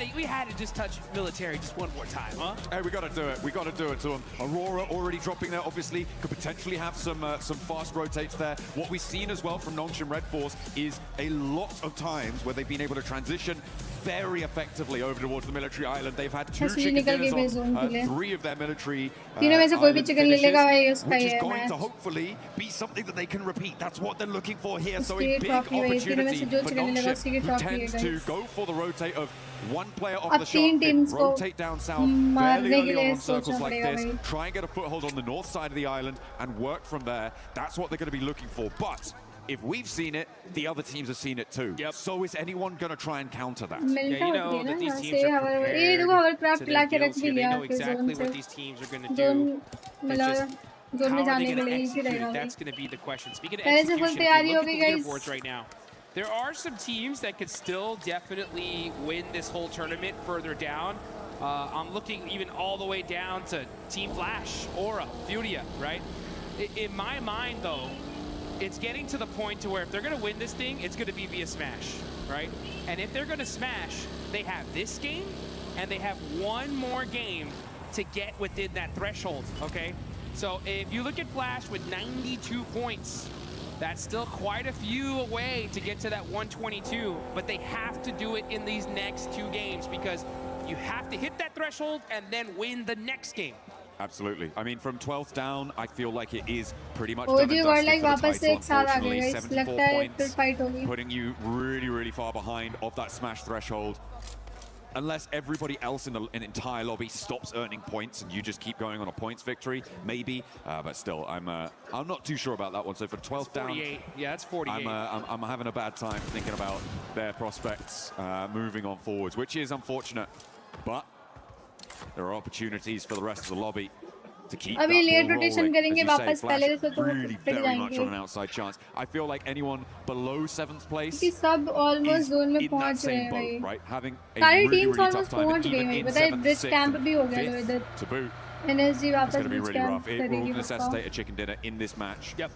to just touch military just one more time, huh? Hey, we got to do it. We got to do it to them. Aurora already dropping there, obviously, could potentially have some fast rotates there. What we've seen as well from Noxian Red Force is a lot of times where they've been able to transition very effectively over towards the military island. They've had two chicken dinners on three of their military island finishes, which is going to hopefully be something that they can repeat. That's what they're looking for here. So a big opportunity for Noxian, who tends to go for the rotate of one player off the shot, rotate down south fairly early on circles like this, try and get a foothold on the north side of the island and work from there. That's what they're going to be looking for. But if we've seen it, the other teams have seen it too. Yep. So is anyone going to try and counter that? Yeah, you know that these teams are prepared to their deals here. They know exactly what these teams are going to do. It's just how are they going to execute? That's going to be the question. Speaking of execution, if you look at the leaderboards right now, there are some teams that could still definitely win this whole tournament further down. I'm looking even all the way down to Team Flash, Aura, Furia, right? In my mind, though, it's getting to the point to where if they're going to win this thing, it's going to be via Smash, right? And if they're going to Smash, they have this game, and they have one more game to get within that threshold, okay? So if you look at Flash with 92 points, that's still quite a few away to get to that 122, but they have to do it in these next two games because you have to hit that threshold and then win the next game. Absolutely. I mean, from 12th down, I feel like it is pretty much done and dusted for the title, unfortunately. 74 points, putting you really, really far behind of that Smash threshold. Unless everybody else in the entire lobby stops earning points and you just keep going on a points victory, maybe. But still, I'm not too sure about that one. So for 12th down, yeah, that's 48. I'm having a bad time thinking about their prospects moving on forwards, which is unfortunate. But there are opportunities for the rest of the lobby to keep that ball rolling. As you say, Flash really very much on an outside chance. I feel like anyone below 7th place is in that same boat, right? Having a really, really tough time. And even in 7th, 6th, 5th to boot, it's going to be really rough. It will necessitate a chicken dinner in this match. Yep.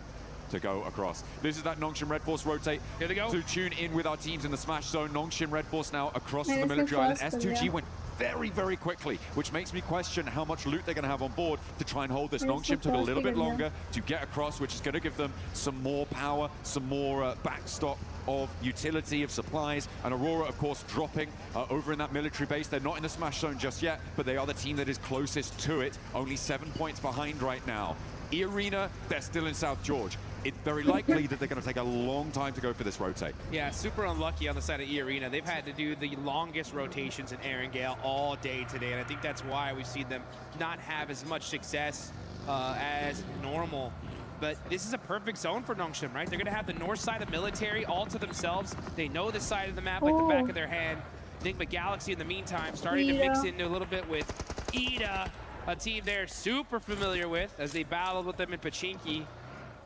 To go across. This is that Noxian Red Force rotate. Here they go. To tune in with our teams in the Smash zone. Noxian Red Force now across to the military island. S2G went very, very quickly, which makes me question how much loot they're going to have on board to try and hold this. Noxian took a little bit longer to get across, which is going to give them some more power, some more backstop of utility, of supplies. And Aurora, of course, dropping over in that military base. They're not in the Smash zone just yet, but they are the team that is closest to it. Only 7 points behind right now. E-Arena, they're still in South George. It's very likely that they're going to take a long time to go for this rotate. Yeah, super unlucky on the side of E-Arena. They've had to do the longest rotations in Erangel all day today, and I think that's why we've seen them not have as much success as normal. But this is a perfect zone for Noxian, right? They're going to have the north side of military all to themselves. They know the side of the map like the back of their hand. Enigma Galaxy, in the meantime, starting to mix into a little bit with Ida, a team they're super familiar with as they battled with them in Pachinki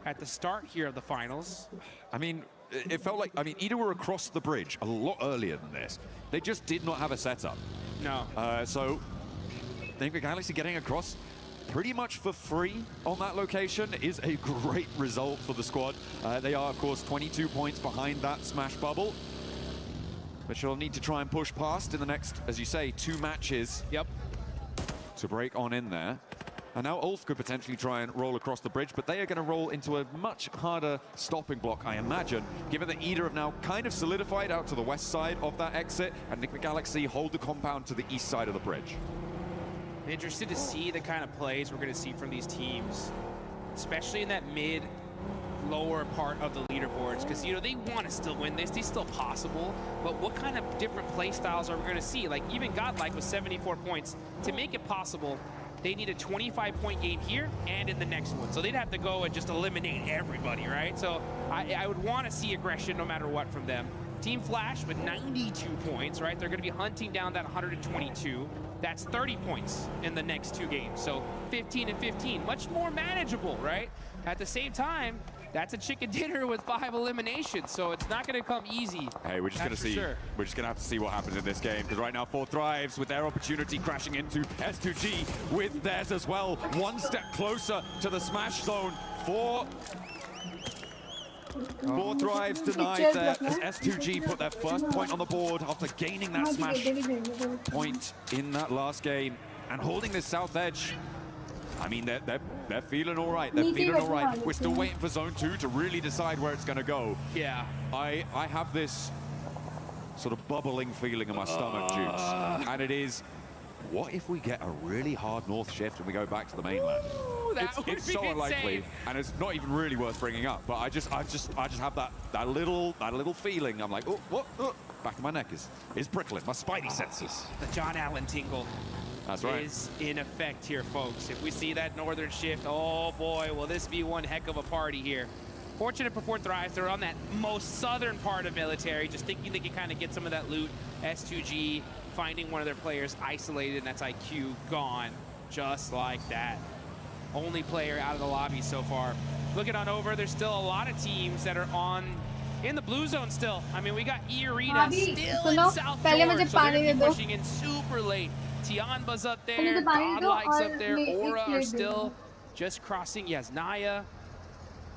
at the start here of the finals. I mean, it felt like, I mean, Ida were across the bridge a lot earlier than this. They just did not have a setup. No. So Thankyou Galaxy getting across pretty much for free on that location is a great result for the squad. They are, of course, 22 points behind that Smash bubble. But she'll need to try and push past in the next, as you say, 2 matches. Yep. To break on in there. And now Ulf could potentially try and roll across the bridge, but they are going to roll into a much harder stopping block, I imagine, given that Ida have now kind of solidified out to the west side of that exit, and Thankyou Galaxy hold the compound to the east side of the bridge. Interested to see the kind of plays we're going to see from these teams, especially in that lower part of the leaderboards, because you know they want to still win this. It's still possible, but what kind of different play styles are we going to see? Like even Godlike with 74 points. To make it possible, they need a 25-point game here and in the next one. So they'd have to go and just eliminate everybody, right? So I would want to see aggression no matter what from them. Team Flash with 92 points, right? They're going to be hunting down that 122. That's 30 points in the next 2 games. So 15 and 15, much more manageable, right? At the same time, that's a chicken dinner with 5 eliminations, so it's not going to come easy. Hey, we're just going to see. Sure. We're just going to have to see what happens in this game, because right now 4 Thrives with their opportunity crashing into S2G with theirs as well. 1 step closer to the Smash zone. 4 Thrives denied there as S2G put their first point on the board after gaining that Smash point in that last game and holding this south edge. I mean, they're feeling all right. They're feeling all right. We're still waiting for Zone 2 to really decide where it's going to go. Yeah. I have this sort of bubbling feeling in my stomach, Jukes. And it is, what if we get a really hard north shift and we go back to the mainland? Ooh, it's so unlikely, and it's not even really worth bringing up. But I just have that little feeling. I'm like, oh, what? Oh. Back of my neck is prickling. My spidey senses. The John Allen tingle. That's right. Is in effect here, folks. If we see that northern shift, oh boy, will this be one heck of a party here. Fortunate for 4 Thrives, they're on that most southern part of military, just thinking they can kind of get some of that loot. S2G finding one of their players isolated, and that's IQ gone, just like that. Only player out of the lobby so far. Looking on over, there's still a lot of teams that are in the blue zone still. I mean, we got E-Arena still in South George, so they're pushing in super late. Tianba's up there, Godlike's up there, Aura are still just crossing. Yes, Naya.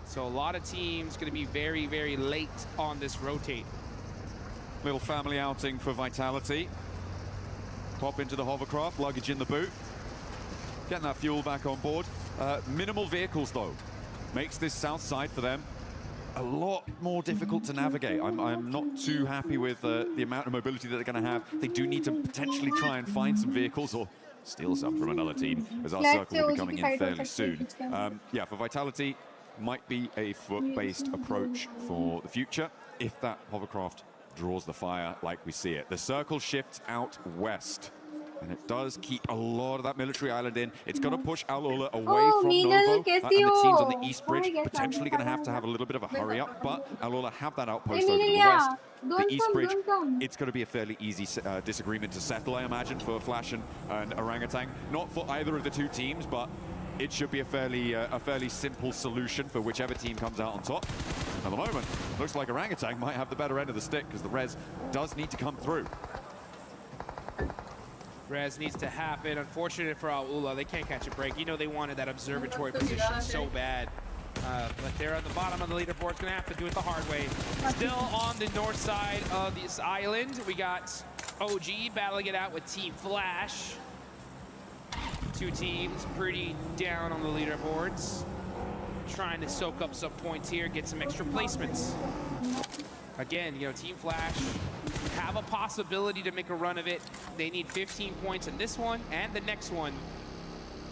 So a lot of teams going to be very, very late on this rotate. Little family outing for Vitality. Pop into the hovercraft, luggage in the boot. Getting that fuel back on board. Minimal vehicles though. Makes this south side for them a lot more difficult to navigate. I'm not too happy with the amount of mobility that they're going to have. They do need to potentially try and find some vehicles or steal some from another team, as our circle will be coming in fairly soon. Yeah, for Vitality, might be a foot-based approach for the future if that hovercraft draws the fire like we see it. The circle shifts out west, and it does keep a lot of that military island in. It's going to push Alula away from Novo, and the teams on the east bridge potentially going to have a little bit of a hurry up, but Alula have that outpost over to the west. The east bridge, it's going to be a fairly easy disagreement to settle, I imagine, for Flash and Orangutan. Not for either of the 2 teams, but it should be a fairly simple solution for whichever team comes out on top. At the moment, looks like Orangutan might have the better end of the stick because the res does need to come through. Res needs to happen. Unfortunate for Alula, they can't catch a break. You know they wanted that observatory position so bad. But they're at the bottom of the leaderboard. Gonna have to do it the hard way. Still on the north side of this island, we got OG battling it out with Team Flash. 2 teams pretty down on the leaderboards. Trying to soak up some points here, get some extra placements. Again, you know, Team Flash have a possibility to make a run of it. They need 15 points in this one and the next one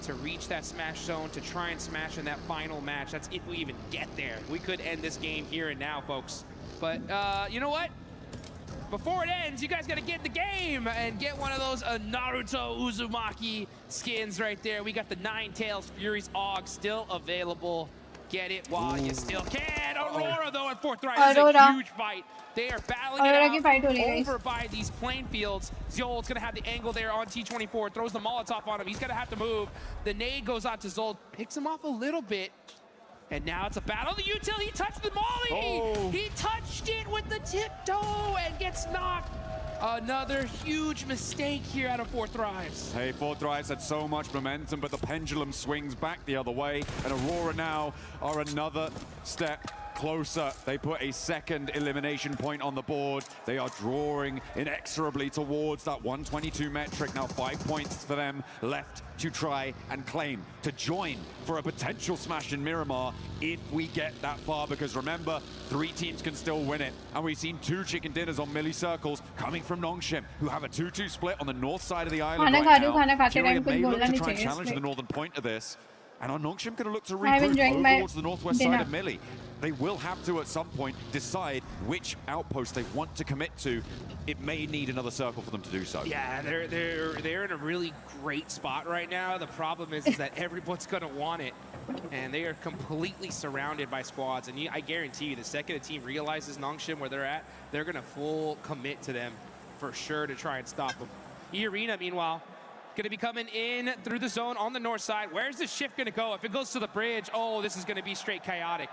to reach that smash zone, to try and smash in that final match. That's if we even get there. We could end this game here and now, folks. But you know what? Before it ends, you guys gotta get the game and get one of those Naruto Uzumaki skins right there. We got the Nine Tails Furies AUG still available. Get it while you still can. Aurora, though, at 4 Thrives is a huge fight. They are battling it out over by these plain fields. Zol's gonna have the angle there on T24, throws the Molotov on him. He's gonna have to move. The nade goes out to Zol, picks him off a little bit. And now it's a battle of the util. He touched the molly. Oh. He touched it with the tiptoe and gets knocked. Another huge mistake here out of 4Thrives. Hey, 4Thrives had so much momentum, but the pendulum swings back the other way, and Aurora now are another step closer. They put a second elimination point on the board. They are drawing inexorably towards that 122 metric. Now 5 points for them left to try and claim, to join for a potential smash in Miramar if we get that far, because remember, 3 teams can still win it. And we've seen 2 chicken dinners on milli circles coming from Nongshim, who have a 2-2 split on the north side of the island right now. Furia may look to try and challenge the northern point of this. And are Nongshim going to look to regroup over towards the northwest side of Millie? They will have to, at some point, decide which outpost they want to commit to. It may need another circle for them to do so. Yeah, they're in a really great spot right now. The problem is that everyone's going to want it. And they are completely surrounded by squads. And I guarantee you, the second a team realizes Nongshim where they're at, they're going to full commit to them for sure to try and stop them. E-Arena, meanwhile, going to be coming in through the zone on the north side. Where's this shift going to go? If it goes to the bridge, oh, this is going to be straight chaotic.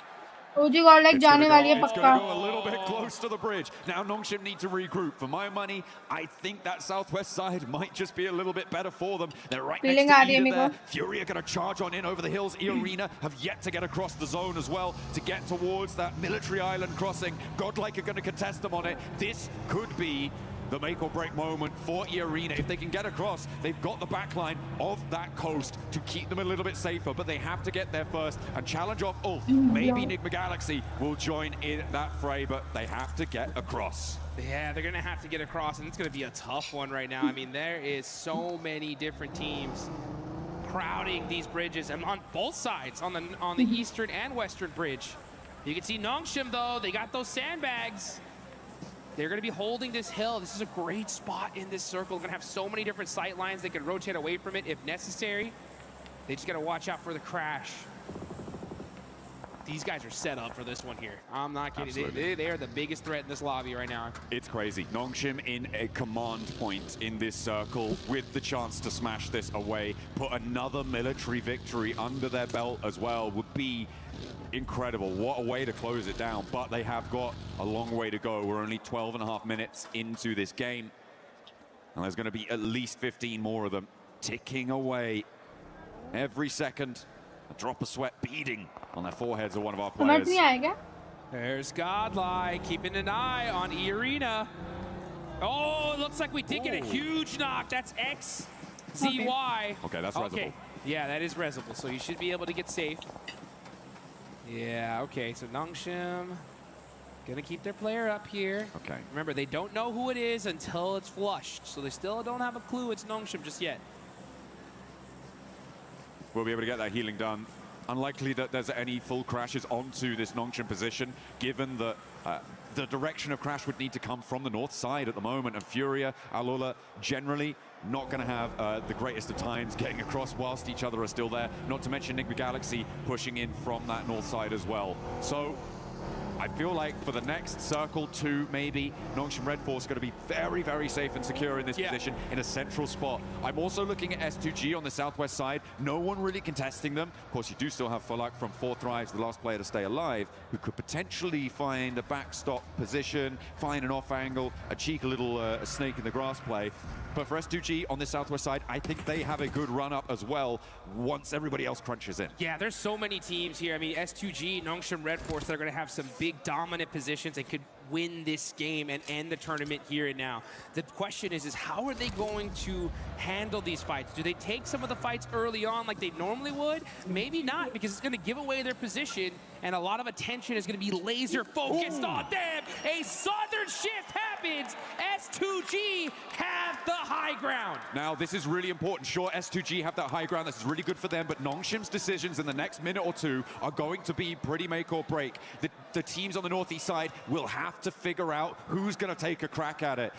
OG God like जाने वाली है It's पक्का. going to go a little bit close to the bridge. Now Nongshim need to regroup. For my money, I think that southwest side might just be a little bit better for them. They're right Feeling next to आ रही है Eda मेरे there. Fury are going to charge on in over the hills. E-Arena have yet to get across the zone as well to get towards that military island crossing. Godlike are going to contest them on it. This could be the make or break moment for E-Arena. If they can get across, they've got the backline of that coast to keep them a little bit safer, but they have to get there first and challenge off Ulf. Maybe Nigma Galaxy will join in that fray, but they have to get across. Yeah, they're going to have to get across, and it's going to be a tough one right now. I mean, there is so many different teams crowding these bridges, and on both sides, on the eastern and western bridge. You can see Nongshim, though. They got those sandbags. They're going to be holding this hill. This is a great spot in this circle. They're going to have so many different sight lines. They can rotate away from it if necessary. They just got to watch out for the crash. These guys are set up for this one here. I'm not kidding. They are the biggest threat in this lobby right now. It's crazy. Nongshim in a command point in this circle with the chance to smash this away. Put another military victory under their belt as well would be incredible. What a way to close it down. But they have got a long way to go. We're only 12.5 minutes into this game. And there's going to be at least 15 more of them ticking away every second. A drop of sweat beading on their foreheads of one of our players. There's Godlike keeping an eye on E-Arena. Oh, it looks like we did get a huge knock. That's XZY. Okay, that's Resible. Yeah, that is Resible, so you should be able to get safe. Yeah, okay, so Nongshim gonna keep their player up here. Okay. Remember, they don't know who it is until it's flushed, so they still don't have a clue it's Nongshim just yet. We'll be able to get that healing done. Unlikely that there's any full crashes onto this Nongshim position, given that the direction of crash would need to come from the north side at the moment, and Furia, Alola, generally not going to have the greatest of times getting across whilst each other are still there, not to mention Nigma Galaxy pushing in from that north side as well. So I feel like for the next circle 2, maybe, Nongshim Red Force is going to be very, very safe and secure in this position in a central spot. I'm also looking at S2G on the southwest side. No one really contesting them. Of course, you do still have Fulak from 4Thrives, the last player to stay alive, who could potentially find a backstop position, find an off angle, a cheeky little snake in the grass play. But for S2G on the southwest side, I think they have a good run up as well once everybody else crunches in. Yeah, there's so many teams here. I mean, S2G, Nongshim Red Force, they're going to have some big dominant positions and could win this game and end the tournament here and now. The question is how are they going to handle these fights? Do they take some of the fights early on like they normally would? Maybe not, because it's going to give away their position and a lot of attention is going to be laser focused on them. A southern shift happens. S2G have the high ground. Now, this is really important. Sure, S2G have that high ground. This is really good for them, but Nongshim's decisions in the next minute or two are going to be pretty make or break. The teams on the northeast side will have to figure out who's going to take a crack at it.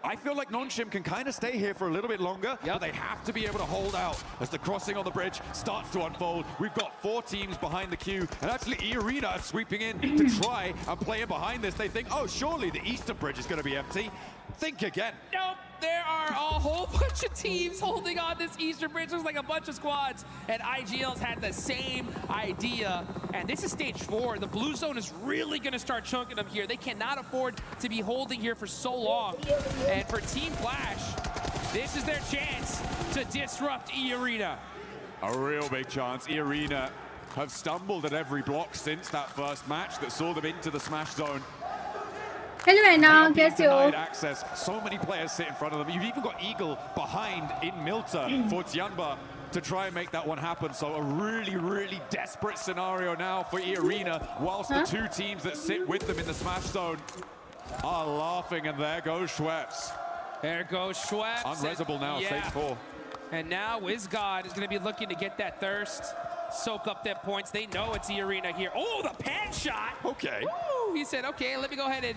I feel like Nongshim can kind of stay here for a little bit longer, but they have to be able to hold out as the crossing on the bridge starts to unfold. We've got 4 teams behind the queue, and actually E-Arena are sweeping in to try and play in behind this. They think, oh, surely the eastern bridge is going to be empty. Think again. Nope, there are a whole bunch of teams holding on this Eastern Bridge. Looks like a bunch of squads, and IGL's had the same idea. And this is stage 4. The blue zone is really gonna start chunking them here. They cannot afford to be holding here for so long. And for Team Flash, this is their chance to disrupt E-Arena. A real big chance. E-Arena have stumbled at every block since that first match that saw them into the smash zone. Hello, Anna. They are being कैसे हो? denied access. So many players sit in front of them. You've even got Eagle behind in Milta for Tianba to try and make that one happen. So a really, really desperate scenario now for E-Arena, whilst the two teams that sit with them in the smash zone are laughing, and there goes Schweppes. There goes Schweppes. Unresable now, Yeah. stage 4. And now WizGod is going to be looking to get that thirst, soak up them points. They know it's E-Arena here. Oh, the pan shot. Okay. Woo! He said, okay, let me go ahead and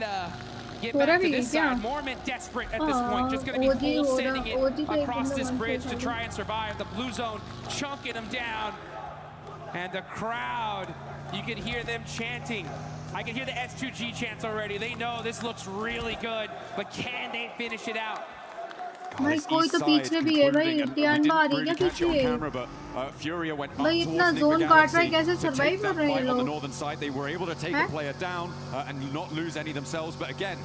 get back to this side. Mormon desperate at this point. Just going to be full sending it across this bridge to try and survive. The blue zone chunking them down. And the crowd, you can hear them chanting. I can hear the S2G chants already. They know this looks really good, but can they finish it out? भाई कोई तो पीछे भी है भाई ध्यान आ रही है पीछे Furia went भाई इतना जोन काट रहा है कैसे सरवाइव कर रहे हैं on the लोग northern side. They were able to take a player down and not lose any themselves, but again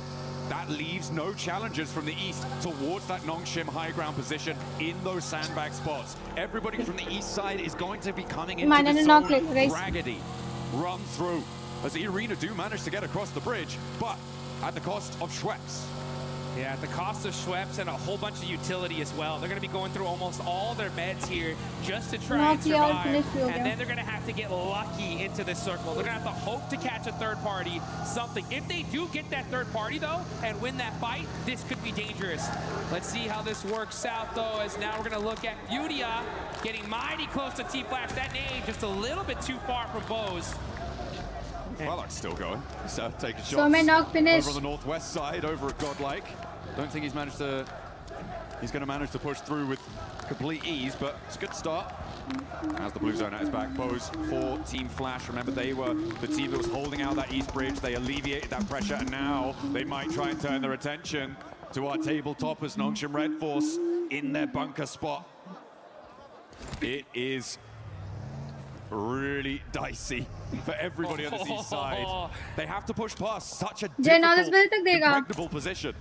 that leaves no challengers from the east towards that Nongshim high ground position in those sandbag spots. Everybody from the east side is going to be coming into the zone raggedy. Run through as E-Arena do manage to get across the bridge, but at the cost of Schweppes. Yeah, at the cost of Schweppes and a whole bunch of utility as well. They're going to be going through almost all their meds here just to try and survive. And then they're going to have to get lucky into this circle. They're going to have to hope to catch a third party, something. If they do get that third party, though, and win that fight, this could be dangerous. Let's see how this works out, though, as now we're going to look at Furia getting mighty close to T-Flash. That nade just a little bit too far from Bose. Well, still going. So take a shot. So मैं knock finish. Over on the northwest side, over at Godlike. Don't think he's managed to. He's going to manage to push through with complete ease, but it's a good start. As the blue zone at his back, Bose for Team Flash. Remember, they were the team that was holding out that east bridge. They alleviated that pressure, and now they might try and turn their attention to our tabletop as Nongshim Red Force in their bunker spot. It is really dicey for everybody on this east side. They have to push past such a difficult, impregnable position.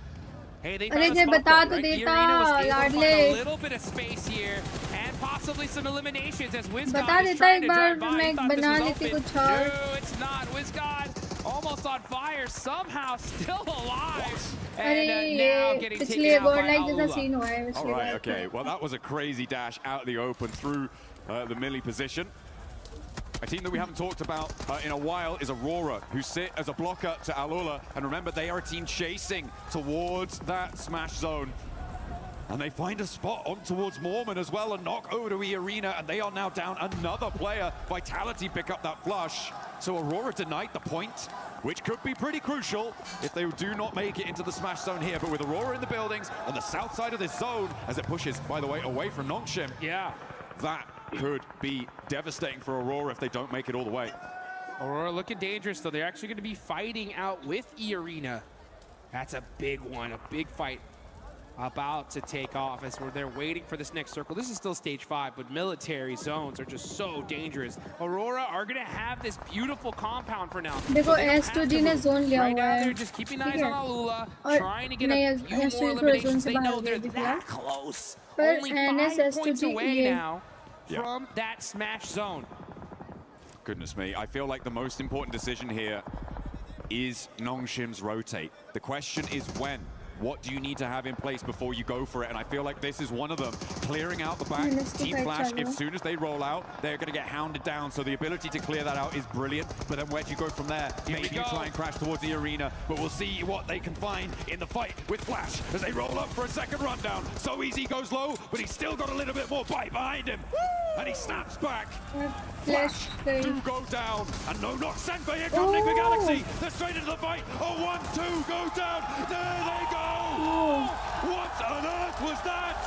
Hey, they found a spot though, right? E-Arena was able to find a little bit of space here and possibly some eliminations as WizGod is trying to drive by. He thought this was open. No, it's not. WizGod almost on fire, somehow still alive. And now getting taken out by Alula. All right, okay. Well, that was a crazy dash out of the open through the melee position. A team that we haven't talked about in a while is Aurora, who sit as a blocker to Alula. And remember, they are a team chasing towards that smash zone. And they find a spot on towards Mormon as well, a knock over to E-Arena, and they are now down another player. Vitality pick up that flush. So Aurora denied the point, which could be pretty crucial if they do not make it into the smash zone here. But with Aurora in the buildings on the south side of this zone, as it pushes, by the way, away from Nongshim. Yeah. That could be devastating for Aurora if they don't make it all the way. Aurora looking dangerous, though. They're actually going to be fighting out with E-Arena. That's a big one, a big fight about to take off as they're waiting for this next circle. This is still stage 5, but military zones are just so dangerous. Aurora are going to have this beautiful compound for now. देखो S2G ने zone लिया right हुआ now, है. they're just keeping eyes on Alula, और trying to get a few more eliminations. They know they're that close. Only 5 points away now from that smash zone. Goodness me, I feel like the most important decision here is Nongshim's rotate. The question is when. What do you need to have in place before you go for it? And I feel like this is one of them. Clearing out the back, Team Flash, as soon as they roll out, they're going to get hounded down. So the ability to clear that out is brilliant. But then where do you go from there? Maybe you try and crash towards the arena, but we'll see what they can find in the fight with Flash as they roll up for a second rundown. So easy goes low, but he's still got a little bit more bite behind him. And he snaps back. Flash do go down. And no knock sent by here from Liquid Galaxy. They're straight into the fight. A 1-2 go down. There they go. What on earth was that?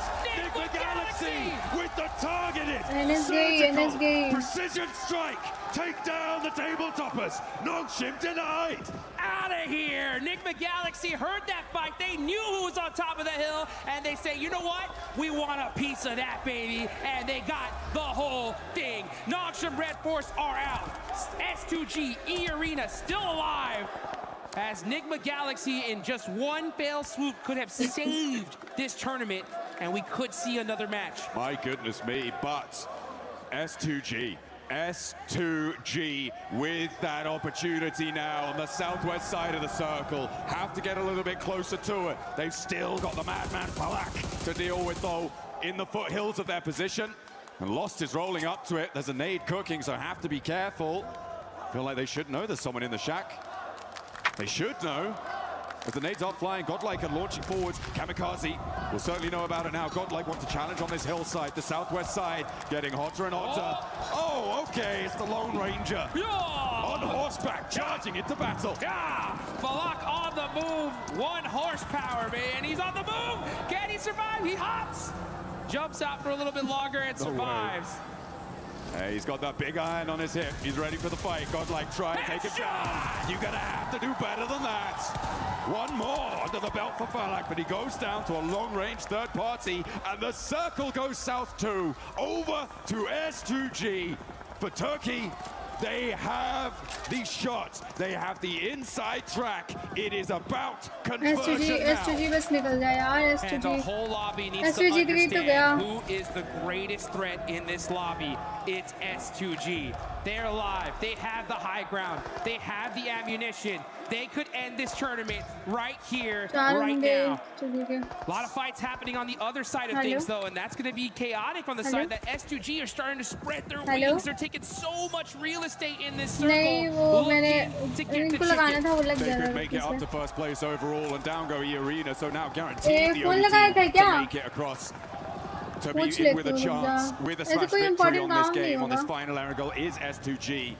Galaxy with the targeted NSG. precision strike. Take down the table toppers. Nongshim denied. Out of here. Nigma Galaxy heard that fight. They knew who was on top of the hill, and they say, you know what? We want a piece of that, baby. And they got the whole thing. Nongshim Red Force are out. S2G, E Arena still alive. As Nigma Galaxy in just one fail swoop could have saved this tournament, and we could see another match. My goodness me, but S2G with that opportunity now on the southwest side of the circle. Have to get a little bit closer to it. They've still got the madman Falak to deal with, though, in the foothills of their position. And Lost is rolling up to it. There's a nade cooking, so have to be careful. Feel like they should know there's someone in the shack. They should know. As the nades are flying, Godlike are launching forwards. Kamikaze will certainly know about it now. Godlike wants to challenge on this hillside, the southwest side, getting hotter and hotter. Oh, okay, it's the Lone Ranger. On horseback, charging into battle. Falak on the move, 1 horsepower, man. He's on the move. Can he survive? He hops. Jumps out for a little bit longer and survives. Hey, he's got that big iron on his hip. He's ready for the fight. Godlike, try and take it down. You're gonna have to do better than that. One more under the belt for Falak, but he goes down to a long-range third party, and the circle goes south too. Over to S2G. For Turkey, they have the shot. They have the inside track. It is about conversion now. S2G बस निकल जाए यार. S2G. And the whole lobby needs to understand who is the greatest threat in this lobby. It's S2G. They're alive. They have the high ground. They have the ammunition. They could end this tournament right here, right now. A lot of fights happening on the other side of things, though, and that's going to be chaotic on the side that S2G are starting to spread their wings. They're taking so much real estate in this circle. They could make it up to first place overall, and down go E Arena, so now guaranteed the only team to make it across. To be in with a chance, with a smash victory on this game, on this final angle, is S2G.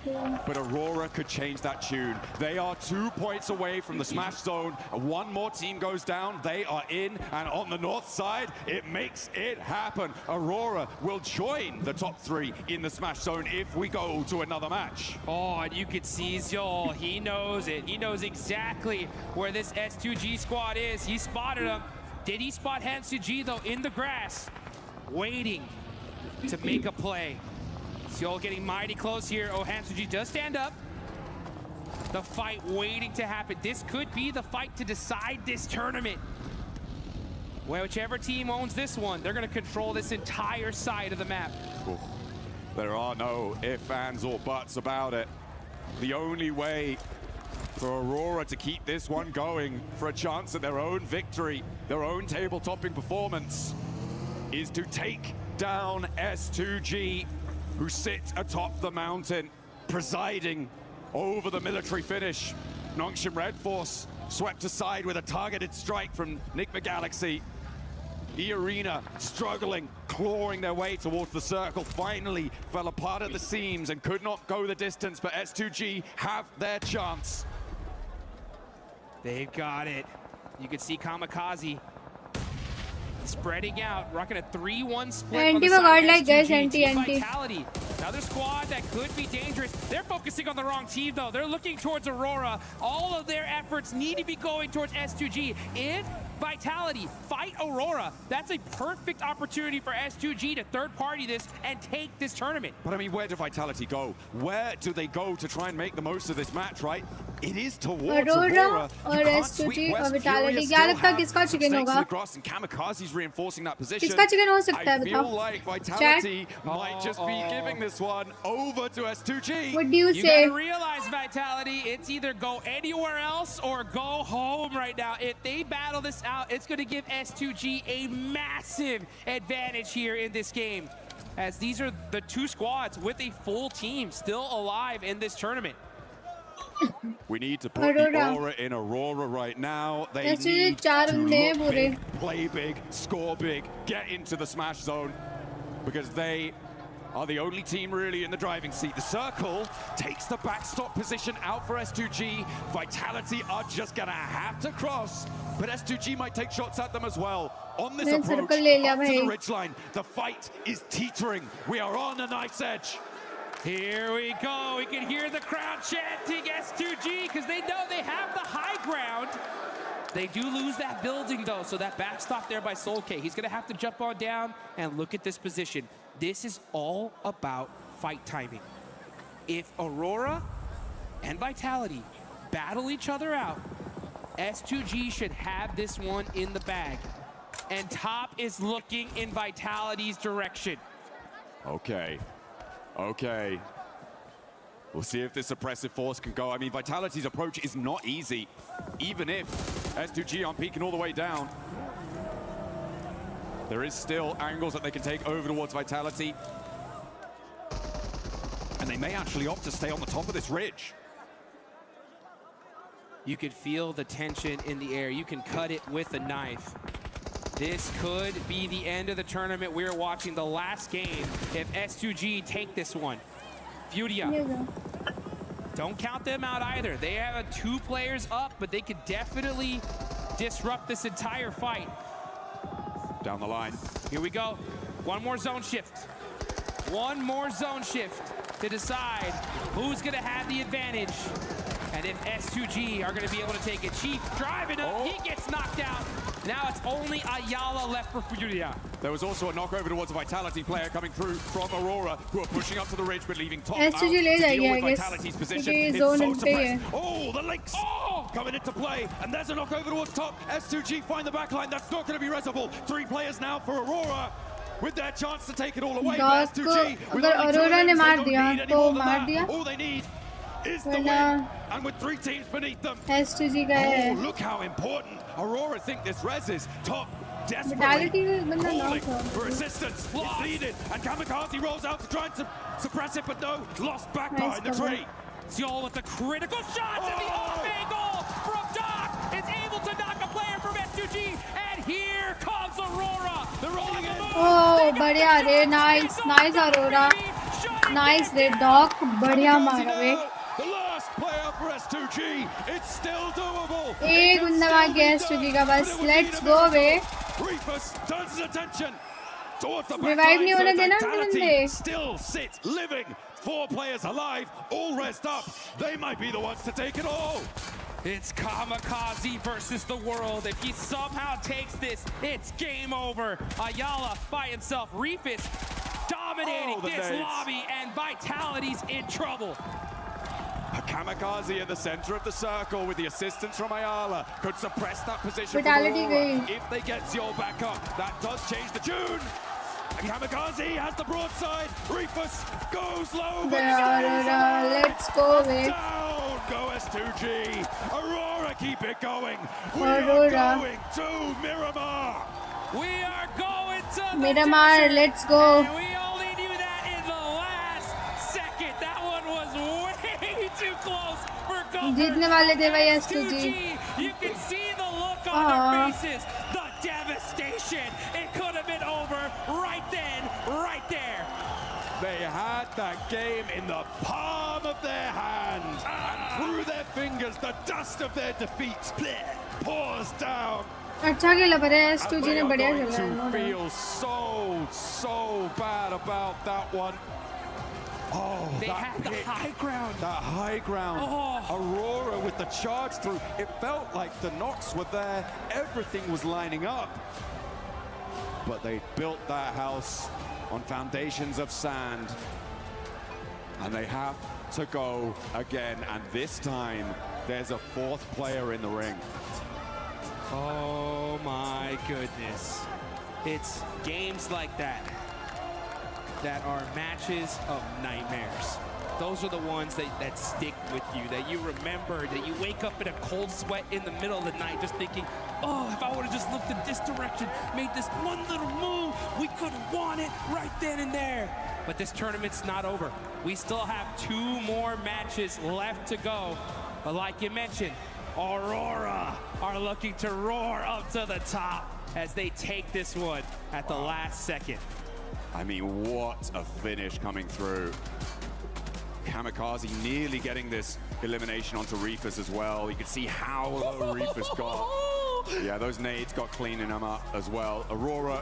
But Aurora could change that tune. They are 2 points away from the smash zone. One more team goes down, they are in, and on the north side, it makes it happen. Aurora will join the top 3 in the smash zone if we go to another match. Oh, and you could see Zol. He knows it. He knows exactly where this S2G squad is. He spotted them. Did he spot Hansuji, though, in the grass? Waiting to make a play. Zol getting mighty close here. Oh, Hansuji does stand up. The fight waiting to happen. This could be the fight to decide this tournament. Well, whichever team owns this one, they're going to control this entire side of the map. There are no ifs, ands, or buts about it. The only way for Aurora to keep this one going for a chance at their own victory, their own table-topping performance, is to take down S2G, who sit atop the mountain, presiding over the military finish. Nongshim Red Force swept aside with a targeted strike from Nigma Galaxy. E Arena struggling, clawing their way towards the circle, finally fell apart at the seams and could not go the distance, but S2G have their chance. They've got it. You can see Kamikaze spreading out, rocking a 3-1 split on the side of S2G. Vitality, another squad that could be dangerous. They're focusing on the wrong team, though. They're looking towards Aurora. All of their efforts need to be going towards S2G. If Vitality fight Aurora, that's a perfect opportunity for S2G to third party this and take this tournament. But I mean, where do Vitality go? Where do they go to try and make the most of this match, right? It is towards Aurora और S2G और Vitality. क्या लगता है किसका chicken होगा? And Kamikaze's reinforcing that position. किसका chicken हो सकता है I feel like Vitality might just be giving this one over to S2G. What do you say? You gotta realize, Vitality, it's either go anywhere else or go home right now. If they battle this out, it's gonna give S2G a massive advantage here in this game, as these are the 2 squads with a full team still alive in this tournament. We need to put the aura in Aurora right now. They need to look big, play big, score big, get into the smash zone, because they are the only team really in the driving seat. The Circle takes the backstop position out for S2G. Vitality are just gonna have to cross, but S2G might take shots at them as well. On this approach, up to the ridgeline, the fight is teetering. We are on a knife's edge. Here we go. We can hear the crowd chanting S2G because they know they have the high ground. They do lose that building, though, so that backstop there by SoulK. He's going to have to jump on down and look at this position. This is all about fight timing. If Aurora and Vitality battle each other out, S2G should have this one in the bag. And Top is looking in Vitality's direction. Okay. We'll see if this suppressive force can go. I mean, Vitality's approach is not easy, even if S2G aren't peeking all the way down. There is still angles that they can take over towards Vitality. And they may actually opt to stay on the top of this ridge. You could feel the tension in the air. You can cut it with a knife. This could be the end of the tournament. We're watching the last game if S2G take this one. Furia. Don't count them out either. They have 2 players up, but they could definitely disrupt this entire fight. Down the line. Here we go. One more zone shift. One more zone shift to decide who's going to have the advantage. And if S2G are going to be able to take it. Chief driving up. He gets knocked out. Now it's only Ayala left for Furia. There was also a knockover towards a Vitality player coming through from Aurora, who are pushing up to the ridge, but leaving Top out to deal with Vitality's position. It's so suppressed. Oh, the links coming into play, and there's a knockover towards Top. S2G find the backline. That's not going to be resable. 3 players now for Aurora, with their chance to take it all away. But S2G, अगर Aurora ने मार दिया तो मार दिया. All they need is the win, and with 3 teams beneath them. S2G का है. Oh, look how important Aurora think this res is. Top desperately calling for assistance. It's needed, and Kamikaze rolls out to try and suppress it, but no, lost back behind the tree. Seoul with the critical shots and the off angle from Doc is able to knock a player from S2G, and here comes Aurora. They're rolling in. Oh, बढ़िया रे, nice Aurora, nice रे, Doc, बढ़िया मारा रे. The last player for S2G, it's still doable. एक बंदा बाकी है S2G का बस. Let's go way. Rufus turns his attention towards the Revive नहीं होने देना बंदे. Still sits living. 4 players alive, all rest up. They might be the ones to take it all. It's Kamikaze versus the world. If he somehow takes this, it's game over. Ayala by himself. Rufus dominating this lobby, and Vitality's in trouble. A Kamikaze in the center of the circle with the assistance from Ayala could suppress that position. Vitality if they get Zio back up, that does change the tune. A Kamikaze has the broadside. Rufus goes low. Let's go, man. Down go S2G. Aurora keep it going. We Aurora. are going to Miramar. We are going to Miramar. Let's go. And we only knew that in the last second. That one was way too close for Goblin. जीतने वाले थे भाई S2G. You can see the look on their faces. The devastation. It could have been over right then, right there. They had that game in the palm of their hand. And through their fingers, the dust of their defeat pours down. अच्छा खेला पर S2G ने बढ़िया खेला. To feel so bad about that one. Oh, they had the high ground. That high ground. Aurora with the charge through. It felt like the knocks were there. Everything was lining up. But they built that house on foundations of sand. And they have to go again. And this time, there's a 4th player in the ring. Oh my goodness. It's games like that that are matches of nightmares. Those are the ones that stick with you, that you remember, that you wake up in a cold sweat in the middle of the night just thinking, oh, if I would have just looked in this direction, made this one little move, we could have won it right then and there. But this tournament's not over. We still have 2 more matches left to go. But like you mentioned, Aurora are looking to roar up to the top as they take this one at the last second. I mean, what a finish coming through. Kamikaze nearly getting this elimination onto Reefus as well. You can see how low Reefus got. Yeah, those nades got cleaning him up as well. Aurora,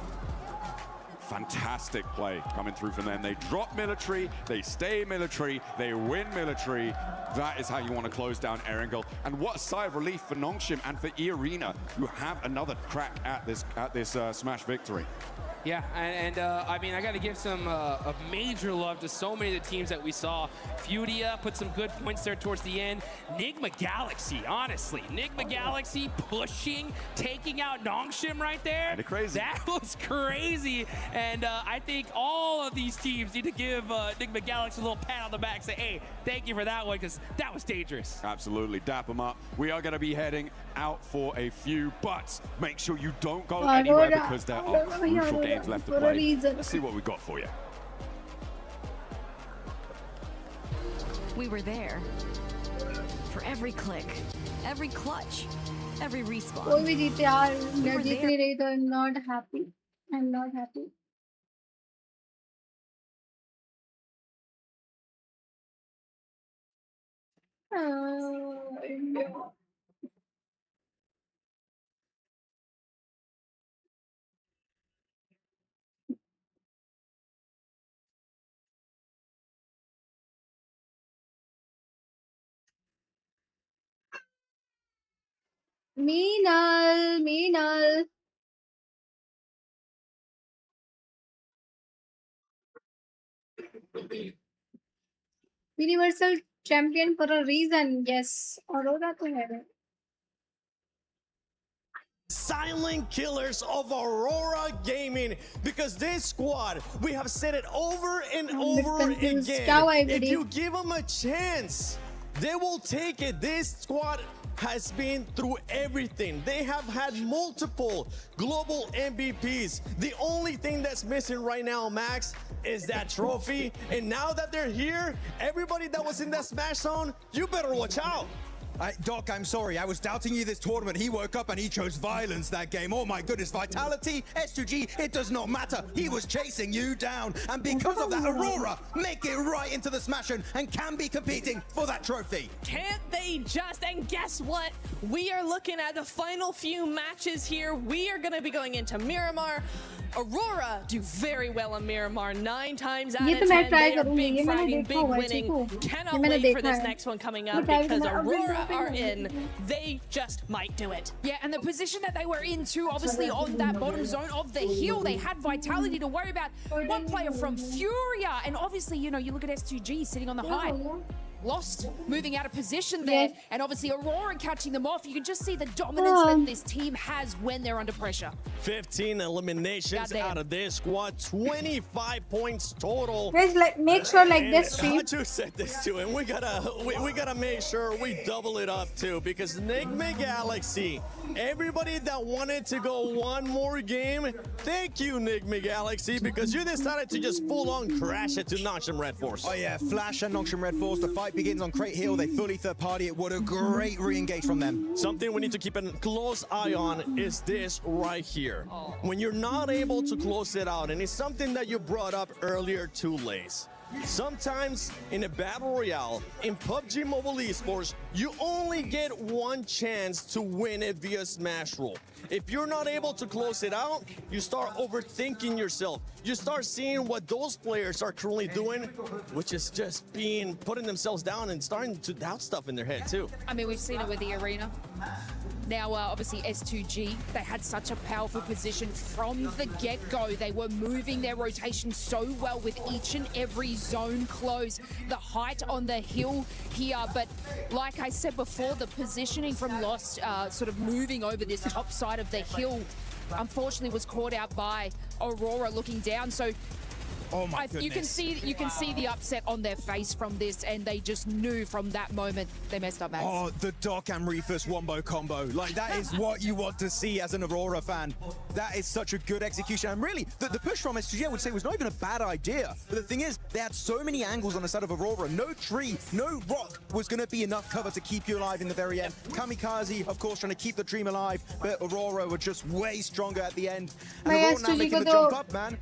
fantastic play coming through from them. They drop military, they stay military, they win military. That is how you want to close down Erangel. And what a sigh of relief for Nongshim and for E-Arena, who have another crack at this Smash victory. Yeah, and I mean, I got to give some a major love to so many of the teams that we saw. Fudia put some good points there towards the end. Nigma Galaxy, honestly. Nigma Galaxy pushing, taking out Nongshim right there. Kinda crazy. That was crazy. And I think all of these teams need to give Nigma Galaxy a little pat on the back, say, hey, thank you for that one, because that was dangerous. Absolutely, dap them up. We are going to be heading out for a few, but make sure you don't go anywhere because there are crucial games left to play. Let's see what we got for you. We were there for every click, every clutch, every respawn. कोई भी जीते यार, मैं जीत नहीं रही तो I'm not happy. I'm not happy. India. Meenal. Universal champion for a reason. Yes. Aurora to heaven. Silent killers of Aurora Gaming, because this squad, we have said it over and over again. If you give them a chance, they will take it. This squad has been through everything. They have had multiple global MVPs. The only thing that's missing right now, Max, is that trophy. And now that they're here, everybody that was in that Smash Zone, you better watch out. Doc, I'm sorry. I was doubting you this tournament. He woke up and he chose violence that game. Oh my goodness, Vitality, S2G, it does not matter. He was chasing you down. And because of that, Aurora make it right into the Smash and can be competing for that trophy. Can't they just? And guess what? We are looking at the final few matches here. We are going to be going into Miramar. Aurora do very well on Miramar. 9 times out of 10, they are big fighting, big winning. Cannot wait for this next one coming up because Aurora are in. They just might do it. Yeah, and the position that they were in too, obviously on that bottom zone of the hill, they had Vitality to worry about. One player from Furia, and obviously, you know, you look at S2G sitting on the high. Lost, moving out of position there, and obviously Aurora catching them off. You can just see the dominance that this team has when they're under pressure. 15 eliminations out of this squad, 25 points total. Guys, make sure like this stream. Hachu said this too, and we gotta make sure we double it up too, because Nigma Galaxy, everybody that wanted to go one more game, thank you Nigma Galaxy, because you decided to just full on crash it to Nongshim Red Force. Oh yeah, Flash and Nongshim Red Force, the fight begins on Crate Hill. They fully third party it. What a great re-engage from them. Something we need to keep a close eye on is this right here. When you're not able to close it out, and it's something that you brought up earlier too, Lace. Sometimes in a battle royale, in PUBG Mobile Esports, you only get one chance to win it via Smash Roll. If you're not able to close it out, you start overthinking yourself. You start seeing what those players are currently doing, which is just putting themselves down and starting to doubt stuff in their head too. I mean, we've seen it with the Arena. Now, obviously, S2G, they had such a powerful position from the get-go. They were moving their rotation so well with each and every zone close. The height on the hill here, but like I said before, the positioning from Lost, sort of moving over this top side of the hill, unfortunately was caught out by Aurora looking down. So Oh my goodness. You can see the upset on their face from this, and they just knew from that moment they messed up, Max. Oh, the Doc and Reefus wombo combo. Like, that is what you want to see as an Aurora fan. That is such a good execution. And really, the push from SGG, I would say, was not even a bad idea. But the thing is, they had so many angles on the side of Aurora. No tree, no rock was going to be enough cover to keep you alive in the very end. Kamikaze, of course, trying to keep the dream alive, but Aurora were just way stronger at the end. And Aurora now making the jump up, man.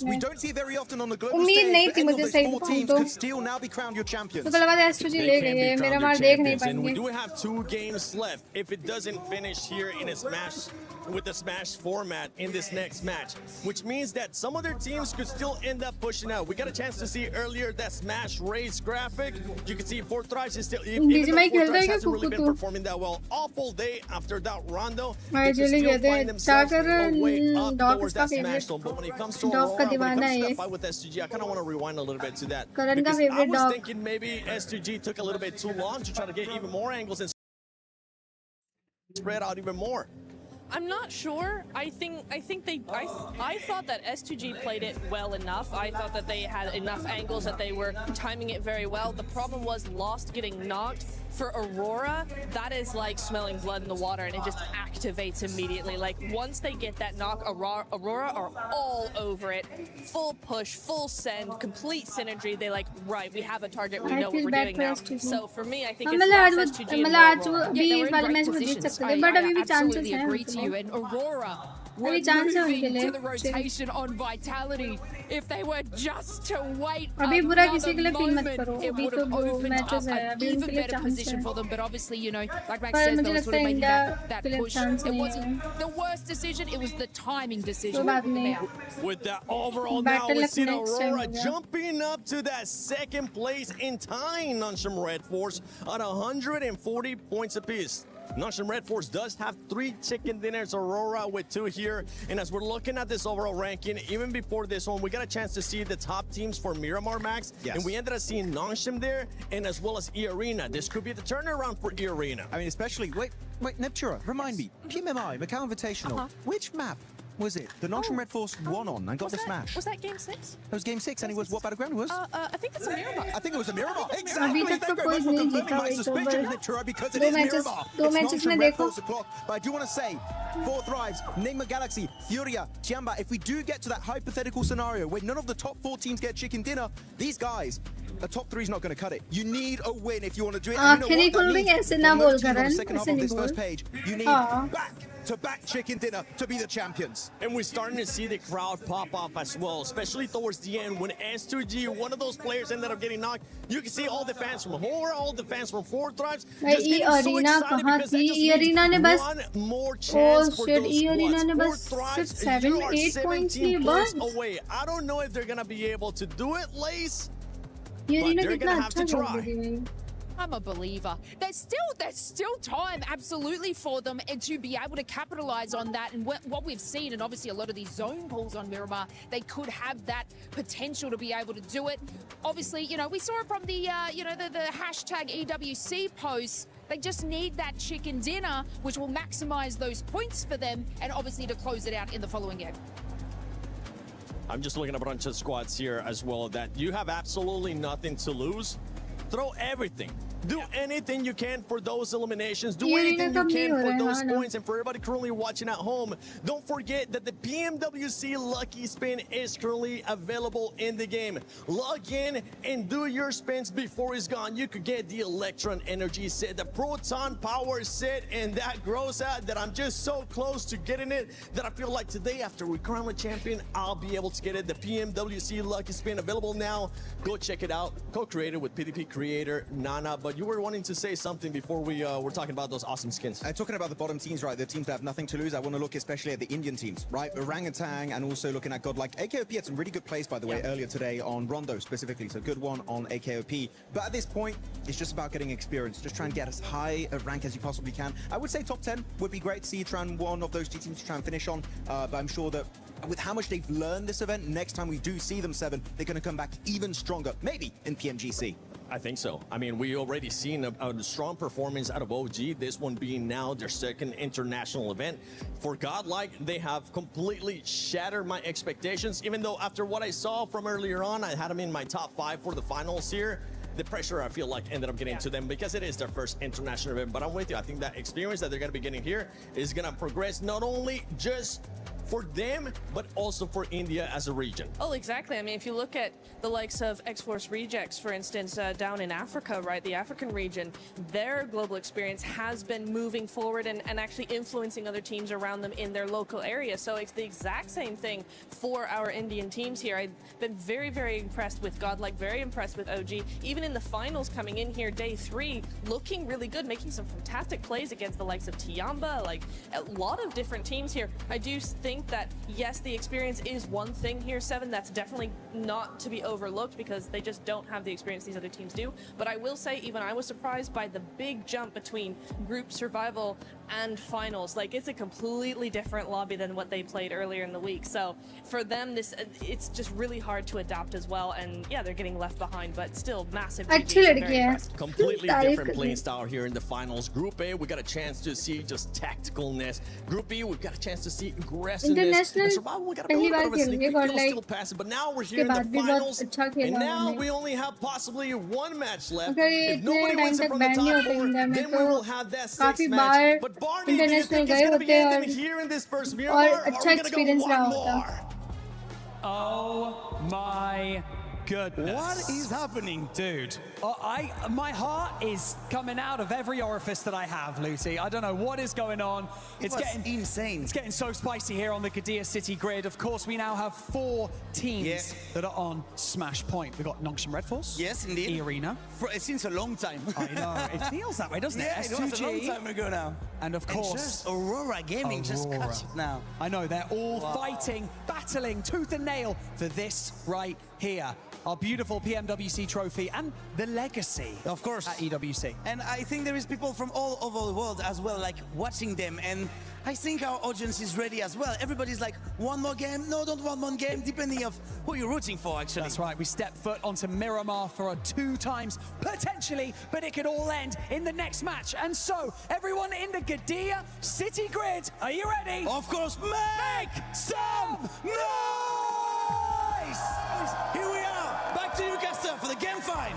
We don't see it very often on the global stage, but any of those 4 teams could still now be crowned your champions. And we do have 2 games left. If it doesn't finish here in a Smash, with the Smash format in this next match, which means that some other teams could still end up pushing out. We got a chance to see earlier that Smash race graphic. You can see 4Thrives is still, even though 4Thrives hasn't really been performing that well. Awful day after that rondo. They could still find themselves a way up towards that Smash zone. But when it comes to Aurora, when it comes to that fight with SGG, I kind of want to rewind a little bit to that. Because I was thinking maybe SGG took a little bit too long to try to get even more angles and spread out even more. I'm not sure. I thought that S2G played it well enough. I thought that they had enough angles, that they were timing it very well. The problem was Lost getting knocked. For Aurora, that is like smelling blood in the water, and it just activates immediately. Like, once they get that knock, Aurora are all over it. Full push, full send, complete synergy. They like, right, we have a target, we know what we're doing now. So for me, I think it's less S2G and Aurora. Yeah, they were in great positions. I absolutely agree to you. And Aurora were moving to the rotation on Vitality. If they were just to wait another moment, it would have opened up an even better position for them. But obviously, you know, like Max says, they were sort of making that push. It wasn't the worst decision, it was the timing decision. With that overall now, we've seen Aurora jumping up to that 2nd place in tying Nonsham Red Force at 140 points apiece. Nonsham Red Force does have 3 chicken dinners, Aurora with 2 here. And as we're looking at this overall ranking, even before this one, we got a chance to see the top teams for Miramar, Max. Yes. And we ended up seeing Nonsham there, and as well as E-Arena. This could be the turnaround for E-Arena. I mean, especially, wait, Neptura, remind me, PMMI, Macau Invitational, which map was it the Nonsham Red Force won on and got the smash? Was that game 6? That was game 6, and it was what battleground it was? I think it's a Miramar. I think it was a Miramar. Exactly. Thank you very much for confirming my suspicion, Neptura, because it is Miramar. It's Nonsham Red Force o'clock. But I do want to say, 4Thrives, Nigma Galaxy, Furia, Tiamba, if we do get to that hypothetical scenario where none of the top 4 teams get chicken dinner, these guys, the top 3 is not going to cut it. You need a win if you want to do it. And you know what that means? Second half of this first page, you need back-to-back chicken dinner to be the champions. And we're starting to see the crowd pop up as well, especially towards the end when S2G, one of those players, ended up getting knocked. You can see all the fans from Horror, all the fans from 4Thrives just getting so excited because they just need one more chance for those squads. 4Thrives, you are 17 points away. I don't know if they're going to be able to do it, Lace, but they're going to have to try. I'm a believer. There's still time, absolutely, for them and to be able to capitalize on that. And what we've seen, and obviously a lot of these zone pulls on Miramar, they could have that potential to be able to do it. Obviously, you know, we saw it from the the hashtag EWC posts. They just need that chicken dinner, which will maximize those points for them, and obviously to close it out in the following game. I'm just looking at a bunch of squads here as well that you have absolutely nothing to lose. Throw everything. Do anything you can for those eliminations. Do anything you can for those points. And for everybody currently watching at home, don't forget that the PMWC Lucky Spin is currently available in the game. Log in and do your spins before it's gone. You could get the Electron Energy set, the Proton Power set, and that grows out that I'm just so close to getting it that I feel like today, after we crown the champion, I'll be able to get it. The PMWC Lucky Spin available now. Go check it out. Co-created with PDP creator Nana. But you were wanting to say something before we were talking about those awesome skins. Talking about the bottom teams, right? The teams that have nothing to lose. I want to look especially at the Indian teams, right? Orangutan, and also looking at God like AKOP had some really good plays, by the way, earlier today on Rondo specifically. So good one on AKOP. But at this point, it's just about getting experience. Just try and get as high a rank as you possibly can. I would say top 10 would be great to see you try and one of those 2 teams to try and finish on. But I'm sure that with how much they've learned this event, next time we do see them 7, they're going to come back even stronger, maybe in PMGC. I think so. I mean, we already seen a strong performance out of OG, this one being now their second international event. For Godlike, they have completely shattered my expectations, even though after what I saw from earlier on, I had them in my top 5 for the finals here. The pressure, I feel like, ended up getting to them because it is their first international event. But I'm with you. I think that experience that they're going to be getting here is going to progress not only just for them, but also for India as a region. Oh, exactly. I mean, if you look at the likes of X-Force Rejects, for instance, down in Africa, right, the African region, their global experience has been moving forward and actually influencing other teams around them in their local area. So it's the exact same thing for our Indian teams here. I've been very, very impressed with Godlike, very impressed with OG. Even in the finals coming in here, day 3, looking really good, making some fantastic plays against the likes of Tiamba, like a lot of different teams here. I do think that, yes, the experience is one thing here, Seven. That's definitely not to be overlooked because they just don't have the experience these other teams do. But I will say, even I was surprised by the big jump between group survival and finals. Like, it's a completely different lobby than what they played earlier in the week. So for them, it's just really hard to adapt as well. And yeah, they're getting left behind, but still massive. Completely different playing style here in the finals. Group A, we got a chance to see just tacticalness. Group B, we've got a chance to see aggressiveness. International, survival, we got a little bit of a sneak peek, still passive, but now we're here in the finals, and now we only have possibly one match left. If nobody wins it from the top 4, then we will have that 6th match. But Barney, do you think it's going to be anything here in this first Miramar, or are we going to go one more? Oh my goodness. What is happening? Dude, my heart is coming out of every orifice that I have, Lucy. I don't know what is going on. It's getting insane. It's getting so spicy here on the Gdea City grid. Of course, we now have 4 teams that are on Smash Point. We've got Nongshim Red Force. Yes, indeed. E-Arena. Since a long time. I know. It feels that way, doesn't it? Yeah, it was a long time ago now. And of course, just Aurora Gaming just cuts it now. I know, they're all fighting, battling tooth and nail for this right here. Our beautiful PMWC trophy and the legacy, of course, at EWC. And I think there is people from all over the world as well, like watching them. And I think our audience is ready as well. Everybody's like, one more game? No, don't want one game, depending of who you're rooting for, actually. That's right. We step foot onto Miramar for a 2 times, potentially, but it could all end in the next match. And so, everyone in the Gdea City grid, are you ready? Of course, make some noise! Here we are, back to Newcastle for the Game 5.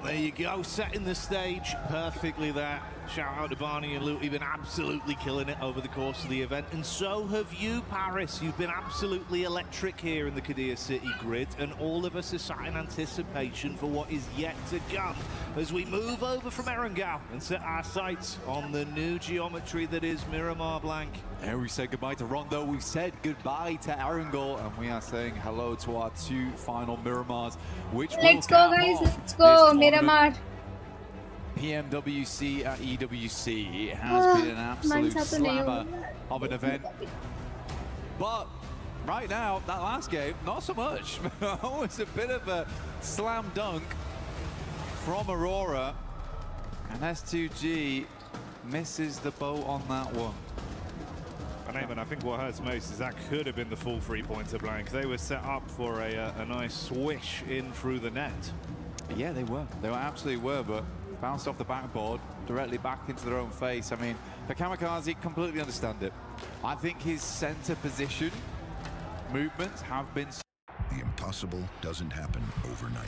There you go, setting the stage perfectly there. Shout out to Barney and Luke, you've been absolutely killing it over the course of the event. And so have you, Paris. You've been absolutely electric here in the Gdea City grid. And all of us are sat in anticipation for what is yet to come as we move over from Erangel and set our sights on the new geometry that is Miramar Blanc. And we say goodbye to Rondo, we've said goodbye to Erangel, and we are saying hello to our 2 final Miramars, which let's go, guys, let's go, Miramar. PMWC at EWC. It has been an absolute slammer of an event. But right now, that last game, not so much. It was a bit of a slam dunk from Aurora. And S2G misses the boat on that one. And Eamon, I think what hurts most is that could have been the full 3-pointer blank. They were set up for a nice swish in through the net. Yeah, they were. They absolutely were, but bounced off the backboard, directly back into their own face. I mean, for Kamikaze, completely understand it. I think his center position movements have been... The impossible doesn't happen overnight.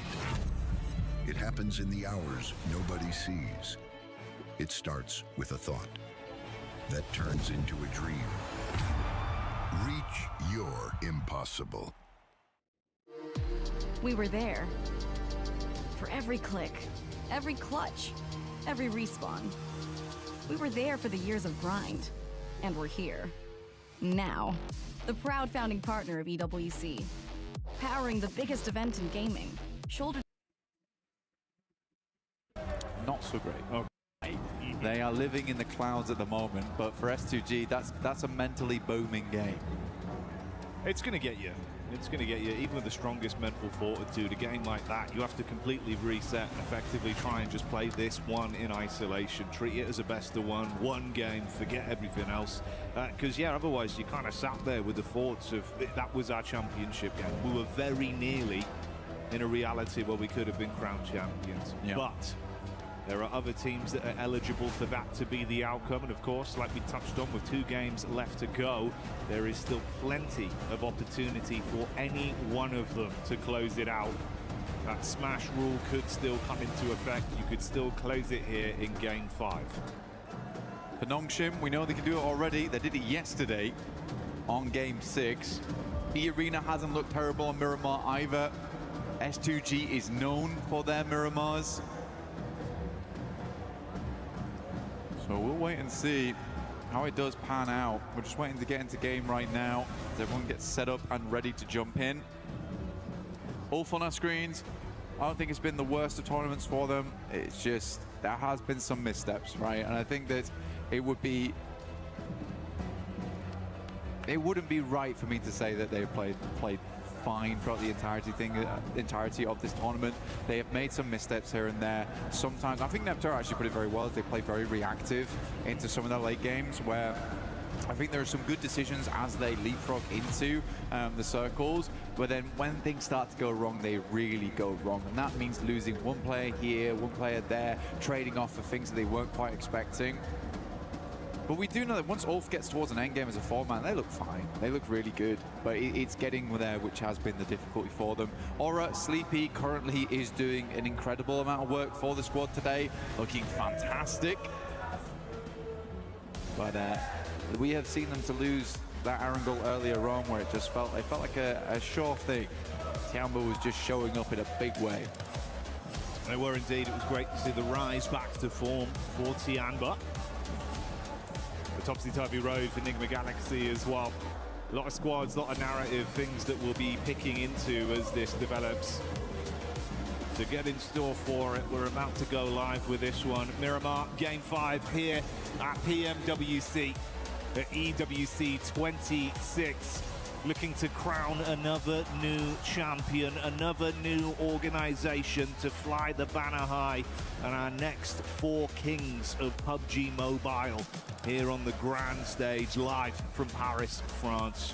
It happens in the hours nobody sees. It starts with a thought that turns into a dream. Reach your impossible. We were there. For every click, every clutch, every respawn. We were there for the years of grind, and we're here. Now, the proud founding partner of EWC, powering the biggest event in gaming, shoulder... Not so great. Okay. They are living in the clouds at the moment, but for S2G, that's a mentally booming game. It's going to get you It's going to get you, even with the strongest mental fortitude, a game like that, you have to completely reset and effectively try and just play this one in isolation. Treat it as a best of one game, forget everything else. Because, yeah, otherwise you kind of sat there with the thoughts of, that was our championship game. We were very nearly in a reality where we could have been crowned champions. Yeah. But there are other teams that are eligible for that to be the outcome. And of course, like we touched on, with 2 games left to go, there is still plenty of opportunity for any one of them to close it out. That smash rule could still come into effect. You could still close it here in game 5. For Nongshim, we know they can do it already. They did it yesterday on game 6. E-Arena hasn't looked terrible on Miramar either. S2G is known for their Miramars. So we'll wait and see how it does pan out. We're just waiting to get into game right now as everyone gets set up and ready to jump in. All on our screens. I don't think it's been the worst of tournaments for them. It's just, there has been some missteps, right? And I think that it wouldn't be right for me to say that they played fine throughout the entirety of this tournament. They have made some missteps here and there. Sometimes, I think Neptune actually put it very well, as they play very reactive into some of their late games, where I think there are some good decisions as they leapfrog into the circles, but then when things start to go wrong, they really go wrong. And that means losing one player here, one player there, trading off for things that they weren't quite expecting. But we do know that once Ulf gets towards an endgame as a 4-man, they look fine. They look really good. But it's getting there, which has been the difficulty for them. Aura Sleepy currently is doing an incredible amount of work for the squad today, looking fantastic. But we have seen them to lose that Arundel earlier on, where it just felt like a sure thing. Tiamba was just showing up in a big way. They were indeed. It was great to see the rise back to form for Tiamba. The Topsy-Turvy Road for Enigma Galaxy as well. A lot of squads, a lot of narrative, things that we'll be picking into as this develops. So get in store for it. We're about to go live with this one. Miramar, Game 5 here at PMWC, at EWC 26. Looking to crown another new champion, another new organization to fly the banner high, and our next 4 kings of PUBG Mobile here on the grand stage, live from Paris, France.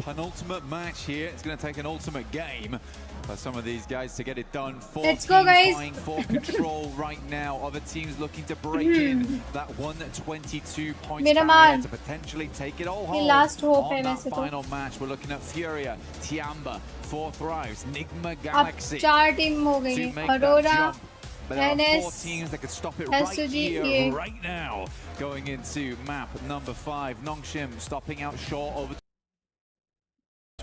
Penultimate match here. It's going to take an ultimate game for some of these guys to get it done. 4 Let's go, guys. vying for control right now. Other teams looking to break in that 122 points barrier to potentially take it all home. last hope on that final match. We're looking at Furia, Tiamba, 4 Thrives, Enigma Galaxy. 4 team हो गई हैं. Aurora, But there are 4 NS, teams that could stop it SG, right here, right now. Going into map number 5, Nongshim stopping out short over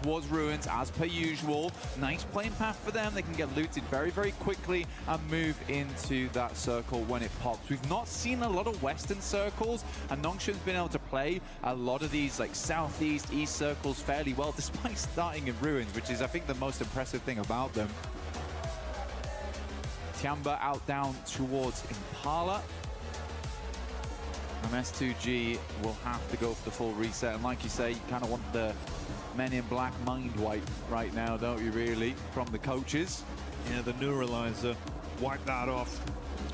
towards Ruins as per usual. Nice playing path for them. They can get looted very, very quickly and move into that circle when it pops. We've not seen a lot of western circles, and Nongshim's been able to play a lot of these like southeast, east circles fairly well, despite starting in Ruins, which is, I think, the most impressive thing about them. Tiamba out down towards Impala. And S2G will have to go for the full reset. And like you say, you kind of want the Men in Black mind wipe right now, don't you, really, from the coaches? Yeah, the neuralizer, wipe that off.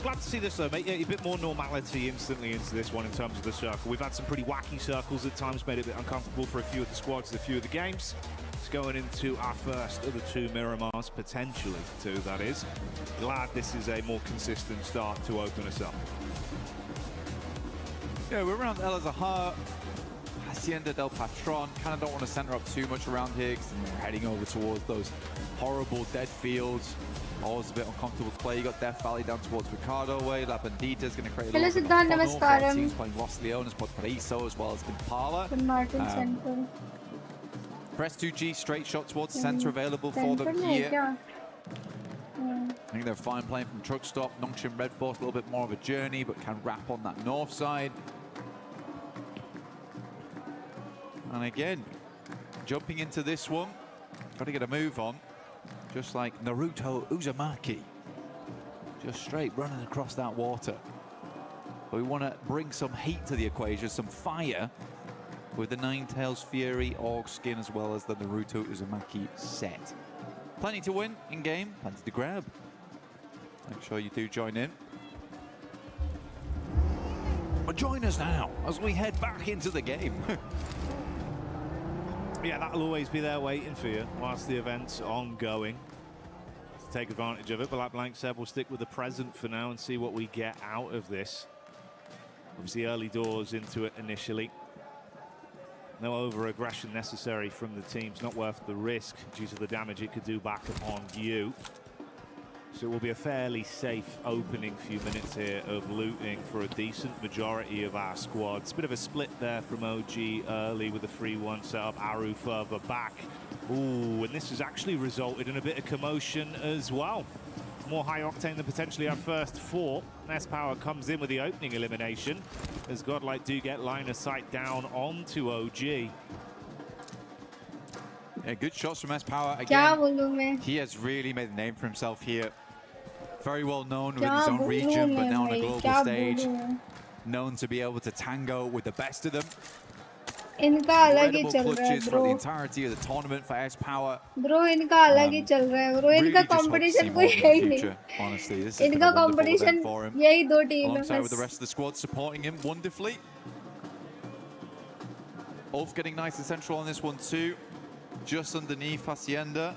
Glad to see this, though, mate. Yeah, a bit more normality instantly into this one in terms of the circle. We've had some pretty wacky circles at times, made it a bit uncomfortable for a few of the squads, a few of the games. It's going into our first of the 2 Miramars, potentially 2, that is. Glad this is a more consistent start to open us up. Yeah, we're around El Azahar, Hacienda del Patron. Kind of don't want to center up too much around here because we're heading over towards those horrible dead fields. Always a bit uncomfortable to play. You got Death Valley down towards Ricardo way. La Bandita's going to create a little bit of a funnel. Teams playing Los Leones, Podpariso, as well as Impala. For S2G, straight shot towards the center available for them here. I think they're fine playing from truck stop. Nongshim Red Force, a little bit more of a journey, but can wrap on that north side. And again, jumping into this one, got to get a move on, just like Naruto Uzumaki, just straight running across that water. But we want to bring some heat to the equation, some fire, with the Ninetales Fury Orc skin as well as the Naruto Uzumaki set. Plenty to win in game, plenty to grab. Make sure you do join in. But join us now as we head back into the game. Yeah, that'll always be there waiting for you whilst the event's ongoing. To take advantage of it, but like Blank said, we'll stick with the present for now and see what we get out of this. Obviously early doors into it initially. No over-aggression necessary from the teams, not worth the risk due to the damage it could do back upon you. So it will be a fairly safe opening few minutes here of looting for a decent majority of our squads. Bit of a split there from OG early with the 3-1 setup, Aru further back. Ooh, and this has actually resulted in a bit of commotion as well. More high octane than potentially our first 4. S-Power comes in with the opening elimination as Godlike do get line of sight down onto OG. Yeah, good shots from S-Power again. He has really made a name for himself here. Very well known within his own region, but now on a global stage. Known to be able to tango with the best of them. इनका अलग ही चल रहा है bro. The entirety of the tournament for S-Power. Bro, इनका अलग ही चल रहा है. Bro, इनका competition कोई है ही नहीं. Honestly, this इनका competition यही दो टीम है. Alongside with the rest of the squad supporting him wonderfully. Ulf getting nice and central on this one too. Just underneath Hacienda.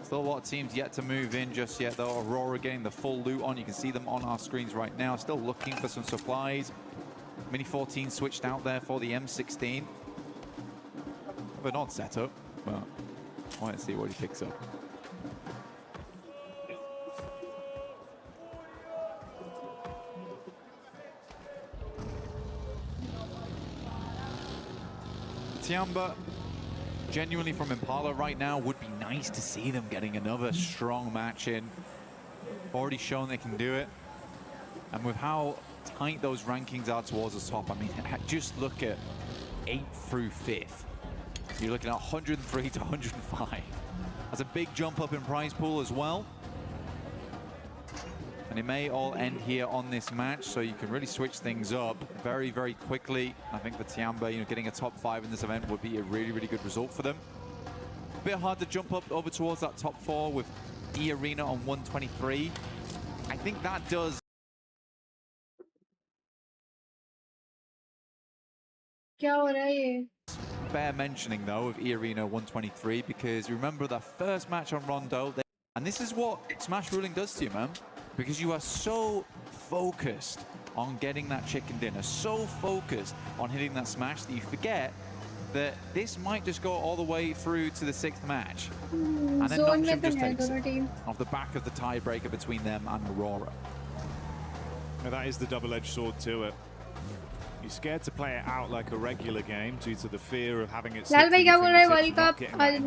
Still a lot of teams yet to move in just yet though. Aurora getting the full loot on. You can see them on our screens right now. Still looking for some supplies. Mini 14 switched out there for the M16. Of an odd setup, but I want to see what he picks up. Tiamba, genuinely from Impala right now, would be nice to see them getting another strong match in. Already shown they can do it. And with how tight those rankings are towards the top, I mean, just look at 8th through 5th. You're looking at 103 to 105. That's a big jump up in prize pool as well. And it may all end here on this match, so you can really switch things up very, very quickly. I think for Tiamba, you know, getting a top 5 in this event would be a really, really good result for them. A bit hard to jump up over towards that top 4 with E-Arena on 123. I think that does. Bear mentioning though of E-Arena 123, because remember that first match on Rondo, and this is what Smash Ruling does to you, man. Because you are so focused on getting that chicken dinner, so focused on hitting that smash that you forget that this might just go all the way through to the 6th match. And then Nongshim just takes it off the back of the tiebreaker between them and Aurora. Now that is the double-edged sword to it. You're scared to play it out like a regular game due to the fear of having it. लाल भाई क्या बोल रहा है world cup? अरे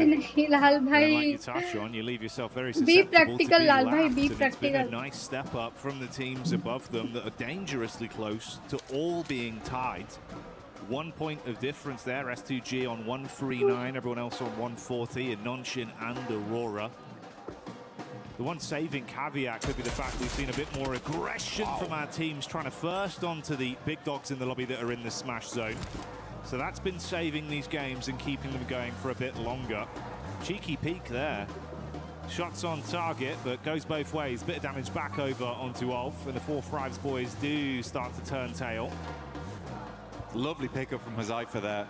नहीं लाल भाई. Like you touch on, you leave yourself very be susceptible practical, to be लाल भाई, lapped, be and it's been a practical. nice step up from the teams above them that are dangerously close to all being tied. 1 point of difference there. S2G on 139, everyone else on 140, and Nongshim and Aurora. The one saving caveat could be the fact we've seen a bit more aggression from our teams trying to first onto the big dogs in the lobby that are in the smash zone. So that's been saving these games and keeping them going for a bit longer. Cheeky peek there. Shots on target, but goes both ways. Bit of damage back over onto Ulf, and the 4 Thrives boys do start to turn tail. Lovely pickup from Hazaifa there.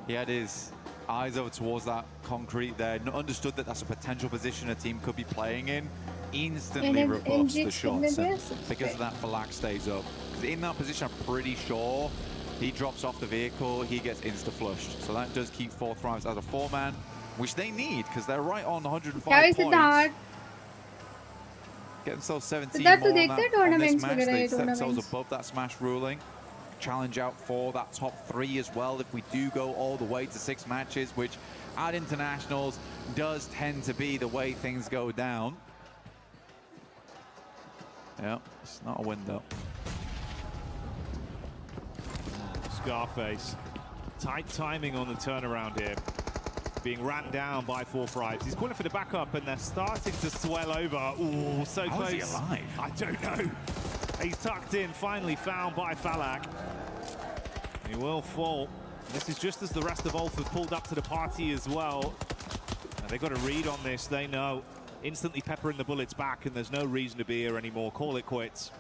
He had his eyes over towards that concrete there, understood that that's a potential position a team could be playing in, instantly rebuffs the shots, and because of that Falak stays up. Because in that position, I'm pretty sure he drops off the vehicle, he gets insta-flushed. So that does keep 4 Thrives as a 4-man, which they need, because they're right on 105 points. Get themselves 17 more on this match, they set themselves above that Smash Ruling. Challenge out for that top 3 as well if we do go all the way to 6 matches, which at internationals does tend to be the way things go down. Yeah, it's not a win though. Scarface, tight timing on the turnaround here. Being ran down by 4 Thrives. He's calling for the backup and they're starting to swell over. Ooh, so close. How is he alive? I don't know. He's tucked in, finally found by Falak. He will fall. This is just as the rest of Ulf have pulled up to the party as well. And they've got a read on this, they know. Instantly peppering the bullets back, and there's no reason to be here anymore. Call it quits.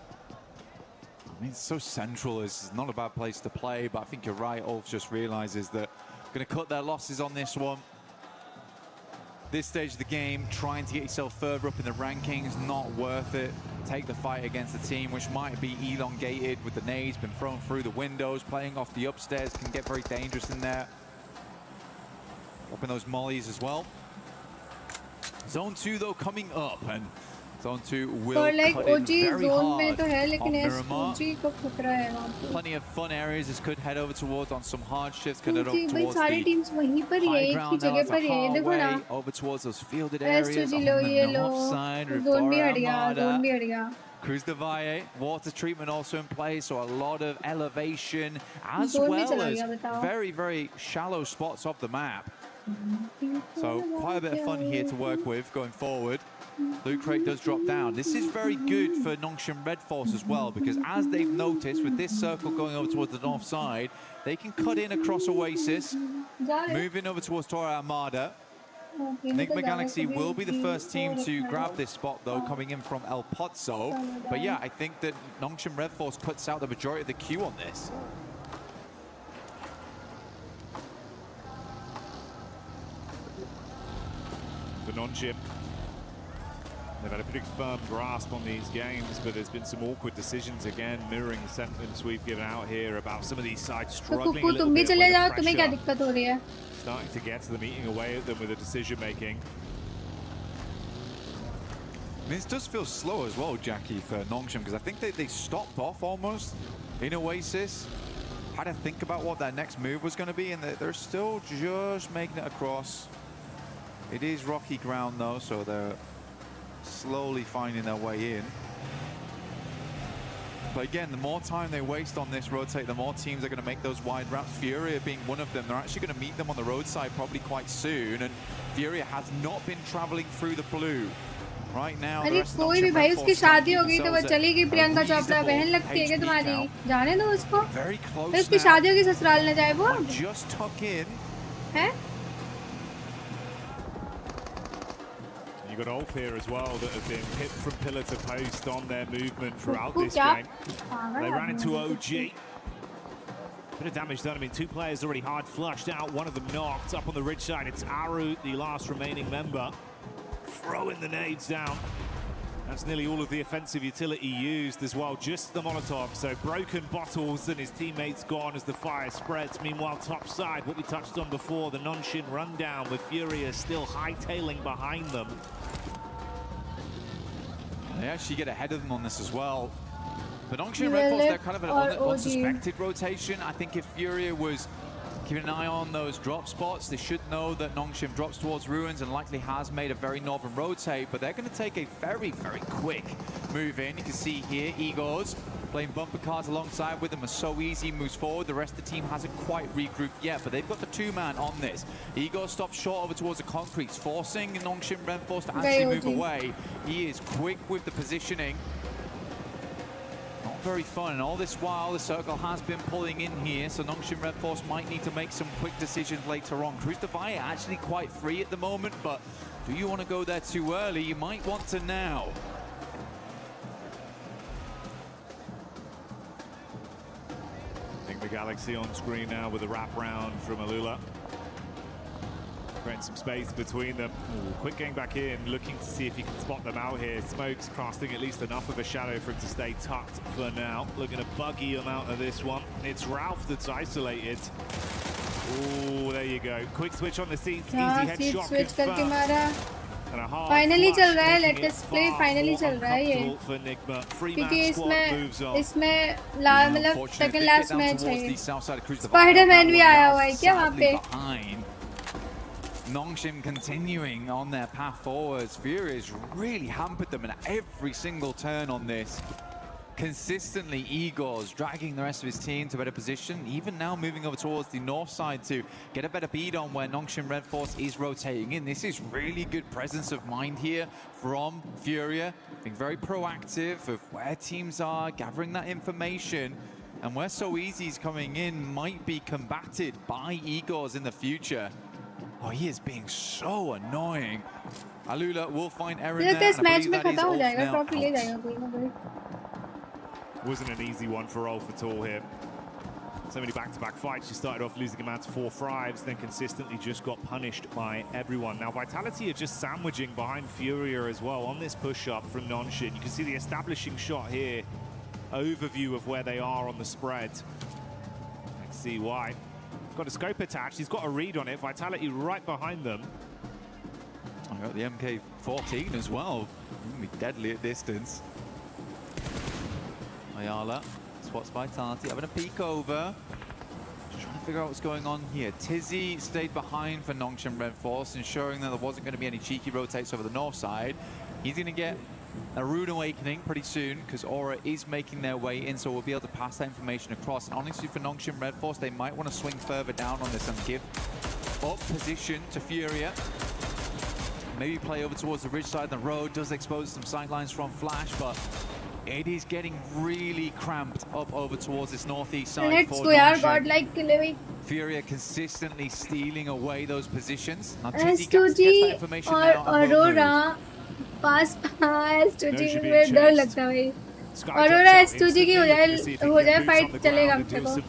I mean, it's so central. It's not a bad place to play, but I think you're right. Ulf just realizes that going to cut their losses on this one. This stage of the game, trying to get yourself further up in the rankings, not worth it. Take the fight against a team which might be elongated with the nades, been thrown through the windows, playing off the upstairs, can get very dangerous in there. Up in those mollies as well. Zone 2 though coming up, and Zone 2 will cut in very hard on Miramar. Plenty of fun areas. This could head over towards on some hard shifts, could head over towards the high ground now as a hard way, over towards those fielded areas on the north side. Cruz de Valle, water treatment also in place, so a lot of elevation as well as very, very shallow spots of the map. So quite a bit of fun here to work with going forward. Loot crate does drop down. This is very good for Nongshim Red Force as well, because as they've noticed with this circle going over towards the north side, they can cut in across Oasis, moving over towards Torre Armada. Enigma Galaxy will be the first team to grab this spot though, coming in from El Pozo. But yeah, I think that Nongshim Red Force cuts out the majority of the queue on this. For Nongshim, they've had a pretty firm grasp on these games, but there's been some awkward decisions again, mirroring the sentence we've given out here about some of these sides struggling a little bit with the pressure, starting to get to them, eating away at them with the decision making. I mean, this does feel slow as well, Jackie, for Nongshim, because I think they stopped off almost in Oasis. Had to think about what their next move was going to be, and they're still just making it across. It is rocky ground though, so they're slowly finding their way in. But again, the more time they waste on this rotate, the more teams are going to make those wide routes. Furia being one of them. They're actually going to meet them on the roadside probably quite soon. And Furia has not been traveling through the blue. Right now, अरे कोई भी भाई उसकी शादी हो गई तो वो चलेगी प्रियंका चोपड़ा बहन लगती है क्या तुम्हारी जाने दो उसको उसकी शादी होगी ससुराल न जाए वो just tuck in हैं You got Ulf here as well that have been hit from pillar to post on their movement throughout this game. They ran into OG. Bit of damage done. I mean, 2 players already hard flushed out. One of them knocked up on the ridge side. It's Aru, the last remaining member, throwing the nades down. That's nearly all of the offensive utility used as well, just the Molotov. So broken bottles and his teammates gone as the fire spreads. Meanwhile, top side, what we touched on before, the Nongshim rundown with Furia still hightailing behind them. They actually get ahead of them on this as well. But Nongshim Red Force, they're kind of an unsuspected rotation. I think if Furia was keeping an eye on those drop spots, they should know that Nongshim drops towards Ruins and likely has made a very northern rotate, but they're going to take a very, very quick move in. You can see here, Igors playing bumper cars alongside with them are so easy, moves forward. The rest of the team hasn't quite regrouped yet, but they've got the 2-man on this. Igor stops short over towards the concretes, forcing Nongshim Red Force to actually move away. He is quick with the positioning. Not very fun, and all this while the circle has been pulling in here, so Nongshim Red Force might need to make some quick decisions later on. Cruz de Valle actually quite free at the moment, but do you want to go there too early? You might want to now. The Galaxy on screen now with a wrap round from Alula. Creating some space between them. Ooh, quick getting back in, looking to see if he can spot them out here. Smoke's casting at least enough of a shadow for him to stay tucked for now. Looking to buggy him out of this one. It's Ralph that's isolated. Oh, there you go. Quick switch on the seats. Easy headshot confirmed. Finally चल रहा है latest play finally चल रहा है ये क्योंकि इसमें मतलब सेकंड लास्ट मैच है स्पाइडरमैन भी आया हुआ है क्या वहाँ पे Nongshim continuing on their path forwards. Furia's really hampered them in every single turn on this. Consistently, Igor's dragging the rest of his team to better position, even now moving over towards the north side to get a better beat on where Nongshim Red Force is rotating in. This is really good presence of mind here from Furia, being very proactive of where teams are, gathering that information. And where So Easy's coming in might be combated by Igor's in the future. Oh, he is being so annoying. Alula will find Aaron there. This match में खत्म हो जाएगा, trophy ले जाएगा कोई ना कोई. Wasn't an easy one for Ulf at all here. So many back-to-back fights. She started off losing a man to 4 thrives, then consistently just got punished by everyone. Now, Vitality are just sandwiching behind Furia as well on this push-up from Nonshin. You can see the establishing shot here. Overview of where they are on the spread. Let's see why. Got a scope attached. He's got a read on it. Vitality right behind them. I got the MK14 as well. Be deadly at distance. Ayala spots Vitality, having a peek over. Just trying to figure out what's going on here. Tizzy stayed behind for Nongshim Red Force, ensuring that there wasn't going to be any cheeky rotates over the north side. He's going to get a Rune Awakening pretty soon, because Aura is making their way in, so we'll be able to pass that information across. And honestly, for Nongshim Red Force, they might want to swing further down on this and give up position to Furia. Maybe play over towards the ridge side. The road does expose some sightlines from Flash, but it is getting really cramped up over towards this northeast side. Let's go, yaar, godlike killing. Furia consistently stealing away those positions. Now, S2G और Aurora पास S2G में डर लगता है भाई. Aurora S2G की हो जाए fight चलेगा अपने को.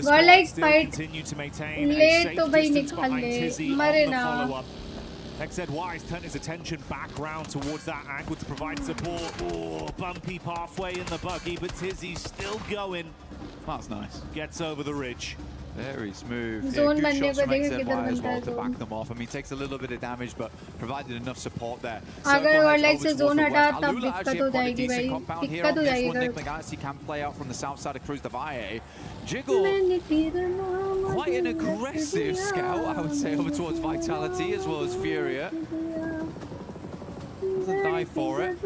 Godlike fight ले तो भाई निकाल ले, मरे ना. XZY has turned his attention back round towards that angle to provide support. Oh, bumpy pathway in the buggy, but Tizzy's still going. That's nice. Gets over the ridge. Very smooth. Zone Yeah, good बनने shots को from देखो XZY किधर as बनता well है to zone. back them off. I mean, takes a little bit of damage, but provided enough support there. अगर Godlike से zone हटा तब Alula दिक्कत actually हो have quite a जाएगी decent भाई. compound here दिक्कत on हो this जाएगी one. Nick इधर. Legacy can play out from the south side of Cruz de Valle. Jiggle, quite an aggressive scout, I would say, over towards Vitality as well as Furia. Doesn't die for it.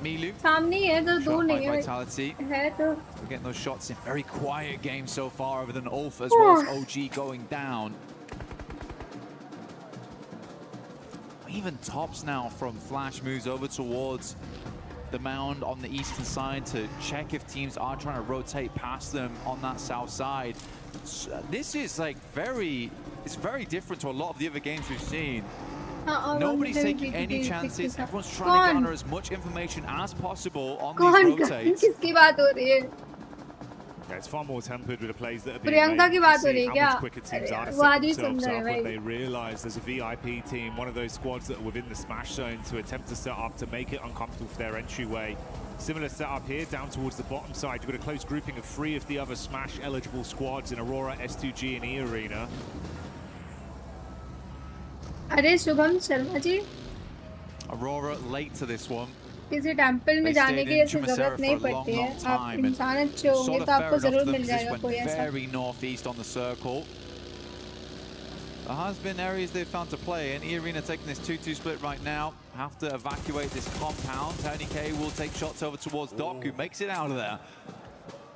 Milu. सामने ही है तो दो Shot by नहीं है. Vitality. है तो. We're getting those shots in. Very quiet game so far, other than Ulf as well as OG going down. Even Tops now from Flash moves over towards the mound on the eastern side to check if teams are trying to rotate past them on that south side. So this is like it's very different to a lot of the other games we've seen. Nobody's taking any chances. Everyone's trying to garner as much information as possible on these rotates. किसकी बात हो रही है? Yeah, it's far more tempered with the plays that have been Priyanka made. की बात हो See रही है how क्या? much quicker teams are to वो set आदमी सुन themselves रहा है up when भाई. they realise there's a VIP team, one of those squads that are within the smash zone to attempt to set up to make it uncomfortable for their entryway. Similar setup here, down towards the bottom side. You've got a close grouping of 3 of the other smash-eligible squads in Aurora, S2G and E Arena. अरे Shubham Sharma ji. Aurora late to this one. किसी temple में जाने की ऐसी जरूरत नहीं पड़ती है. आप इंसान अच्छे होंगे तो आपको जरूर मिल जाएगा कोई ऐसा. Very northeast on the circle. There has been areas they've found to play in. E Arena taking this 2-2 split right now. Have to evacuate this compound. Tony K will take shots over towards Doc, who makes it out of there.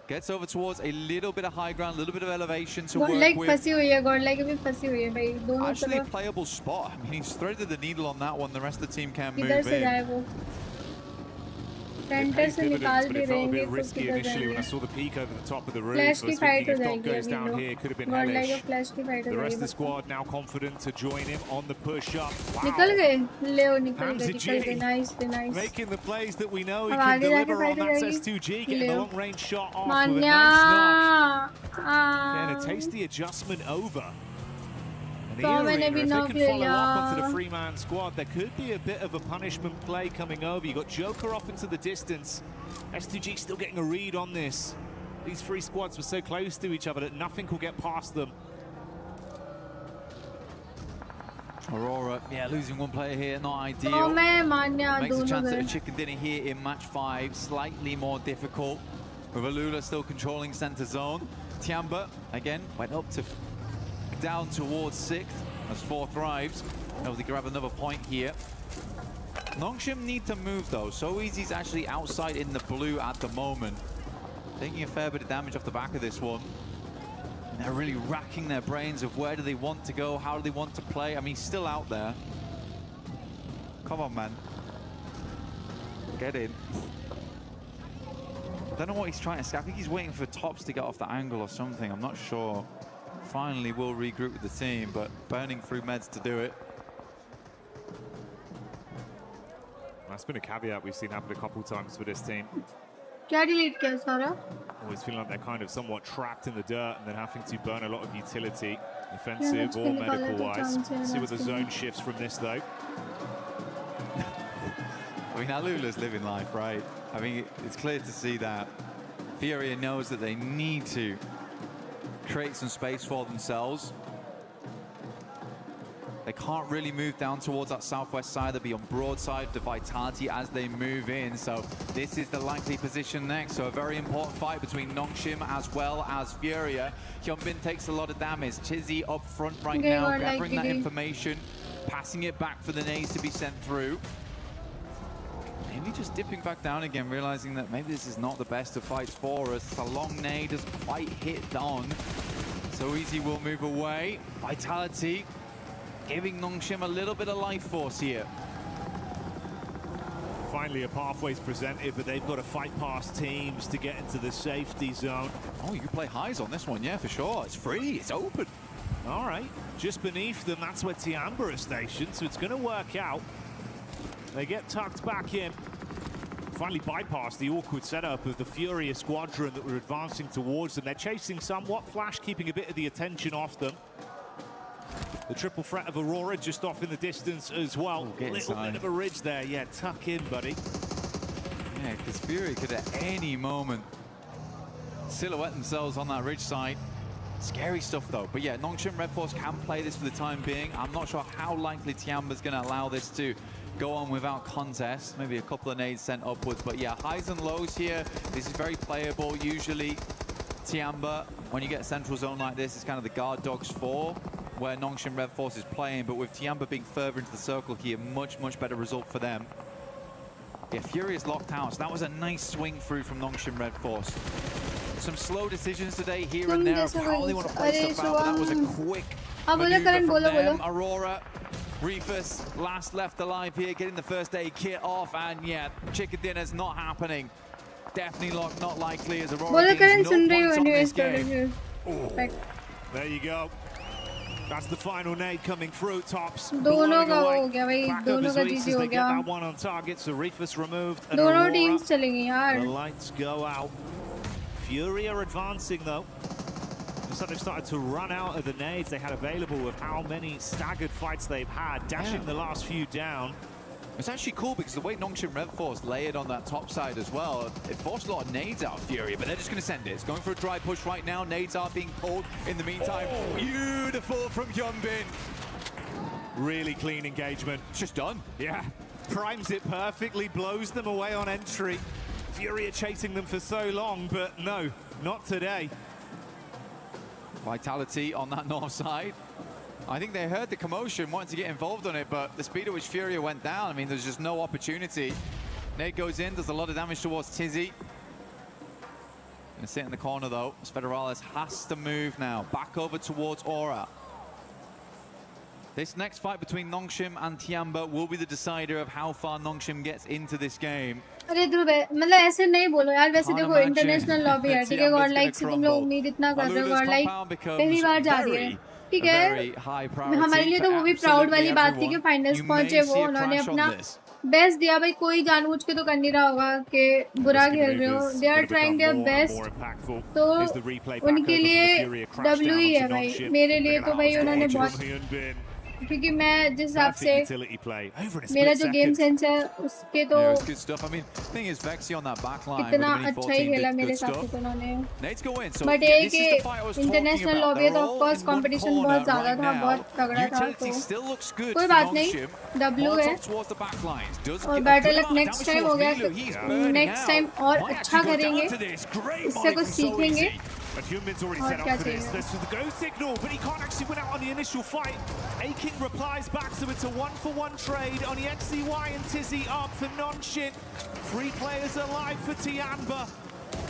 Gets over towards a little bit of high ground, a little bit of elevation to work Godlike with. फंसी हुई है. Godlike भी फंसी हुई है भाई. दोनों Actually a तरफ. playable spot. I mean, he's threaded the needle on that one. The rest of the team can move किधर से in. जाए वो? सेंटर से निकाल but भी it felt a रहेंगे bit तो risky किधर initially when I जाएंगे. saw the peak over the top of the roof. Flash I was की fight thinking हो if Doc जाएगी goes अभी down लोग. here, it could have been Godlike hellish. और Flash की fight हो The rest of the जाएगी. squad now confident to join him on the push-up. निकल Wow. गए. ले निकल Hamza गए. G. Nice, nice. Making the plays that we know he अब can आगे जाके deliver on. fight हो That's जाएगी. S2G getting the ले. long-range shot off with a Manya. nice knock. Getting a tasty adjustment over. And तो the मैंने Arena, भी if knock they can ले follow up onto the लिया. three-man squad, there could be a bit of a punishment play coming over. You got Joker off into the distance. S2G still getting a read on this. These 3 squads were so close to each other that nothing could get past them. Aurora, yeah, losing one player here, not ideal. तो मैं मान्या Makes a दोनों chance at a गए. chicken dinner here in match 5, slightly more difficult. With Alula still controlling center zone. Tiamba, again, went up to down towards 6th as 4 thrives. Able to grab another point here. Nongshim need to move though. So Easy's actually outside in the blue at the moment. Taking a fair bit of damage off the back of this one. And they're really racking their brains of where do they want to go, how do they want to play. I mean, he's still out there. Come on, man. Get in. don't know what he's trying to say. I think he's waiting for Tops to get off the angle or something. I'm not sure. Finally, will regroup with the team, but burning through meds to do it. That's been a caveat we've seen happen a couple times for this team. क्या delete किया सारा? Always feeling like they're kind of somewhat trapped in the dirt and then having to burn a lot of utility, offensive or medical-wise. See what the zone shifts from this, though. I mean, Alula's living life, right? I mean, it's clear to see that Furia knows that they need to create some space for themselves. They can't really move down towards that southwest side. They'll be on broadside to Vitality as they move in. So this is the likely position next. So a very important fight between Nongshim as well as Furia. Hyunbin takes a lot of damage. Tizzy up front right now, gathering that information, passing it back for the nades to be sent through. Maybe just dipping back down again, realizing that maybe this is not the best of fights for us. A long nade has quite hit on. So Easy will move away. Vitality giving Nongshim a little bit of life force here. Finally, a pathway's presented, but they've got to fight past teams to get into the safety zone. Oh, you can play highs on this one, yeah, for sure. It's free, it's open. All right, just beneath them, that's where Tiamba is stationed, so it's going to work out. They get tucked back in. Finally bypass the awkward setup of the Furia squadron that were advancing towards them. They're chasing somewhat. Flash keeping a bit of the attention off them. The triple threat of Aurora just off in the distance as well. A little bit of a ridge there. Yeah, tuck in, buddy. Yeah, because Fury could at any moment silhouette themselves on that ridge side. Scary stuff, though. But yeah, Nongshim Red Force can play this for the time being. I'm not sure how likely Tiamba's going to allow this to go on without contest. Maybe a couple of nades sent upwards. But yeah, highs and lows here. This is very playable. Usually, Tiamba, when you get a central zone like this, it's kind of the guard dogs for where Nongshim Red Force is playing, but with Tiamba being further into the circle here, much better result for them. Yeah, Fury is locked out, so that was a nice swing through from Nongshim Red Force. Some slow decisions today here and there of how they want to play stuff out, but that was a quick maneuver from them. Aurora, Reefus, last left alive here, getting the first aid kit off, and yeah, chicken dinner's not happening. Definitely locked, not likely, as Aurora gains no points on this game. There you go. That's the final nade coming through. Tops. दोनों का हो गया भाई, दोनों का जीजी हो गया. That one on target, so Reefus removed. दोनों teams चलेंगी यार. The lights go out. Fury are advancing though. Looks like they've started to run out of the nades they had available with how many staggered fights they've had, dashing the last few down. It's actually cool because the way Nongshim Red Force layered on that top side as well, it forced a lot of nades out of Fury, but they're just going to send it. It's going for a dry push right now. Nades are being pulled in the meantime. Beautiful from Hyunbin. Really clean engagement. It's just done. Yeah. Primes it perfectly, blows them away on entry. Fury are chasing them for so long, but no, not today. Vitality on that north side. I think they heard the commotion, wanted to get involved on it, but the speed at which Furia went down, I mean, there's just no opportunity. Nate goes in, does a lot of damage towards Tizzy. Gonna sit in the corner though, as Federales has to move now, back over towards Aura. This next fight between Nongshim and Tiamba will be the decider of how far Nongshim gets into this game. अरे ध्रुव मतलब ऐसे नहीं बोलो यार, वैसे देखो international lobby है, ठीक है, गॉड लाइक से तुम लोग उम्मीद इतना कर रहे हो, गॉड लाइक पहली बार जा रही है, ठीक है, हमारे लिए तो वो भी प्राउड वाली बात थी कि फाइनल्स पहुंचे वो, उन्होंने अपना बेस्ट दिया भाई, कोई जानबूझ के तो कर नहीं रहा होगा कि बुरा खेल रहे हो, they are trying their best, तो उनके लिए डब्ल्यू ही है भाई, मेरे लिए तो भाई उन्होंने बहुत, क्योंकि मैं जिस हिसाब से मेरा जो गेम सेंस है उसके तो इतना अच्छा ही खेला मेरे हिसाब से तो उन्होंने, बट ये कि इंटरनेशनल लॉबी है तो ऑफ कोर्स कंपटीशन बहुत ज़्यादा था, बहुत तगड़ा था, तो कोई बात नहीं, डब्ल्यू है और बेटर लक नेक्स्ट टाइम हो गया, नेक्स्ट टाइम और अच्छा करेंगे, इससे कुछ सीखेंगे. And Human's already set up for this. This is the go signal, but he can't actually win out on the initial fight. Aking replies back, so it's a 1-for-1 trade on the XCY and Tizzy up for Nongshim. 3 players alive for Tiamba.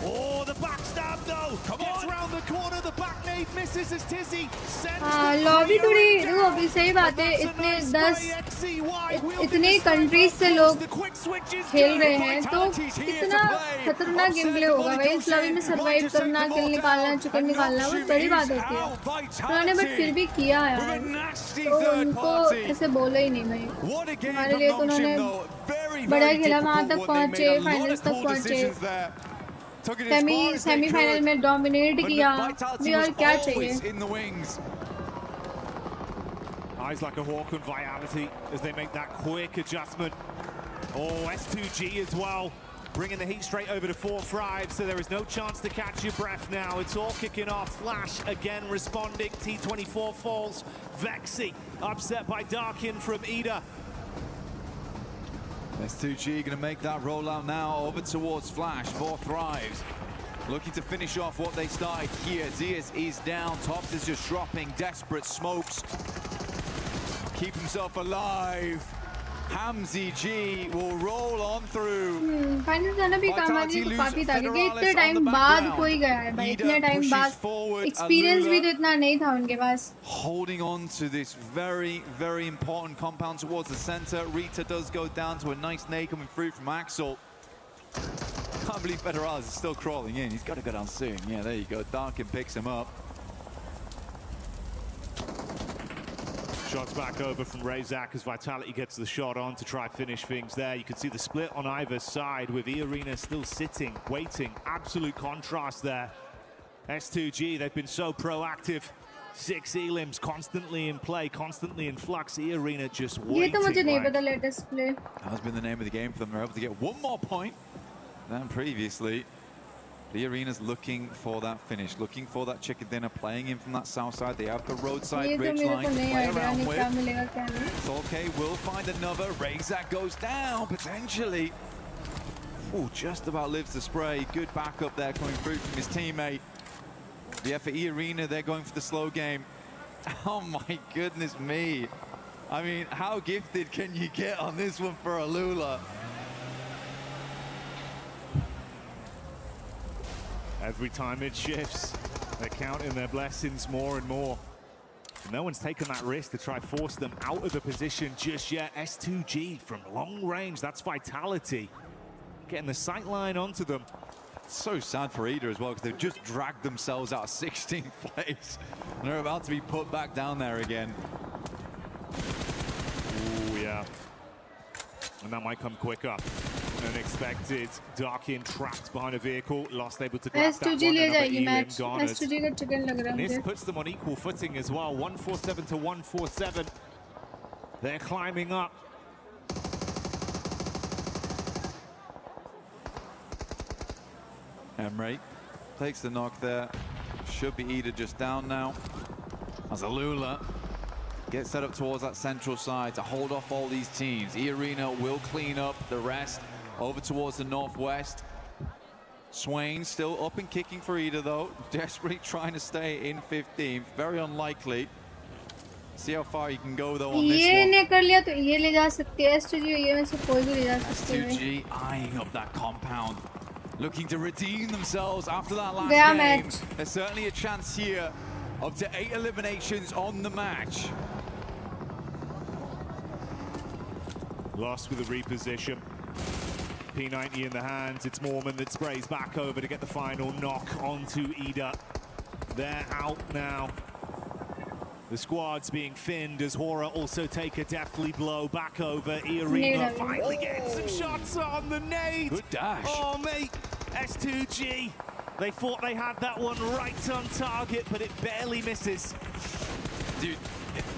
Oh, the backstab though. Gets round the corner. The back nade misses as Tizzy sends lobby थोड़ी देखो अभी सही बात है इतने countries से लोग खेल रहे हैं तो कितना खतरनाक गेम प्ले होगा भाई इस लॉबी में सरवाइव करना किल निकालना चिकन निकालना बहुत बड़ी बात होती है उन्होंने बट फिर भी किया यार तो उनको ऐसे बोला ही नहीं भाई हमारे लिए तो उन्होंने बड़ा खेला वहाँ तक पहुँचे फाइनल्स तक पहुँचे सेमीफाइनल में डोमिनेट किया भी और क्या चाहिए Eyes like a hawk on Vitality as they make that quick adjustment. Oh, S2G as well, bringing the heat straight over to 4-5, so there is no chance to catch your breath now. It's all kicking off. Flash again responding. T24 falls. Vexy upset by Darkin from Ida. S2G going to make that rollout now over towards Flash. 4-5. Looking to finish off what they started here. Zias is down. Tops is just dropping. Desperate smokes. Keep himself alive. Hamzy G will roll on through. Final जाना भी काम आती है काफी था क्योंकि इतने time बाद कोई गया है भाई इतने टाइम बाद एक्सपीरियंस भी तो इतना नहीं था उनके पास. Holding on to this very important compound towards the center. Rita does go down to a nice nade coming through from Axel. Can't believe Federales is still crawling in. He's got to go down soon. Yeah, there you go. Darkin picks him up. Shots back over from Razak as Vitality gets the shot on to try finish things there. You can see the split on either side with E-Arena still sitting, waiting. Absolute contrast there. S2G, they've been so proactive. 6 elims constantly in play, constantly in flux. E-Arena just waiting. ये तो मुझे नहीं पता latest play. That has been the name of the game for them. They're able to get one more point than previously. The Arena's looking for that finish, looking for that chicken dinner, playing in from that south side. They have the roadside ridge line to play around with. It's okay, we'll find another. Razak goes down, potentially. Ooh, just about lives the spray. Good backup there coming through from his teammate. Yeah, for E-Arena, they're going for the slow game. Oh my goodness me. I mean, how gifted can you get on this one for Alula? Every time it shifts, they're counting their blessings more and more. No one's taken that risk to try force them out of the position just yet. S2G from long range, that's Vitality. Getting the sight line onto them. So sad for Ida as well, because they've just dragged themselves out of 16th place. And they're about to be put back down there again. Ooh, yeah. And that might come quicker than expected. Darkin trapped behind a vehicle, lost able to grab that one. S2G का chicken लग रहा है मुझे. This puts them on equal footing as well. 147 to 147. They're climbing up. Emre takes the knock there. Should be Ida just down now. As Alula gets set up towards that central side to hold off all these teams. E-Arena will clean up the rest over towards the northwest. Swain still up and kicking for Ida though. Desperately trying to stay in 15th. Very unlikely. See how far you can go though on this one. ने कर लिया तो ये ले जा सकती है. S2G ये में से कोई भी ले जा सकती है. S2G eyeing up that compound. Looking to redeem themselves after that last game. There's certainly a chance here. Up to 8 eliminations on the match. Lost with a reposition. P90 in the hands. It's Mormon that sprays back over to get the final knock onto Ida. They're out now. The squad's being thinned as Hora also take a deathly blow back over. E-Arena finally getting some shots on the nade. Good dash. Oh, mate. S2G. They thought they had that one right on target, but it barely misses. Dude,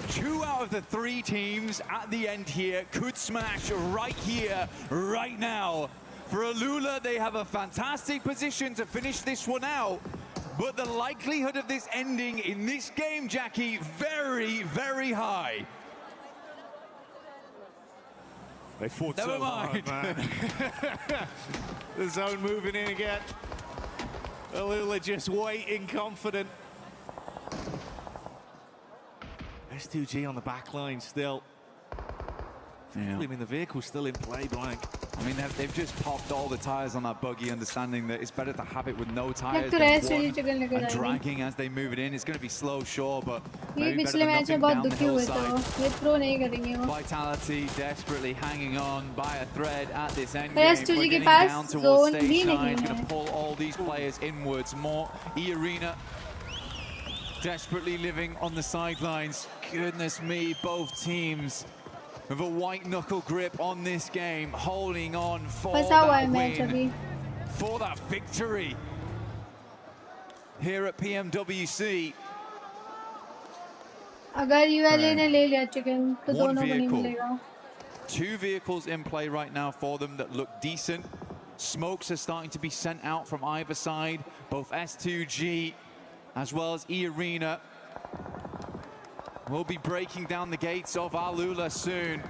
2 out of the 3 teams at the end here could smash right here, right now. For Alula, they have a fantastic position to finish this one out. But the likelihood of this ending in this game, Jackie, very high. They fought so hard, man. The zone moving in again. Alula just waiting, confident. S2G on the back line still. I mean, the vehicle's still in play, Blank. I mean, they've just popped all the tires on that buggy, understanding that it's better to have it with no tires तो than rest one, really chicken लेकर and जाएंगे। dragging as they move it in. It's going to be slow, sure, but ये maybe better पिछले than match में nothing बहुत down the दुखी हुए थे hillside. वो, ये थ्रो नहीं करेंगे वो। Vitality desperately hanging on by a thread at this end Rest game. We're के getting पास down towards zone भी stage 9. नहीं Going है। to pull all these players inwards more. E-Arena desperately living on the sidelines. Goodness me, both teams with a white knuckle grip on this game, holding on for that win, for that victory here at PMWC. अगर ULA ने ले लिया chicken तो One दोनों को नहीं vehicle. मिलेगा। 2 vehicles in play right now for them that look decent. Smokes are starting to be sent out from either side, both S2G as well as E-Arena. We'll be breaking down the gates of Alula soon.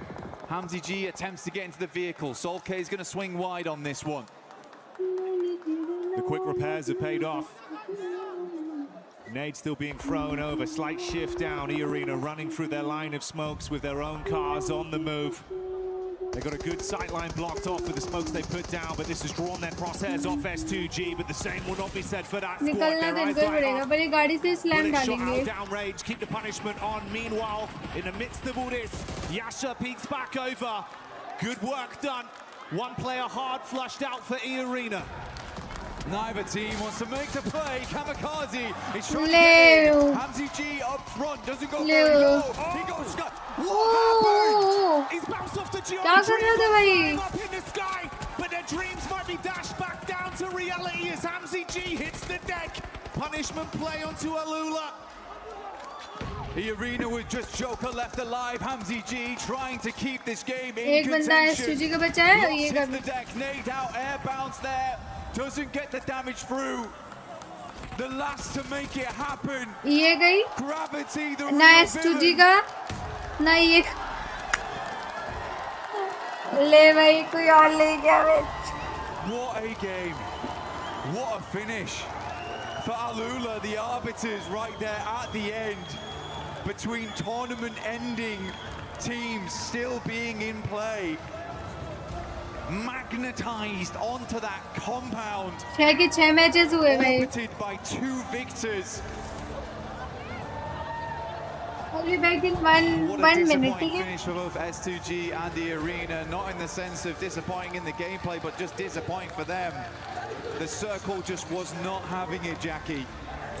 Hamzy G attempts to get into the vehicle. Sol K is going to swing wide on this one. The quick repairs have paid off. Nade still being thrown over. Slight shift down. E-Arena running through their line of smokes with their own cars on the move. They've got a good sightline blocked off with the smokes they put down, but this has drawn their crosshairs off S2G, but the same will not be said for that squad. निकलना तो इनको पड़ेगा पर ये गाड़ी से slam डालेंगे। Downrange, keep the punishment on. Meanwhile, in the midst of all this, Yasha peeks back over. Good work done. One player hard flushed out for E-Arena. Neither team wants to make the play. Kamikaze is trying to get in. Hamzy G up front, doesn't go very low. He goes, what happened? He's bounced off the क्या कर रहे थे भाई? up in the sky, but their dreams might be dashed back down to reality as Hamzy G hits the deck. Punishment play onto Alula. E-Arena with just Joker left alive. Hamzy G trying to keep this game in एक बंदा contention. S2G का बचा है और ये Hits कर the deck, Nade out, air bounce there. Doesn't get the damage through. The last to make it happen. ये गई Gravity, the ना real S2G villain. का ना ये ले भाई कोई और ले गया match. What a game. What a finish. For Alula, the arbiters right there at the end. Between tournament ending teams still being in play. Magnetized onto that compound. 6 के 6 मैचेस हुए भाई। Orbited by 2 victors. I'll be back in one minute, ठीक है? Finish for both S2G and the Arena, not in the sense of disappointing in the gameplay, but just disappointing for them. The circle just was not having it, Jackie.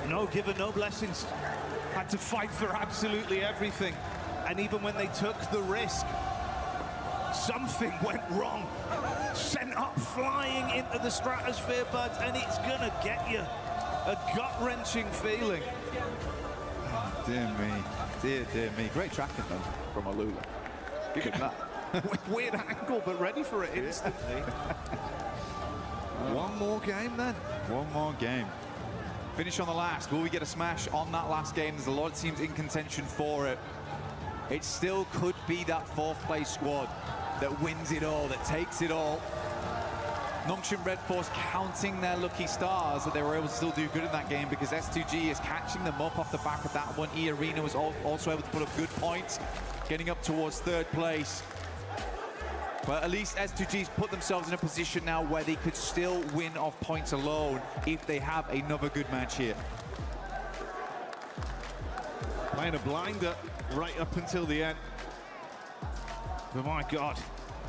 No given, no blessings. Had to fight for absolutely everything. And even when they took the risk, something went wrong. Sent up flying into the stratosphere, bud, and it's gonna get you a gut-wrenching feeling. Dear me, dear me. Great tracking though from Alula. Give him that. Weird angle, but ready for it instantly. One more game then. One more game. Finish on the last. Will we get a smash on that last game? There's a lot of teams in contention for it. It still could be that 4th place squad that wins it all, that takes it all. Nongshim Red Force counting their lucky stars that they were able to still do good in that game because S2G is catching them up off the back of that one. E-Arena was also able to put up good points, getting up towards 3rd place. But at least S2G's put themselves in a position now where they could still win off points alone if they have another good match here. Playing a blinder right up until the end. But my God,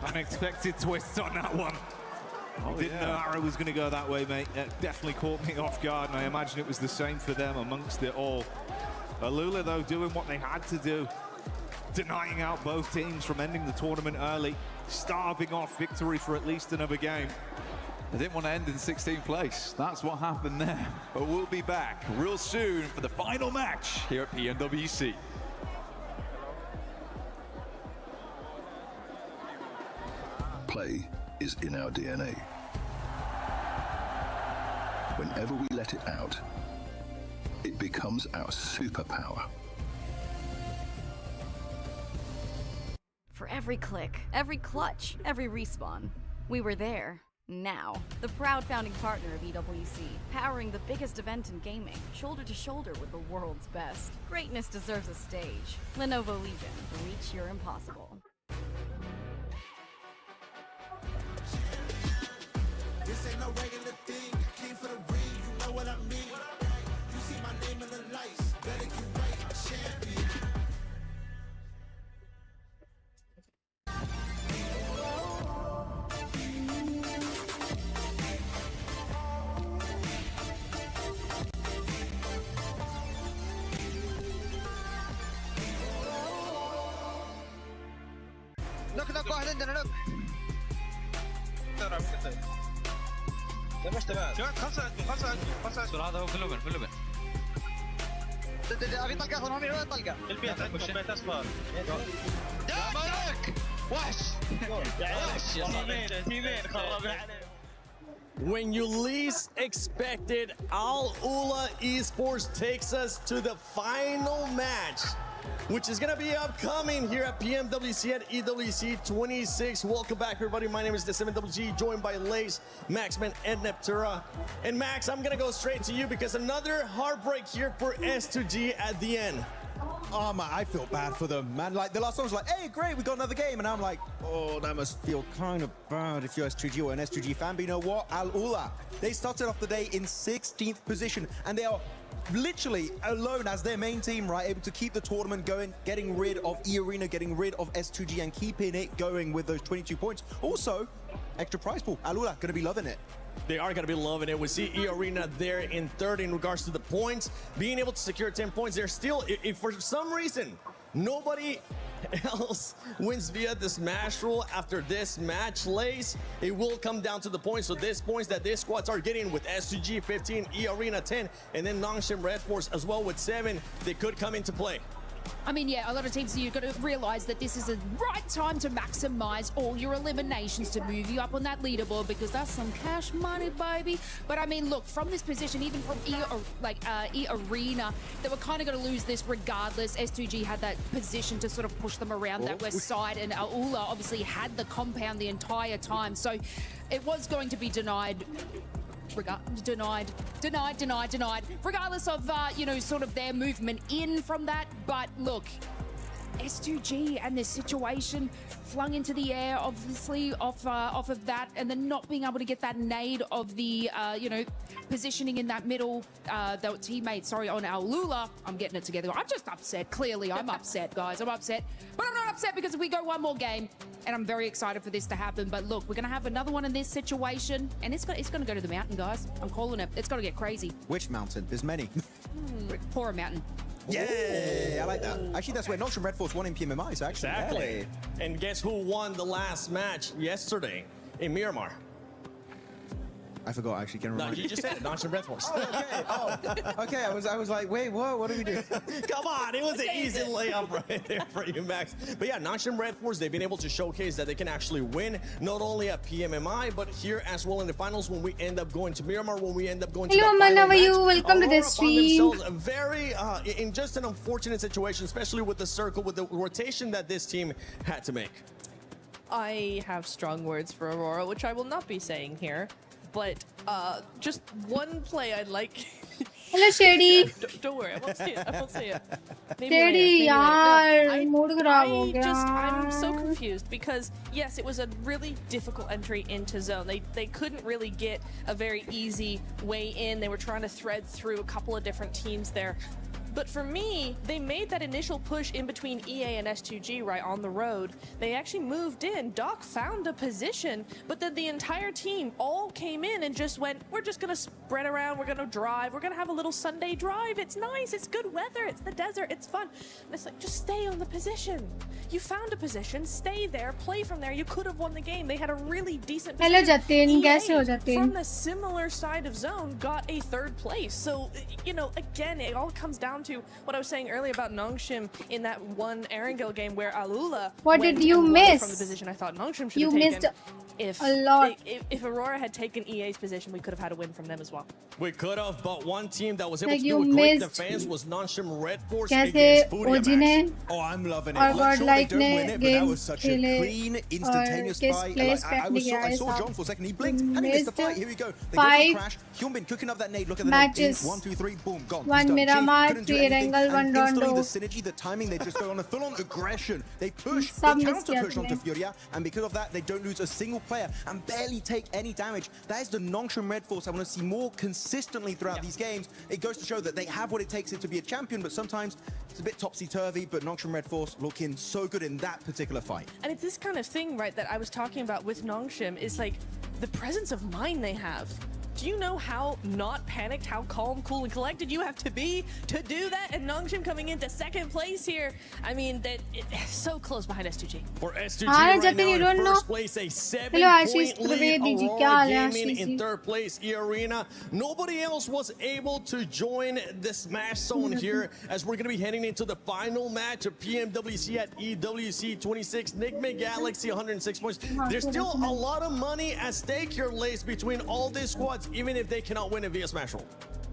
unexpected twist on that one. Didn't know Arrow was going to go that way, mate. It definitely caught me off guard, and I imagine it was the same for them amongst it all. Alula, though, doing what they had to do. Denying out both teams from ending the tournament early. Starving off victory for at least another game. They didn't want to end in 16th place. That's what happened there. But we'll be back real soon for the final match here at PMWC. Play is in our DNA. Whenever we let it out, it becomes our superpower. For every click, every clutch, every respawn, we were there. Now, the proud founding partner of EWC, powering the biggest event in gaming, shoulder to shoulder with the world's best. Greatness deserves a stage. Lenovo Legion, reach your impossible. no regular thing. I came for the ring, you know what I mean. You see my name in the lights, better get right, I'm champion. نوك واحد عندنا نوك لمشت بعد خمسة هذا هو في اللوبن ابي طلقة اخذ مامي وين طلقة البيت اصفر يا مالك وحش تيمين خرب عليه. When you least expected, Al-Ula Esports takes us to the final match, which is going to be upcoming here at PMWC at EWC 26. Welcome back, everybody. My name is desi, joined by Lace, Maxman, and Neptura. And Max, I'm going to go straight to you because another heartbreak here for S2G at the end. Oh man, I feel bad for them, man. Like the last one was like, hey, great, we got another game. And I'm like, oh, that must feel kind of bad if you're S2G or an S2G fan. But you know what? Al-Ula, they started off the day in 16th position and they are literally alone as their main team, right? Able to keep the tournament going, getting rid of E-Arena, getting rid of S2G and keeping it going with those 22 points. Also, extra prize pool. Al-Ula gonna be loving it. They are going to be loving it. We see E-Arena there in third in regards to the points. Being able to secure 10 points, they're still, if for some reason, nobody else wins via the smash rule after this match, Lace, it will come down to the points. So these points that these squads are getting with S2G 15, E-Arena 10, and then Nongshim Red Force as well with 7, they could come into play. I mean, yeah, a lot of teams, you've got to realize that this is the right time to maximize all your eliminations to move you up on that leaderboard because that's some cash money, baby. But I mean, look, from this position, even from E-Arena, they were kind of going to lose this regardless. S2G had that position to sort of push them around that west side, and Al-Ula obviously had the compound the entire time. So it was going to be denied. Denied. Regardless of, you know, sort of their movement in from that. But look, S2G and their situation flung into the air, obviously, off of that, and then not being able to get that nade of the, you know, positioning in that middle, the teammate, sorry, on Al-Ula. I'm getting it together. I'm just upset. Clearly, I'm upset, guys. I'm upset. But I'm not upset because we go one more game, and I'm very excited for this to happen. But look, we're going to have another one in this situation, and it's going to go to the mountain, guys. I'm calling it. It's going to get crazy. Which mountain? There's many. Pora Mountain. Yeah, I like that. Actually, that's where Nongshim Red Force won in PMWC, so actually. Exactly. And guess who won the last match yesterday in Miramar? I forgot, actually. Can No, you just said it. Nongshim Red Force. Okay. I was like, wait, what do we do? Come on, it was an easy layup right there for you, Max. But yeah, Nongshim Red Force, they've been able to showcase that they can actually win, not only at PMMI, but here as well in the finals when we end up going to Miramar, when we end up going to the final match. How are you? Welcome to the stream. Very, in just an unfortunate situation, especially with the circle, with the rotation that this team had to make. I have strong words for Aurora, which I will not be saying here. But just one play I'd like. Hello, Shady. Don't worry, I won't say it. Shady, yaar, mood kharab ho gaya. I'm so confused because yes, it was a really difficult entry into zone. They couldn't really get a very easy way in. They were trying to thread through a couple of different teams there. But for me, they made that initial push in between EA and S2G right on the road. They actually moved in. Doc found a position, but then the entire team all came in and just went, we're just gonna spread around, we're gonna drive, we're gonna have a little Sunday drive. It's nice, it's good weather, it's the desert, it's fun. And it's like, just stay on the position. You found a position, stay there, play from there. You could have won the game. They had a really decent position. Hello, Jatin. Kaise ho, Jatin? From the similar side of zone, got a third place. So, you know, again, it all comes down to what I was saying earlier about Nongshim in that one Erangel game where Al-Ula what did you miss from the position I thought Nongshim should have taken. You missed a lot. If Aurora had taken EA's position, we could have had a win from them as well. We could have, but one team that was able like to do a great defense was Nongshim Red Force against Foodie. Oh, I'm loving it. Or Like, sure, like they don't win it, but that was such a clean, instantaneous fight. Like, I saw John for a second. He blinked and he missed the fight. Here we go. They go for the crash. Hyunbin cooking up that nade. Look at the nade. 1, 2, 3, boom, gone. One Miramar, 3 Erangel, 1 Rondo. The synergy, the timing, they just go on a full-on aggression. They push, they counter-push onto Furia, and because of that, they don't lose a single player and barely take any damage. That is the Nongshim Red Force I want to see more consistently throughout these games. It goes to show that they have what it takes to be a champion, but sometimes it's a bit topsy-turvy, but Nongshim Red Force looking so good in that particular fight. And it's this kind of thing, right, that I was talking about with Nongshim, is like the presence of mind they have. Do you know how not panicked, how calm, cool, and collected you have to be to do that? And Nongshim coming into second place here. I mean, it's so close behind S2G. For S2G right now in first place, a 7-point lead. Aurora Gaming in third place, E-Arena. Nobody else was able to join the Smash Zone here as we're going to be heading into the final match of PMWC at EWC 26. Nickman Galaxy, 106 points. There's still a lot of money at stake here, Lace, between all these squads, even if they cannot win it via Smash Roll.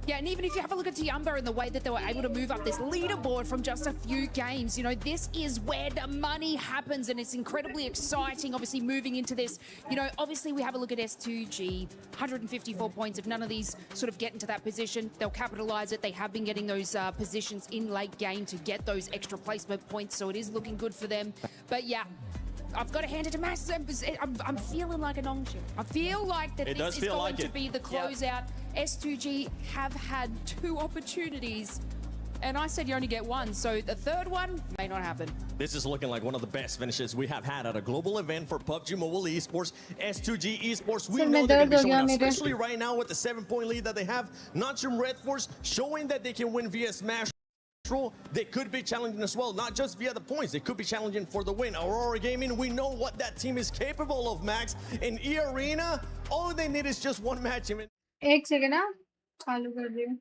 Yeah, and even if you have a look at Tiamba and the way that they were able to move up this leaderboard from just a few games, you know, this is where the money happens, and it's incredibly exciting, obviously, moving into this. You know, obviously, we have a look at S2G, 154 points. If none of these sort of get into that position, they'll capitalize it. They have been getting those positions in late game to get those extra placement points, so it is looking good for them. But yeah, I've got to hand it to Max. I'm feeling like a Nongshim. I feel like that this is going to be the closeout. S2G have had 2 opportunities, and I said you only get 1, so the third one may not happen. This is looking like one of the best finishes we have had at a global event for PUBG Mobile Esports. S2G Esports, we know they're going to be showing up, especially right now with the 7-point lead that they have. Nongshim Red Force showing that they can win via Smash. They could be challenging as well, not just via the points. They could be challenging for the win. Aurora Gaming, we know what that team is capable of, Max. In E-Arena, all they need is just 1 match. एक second ना चालू कर दियो.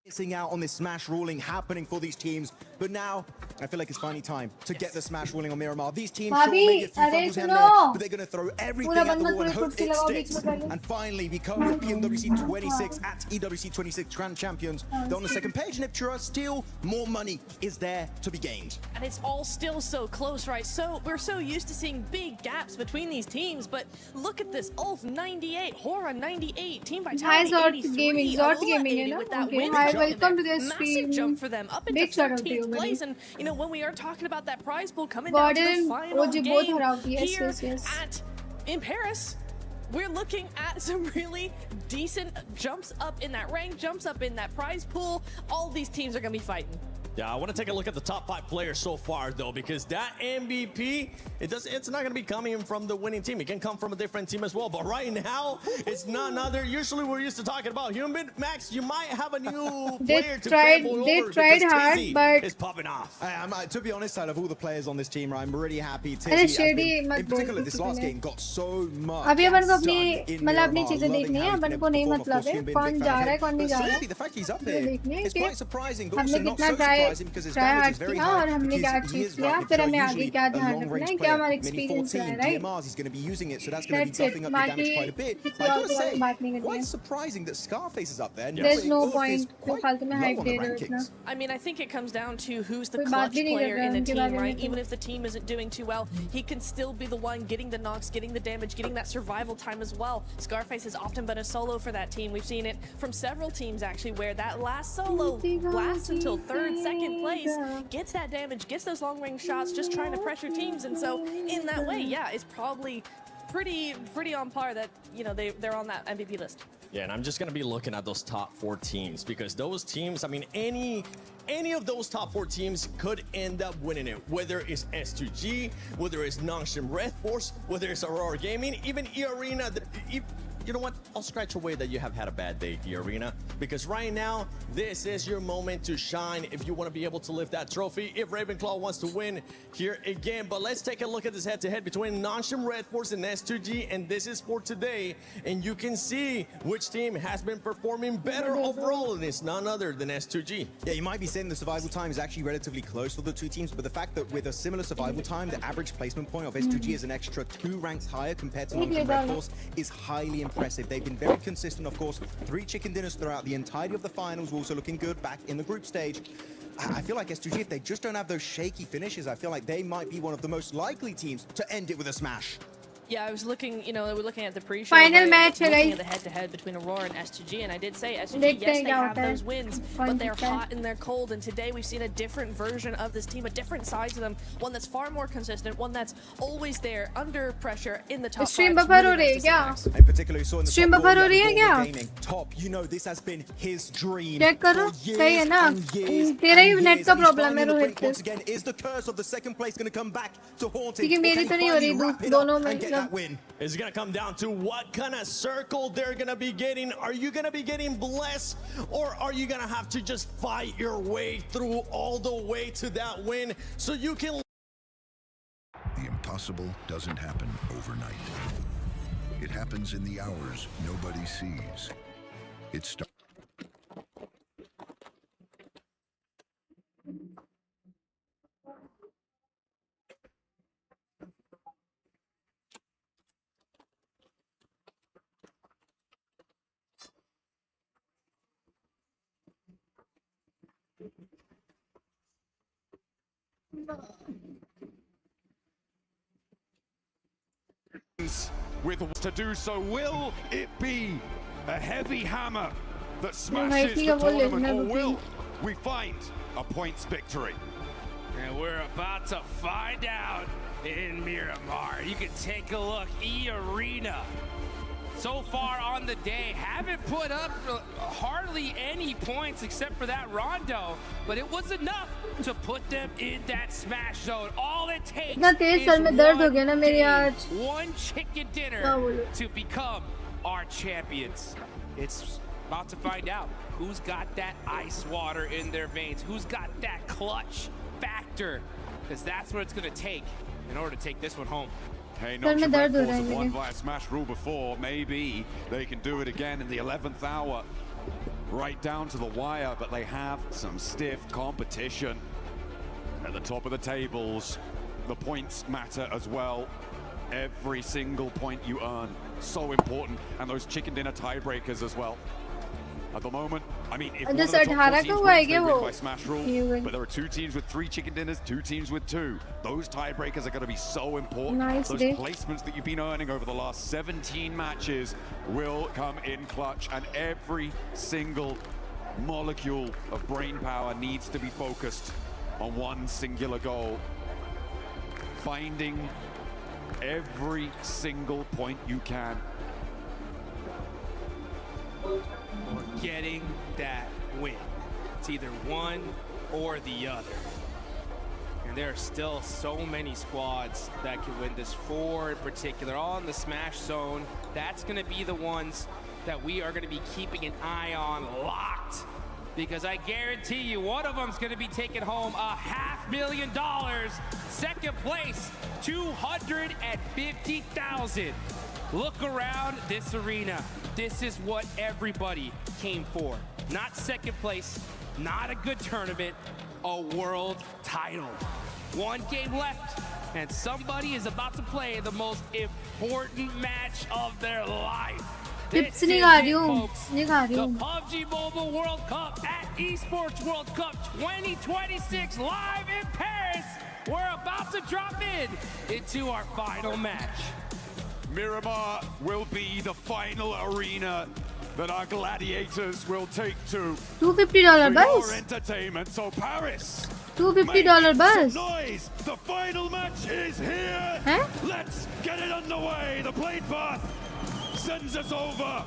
Missing out on this Smash ruling happening for these teams, but now I feel like it's finally time to get the Smash ruling on Miramar. These teams sure maybe a few fumbles here and there, but they're going to throw everything at the wall and hope it sticks. And finally, become the PMWC 26 at EWC 26 Grand Champions. They're on the second page, and if Chura still more money is there to be gained. And it's all still so close, right? So we're so used to seeing big gaps between these teams, but look at this: Ulf 98, Hora 98, Team Vitality 83, Alula 80 with that win. Welcome to this stream. Massive jump for them, up into 13th place. And you know, when we are talking about that prize pool coming down to the final game here in Paris, we're looking at some really decent jumps up in that rank, jumps up in that prize pool. All these teams are going to be fighting. Yeah, I want to take a look at the top 5 players so far, though, because that MVP, it's not going to be coming from the winning team. It can come from a different team as well. But right now, it's none other. Usually, we're used to talking about Human. Max, you might have a new player to travel over. They tried hard, but it's popping off. To be honest, out of all the players on this team, I'm really happy. Tizzy, in particular, this last game got so much. अभी अपन को अपनी चीजें देखनी है, अपन को नहीं मतलब है कौन जा रहा है कौन नहीं जा रहा है. The fact he's up here is quite surprising, but हमने also not कितना so surprising because his damage is very high. और हमने क्या चीज किया, फिर हमें आगे क्या ध्यान रखना है, क्या हमारा एक्सपीरियंस है, right? He's going to be using it, so that's going to be buffing up the damage quite a bit. But I gotta say, quite surprising that Scarface is up there. There's no point to फालतू में hype दे रहे हो इतना. I mean, I think it comes down to who's the clutch player in the team, right? Even if the team isn't doing too well, he can still be the one getting the knocks, getting the damage, getting that survival time as well. Scarface has often been a solo for that team. We've seen it from several teams, actually, where that last solo lasts until 3rd, 2nd place, gets that damage, gets those long-range shots, just trying to pressure teams. And so in that way, yeah, it's probably pretty on par that, you know, they're on that MVP list. Yeah, and I'm just going to be looking at those top 4 teams, because those teams, I mean, any of those top 4 teams could end up winning it, whether it's S2G, whether it's Nongshim Red Force, whether it's Aurora Gaming, even E-Arena. You know what? I'll scratch away that you have had a bad day, E-Arena, because right now, this is your moment to shine if you want to be able to lift that trophy, if Ravenclaw wants to win here again. But let's take a look at this head-to-head between Nongshim Red Force and S2G, and this is for today. And you can see which team has been performing better overall, and it's none other than S2G. Yeah, you might be saying the survival time is actually relatively close for the 2 teams, but the fact that with a similar survival time, the average placement point of S2G is an extra 2 ranks higher compared to Nongshim Red Force is highly impressive. They've been very consistent, of course. 3 chicken dinners throughout the entirety of the finals, also looking good back in the group stage. I feel like S2G, if they just don't have those shaky finishes, I feel like they might be one of the most likely teams to end it with a smash. Yeah, I was looking, you know, we're looking at the pre-show. Final right? match है Looking guys. at the head-to-head between Aurora and S2G, and I did say S2G, देखते yes, हैं they क्या have होता है. those wins, but they're hot and they're cold. And today we've seen a different version of this team, a different side to them, one that's far more consistent, one that's always there under pressure in the top Stream five. buffer हो रही है क्या? In particular, you saw in the Stream top buffer goal, हो रही है yeah, क्या? gaming. Top, you know this has been his dream. Check करो for सही है ना? years तेरा ही and नेट years, का and he's प्रॉब्लम है finding the Rohit. brink once again. Is the curse of the second place going to come back to haunt him? क्योंकि मेरी तो नहीं हो रही दोनों में. And get that win. It's going to come down to what kind of circle they're going to be getting. Are you going to be getting blessed, or are you going to have to just fight your way through all the way to that win so you can... The impossible doesn't happen overnight. It happens in the hours nobody sees. It starts. With to do so, will it be a heavy hammer that smashes the tournament, or will we find a points victory? And we're about to find out in Miramar. You can take a look. E-Arena, so far on the day, haven't put up hardly any points except for that rondo, but it was enough to put them in that smash zone. All it takes is one chicken dinner to become our champions. It's about to find out who's got that ice water in their veins, who's got that clutch factor, because that's what it's going to take in order to take this one home. Hey, Nonchalant Red Force have won via smash rule before. Maybe they can do it again in the 11th hour. Right down to the wire, but they have some stiff competition. At the top of the tables, the points matter as well. Every single point you earn, so important. And those chicken dinner tiebreakers as well. At the moment, I mean, if one of the top 4 teams wins, they win by smash rule, but there are 2 teams with 3 chicken dinners, 2 teams with 2. Those tiebreakers are going to be so important. Those placements that you've been earning over the last 17 matches will come in clutch, and every single molecule of brain power needs to be focused on one singular goal. Finding every single point you can. Or getting that win. It's either one or the other. And there are still so many squads that can win this. 4 in particular, all in the smash zone. That's going to be the ones that we are going to be keeping an eye on locked. Because I guarantee you, one of them's going to be taking home $500,000. Second place, $250,000. Look around this arena. This is what everybody came for. Not second place, not a good tournament, a world title. 1 game left, and somebody is about to play the most important match of their life. This is it, folks. The PUBG Mobile World Cup at Esports World Cup 2026 live in Paris. We're about to drop into our final match. Miramar will be the final arena that our gladiators will take to $250 for your bus. entertainment. So Paris, $250 bus. noise! The final match is here. Huh? Let's get it underway. The blade path sends us over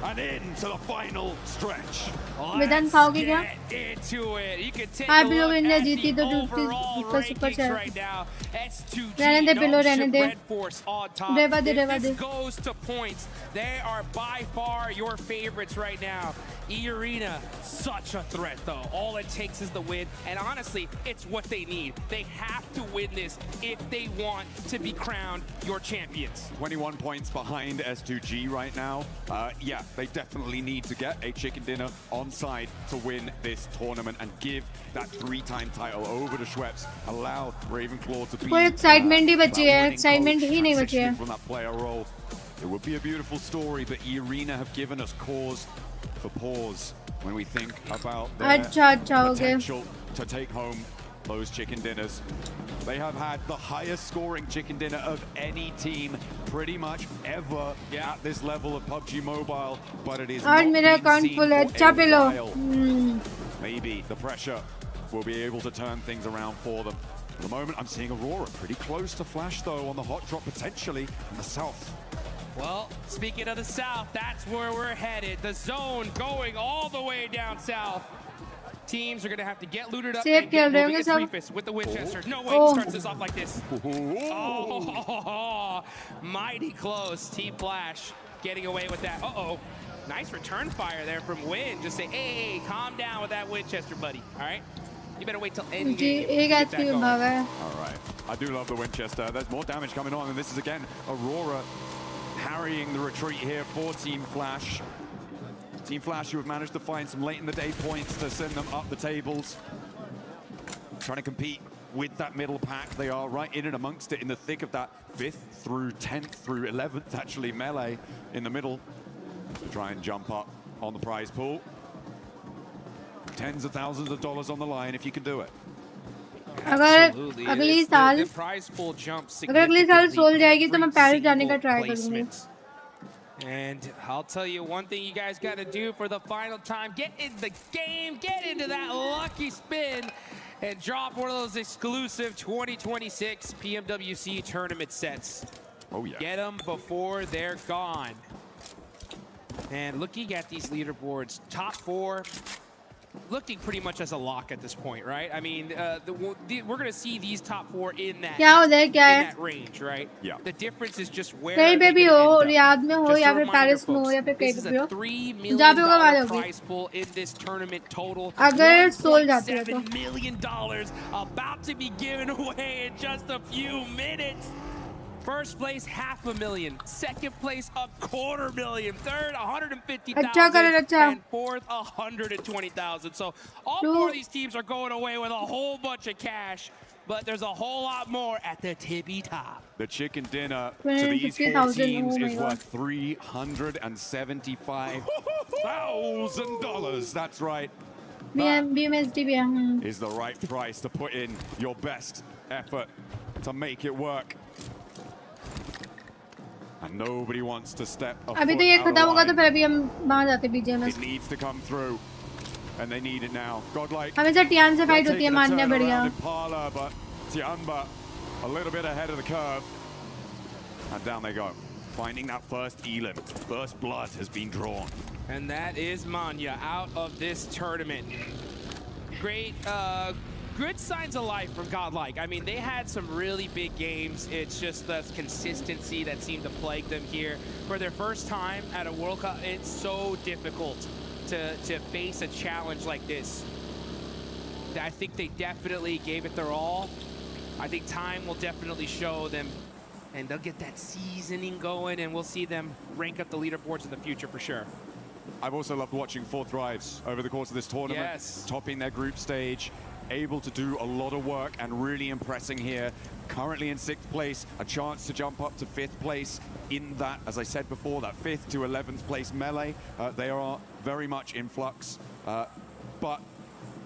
and into the final stretch. Let's get into it. You can take a look look at at the the overall super rankings right now. S2G, रहने दे pillow, रहने Nonchalant दे. Red Force on top. रेवा दे, If रेवा this दे. goes to points, they are by far your favorites right now. E-Arena, such a threat though. All it takes is the win, and honestly, it's what they need. They have to win this if they want to be crowned your champions. 21 points behind S2G right now. Yeah, they definitely need to get a chicken dinner on side to win this tournament and give that 3-time title over to Schweppes. Allow Ravenclaw to be कोई excitement ही बची है, excitement ही नहीं बची है. from that player role. It would be a beautiful story, but E-Arena have given us cause for pause when we think about their अच्छा, okay. potential to take home those chicken dinners. They have had the highest scoring chicken dinner of any team pretty much ever at this level of PUBG Mobile, but it is not been seen for a while. Maybe the pressure will be able to turn things around for them. At the moment, I'm seeing Aurora pretty close to Flash, though, on the hot drop, potentially in the south. Well, speaking of the south, that's where we're headed. The zone going all the way down south. Teams are going to have to get looted up and get moving. It's Reefus with the Winchester. No way he starts this off like this. Oh, mighty close. Team Flash getting away with that. Uh-oh. Nice return fire there from Win. Just say, hey, calm down with that Winchester, buddy. All right? You better wait till end game. All right. I do love the Winchester. There's more damage coming on, and this is, again, Aurora harrying the retreat here for Team Flash. Team Flash, who have managed to find some late in the day points to send them up the tables. Trying to compete with that middle pack. They are right in and amongst it in the thick of that 5th through 10th through 11th, actually, melee in the middle. To try and jump up on the prize pool. Tens of thousands of dollars on the line if you can do it. अगर अगली साल soul जाएगी तो मैं Paris जाने का try करूंगी. And I'll tell you one thing you guys got to do for the final time. Get in the game, get into that lucky spin, and drop one of those exclusive 2026 PMWC tournament sets. Oh, yeah. Get them before they're gone. And looking at these leaderboards, top 4, looking pretty much as a lock at this point, right? I mean, we're going to see these top 4 in that range, right? Yeah. The difference is just where कहीं पे भी हो, Riyadh में हो या फिर Paris में हो या फिर कहीं पे भी हो, जहाँ पे होगा वहाँ होगी. prize pool in this tournament total. अगर सोल जाती है तो. $1.7 million about to be given away in just a few minutes. First place, $500,000. Second place, $250,000. Third, $150,000. And fourth, $120,000. So all 4 of these teams are going away with a whole bunch of cash. But there's a whole lot more at the tippy top. The chicken dinner to these 4 teams is worth $375,000. That's right. BMSD is the right price to put in your best effort to make it work. And nobody wants to step a foot out of line. It needs to come through, and they need it now. Godlike. हमेशा Tian से fight होती है, मानना बढ़िया. But Tianba a little bit ahead of the curve, and down they go, finding that first elim. First blood has been drawn, and that is Manya out of this tournament. Great. Good signs of life from Godlike. I mean, they had some really big games. It's just the consistency that seemed to plague them here. For their first time at a World Cup, it's so difficult to face a challenge like this. I think they definitely gave it their all. I think time will definitely show them, and they'll get that seasoning going, and we'll see them rank up the leaderboards in the future for sure. I've also loved watching 4Thrives over the course of this tournament. Yes. Topping their group stage. Able to do a lot of work and really impressing here. Currently in 6th place, a chance to jump up to 5th place in that, as I said before, that 5th to 11th place melee. They are very much in flux. But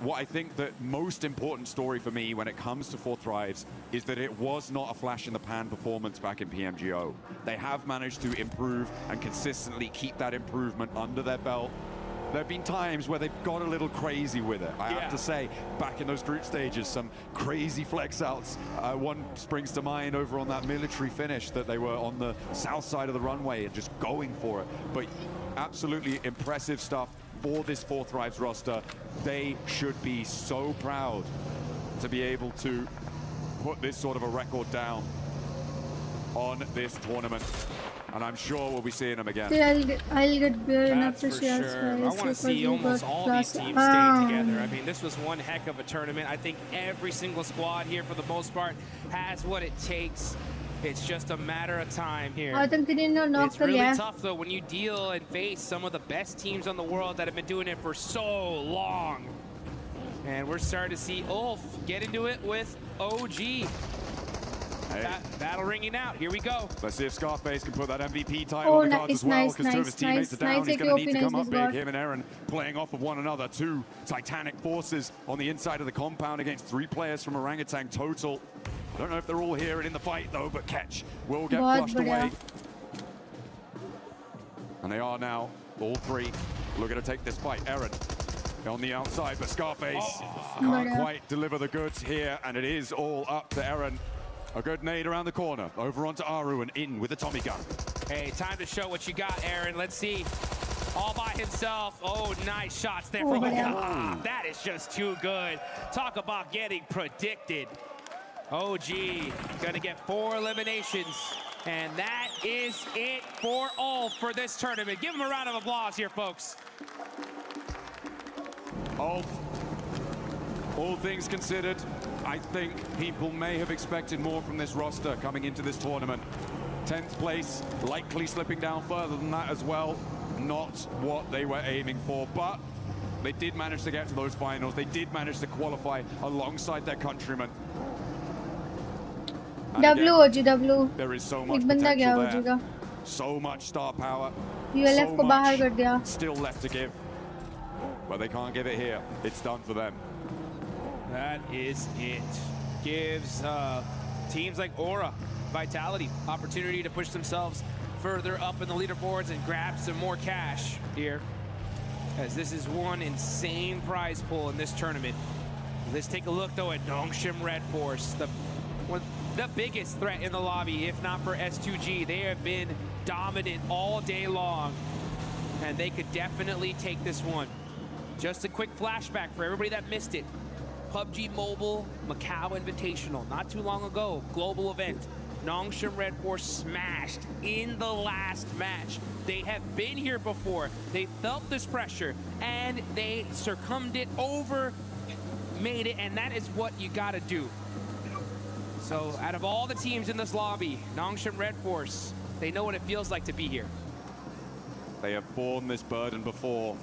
what I think the most important story for me when it comes to 4Thrives is that it was not a flash in the pan performance back in PMGO. They have managed to improve and consistently keep that improvement under their belt. There have been times where they've got a little crazy with it. I have to say, back in those group stages, some crazy flex outs. One springs to mind over on that military finish that they were on the south side of the runway and just going for it. But absolutely impressive stuff for this 4Thrives roster. They should be so proud to be able to put this sort of a record down on this tournament. And I'm sure we'll be seeing them again. I'll get beer enough to share. Sure. I want to see almost all these teams stay together. I mean, this was one heck of a tournament. I think every single squad here, for the most part, has what it takes. It's just a matter of time here. It's really tough, though, when you deal and face some of the best teams on the world that have been doing it for so long. And we're starting to see Ulf get into it with OG. Hey. Battle ringing out. Here we go. Let's see if Scarface can put that MVP title on the cards as well, because 2 of his teammates are down. He's going to need to come up big. Him and Aaron playing off of one another. 2 titanic forces on the inside of the compound against 3 players from Orangutan total. Don't know if they're all here and in the fight though, but Catch will get बहुत flushed बढ़िया। away. And they are now, all three, looking to take this fight. Aaron on the outside, but Scarface can't quite deliver the goods here, and it is all up to Aaron. A good nade around the corner, over onto Aru and in with a Tommy gun. Hey, time to show what you got, Aaron. Let's see. All by himself. Oh, nice shots there from him. That is just too good. Talk about getting predicted. OG gonna get 4 eliminations. And that is it for all for this tournament. Give him a round of applause here, folks. All things considered, I think people may have expected more from this roster coming into this tournament. 10th place, likely slipping down further than that as well. Not what they were aiming for, but they did manage to get to those finals. They did manage to qualify alongside their countrymen. W. There is so much एक बंदा गया potential OG there. का। So much star power. ULF को बाहर कर दिया। Still left to give. But they can't give it here. It's done for them. That is it. Gives teams like Aura, Vitality, opportunity to push themselves further up in the leaderboards and grab some more cash here. As this is one insane prize pool in this tournament. Let's take a look though at Nongshim Red Force, the biggest threat in the lobby, if not for S2G. They have been dominant all day long, and they could definitely take this one. Just a quick flashback for everybody that missed it. PUBG Mobile Macau Invitational, not too long ago, global event. Nongshim Red Force smashed in the last match. They have been here before. They felt this pressure, and they succumbed it over, made it, and that is what you gotta do. So out of all the teams in this lobby, Nongshim Red Force, they know what it feels like to be here. They have borne this burden before.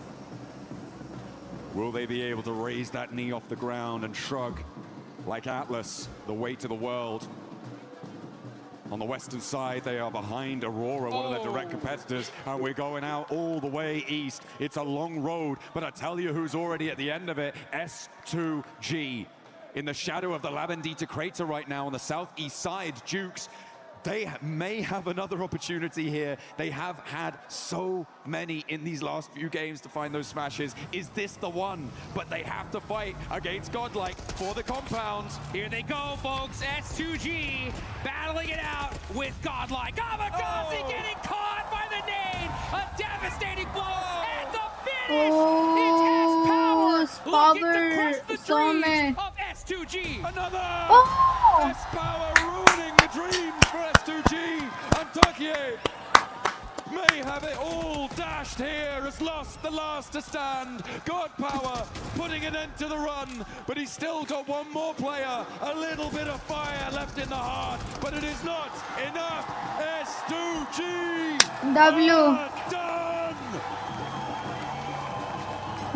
Will they be able to raise that knee off the ground and shrug like Atlas, the weight of the world? On the western side, they are behind Aurora, one of their direct competitors, and we're going out all the way east. It's a long road, but I tell you who's already at the end of it, S2G. In the shadow of the Labendita crater right now on the southeast side, Dukes, they may have another opportunity here. They have had so many in these last few games to find those smashes. Is this the one? But they have to fight against Godlike for the compound. Here they go, folks. S2G battling it out with Godlike. Kamikaze getting caught by the nade. A devastating blow at the finish. It's S-Power looking to crush the dreams of S2G. Another S-Power ruining the dreams for S2G. And Thankyou may have it all dashed here, has lost the last to stand. God Power putting an end to the run, but he's still got one more player. A little bit of fire left in the heart, but it is not enough. S2G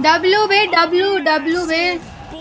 W बे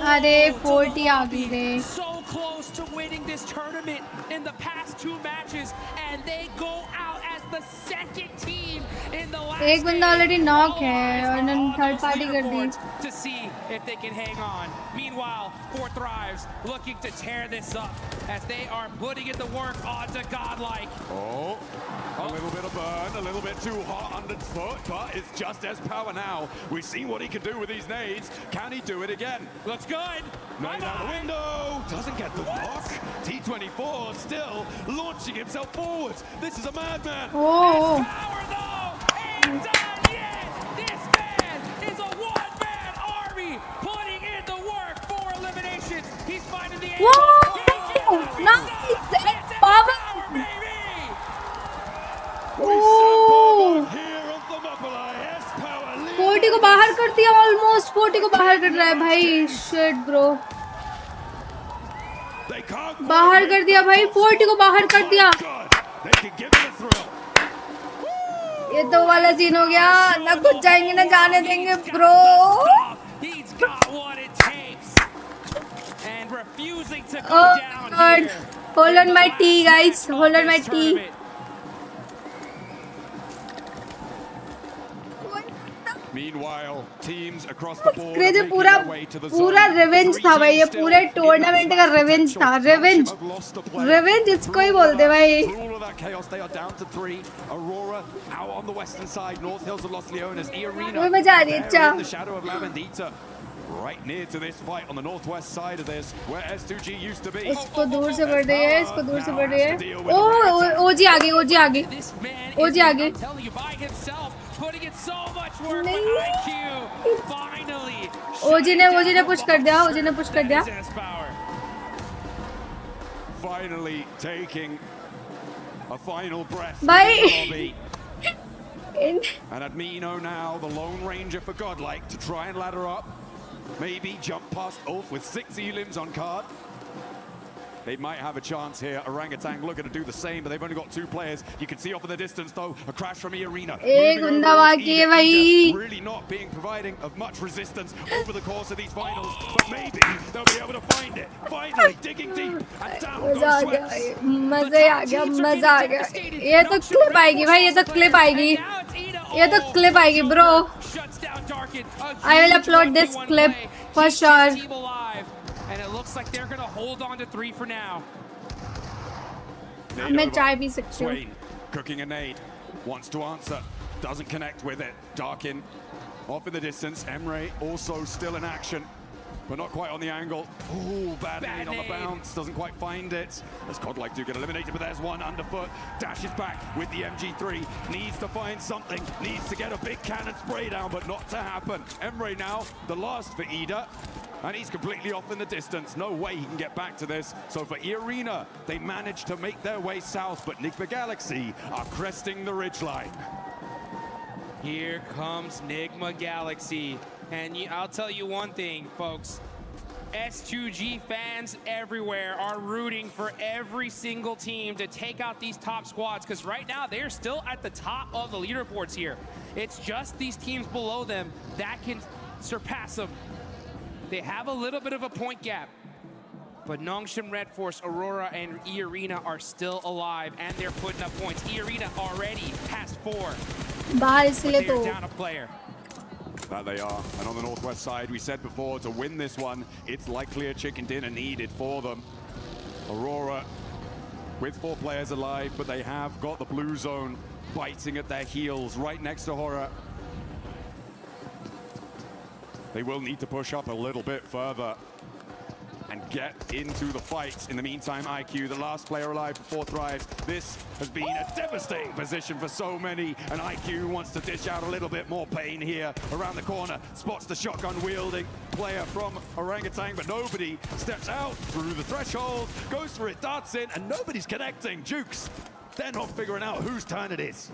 अरे 40 आ गई रे. So close to winning this tournament in the past 2 matches, and they go out as the second team in the last. एक बंदा already knock है और इन्होंने third party कर दी. To see if they can hang on. Meanwhile, Four Thrives looking to tear this up as they are putting in the work onto Godlike. A little bit of burn, a little bit too hot underfoot, but it's just S-Power now. We've seen what he can do with these nades. Can he do it again? Looks good. Nade out the window. Doesn't get the block. T24 still launching himself forwards. This is a madman. S-Power though ain't done yet. This man is a one-man army putting in the work for eliminations. He's finding the angle. Whoa! Nice! S-Power! Oh! 40 को बाहर कर दिया, almost 40 को बाहर कर रहा है भाई. शिट ब्रो, बाहर कर दिया भाई, 40 को बाहर कर दिया. ये तो वाला सीन हो गया, ना कुछ जाएंगे ना जाने देंगे bro. Oh God, hold on my tea guys, hold on my tea. Meanwhile, teams across the board crazy पूरा रिवेंज था भाई, ये पूरे टूर्नामेंट का रिवेंज था, रिवेंज इसको ही बोलते भाई। All of that chaos, they are down to 3. Aurora out on the western side, North Hills of Los Leones, E-Arena. मजा आ रही है, अच्छा। In the shadow of Lavandita, right near to this fight on the northwest side of this, where S2G used to be. इसको दूर से बढ़ रही है, इसको दूर से बढ़ रही है। ओ ओजी आगे, ओजी आगे, ओजी आगे। Putting in so much work with IQ. Finally. ओजी ने पुश कर दिया, ओजी ने पुश कर दिया। Finally taking a final breath. Bye. And Admino now, the Lone Ranger for Godlike, to try and ladder up. Maybe jump past Ulf with 6 elims on card. They might have a chance here. Orangutan looking to do the same, but they've only got 2 players. You can see off in the distance, though, a crash from E-Arena. Really not being providing of much resistance over the course of these finals, but maybe they'll be able to find it. Finally, digging deep and down goes Sweats. मजा आ गया। ये तो clip आएगी भाई, ये तो clip आएगी, ये तो क्लिप आएगी bro. I will upload this clip for sure. And it looks like they're going to hold on to 3 for now. मैं चाय पी सकती हूँ। Swain cooking a nade, wants to answer, doesn't connect with it. Darkin off in the distance. Emre also still in action, but not quite on the angle. Oh, bad nade on the bounce, doesn't quite find it. As Godlike do get eliminated, but there's one underfoot. Dashes back with the MG3. Needs to find something, needs to get a big cannon spray down, but not to happen. Emre now, the last for Ida. And he's completely off in the distance. No way he can get back to this. So for E-Arena, they managed to make their way south, but Nigma Galaxy are cresting the ridgeline. Here comes Nigma Galaxy. And I'll tell you one thing, folks. S2G fans everywhere are rooting for every single team to take out these top squads, because right now they're still at the top of the leaderboards here. It's just these teams below them that can surpass them. They have a little bit of a point gap, but Nongshim Red Force, Aurora, and E-Arena are still alive, and they're putting up points. E-Arena already has 4. They're down a player. That they are. And on the northwest side, we said before, to win this one, it's likely a chicken dinner needed for them. Aurora with 4 players alive, but they have got the blue zone biting at their heels right next to Horror. They will need to push up a little bit further and get into the fight. In the meantime, IQ, the last player alive for 4 Thrives. This has been a devastating position for so many, and IQ wants to dish out a little bit more pain here. Around the corner, spots the shotgun-wielding player from Orangutan, but nobody steps out through the threshold, goes for it, darts in, and nobody's connecting. Jukes, they're not figuring out whose turn it is.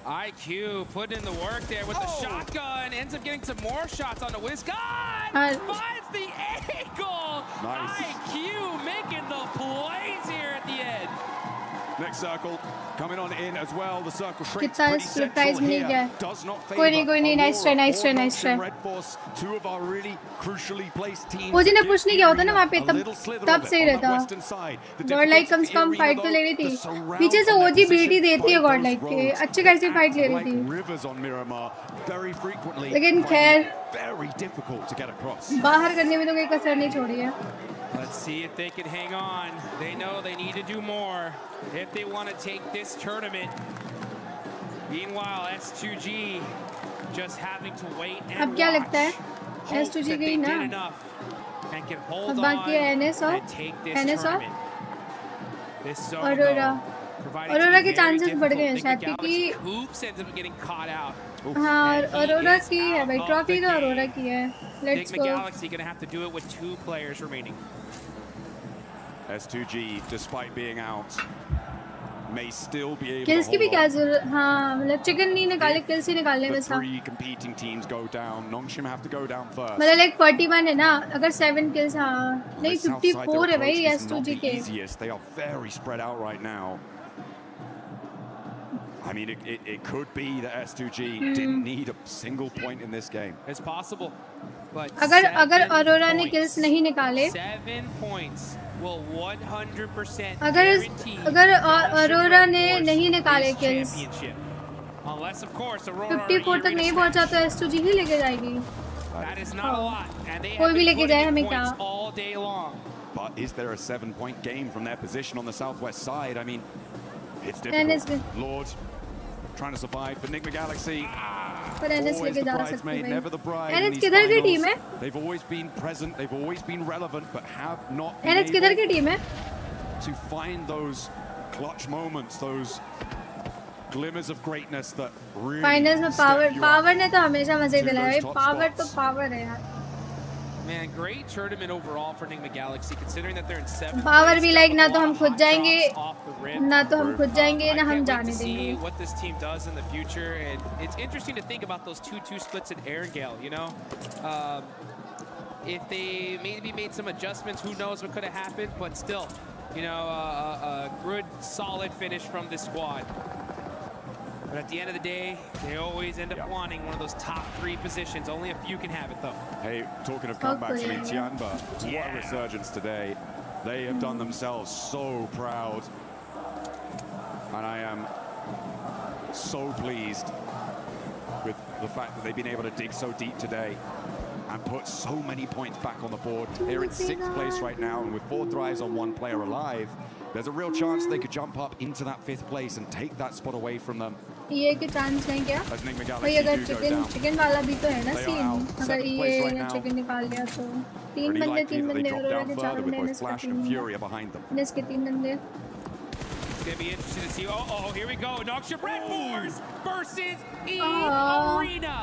IQ putting in the work there with the shotgun, ends up getting some more shots on the Wisconsin. Finds the angle. Nice. IQ making the plays here at the end. Next circle coming on in as well. The circle shrinks कितना pretty surprise central mill here. गया? Does not favor कोई नहीं, nice try, nice try, nice try. Red Force, 2 of our really crucially placed teams. वो जिन्हें push नहीं किया होता ना वहाँ पे तब सही रहता। Godlike कम से कम फाइट तो ले रही थी। पीछे से ओजी बीटी देती है Godlike के, अच्छी खासी फाइट ले रही थी। Rivers on Miramar very frequently. लेकिन खैर Very difficult to get across. बाहर करने में तो कोई कसर नहीं छोड़ी है। Let's see if they can hang on. They know they need to do more if they want to take this tournament. Meanwhile, S2G just having to wait and अब क्या लगता है? hope S2G that गई they ना? did enough and can hold अब on बाकी है NS और and take this NS और tournament. This zone Aurora. providing Aurora to be के very chances बढ़ गए हैं difficult. शायद Think क्योंकि Galaxy Hoops ends up getting caught out. हाँ And he Aurora is की है out भाई of ट्रॉफी the तो game. Aurora की है। Let's Nigma go. Galaxy gonna have to do it with 2 players remaining. S2G, despite being out, may still be able Kills to की भी hold क्या on. जरूरत? हाँ मतलब चिकन नहीं निकाले, kills ही निकालने The बस हाँ। 3 competing teams go down. Nongshim have to go down first. मतलब like 41 है ना, अगर 7 kills हाँ, नहीं This south side, 54 है their भाई approach is not S2G the के। easiest. They are very spread out right now. I mean, it could be that S2G didn't need a single point in this game. It's possible, but अगर Aurora ने kills नहीं निकाले, 7 points will 100% अगर guarantee Aurora Nongshim ने Red नहीं Force निकाले this kills, championship. Unless, of course, Aurora 54 तक नहीं पहुंचा तो S2G ही लेके जाएगी. That is not a lot, and they कोई have भी been लेके जाए putting हमें in क्या? points all day long. But is there a 7-point game from their position on the southwest side? I mean, it's Dennis difficult. Lord trying to survive for Enigma Galaxy. पर NS Always लेके the जा bridesmaid, सकते never the bride. हैं. in NS these किधर की finals. Team है? They've always been present, they've always been relevant, but have not been NS किधर able की टीम है? to find those clutch moments, those glimmers of greatness that really finals में step you up. Power ने तो हमेशा मजे to दिलाए. those top power तो spots. पावर है यार. Man, great tournament overall for Enigma Galaxy, considering that they're in 7th power place. भी Got लाइक a ना lot तो हम of खुद hot जाएंगे, drops off the rip. ना तो हम खुद जाएंगे, I ना हम can't wait जाने to देंगे. see what this team does in the future, and it's interesting to think about those 2-2 splits in Erangel, you know? If they maybe made some adjustments, who knows what could have happened, but still, you know, a good, solid finish from this squad. But at the end of the day, they always end up wanting one of those top 3 positions. Only a few can have it, though. Hey, talking of comebacks, I mean, Tianba, what a resurgence today. They have done themselves so proud. And I am so pleased with the fact that they've been able to dig so deep today and put so many points back on the board. They're in 6th place right now, and with 4 drives on 1 player alive, there's a real chance they could jump up into that 5th place and take that spot away from them. ये के chance नहीं क्या? As Enigma भाई Galaxy अगर do go down. Chicken वाला भी तो है ना They are सीन. out. अगर 7th place ये right ना now. चिकन निकाल लिया तो 3 Pretty बंदे likely 3 that they बंदे drop और down आगे 4 further with बंदे both Flash and NS Fury behind them. के 3 बंदे. It's going to be interesting to see. Oh, here we go. Noxious Red Force versus E Arena.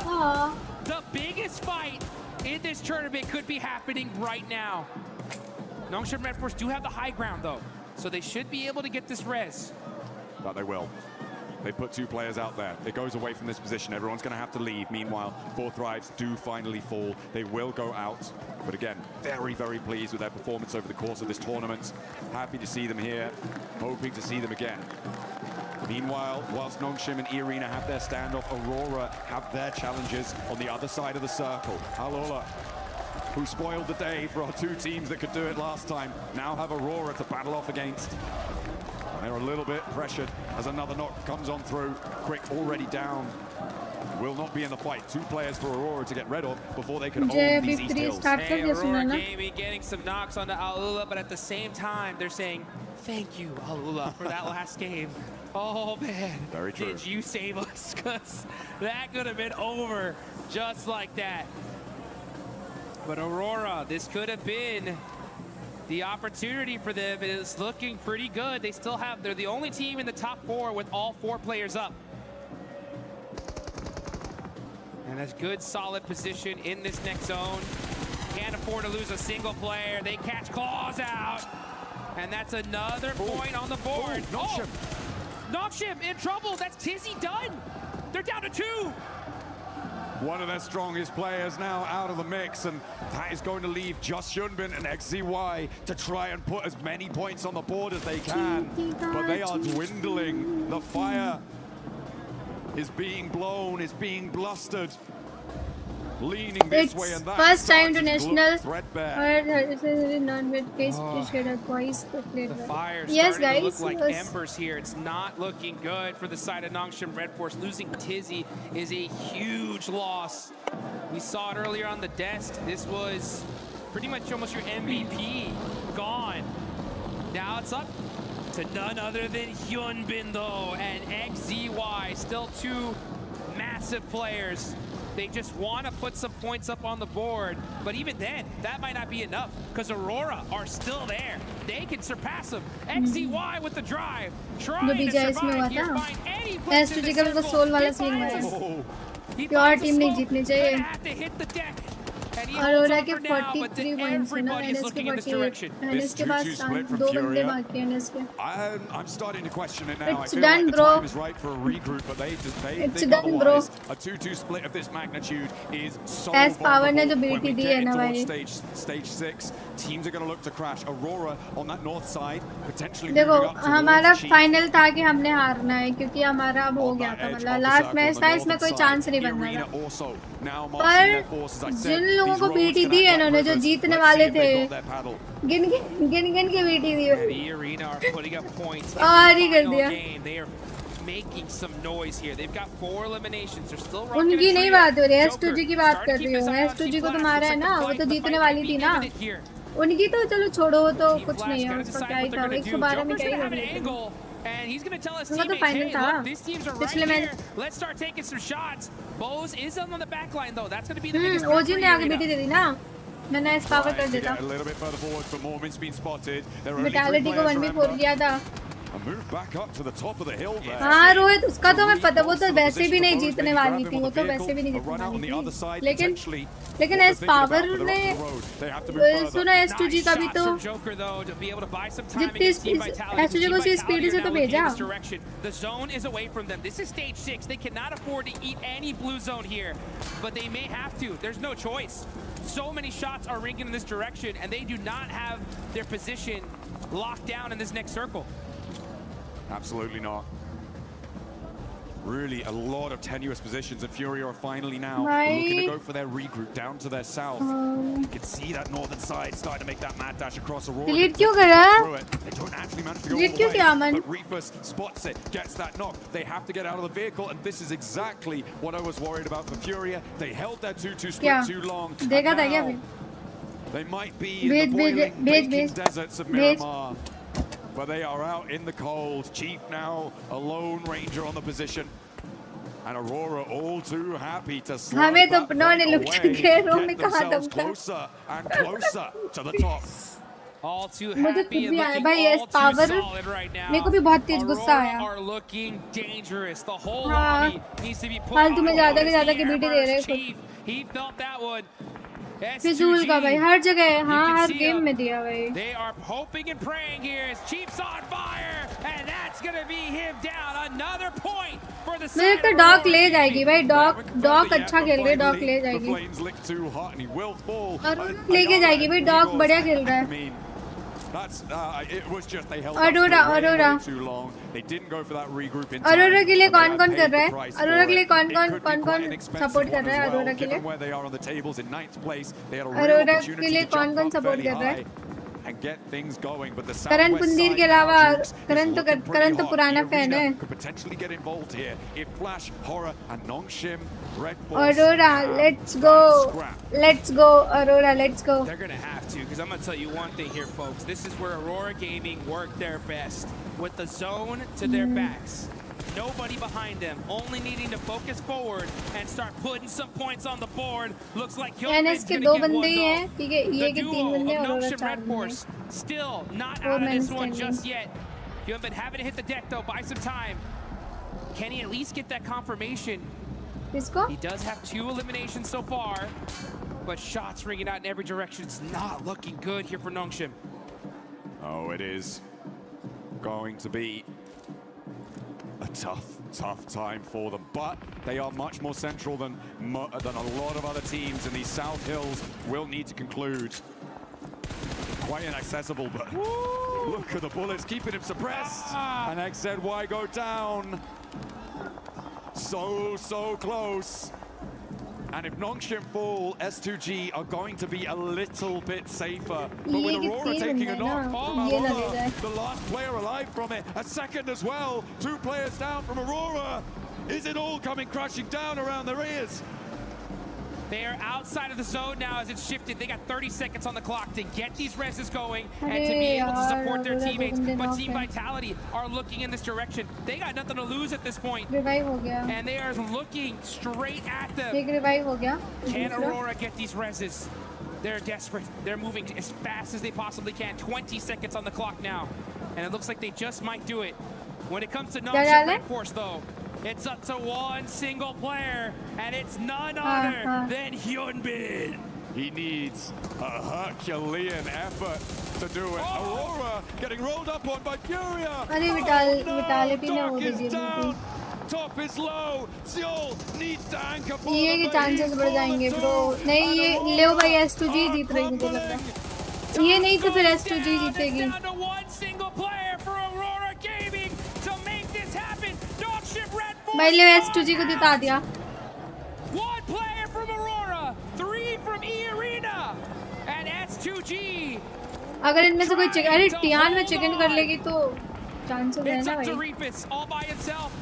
The biggest fight in this tournament could be happening right now. Noxious Red Force do have the high ground, though, so they should be able to get this res. But they will. They put 2 players out there. It goes away from this position. Everyone's going to have to leave. Meanwhile, 4 thrives do finally fall. They will go out. But again, very, very pleased with their performance over the course of this tournament. Happy to see them here. Hoping to see them again. Meanwhile, whilst Nongshim and E-Arena have their standoff, Aurora have their challenges on the other side of the circle. Alola, who spoiled the day for our 2 teams that could do it last time, now have Aurora to battle off against. They're a little bit pressured as another knock comes on through. Quick already down. Will not be in the fight. 2 players for Aurora to get rid of before they can own these East Hills. Hey, Aurora Gaming getting some knocks onto Alula, but at the same time, they're saying, thank you, Alula, for that last game. Oh, man. Very true. Did you save us? Because that could have been over just like that. But Aurora, this could have been the opportunity for them. It is looking pretty good. They still have, they're the only team in the top 4 with all 4 players up. And a good solid position in this next zone. Can't afford to lose a single player. They catch Claws out. And that's another point on the board. Nongshim. Nongshim in trouble. That's Tizzy done. They're down to 2. One of their strongest players now out of the mix, and that is going to leave just Hyunbin and XZY to try and put as many points on the board as they can. But they are dwindling. The fire is being blown, is being blustered. Leaning this way and that. First time to national threadbare. The fire yes, starting guys. to look like embers here. It's not looking good for the side of Nongshim Red Force. Losing Tizzy is a huge loss. We saw it earlier on the desk. This was pretty much almost your MVP gone. Now it's up to none other than Hyunbin, though, and XZY. Still 2 massive players. They just want to put some points up on the board, but even then, that might not be enough, because Aurora are still there. They can surpass them. XZY with the drive, trying to survive here, find any place in the circle. Pure team नहीं जीतनी चाहिए. Have to hit the deck. Aurora के 43 points है ना, NS के 48. NS के पास 2 बंदे बाकी हैं NS के. I'm starting to question it now. It's I feel done, like the bro. time is right for a regroup, but they It's think done, bro. otherwise. A 2-2 split of this magnitude is so As power ने जो vulnerable. BT When we the get है ना towards भाई. stage 6, teams are going to look to crash. Aurora on that north side, potentially देखो moving up towards हमारा Chief. Final था कि हमने हारना है, क्योंकि हमारा अब हो गया था, मतलब लास्ट मैच था, इसमें कोई चांस नहीं बनना था. पर जिन लोगों को बीटी दी है इन्होंने, जो जीतने वाले थे, गिन के बीटी दी है. The Arena are putting up points. और ही कर दिया. They are making some noise here. They've got 4 eliminations. They're still running. उनकी नहीं बात हो रही है, S2G की बात कर रही हूँ. S2G को तो मारा है ना, वो तो जीतने वाली थी ना. उनकी तो चलो छोड़ो, वो तो कुछ नहीं है, उसका क्या ही था, 112 में क्या ही होगा. And he's going to tell us उनका तो फाइनल था. these teams are right here. Let's start taking some shots. Bose is on the back line though. That's going to be the biggest. ओजी ने आगे बीटी दे दी ना. मैंने इस power कर देता. विटालिटी को 1v4 किया था. हाँ रोहित, उसका तो मैं पता, वो तो वैसे भी नहीं जीतने वाली थी, वो तो वैसे भी नहीं जीतने वाली थी. लेकिन इस पावर ने सुना S2G का भी तो जितनी S2G को सी स्पीड से तो भेजा. The zone is away from them. This is stage 6. They cannot afford to eat any blue zone here, but they may have to. There's no choice. So many shots are ringing in this direction, and they do not have their position locked down in this next circle. Absolutely not. Really a lot of tenuous positions, and Fury are finally now looking to go for their regroup down to their south. You can see that northern side starting to make that mad dash across Aurora. Delete क्यों कर रहा है? They don't actually manage to go Delete all क्यों the किया way, Aman? but Reefus spots it, gets that knock. They have to get out of the vehicle, and this is exactly what I was worried about for Furia. They held their 2-2 split too long. देखा था क्या फिर? They might be in the boiling, baking deserts of Miramar. But they are out in the cold. Chief now a lone ranger on the position. And Aurora all too happy to slide that point away, get themselves closer and closer to the top. All too happy and looking all too solid right now. मेरे को भी बहुत तेज गुस्सा आया. Aurora are looking dangerous. The whole lobby needs to be put फालतू में ज़्यादा के ज़्यादा की बीटी दे रहे हैं. Chief, he felt that one. फिजूल का भाई, हर जगह, हाँ हर गेम में दिया भाई. They are hoping and praying here as Chief's on fire, and that's gonna be him down. Another point for the. मेरे तो डॉक ले जाएगी भाई, डॉक अच्छा खेल रही है, डॉक ले जाएगी. और लेके जाएगी भाई, डॉक बढ़िया खेल रहा है. अरोरा के लिए कौन कौन कर रहा है? अरोरा के लिए कौन सपोर्ट कर रहा है? अरोरा के लिए कौन सपोर्ट कर रहा है? करण पुंदीर के अलावा करण तो पुराना फैन है. Aurora, let's go, Aurora, let's go. They're gonna have to, because I'm gonna tell you one thing here, folks. This is where Aurora Gaming worked their best, with the zone to their backs. Nobody behind them, only needing to focus forward and start putting some points on the board. Looks like NS के 2 बंदे ही हैं, ठीक है, ये के 3 बंदे और Aurora 4 बंदे. Still not out of this one just yet. You have been having to hit the deck though, buy some time. Can he at least get that confirmation? He does have 2 eliminations so far, but shots ringing out in every direction. It's not looking good here for Nongshim. Oh, it is going to be a tough time for them, but they are much more central than a lot of other teams, and these South Hills will need to conclude. Quite inaccessible, but look at the bullets keeping him suppressed, and XZY go down. So close. And if Nongshim fall, S2G are going to be a little bit safer. But with Aurora taking a knock from Aurora, the last player alive from it, a second as well. 2 players down from Aurora. Is it all coming crashing down around their ears? They are outside of the zone now as it's shifted. They got 30 seconds on the clock to get these reses going and to be able to support their teammates. But Team Vitality are looking in this direction. They got nothing to lose at this point. And they are looking straight at them. Can Aurora get these reses? They're desperate. They're moving as fast as they possibly can. 20 seconds on the clock now. And it looks like they just might do it. When it comes to Nongshim Red Force though, it's up to one single player, and it's none other than Hyunbin. He needs a Herculean effort to do it. Aurora getting rolled up on by Furia. Vitality ने वो is down. Top is low. Seoul needs to anchor for ये के chances बढ़ जाएंगे bro. नहीं ये ले भाई S2G जीत रही मुझे लग रहा है. ये नहीं तो फिर S2G जीतेगी. भाई ले S2G को जिता दिया. One player from Aurora, 3 from E Arena, and S2G. अगर इनमें से कोई चिकन, अरे टियान में चिकन कर लेगी तो चांसेस है ना भाई. Reefus all by himself.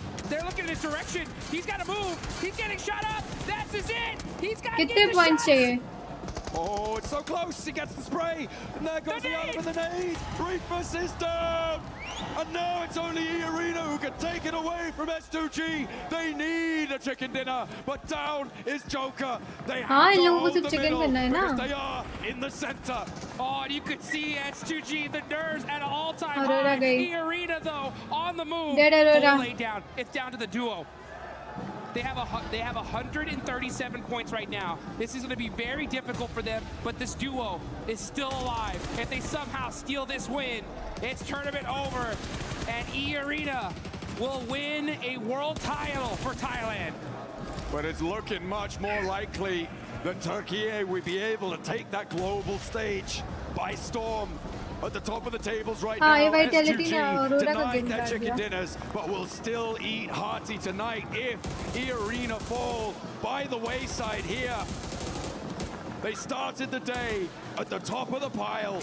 looking in his direction. He's got to move. He's getting shot up. That's his it. He's got to कितने get the points shots. चाहिए? Oh, it's so close. He gets the spray. And there goes the other with the nade. Reaper system. And now it's only E-Arena who can take it away from S2G. They need a chicken dinner. But down is Joker. They have to hold the middle because they are in the center. Oh, and you could see S2G, the nerves at an all-time Aurora high. gayi. E-Arena, though, on the move. Dead Aurora. Full lay down. It's down to the duo. They have 137 points right now. This is going to be very difficult for them, but this duo is still alive. If they somehow steal this win, it's tournament over, and E-Arena will win a world title for Thailand. But it's looking much more likely that Turkey will be able to take that global stage by storm. At the top of the tables right now, S2G denied their chicken dinners, but will still eat hearty tonight if E-Arena fall by the wayside here. They started the day at the top of the pile,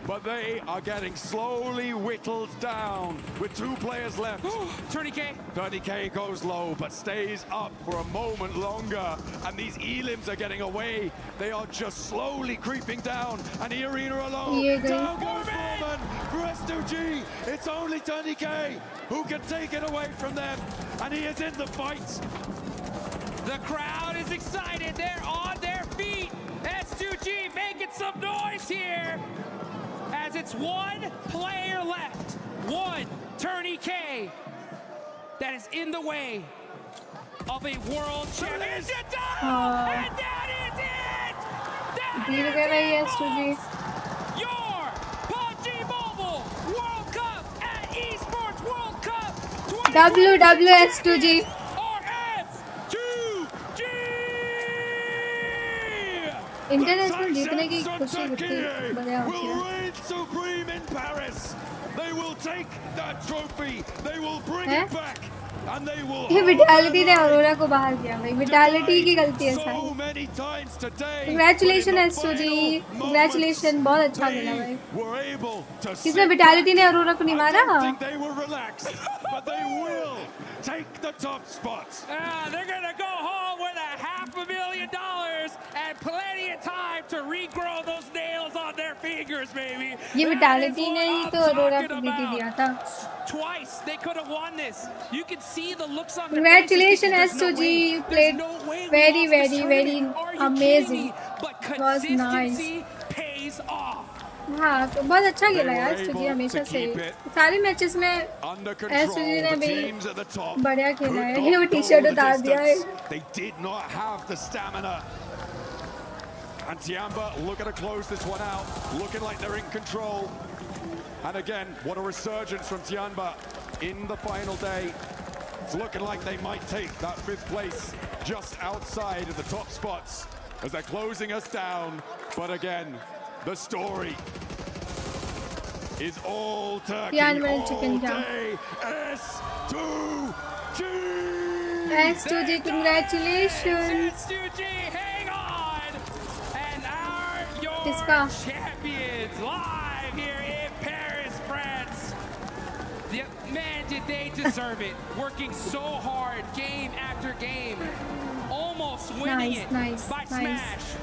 but they are getting slowly whittled down with 2 players left. 30K goes low, but stays up for a moment longer. And these elims are getting away. They are just slowly creeping down. And E-Arena alone. Down goes Foreman for S2G. It's only 30K who can take it away from them. And he is in the fight. The crowd is excited. They're on their feet. S2G making some noise here. As it's one player left, one Tourney K that is in the way of a world championship title, and that is it! That is it! Your PUBG Mobile World Cup at Esports World Cup 2022 WWS2G. International जीतने की खुशी कितनी बढ़िया होती है। Supreme in Paris. They will take that trophy. They will bring it back. And they will ये vitality ने अरोरा को बाहर किया भाई, विटालिटी की गलती है सारी। Congratulations S2G, congratulations, बहुत अच्छा खेला भाई। किसने विटालिटी ने अरोरा को नहीं मारा? But they will take the top spot. They're gonna go home with $500,000 and plenty of time to regrow those nails on their fingers, baby. ये विटालिटी ने ही तो अरोरा को बीटी दिया था। Twice they could have won this. You can see the looks on Congratulations S2G, you played very, very, very amazing. It was nice. Pays off. हाँ तो बहुत अच्छा खेला यार S2G हमेशा से सारे मैचेस में S2G ने भी बढ़िया खेला है। ये वो टी-शर्ट उतार दिया है। They did not have the stamina. And Tiamba looking to close this one out, looking like they're in control. And again, what a resurgence from Tiamba in the final day. It's looking like they might take that 5th place just outside of the top spots as they're closing us down. But again, the story is all Turkey, all day. S2G! S2G, congratulations! S2G, hang on! And your champions live here in Paris, France. Man, did they deserve it. Working so hard, game after game. Almost winning it by smash.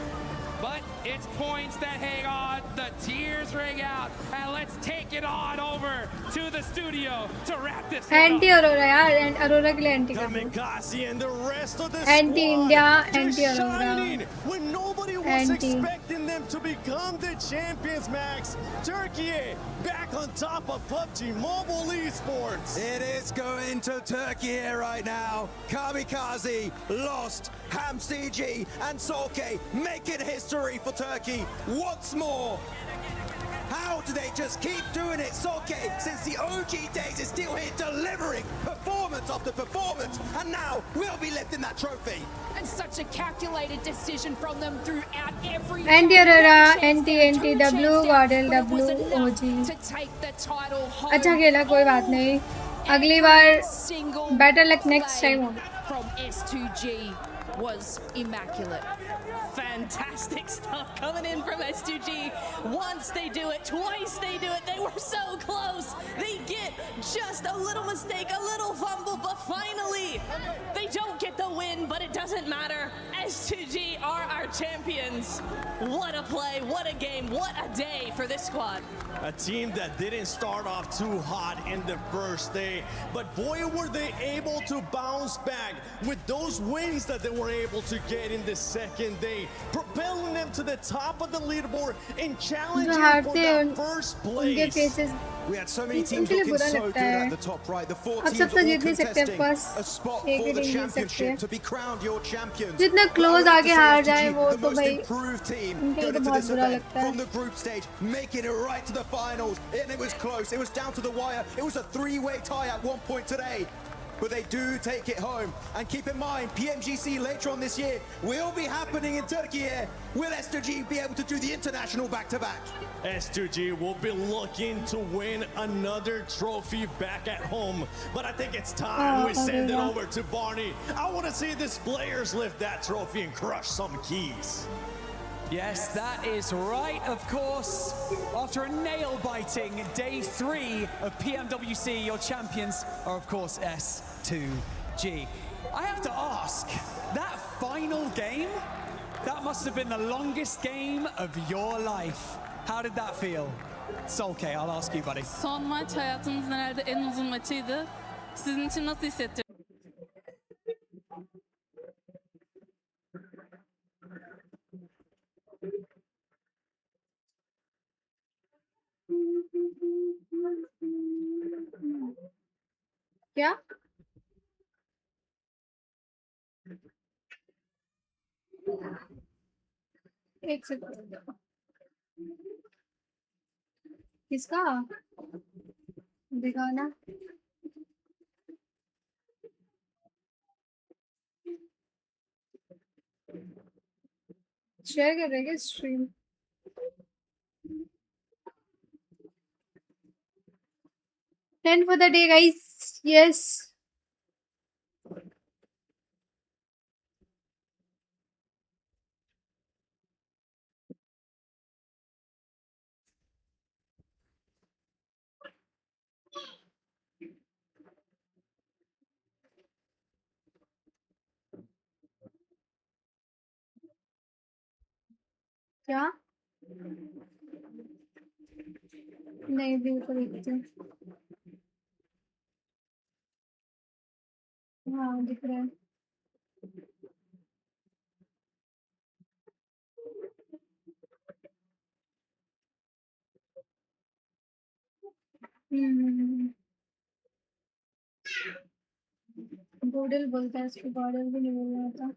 But it's points that hang on, the tears ring out, and let's take it on over to the studio to wrap this up. Anti-Aurora यार, and Aurora के लिए anti कर दो. Anti-India, anti-Aurora. When nobody was expecting them to become the champions, Max. Turkey back on top of PUBG Mobile Esports. It is going to Turkey right now. Kamikaze lost. HamCG and Solke making history for Turkey once more. How do they just keep doing it? Solke, since the OG days, is still here delivering performance after performance, and now we'll be lifting that trophy. And such a calculated decision from them throughout every Anti-Aurora, anti-W, Gordel, W, OG. अच्छा खेला, कोई बात नहीं. अगली बार better luck next time. From S2G was immaculate. fantastic stuff coming in from S2G. Once they do it, twice they do it. They were so close. They get just a little mistake, a little fumble, but finally they don't get the win, but it doesn't matter. S2G are our champions. What a play, what a game, what a day for this squad. A team that didn't start off too hot in the first day, but boy were they able to bounce back with those wins that they were able to get in the second day, propelling them to the top of the leaderboard and challenging for that first place. We had so many teams looking so good at the top right. The 4 teams all contesting a spot for the championship to be crowned your champions. जितना close आगे हार जाए वो the तो most भाई improved team उनके लिए going तो into बहुत this बुरा event लगता है. from the group stage, making it right to the finals, and it was close. It was down to the wire. It was a 3-way tie at one point today. But they do take it home. And keep in mind, PMGC later on this year will be happening in Turkey. Will S2G be able to do the international back-to-back? S2G will be looking to win another trophy back at home. But I think it's time we send it over to Barney. I want to see these players lift that trophy and crush some keys. Yes, that is right, of course. After a nail-biting day 3 of PMWC, your champions are, of course, S2G. I have to ask, that final game, that must have been the longest game of your life. How did that feel? Solke, I'll ask you, buddy. Son maç hayatımızın herhalde en uzun maçıydı. Sizin için nasıl hissettiriyor? क्या एक second किसका दिखाना share कर रहे हैं stream End for the day, guys. Yes. क्या नहीं भी तो देखते हैं हाँ दिख रहा है बॉडल बोलता है इसको बॉडल भी नहीं बोल रहा था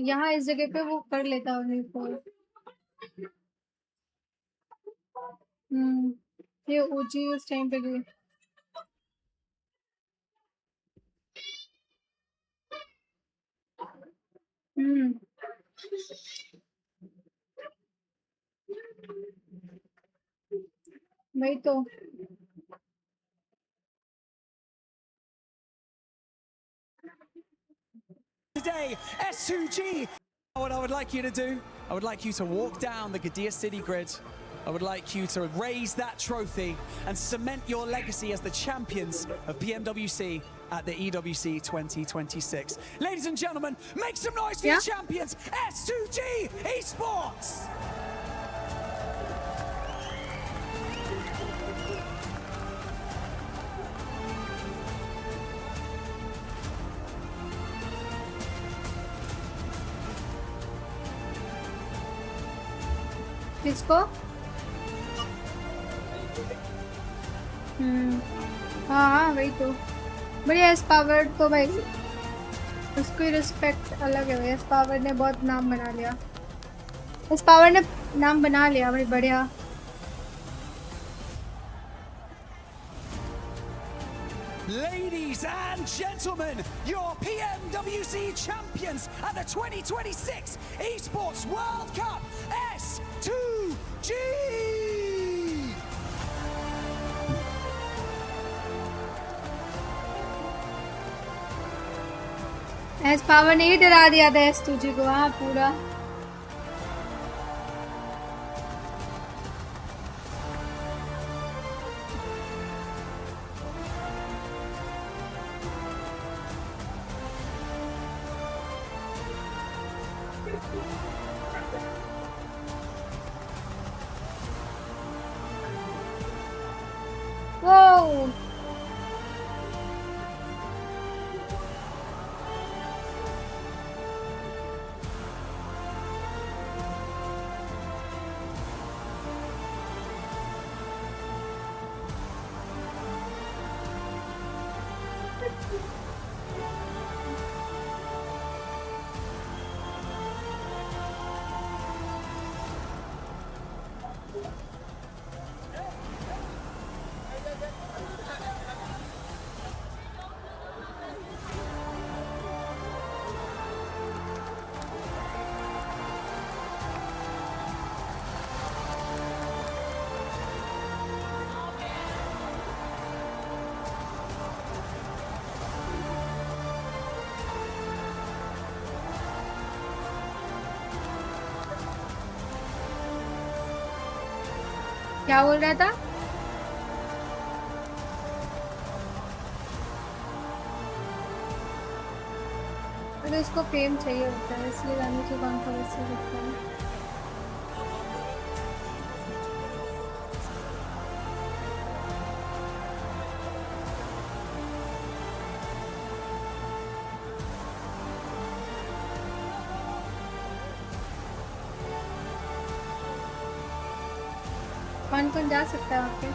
यहाँ इस जगह पे वो कर लेता है ये ओजी उस टाइम पे गई भाई तो Today, S2G. What I would like you to do, I would like you to walk down the Gadia City grid. I would like you to raise that trophy and cement your legacy as the champions of PMWC at the EWC 2026. Ladies and gentlemen, make some noise for your champions, S2G Esports! किसको? हाँ वही तो बढ़िया। S power तो भाई उसकी respect अलग है भाई। एस पावर ने बहुत नाम बना लिया। एस पावर ने नाम बना लिया भाई, बढ़िया। Ladies and gentlemen, your PMWC champions at the 2026 Esports World Cup S2G! S power ने ही डरा दिया था S2G को। हाँ पूरा। Whoa! क्या बोल रहा था? अरे उसको फेम चाहिए होता है, इसलिए गाने की कॉन्ट्रोवर्सी होता है। कौन कौन जा सकता है वहाँ पे?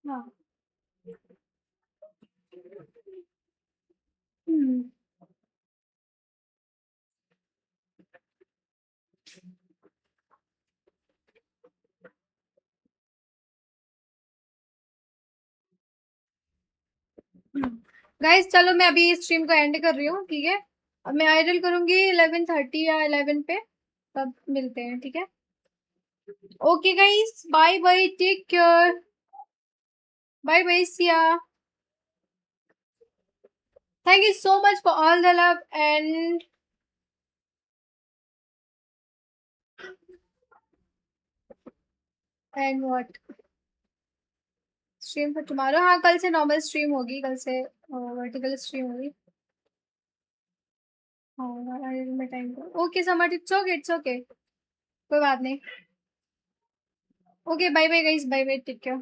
हाँ। गाइस चलो मैं अभी स्ट्रीम को एंड कर रही हूँ, ठीक है? अब मैं आइडल करूंगी 11:30 या 11 पे, तब मिलते हैं, ठीक है? Okay guys, bye bye, take care, bye bye, Siya. Thank you so much for all the love and what? Stream for tomorrow. हाँ कल से नॉर्मल स्ट्रीम होगी, कल से वर्टिकल स्ट्रीम होगी। हाँ मैं टाइम को। ओके समर, इट्स ओके, कोई बात नहीं। Okay bye bye guys, bye bye, take care.